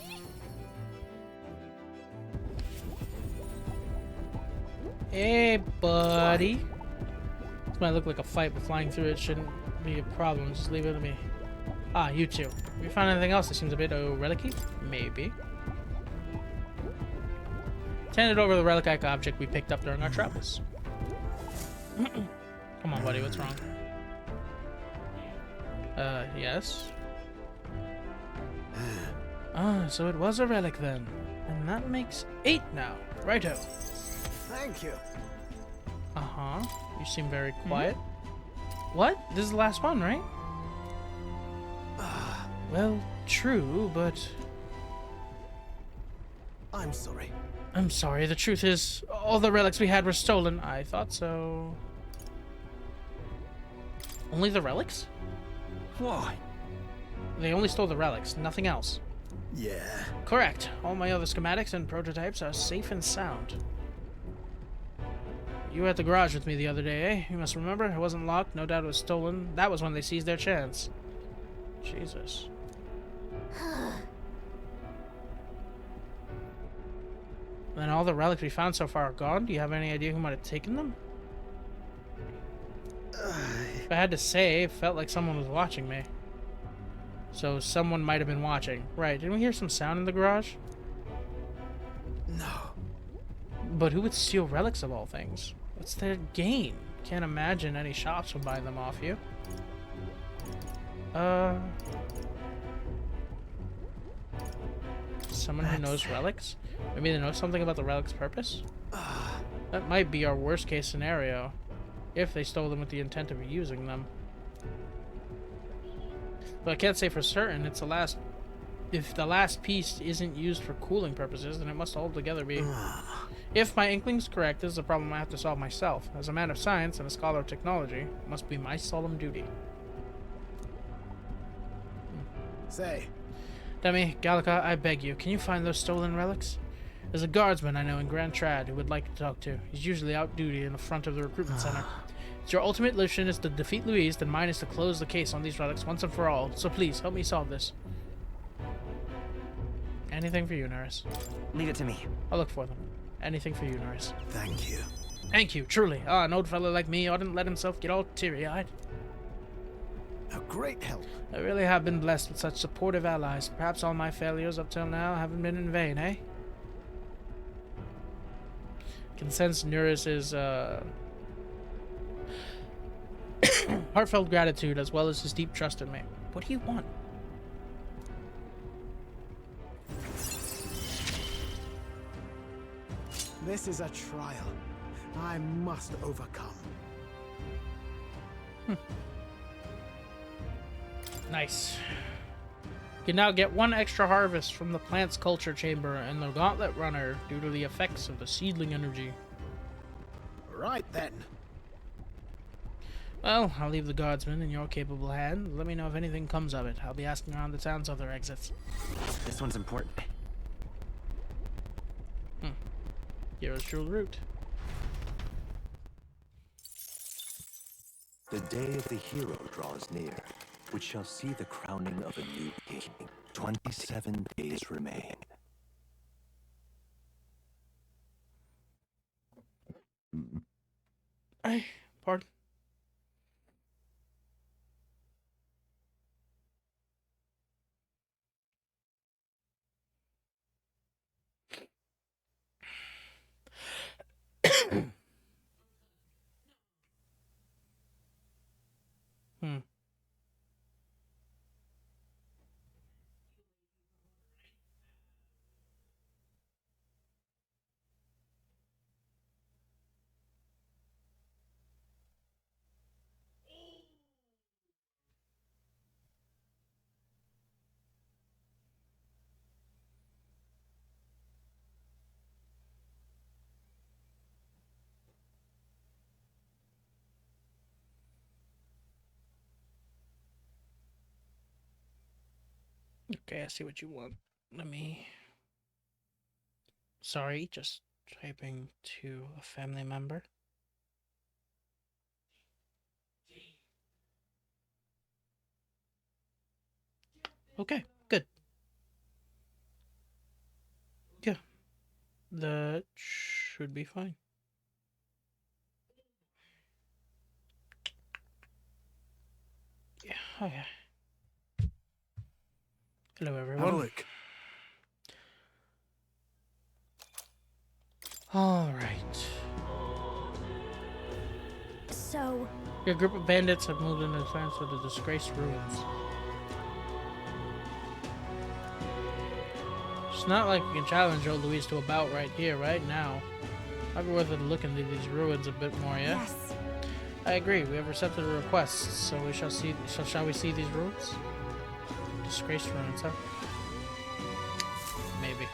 Hey, buddy. This might look like a fight, but flying through it shouldn't be a problem. Just leave it to me. Ah, you two. Have you found anything else that seems a bit relic-y? Maybe. Handed over the relic-like object we picked up during our travels. Come on, buddy. What's wrong? Yes? Ah, so it was a relic then. And that makes 8 now. Righto. Thank you. Uh-huh. You seem very quiet. What? This is the last one, right? Well, true, but... I'm sorry. I'm sorry, the truth is, all the relics we had were stolen. I thought so. Only the relics? Why? They only stole the relics, nothing else. Yeah. Correct. All my other schematics and prototypes are safe and sound. You were at the garage with me the other day, eh? You must remember, it wasn't locked, no doubt it was stolen. That was when they seized their chance. Jesus. Then all the relics we found so far are gone? Do you have any idea who might have taken them? If I had to say, it felt like someone was watching me. So someone might have been watching. Right, didn't we hear some sound in the garage? No. But who would steal relics of all things? What's their gain? Can't imagine any shops would buy them off you. Someone who knows relics? Maybe they know something about the relic's purpose? That might be our worst case scenario. If they stole them with the intent of using them. But I can't say for certain it's the last... If the last piece isn't used for cooling purposes, then it must altogether be... If my inkling's correct, this is a problem I have to solve myself. As a man of science and a scholar of technology, it must be my solemn duty. Say. Demi, Gallica, I beg you, can you find those stolen relics? There's a guardsman I know in Grand Trad who would like to talk to. He's usually out duty in the front of the recruitment center. If your ultimate mission is to defeat Louise, then mine is to close the case on these relics once and for all. So please, help me solve this. Anything for you, Norris. Leave it to me. I'll look for them. Anything for you, Norris. Thank you. Thank you, truly. Ah, an old fellow like me oughtn't let himself get all teary-eyed. A great help. I really have been blessed with such supportive allies. Perhaps all my failures up till now haven't been in vain, eh? Can sense Norris's heartfelt gratitude as well as his deep trust in me. What do you want? This is a trial I must overcome. Nice. You can now get 1 extra harvest from the plant's culture chamber and the gauntlet runner due to the effects of the seedling energy. Right then. Well, I'll leave the guardsman in your capable hands. Let me know if anything comes of it. I'll be asking around the town's other exits. This one's important. Hero's Jewel route. The day of the hero draws near, which shall see the crowning of a new king. 27 days remain. Pardon? Okay, I see what you want. Let me... Sorry, just typing to a family member. Okay, good. Yeah, that should be fine. Yeah, okay. Hello, everyone. Have a look. All right. So... Your group of bandits have moved into defense of the disgraced ruins. It's not like we can challenge old Louise to a bout right here, right now. Might be worth a look into these ruins a bit more, yeah? Yes. I agree. We have accepted a request, so we shall see. Shall we see these ruins? Disgraced ruins, huh? Maybe.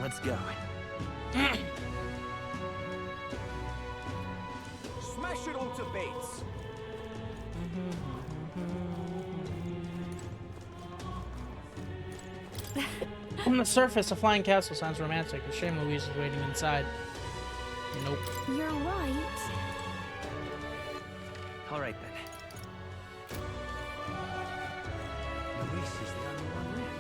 Let's go. Smash it all to bits. From the surface, a flying castle sounds romantic. A shame Louise is waiting inside. Nope. You're right. All right then. Luis is the only one left.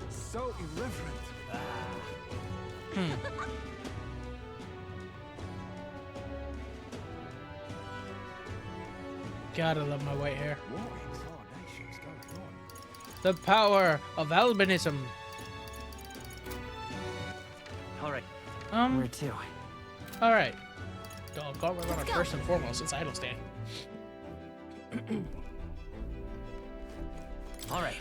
So irreverent. Gotta love my white hair. What incarnation's going on? The power of albinism. All right. Where to? All right. Doggone, we're on first and foremost. It's idle stand. All right.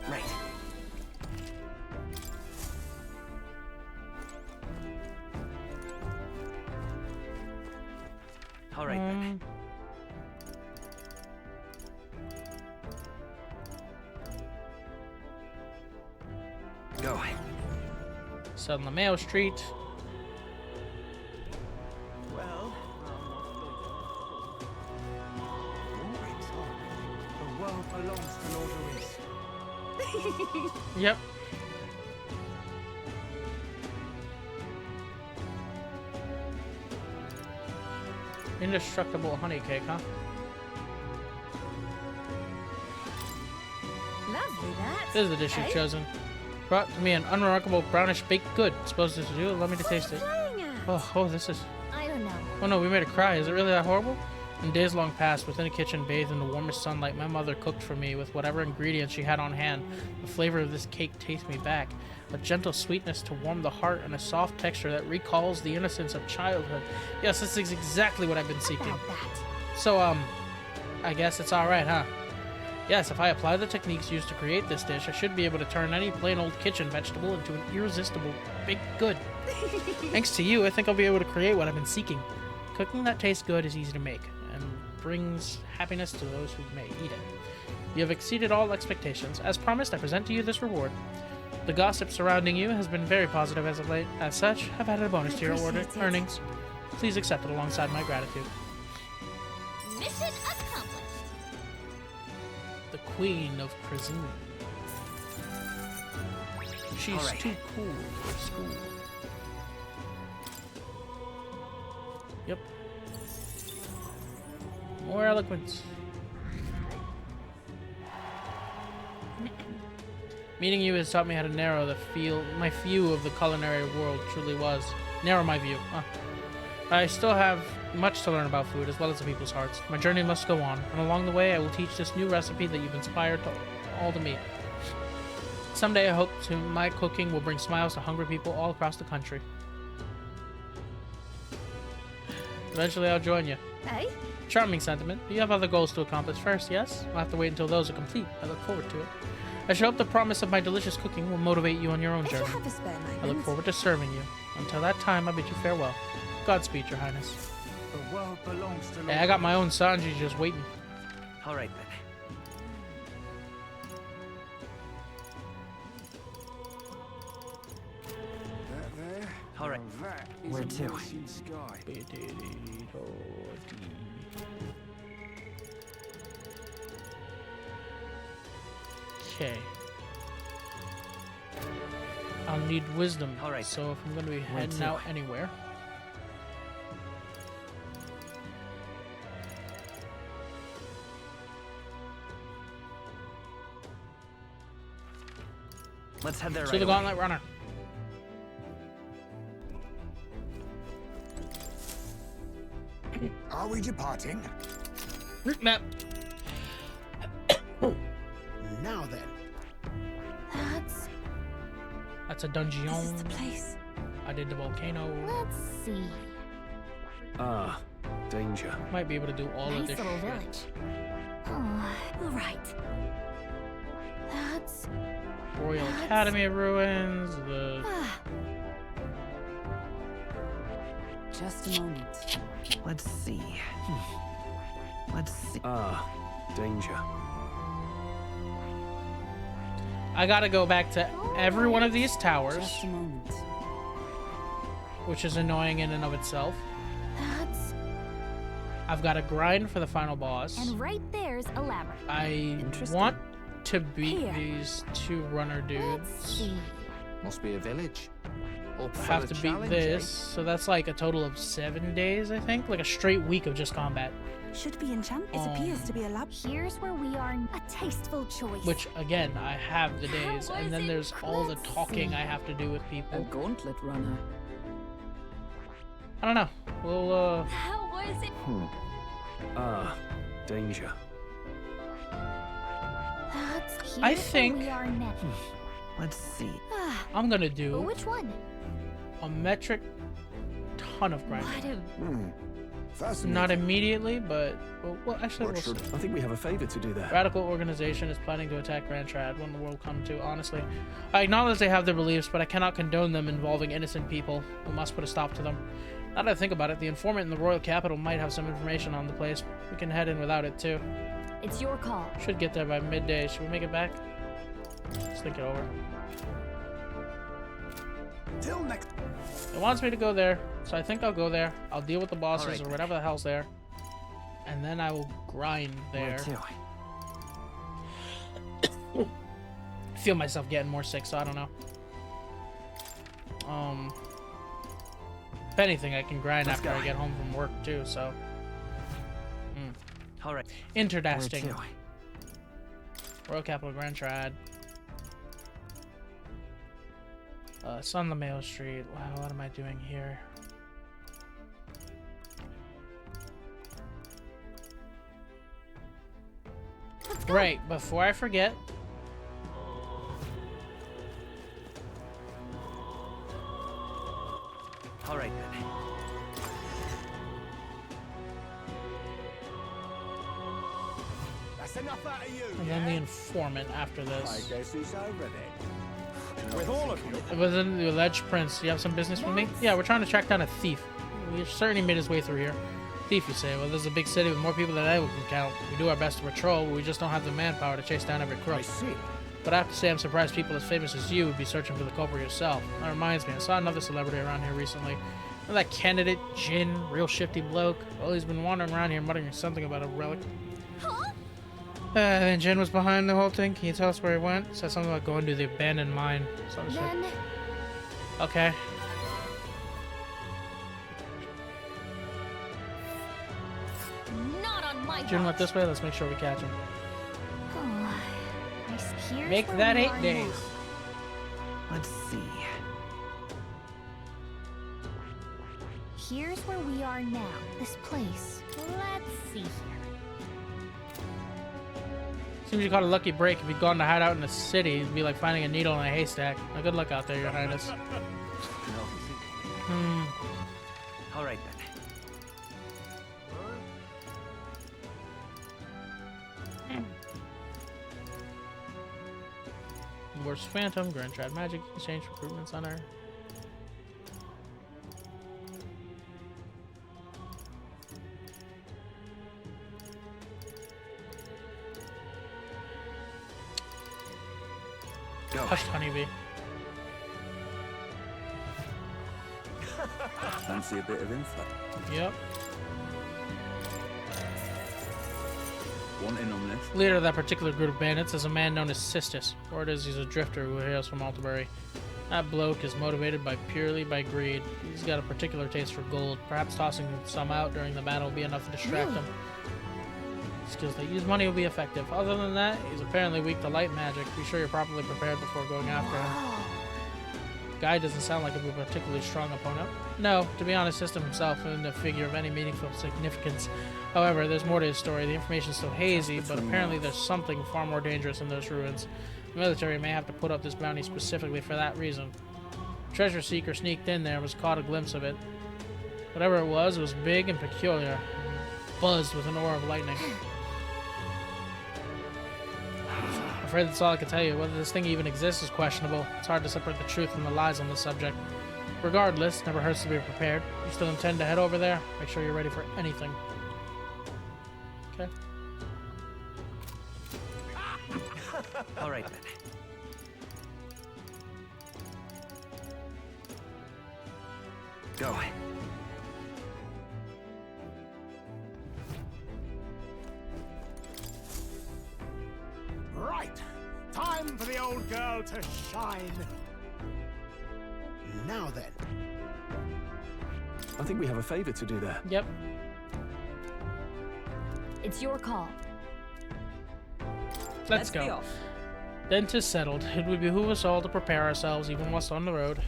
Right. All right then. Go. Set on the Mayo Street. Well, the world belongs to Lord Luis. Yep. Indestructible honey cake, huh? Lovely that. This is the dish you've chosen. Brought to me an unremarkable brownish baked good. Supposed to do? Let me to taste it. Oh, this is. I don't know. Oh no, we made her cry. Is it really that horrible? In days long past, within a kitchen bathed in the warmest sunlight, my mother cooked for me with whatever ingredients she had on hand. The flavor of this cake takes me back. A gentle sweetness to warm the heart and a soft texture that recalls the innocence of childhood. Yes, this is exactly what I've been seeking. So, I guess it's alright, huh? Yes, if I apply the techniques used to create this dish, I should be able to turn any plain old kitchen vegetable into an irresistible baked good. Thanks to you, I think I'll be able to create what I've been seeking. Cooking that tastes good is easy to make, and brings happiness to those who may eat it. You have exceeded all expectations. As promised, I present to you this reward. The gossip surrounding you has been very positive as of late. As such, I've added a bonus to your earnings. Please accept it alongside my gratitude. Mission accomplished. The Queen of Cuisine. She's too cool for school. Yep. More eloquence. Meeting you has taught me how to narrow my view of the culinary world truly was. Narrow my view. I still have much to learn about food as well as the people's hearts. My journey must go on, and along the way I will teach this new recipe that you've inspired all to me. Someday I hope my cooking will bring smiles to hungry people all across the country. Eventually I'll join you. Hey? Charming sentiment, but you have other goals to accomplish first, yes? I'll have to wait until those are complete. I look forward to it. I should hope the promise of my delicious cooking will motivate you on your own journey. I look forward to serving you. Until that time, I bid you farewell. Godspeed, Your Highness. The world belongs to Hey, I got my own Sanji just waiting. All right There. All right. That is Where a to? mountain sky. Okay. I'll need wisdom. Alright. So if I'm going to be heading out anywhere. Let's head there To right the away. Gauntlet Runner. Are we departing? Route map. Now then. That's a dungeon. This is the place. I did the volcano. Let's see. Ah, danger. Might be able to do all of Nice this little shit. village. Oh, all right. That's Royal Academy of Ruins. The Just a moment. Let's see. Let's see. Ah, danger. I gotta go back to every one of these towers, Just a moment. which is annoying in and of itself. That's... I've got to grind for the final boss. And right there's a labyrinth. I want to beat these two runner dudes. Must be a village. Up I for have the to beat challenge, this, eh? so that's like a total of 7 days, I think, like a straight week of just combat. Should be enchanted. It appears to be a lab. Here's where we are. A tasteful choice. Which again, I have the days, and then there's all the talking I have to do with A people. gauntlet runner. I don't know. We'll How was it? Ah, danger. That's I here's think- where we are next. Let's see. I'm gonna do Which one? a metric ton of grinding. What a... Fascinating. Not immediately, but well actually we'll see. I think we have a favor to do there. Radical organization is planning to attack Grand Trad when the world come to. Honestly, I acknowledge they have their beliefs, but I cannot condone them involving innocent people. We must put a stop to them. Now that I think about it, the informant in the royal capital might have some information on the place. We can head in without it too. It's your call. Should get there by midday. Should we make it back? Let's think it over. Till next. It wants me to go there, so I think I'll go there. I'll deal with the bosses Alright, or then. whatever the hell's there, and then I will grind there. I feel myself getting more sick, so I don't know. If anything, I can grind after I get home from work too. So. All right. Interdasting. Royal Capital Grand Trad. Sun the Mail Street. Wow, what am I doing here? Right, before I forget. All right then. That's enough out of you. And then the informant after this. I guess it's over then. With all of you. It was in the alleged prince. You have some business with me? Yeah, we're trying to track down a thief. We've certainly made his way through here. Thief, you say? Well, this is a big city with more people than I can count. We do our best to patrol, but we just don't have the manpower to chase down every crook. I see. But I have to say, I'm surprised people as famous as you would be searching for the culprit yourself. That reminds me, I saw another celebrity around here recently. Remember that candidate, Jin? Real shifty bloke? Well, he's been wandering around here muttering something about a relic. Then Jin was behind the whole thing. Can you tell us where he went? Said something about going to the abandoned mine. Some shit. Then Okay. not on my Jin watch. went this way. Let's make sure we catch him. Oh, here's Make where that we 8 are days. now. Let's see. Here's where we are now. This place. Let's see here. Seems you caught a lucky break. If you'd gone to hide out in the city, it'd be like finding a needle in a haystack. Now, good luck out there, Your Highness. All right then. Worst Phantom, Grand Trad Magic, Exchange Recruitment Center. Hushed honeybee. Fancy a bit of info? Yep. Wanting on this? Leader of that particular group of bandits is a man known as Sistis. Word is he's a drifter who hails from Altabury. That bloke is motivated purely by greed. He's got a particular taste for gold. Perhaps tossing some out during the battle will be enough to distract him. Skills that use money will be effective. Other than that, he's apparently weak to light magic. Be sure you're properly prepared before going after him. Guy doesn't sound like a particularly strong opponent. No, to be honest, System himself isn't a figure of any meaningful significance. However, there's more to his story. The information's still hazy, but apparently there's something far more dangerous in those ruins. The military may have to put up this bounty specifically for that reason. Treasure Seeker sneaked in there and was caught a glimpse of it. Whatever it was big and peculiar. Buzzed with an aura of lightning. I'm afraid that's all I can tell you. Whether this thing even exists is questionable. It's hard to separate the truth from the lies on the subject. Regardless, never hurts to be prepared. You still intend to head over there? Make sure you're ready for anything. Okay. All right then. Go. Right. Time for the old girl to shine. Now then. I think we have a favor to do there. Yep. It's your call. Let's go. Dentist settled. It would behoove us all to prepare ourselves, even whilst on the road.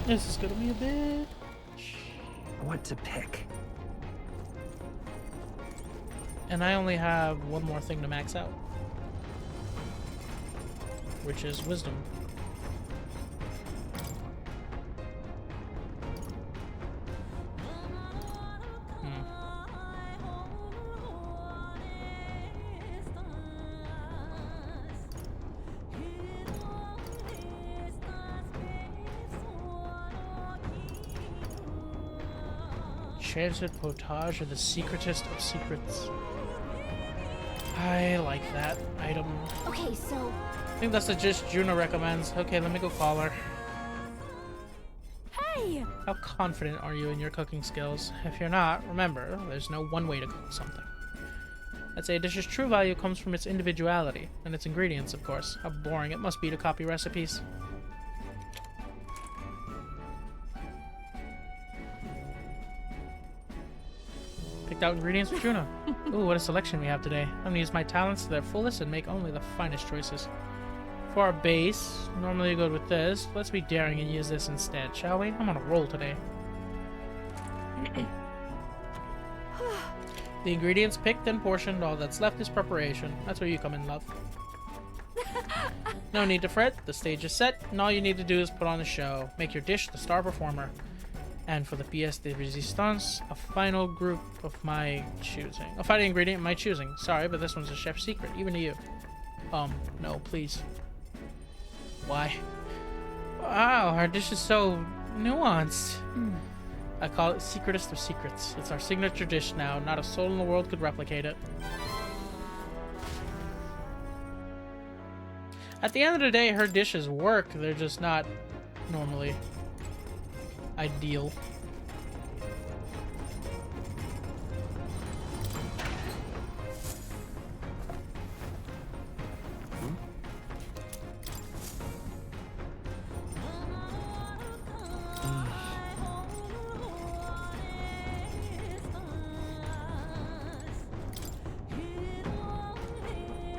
This is gonna be a bit. What to pick? And I only have one more thing to max out, which is wisdom. Enchanted Potage or the Secretest of Secrets. I like that item. Okay, so... I think that's the gist Juno recommends. Okay, let me go call her. Hey! How confident are you in your cooking skills? If you're not, remember, there's no one way to cook something. I'd say a dish's true value comes from its individuality, and its ingredients, of course. How boring it must be to copy recipes. Picked out ingredients for Juno. Ooh, what a selection we have today. I'm gonna use my talents to their fullest and make only the finest choices. For our base, normally you go with this. Let's be daring and use this instead, shall we? I'm on a roll today. The ingredients picked and portioned, all that's left is preparation. That's where you come in, love. No need to fret, the stage is set, and all you need to do is put on a show. Make your dish the star performer. And for the pièce de résistance, a final group of my choosing. A fighting ingredient of my choosing. Sorry, but this one's a chef's secret, even to you. No, please. Why? Wow, our dish is so nuanced. I call it Secretest of Secrets. It's our signature dish now. Not a soul in the world could replicate it. At the end of the day, her dishes work. They're just not normally ideal.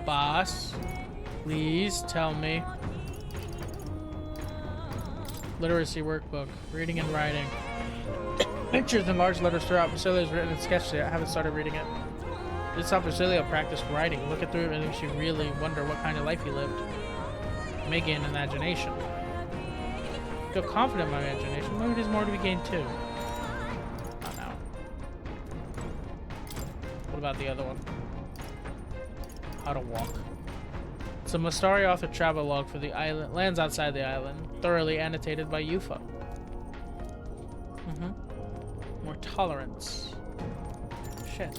Boss, please tell me. Literacy workbook, reading and writing. Pictures in large letters throughout. Facilia's written and sketched it. I haven't started reading it. This is how Facilia practiced writing. Look it through it and it makes you really wonder what kind of life he lived. May gain imagination. Feel confident in my imagination. Maybe there's more to be gained too. Not now. What about the other one? How to walk. It's a Mastari authored travel log for the island, lands outside the island, thoroughly annotated by Yufa. More tolerance. Shit.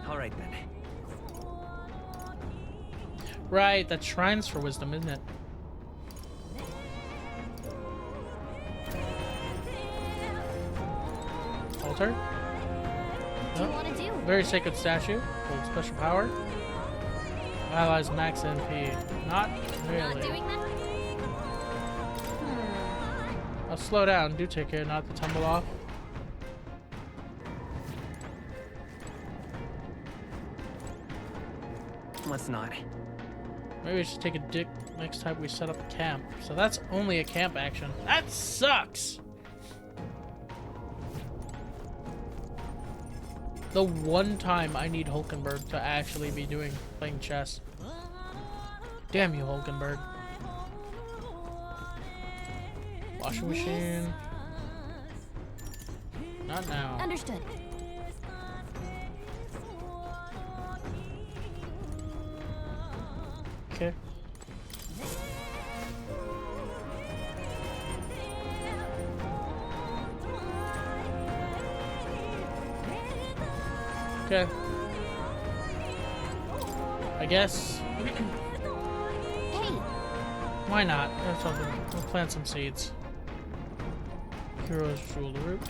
All right then. Right, that's shrines for wisdom, isn't it? Altar? What do you want to do? Very sacred statue. Hold special power. Allies max NP. Not really. Not doing that? I'll slow down. Do take care not to tumble off. Let's not. Maybe we should take a dick next time we set up a camp. So that's only a camp action. That sucks! The one time I need Hulkenberg to actually be playing chess. Damn you, Hulkenberg. Washing machine. Not now. Understood. Okay. Okay. I guess. Hey. Why not? That's all. We'll plant some seeds. Heroes rule the root.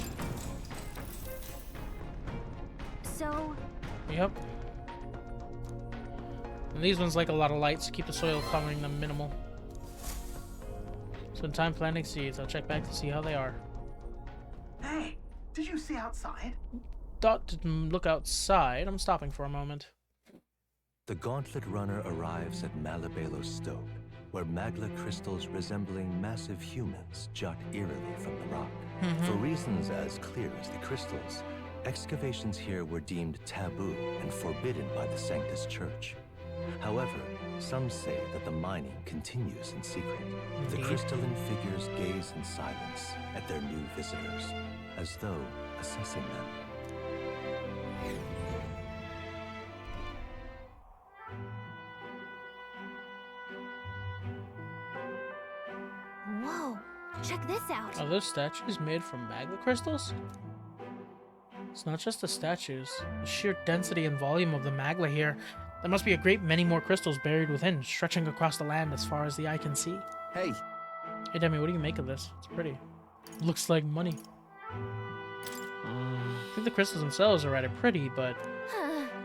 So. Yep. And these ones like a lot of lights to keep the soil covering them minimal. Spend time planting seeds. I'll check back to see how they are. Hey, did you see outside? Dot didn't look outside. I'm stopping for a moment. The Gauntlet Runner arrives at Malabelo's Stoke, where magla crystals resembling massive humans jut eerily from the rock. For reasons as clear as the crystals, excavations here were deemed taboo and forbidden by the Sanctus Church. However, some say that the mining continues in secret. The crystalline figures gaze in silence at their new visitors, as though assessing them. Whoa. Check this out. Are those statues made from magma crystals? It's not just the statues. The sheer density and volume of the magma here. There must be a great many more crystals buried within, stretching across the land as far as the eye can see. Hey. Hey, Demi, what do you make of this? It's pretty. Looks like money. I think the crystals themselves are rather pretty, but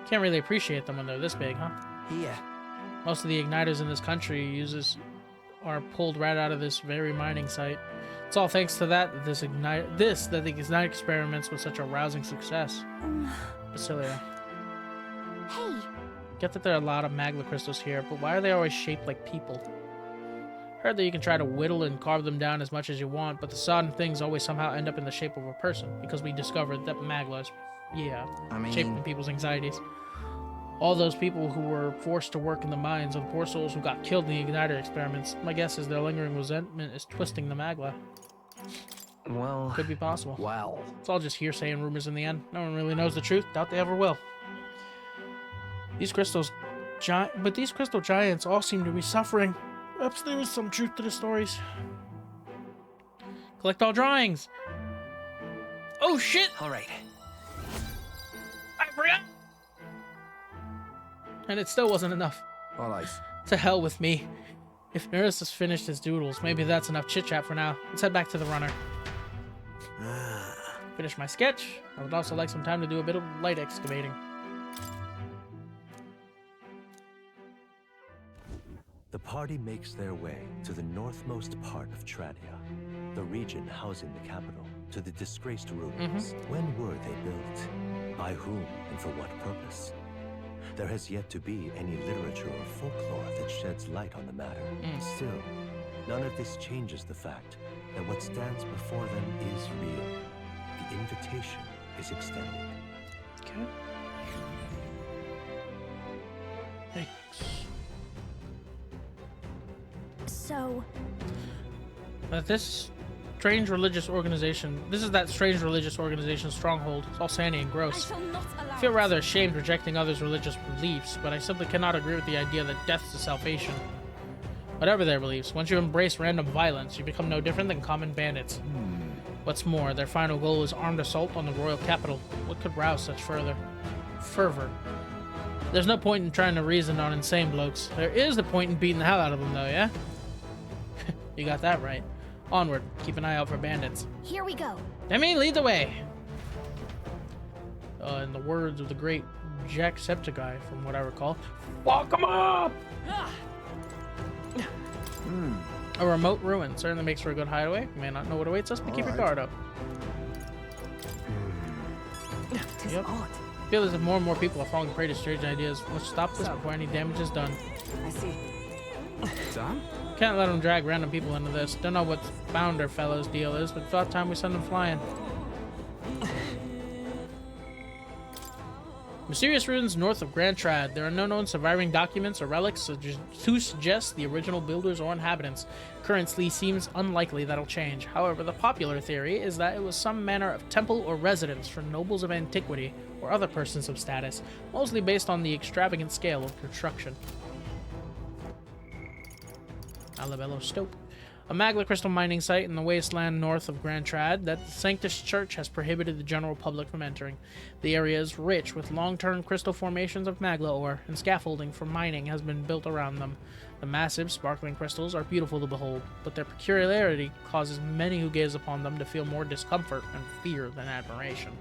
can't really appreciate them when they're this big, huh? Yeah. Most of the igniters in this country are pulled right out of this very mining site. It's all thanks to that the ignite experiments was such a rousing success. Basilia. Hey. Get that there are a lot of magma crystals here, but why are they always shaped like people? Heard that you can try to whittle and carve them down as much as you want, but the sodden things always somehow end up in the shape of a person, because we discovered that magma is, shaped in people's anxieties. All those people who were forced to work in the mines, and the poor souls who got killed in the igniter experiments, my guess is their lingering resentment is twisting the magma. Well... Could be possible. Wow. It's all just hearsay and rumors in the end. No one really knows the truth. Doubt they ever will. These crystal giants all seem to be suffering. Perhaps there is some truth to the stories. Collect all drawings. Oh shit! All right. I forgot. And it still wasn't enough. All right. To hell with me. If Nurse has finished his doodles, maybe that's enough chit-chat for now. Let's head back to the runner. Finish my sketch. I would also like some time to do a bit of light excavating. The party makes their way to the northmost part of Tradia, the region housing the capital, to the disgraced ruins. When were they built? By whom and for what purpose? There has yet to be any literature or folklore that sheds light on the matter. Still, none of this changes the fact that what stands before them is real. The invitation is extended. Okay. Thanks. So... This strange religious organization, this is that strange religious organization's stronghold. It's all sandy and gross. I feel rather ashamed rejecting others' religious beliefs, but I simply cannot agree with the idea that death is salvation. Whatever their beliefs, once you embrace random violence, you become no different than common bandits. What's more, their final goal is armed assault on the royal capital. What could rouse such fervor? There's no point in trying to reason on insane blokes. There is a point in beating the hell out of them, though, yeah? You got that right. Onward. Keep an eye out for bandits. Here we go. Demi, lead the way. In the words of the great Jacksepticeye, from what I recall, fuck 'em up! A remote ruin certainly makes for a good hideaway. You may not know what awaits us, but keep your guard up. Yep. I feel as if more and more people are falling prey to strange ideas. Let's stop this before any damage is done. I see. Done? Can't let them drag random people into this. Don't know what Founder Fellow's deal is, but thought time we send them flying. Mysterious ruins north of Grand Trad. There are no known surviving documents or relics to suggest the original builders or inhabitants. Currently seems unlikely that'll change. However, the popular theory is that it was some manner of temple or residence for nobles of antiquity or other persons of status, mostly based on the extravagant scale of construction. Alabello Stope. A Magla crystal mining site in the wasteland north of Grand Trad that the Sanctus Church has prohibited the general public from entering. The area is rich with long-term crystal formations of Magla ore, and scaffolding for mining has been built around them. The massive, sparkling crystals are beautiful to behold, but their peculiarity causes many who gaze upon them to feel more discomfort and fear than admiration.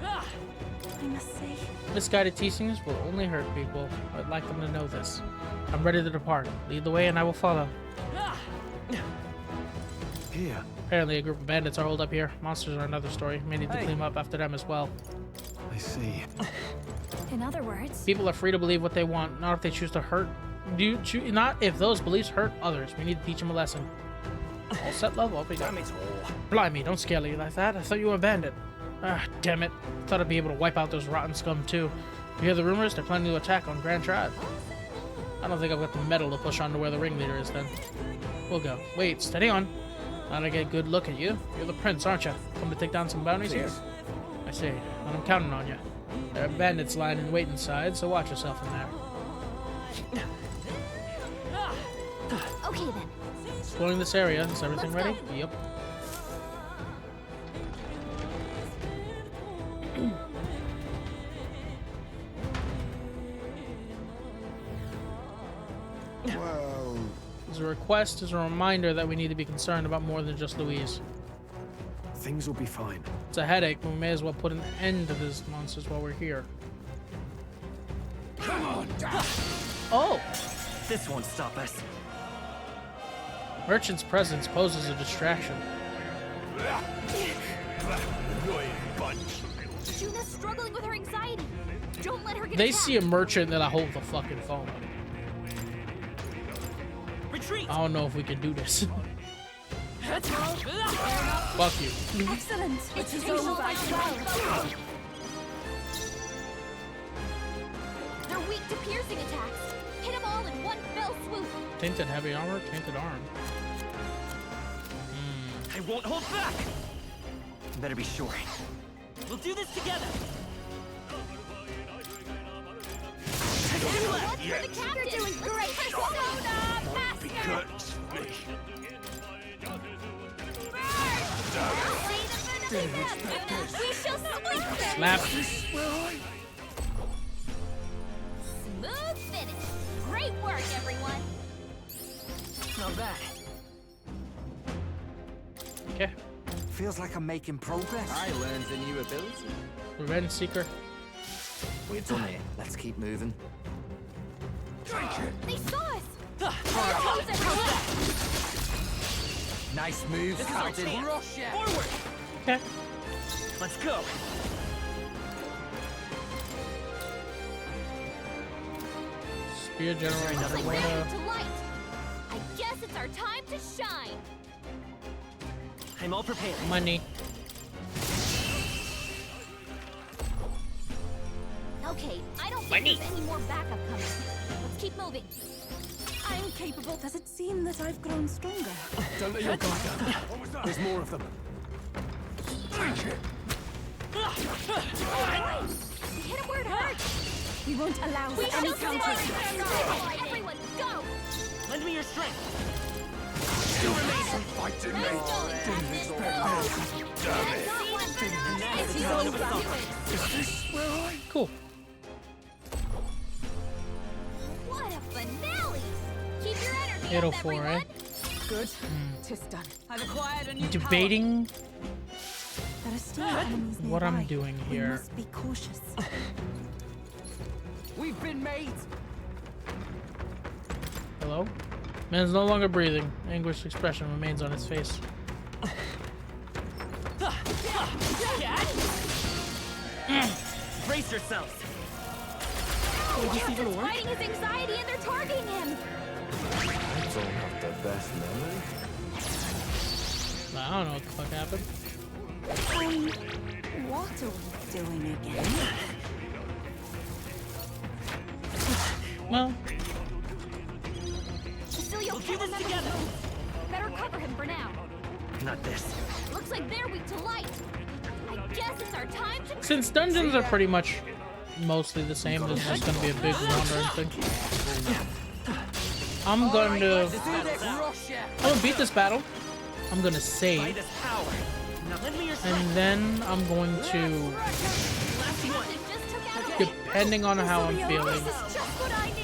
I must say, Misguided teachings will only hurt people. I'd like them to know this. I'm ready to depart. Lead the way and I will follow. Here. Apparently a group of bandits are holed up here. Monsters are another story. May need to Hey. clean up after them as well. I see. In other words, People are free to believe what they want, not if they choose to hurt. Not if those beliefs hurt others. We need to teach them a lesson. All set, love? Off we go. Blimey, don't scare you like that. I thought you were a bandit. Ah, damn it. Thought I'd be able to wipe out those rotten scum too. You hear the rumors? They're planning to attack on Grand Trad. I don't think I've got the metal to push on to where the ringleader is then. We'll go. Wait, steady on. Now to get a good look at you. You're the prince, aren't you? Come to take down some bounties here? I see. And I'm counting on you. There are bandits lying in wait inside, so watch yourself in there. okay then. Exploring this area. Is everything ready? Yep. Well, As a request, as a reminder that we need to be concerned about more than just Louise. Things will be fine. It's a headache, but we may as well put an end to these monsters while we're here. Come on, Oh! This won't stop us. Merchant's presence poses a distraction. Annoying bunch. Juna's struggling with her anxiety. Don't let her get They attacked. see a merchant and I hold the fucking phone. Retreat! I don't know if we can do this. Fuck you. Excellent. It's his own by 12. They're weak to piercing attacks. Hit them all in one fell swoop. Tainted heavy armor, tainted arm. I won't hold back! Better be sure. We'll do this together! You're doing great. Be curtains for me. We shall sweep them. Slap. Smooth finish. Great work, everyone. Not bad. Okay. Feels like I'm making progress. I learned a new ability. Revenge Seeker. We're done here. Let's keep moving. They saw us. Nice move, This is our Captain. chance. Forward! Okay. Let's go! Spear General Like Water. to light. I guess it's our time to shine. I'm all prepared. Money. Okay, I don't think there's any more backup coming. Let's keep moving. I'm capable. Does it seem that I've grown stronger? Don't let your guard down. There's more of them. Hit him where it hurts. We won't allow We any shall counters. survive. Everyone, go! Lend me your strength. Still some fighting me. Didn't expect this. Damn it. It's the end of a Is this where I... Cool. What a finale! Keep your energy up, 804, everyone. eh? Good. Tis done. I've acquired a new Debating There are still enemies what I'm nearby. doing We here. must be cautious. We've been made. Hello? Man's no longer breathing. Anguished expression remains on his face. Brace yourselves. Merchant's fighting his anxiety and they're targeting him. I don't have the best memory. I don't know what the fuck happened. What are we doing again? Well, Cecilio, we'll do this together. Better cover him for now. Not this. Looks like they're weak to light. I guess it's our time to. since dungeons are pretty much mostly the same, there's just gonna be a big wandering thing. I'm gonna beat this battle. I'm gonna save, and then I'm going to, depending on how I'm feeling,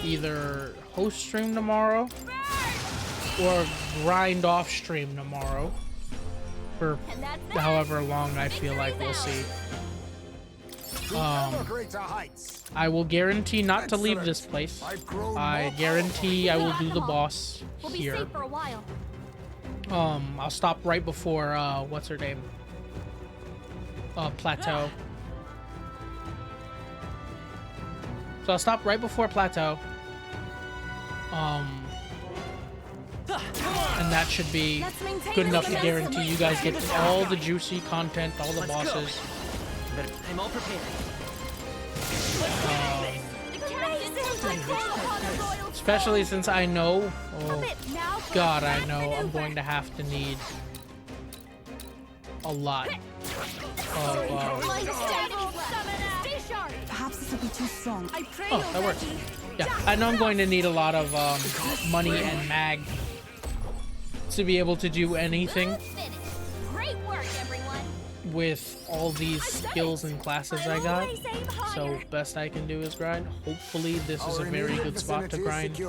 either host stream tomorrow or grind off stream tomorrow for however long I feel like. We'll see. I will guarantee not to leave this place. I guarantee I will do the boss here. I'll stop right before what's her name? Plateau. So I'll stop right before Plateau. And that should be good enough to guarantee you guys get all the juicy content, all the bosses. I'm all prepared. Especially since I know, oh god, I know I'm going to have to need a lot of, Perhaps this will be too strong. oh, that works. Yeah, I know I'm going to need a lot of money and mag to be able to do anything with all these skills and classes I got. So best I can do is grind. Hopefully this is a very good spot to grind.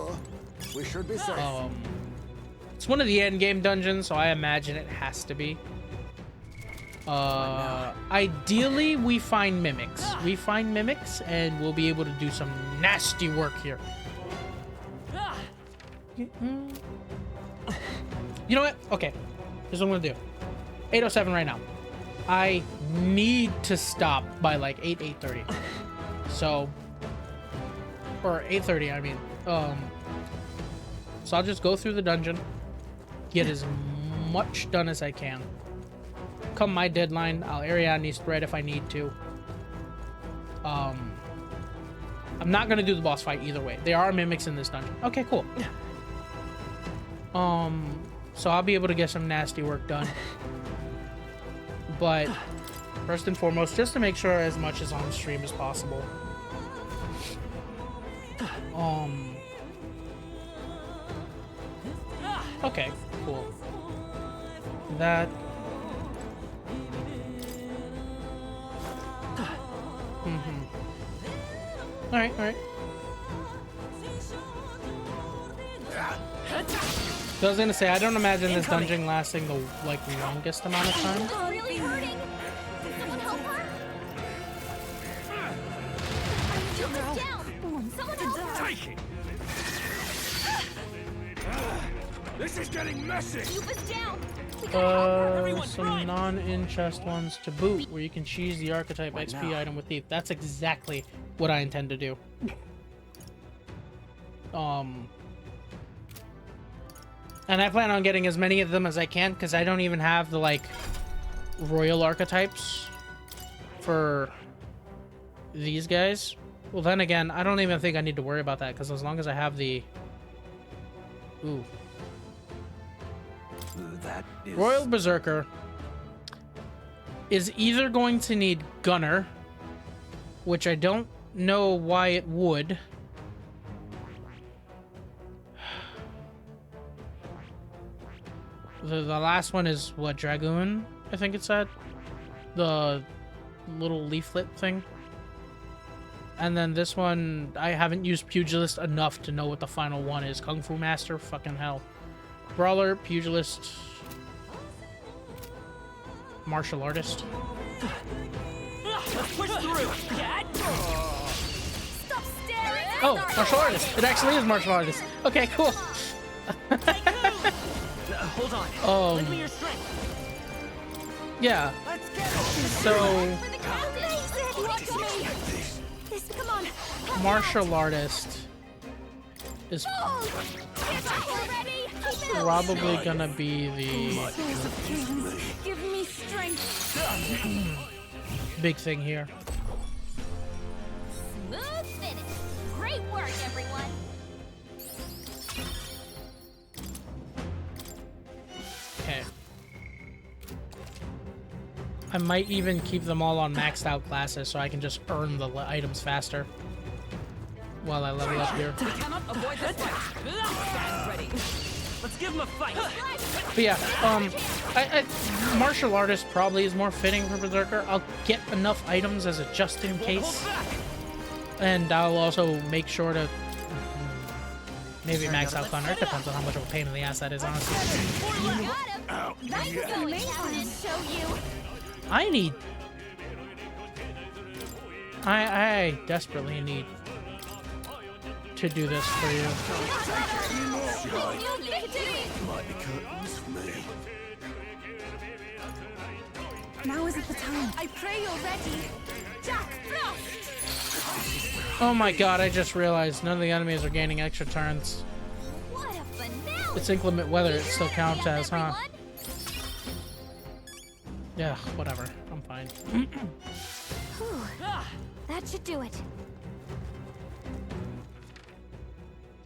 We should be safe. It's one of the end game dungeons, so I imagine it has to be. Ideally we find mimics. We find mimics and we'll be able to do some nasty work here. You know what? Okay. Here's what I'm gonna do. 8:07 right now. I need to stop by like 8:30. So, or 8:30, I mean. So I'll just go through the dungeon, get as much done as I can. Come my deadline, I'll Ariadne spread if I need to. I'm not gonna do the boss fight either way. There are mimics in this dungeon. Okay, cool. So I'll be able to get some nasty work done. But first and foremost, just to make sure as much is on stream as possible. Okay, cool. That. All right, all right. So I was gonna say, I don't imagine this dungeon lasting the longest amount of time. This is getting messy. Some non-in-chest ones to boot, where you can cheese the archetype XP item with Thief. That's exactly what I intend to do. And I plan on getting as many of them as I can, because I don't even have the, like, royal archetypes for these guys. Well, then again, I don't even think I need to worry about that, because as long as I have the... Ooh. That is... Royal Berserker is either going to need Gunner, which I don't know why it would. The last one is what, Dragoon, I think it said? The little leaflet thing. And then this one, I haven't used Pugilist enough to know what the final one is. Kung Fu Master, fucking hell. Brawler, Pugilist, Martial Artist. Let's push through. Oh, Martial Artist. It actually is Martial Artist. Okay, cool. Hold on. Lend me your strength. Yeah. So, martial artist is probably gonna be the Souls of kings, give me strength. big thing here. Smooth finish. Great work, everyone. Okay. I might even keep them all on maxed out classes so I can just earn the items faster while I level up here. We cannot avoid this fight. Stand ready. Let's give him a fight. But yeah, martial artist probably is more fitting for Berserker. I'll get enough items as a just in case. And I'll also make sure to maybe max out Thunder. It depends on how much of a pain in the ass that is, honestly. That's amazing. Show you. I desperately need to do this for you. Now isn't the time. I pray you're ready. Jack Frost! Oh my god, I just realized none of the enemies are gaining extra turns. What a finale. It's inclement weather, it still counts as, huh? Yeah, whatever. I'm fine. Whew. That should do it.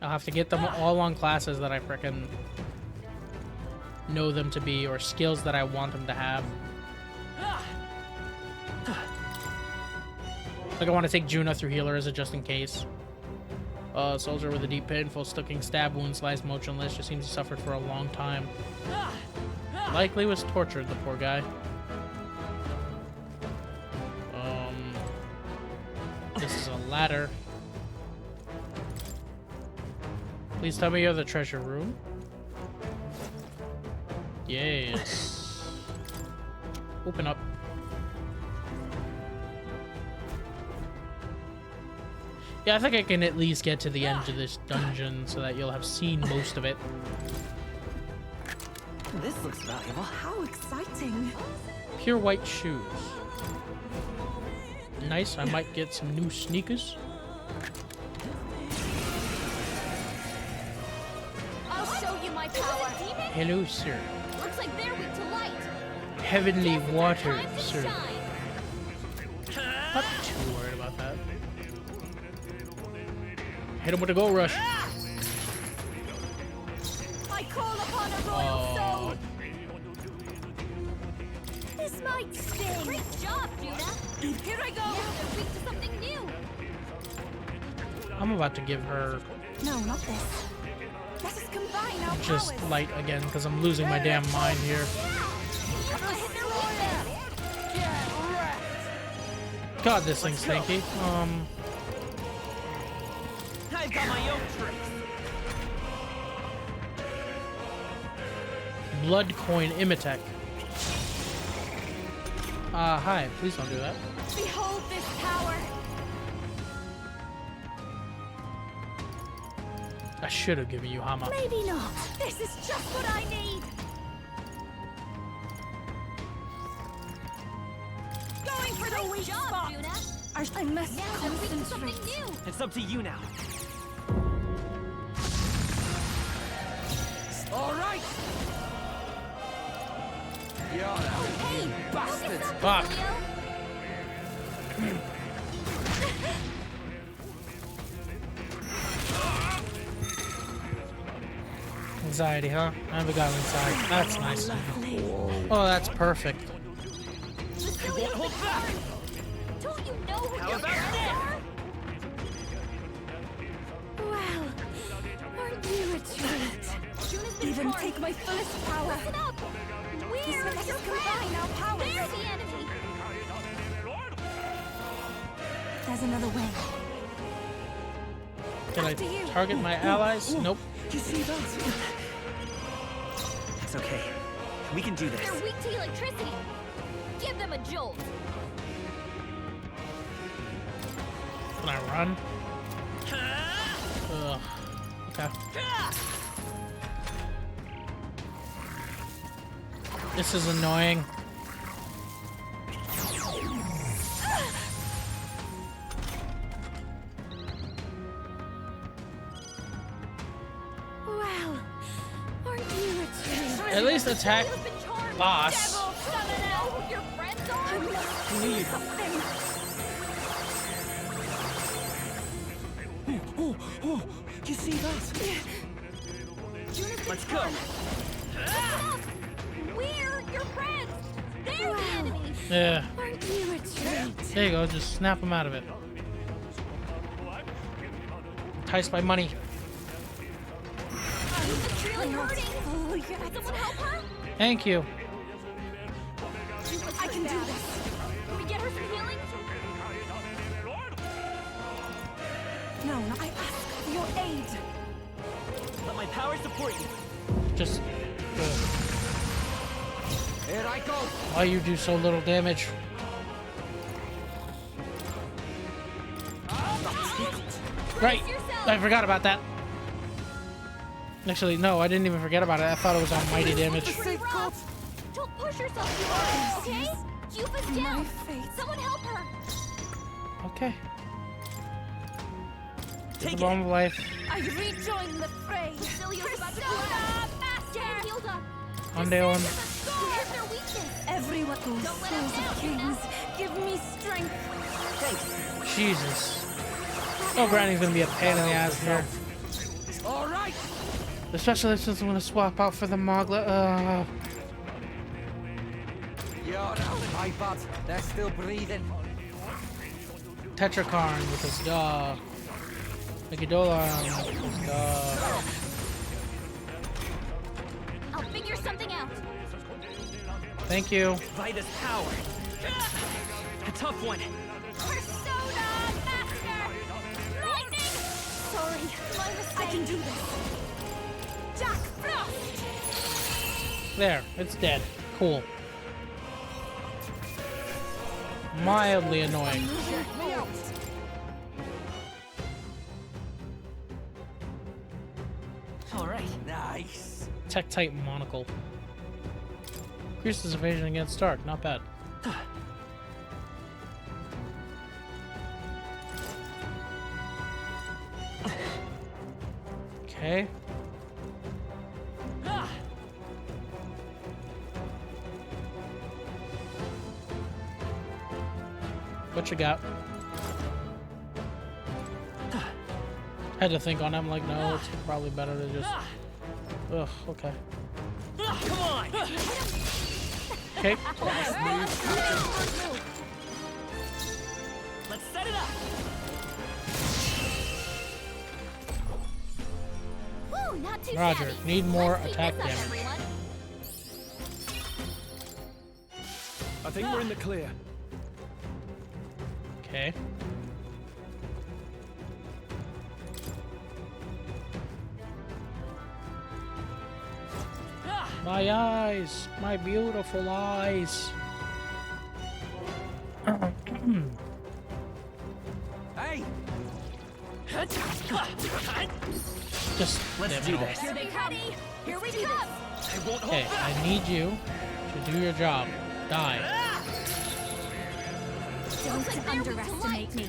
I'll have to get them all on classes that I frickin' know them to be, or skills that I want them to have. Like, I want to take Juna through healer as a just in case. Soldier with a deep, painful, sticking stab wound, lies motionless. Just seems he suffered for a long time. Likely was tortured, the poor guy. This is a ladder. Please tell me you're the treasure room. Yes. Open up. Yeah, I think I can at least get to the end of this dungeon so that you'll have seen most of it. This looks valuable. How exciting. Pure white shoes. Nice, I might get some new sneakers. I'll show you my power. Hello, sir. Looks like they're weak to light. Heavenly water, Time to sir. shine. Not too worried about that. Hit him with a gold rush. I call upon a royal soul. This might sting. Great job, Judah. Here I go. Now they're weak to something new. I'm about to give her No, not this. Let us combine our just powers. light again because I'm losing my damn mind here. God, this thing's stinky. I've got my own tricks. Blood coin Imitech. Hi. Please don't do that. Behold this power. I should have given you Hama. Maybe not. This is just what I need. Going for the weak spot. I must concentrate. Something new. It's up to you now. All right. Hey, bastards. Fuck. Anxiety, huh? I have a guy inside. That's nice. Oh, that's perfect. Hold back. Don't you know who How your about parents are? Well, aren't you a treat? Juna's been Even harmed. take my fullest power. Listen up. We're Let us your combine friends. our powers. They're the enemy. There's another way. Can I After you. target my allies? Nope. You see that? It's okay. We can do this. They're weak to electricity. Give them a jolt. Can I run? Ugh. Okay. This is annoying. Well, aren't At least attack boss. Oh, you see that? Let's go. We're your friends. They're the enemies. Yeah. Aren't you a treat? There you go. Just snap him out of it. Enticed by money. It's really hurting. Someone help her. Thank you. I can do this. Can we get her some healing? No, I ask for your aid. Let my power support you. Just. Here I go. Why you do so little damage? Right. I forgot about that. Actually, no, I didn't even forget about it. I thought it was almighty damage. Don't push yourself too hard, okay? Jupa's down. Someone help her. Okay. Take the bomb of life. I rejoin the fray. Cecilia's about to get healed up. On day one. Everyone who souls of kings, give me strength. Jesus. Oh, Granny's gonna be a pain in the ass here. All right. Especially since I'm gonna swap out for the Mogla. You're out of my butt. They're still breathing. Tetrakarn with his dog. Megadolan with his dog. I'll figure something out. Thank you. Vida's power. A tough one. Persona Master! Lightning! Sorry, my mistake. I can do this. Jack Frost! There, it's dead. Cool. Mildly annoying. Alright. Nice. Tech-type monocle. Increases evasion against Stark. Not bad. Okay. What you got? Had to think on it. I'm like, no, it's probably better to just. Ugh, okay. Come on! Okay. Nice move. Let's set it up. Woo, not too Roger. shabby. Need more Let's attack keep this up, damage. everyone. I think we're in the clear. Okay. My eyes, my beautiful eyes. Hey! Just Let's do this. Here they come. Here we come. I won't hold Okay, back. I need you to do your job. Die. Don't underestimate me.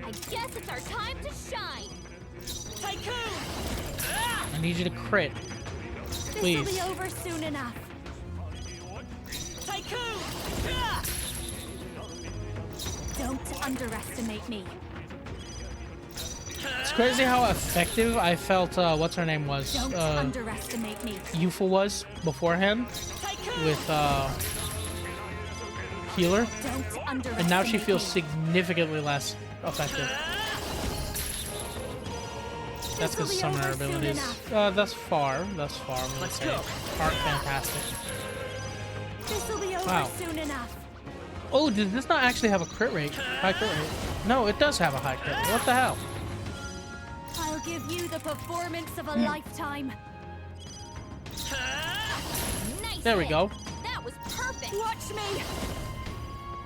I guess it's our time to shine. Tycoon! I need you to crit. Please. This'll be over soon enough. Tycoon! Don't underestimate me. It's crazy how effective I felt, what's her name was, Don't underestimate me. Yufa was beforehand with, healer. Don't underestimate And now she feels me. significantly less effective. That's because summoner abilities. Thus far, I'm gonna say. Aren't fantastic. This'll be over Wow. soon enough. Oh, did this not actually have a crit rate? High crit rate? No, it does have a high crit rate. What the hell? I'll give you the performance of a lifetime. Nice There we hit. go. That was perfect. Watch me.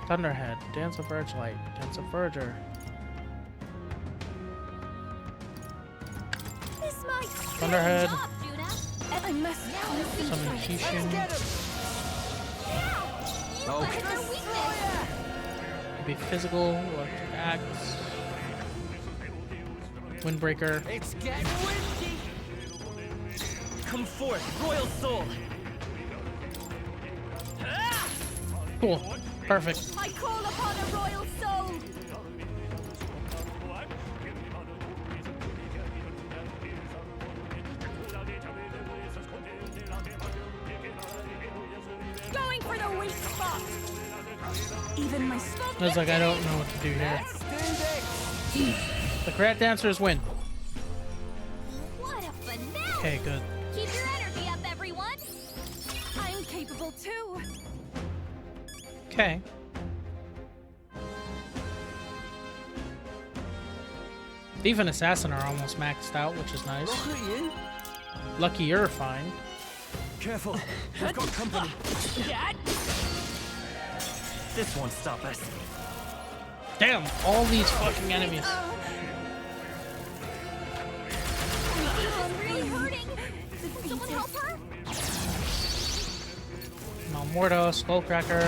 Thunderhead, Dance of Vergelight, Dance of Verger. This might. Thunderhead, Good job, Juna. I must Summon Kishin, You went to their weakness. be physical, electric axe, Windbreaker. It's getting windy. Come forth, royal soul. Cool. Perfect. I call upon a royal soul. Going for the weak spot. Even my I was like, I don't know what to do here. The correct answers win. What a finale. Okay, good. Keep your energy up, everyone. I'm capable too. Okay. Thief and Assassin are almost maxed out, which is nice. Look at you. Lucky you're fine. Careful, we've got company. This won't stop us. Damn, all these fucking enemies. She's really hurting. Can someone help her? Malmorto, Skullcracker,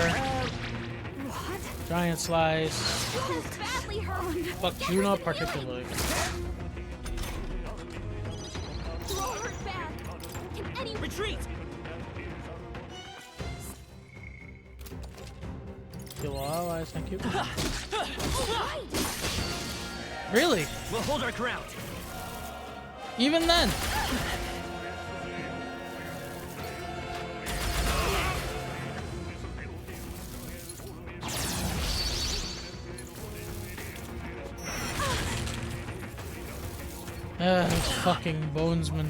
What? Giant Slice. Juna's badly hurt. Fuck Juna particularly. We're all hurt bad. Can anyone retreat? Kill all allies, thank you. Right. Really? We'll hold our ground. Even then? Those fucking bonesmen.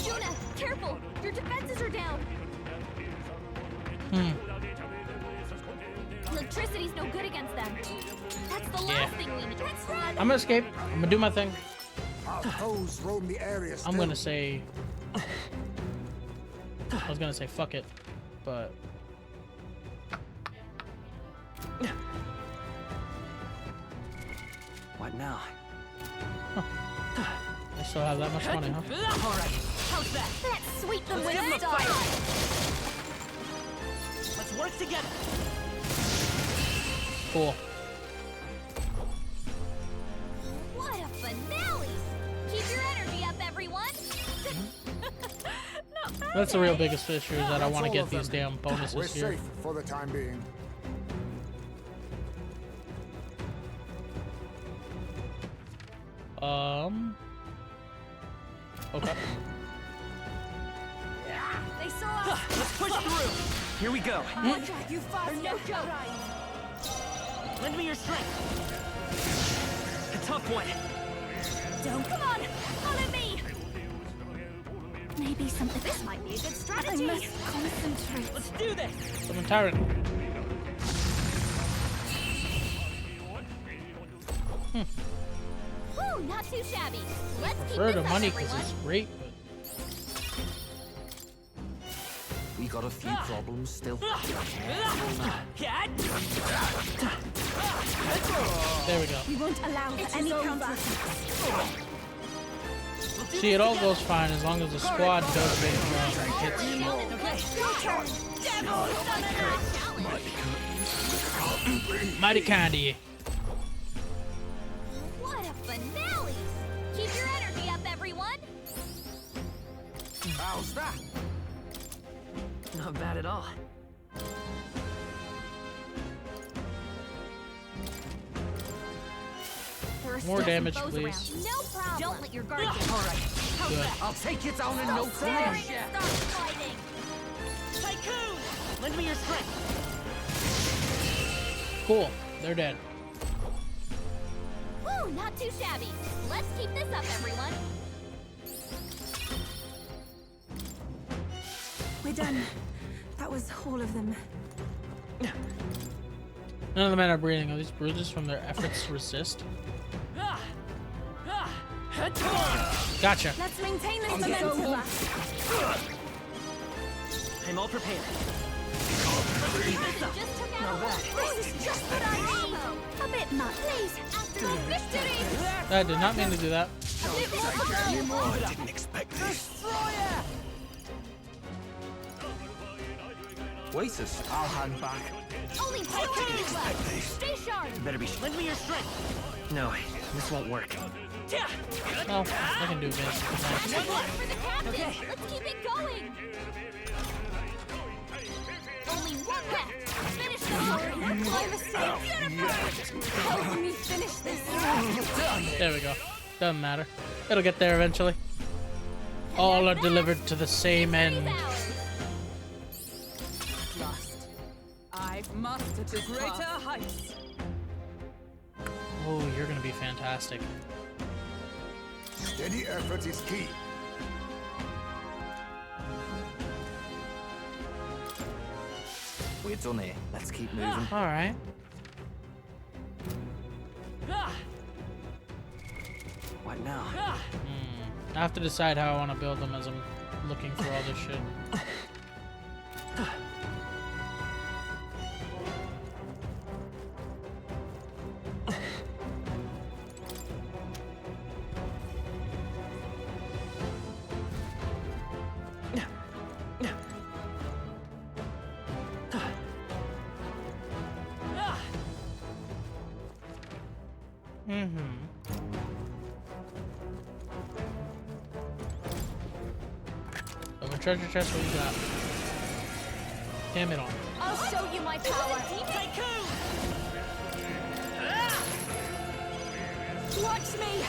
Juna, careful. Your defenses are down. Electricity's no good against them. That's the last thing we need. Let's run. I'm gonna escape. I'm gonna do my thing. Our foes roam the area still. I'm gonna say... I was gonna say fuck it, but... What now? I still have that much money, huh? Alright, how's that? Let's sweep them Let's give 'em with a style. Let's work together. Cool. What a finale! Keep your energy up, everyone. That's the real biggest issue, is that I want to all get of these them. damn bonuses We're here. safe for the time being. Okay. They saw us. Let's push through. Here we go. I'll drive you fast. They're no joke. Lend me your strength. A tough one. Don't. Come on, follow me. Maybe something. This might be a good strategy. I must concentrate. Let's do this. Summon Tyrant. Woo, not too shabby. Let's keep Prefer this the up, money because everyone. it's great, but... We got a few problems still. There we go. We won't allow for any counterattacks. See, it all goes fine as long as the squad does make hits. Mighty Candy. What a finale! Keep your energy up, everyone. How's that? Not bad at all. There are More still damage, some foes please. around. No problem. Don't let your guard down. All right. How's Good. that? I'll take you down in Stop no staring time. and start fighting. Tycoon! Lend me your strength. Cool. They're dead. Woo, not too shabby. Let's keep this up, everyone. We're done. That was all of them. None of the men are breathing. Are these bruises from their efforts to resist? Gotcha. Let's maintain this momentum. I'm all prepared. Just took out a this is just what I need. A bit much, please. After all, victory. I did not mean to do that. A bit more. I didn't expect this. Waiters, I'll hand back. Only 10 rounds left. Stay sharp. Better be. Lend me your strength. No, this won't work. Well, I can do basic attacks. One left for the captain. Let's keep it going. Only one left. Finish the story. My mistake. Help me finish this. There we go. Doesn't matter. It'll get there eventually. All are delivered to the same end. Lost. I've mastered to greater heights. Oh, you're gonna be fantastic. Steady effort is key. We're done here. Let's keep moving. All right. What now? I have to decide how I want to build them as I'm looking through all this shit. Open treasure chest, what you got? Damn it all. I'll show you my power. Watch me.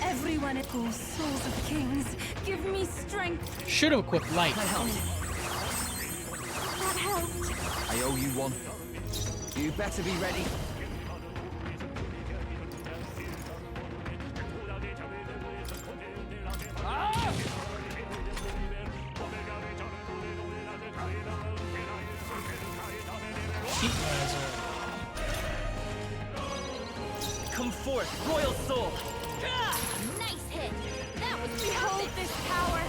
Everyone echoes souls of kings. Give me strength. Should have equipped light. That helped. I owe you one. You better be ready. Come forth, royal soul! Nice hit. That was Behold this power.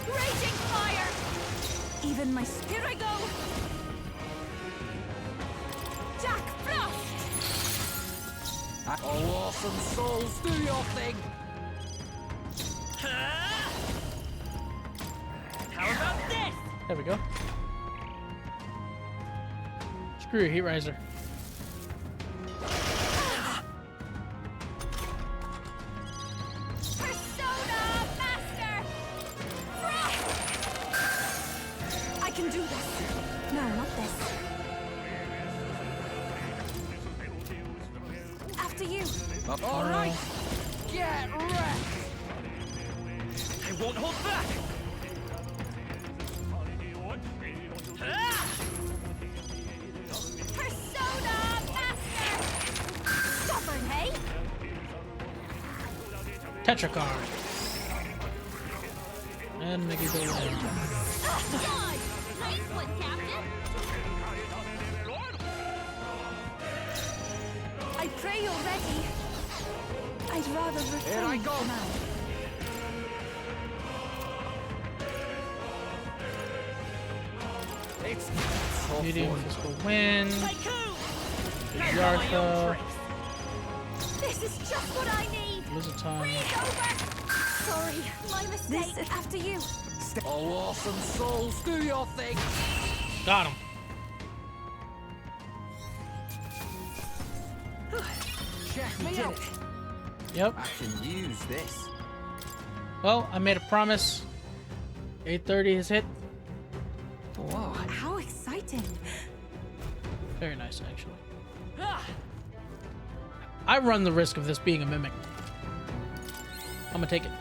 raging fire. Even my Here I go. Jack Frost. Oh, awesome souls, do your thing! How about this? There we go. Screw your heat riser. Persona Master. I can do this. No, not this. After you. All right, get wrecked! I won't hold back! Persona Master. Stubborn, hey? Tetracard. And Mickey go in. God. Nice one, Captain. I pray you're ready. I'd rather refrain Here I go. for now. It's Medium physical wind. Tycoon. Yartha. This is just what I need. Blizzardton. Freeze over. Sorry, my mistake. This after you. Oh, awesome souls, do your thing! Got him. Check me out! Yep. I can use this. Well, I made a promise. 8:30 is hit. Whoa. How exciting. Very nice, actually. I run the risk of this being a mimic. I'm gonna take it.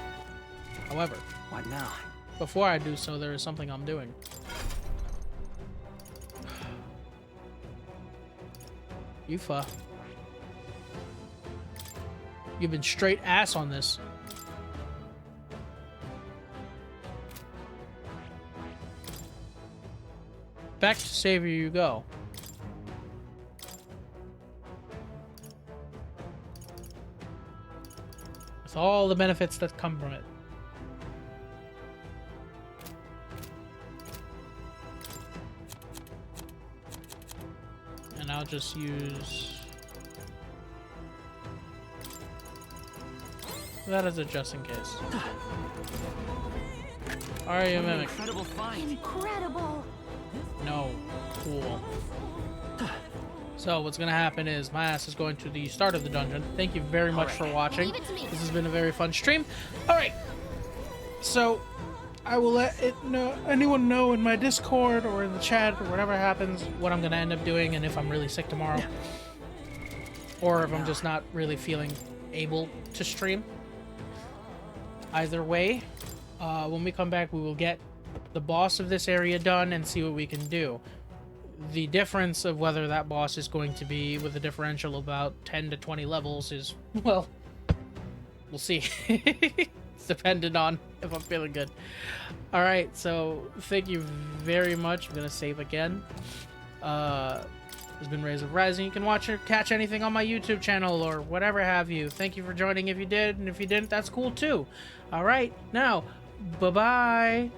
However, What now? before I do so, there is something I'm doing. Yufa. You've been straight ass on this. Back to Savior you go. With all the benefits that come from it. And I'll just use that as a just in case. Are you a mimic? Incredible find. Incredible. No. Cool. So what's gonna happen is my ass is going to the start of the dungeon. Thank you very much for watching. This has been a very fun stream. Alright. So I will let anyone know in my Discord or in the chat or whatever happens what I'm gonna end up doing, and if I'm really sick tomorrow. Or if I'm just not really feeling able to stream. Either way, when we come back we will get the boss of this area done and see what we can do. The difference of whether that boss is going to be with a differential of about 10 to 20 levels is, well, we'll see. It's dependent on if I'm feeling good. Alright, so thank you very much. I'm going to save again. Has been Rays of Rising. You can watch or catch anything on my YouTube channel or whatever have you. Thank you for joining if you did, and if you didn't, that's cool too. Alright, now, bye-bye.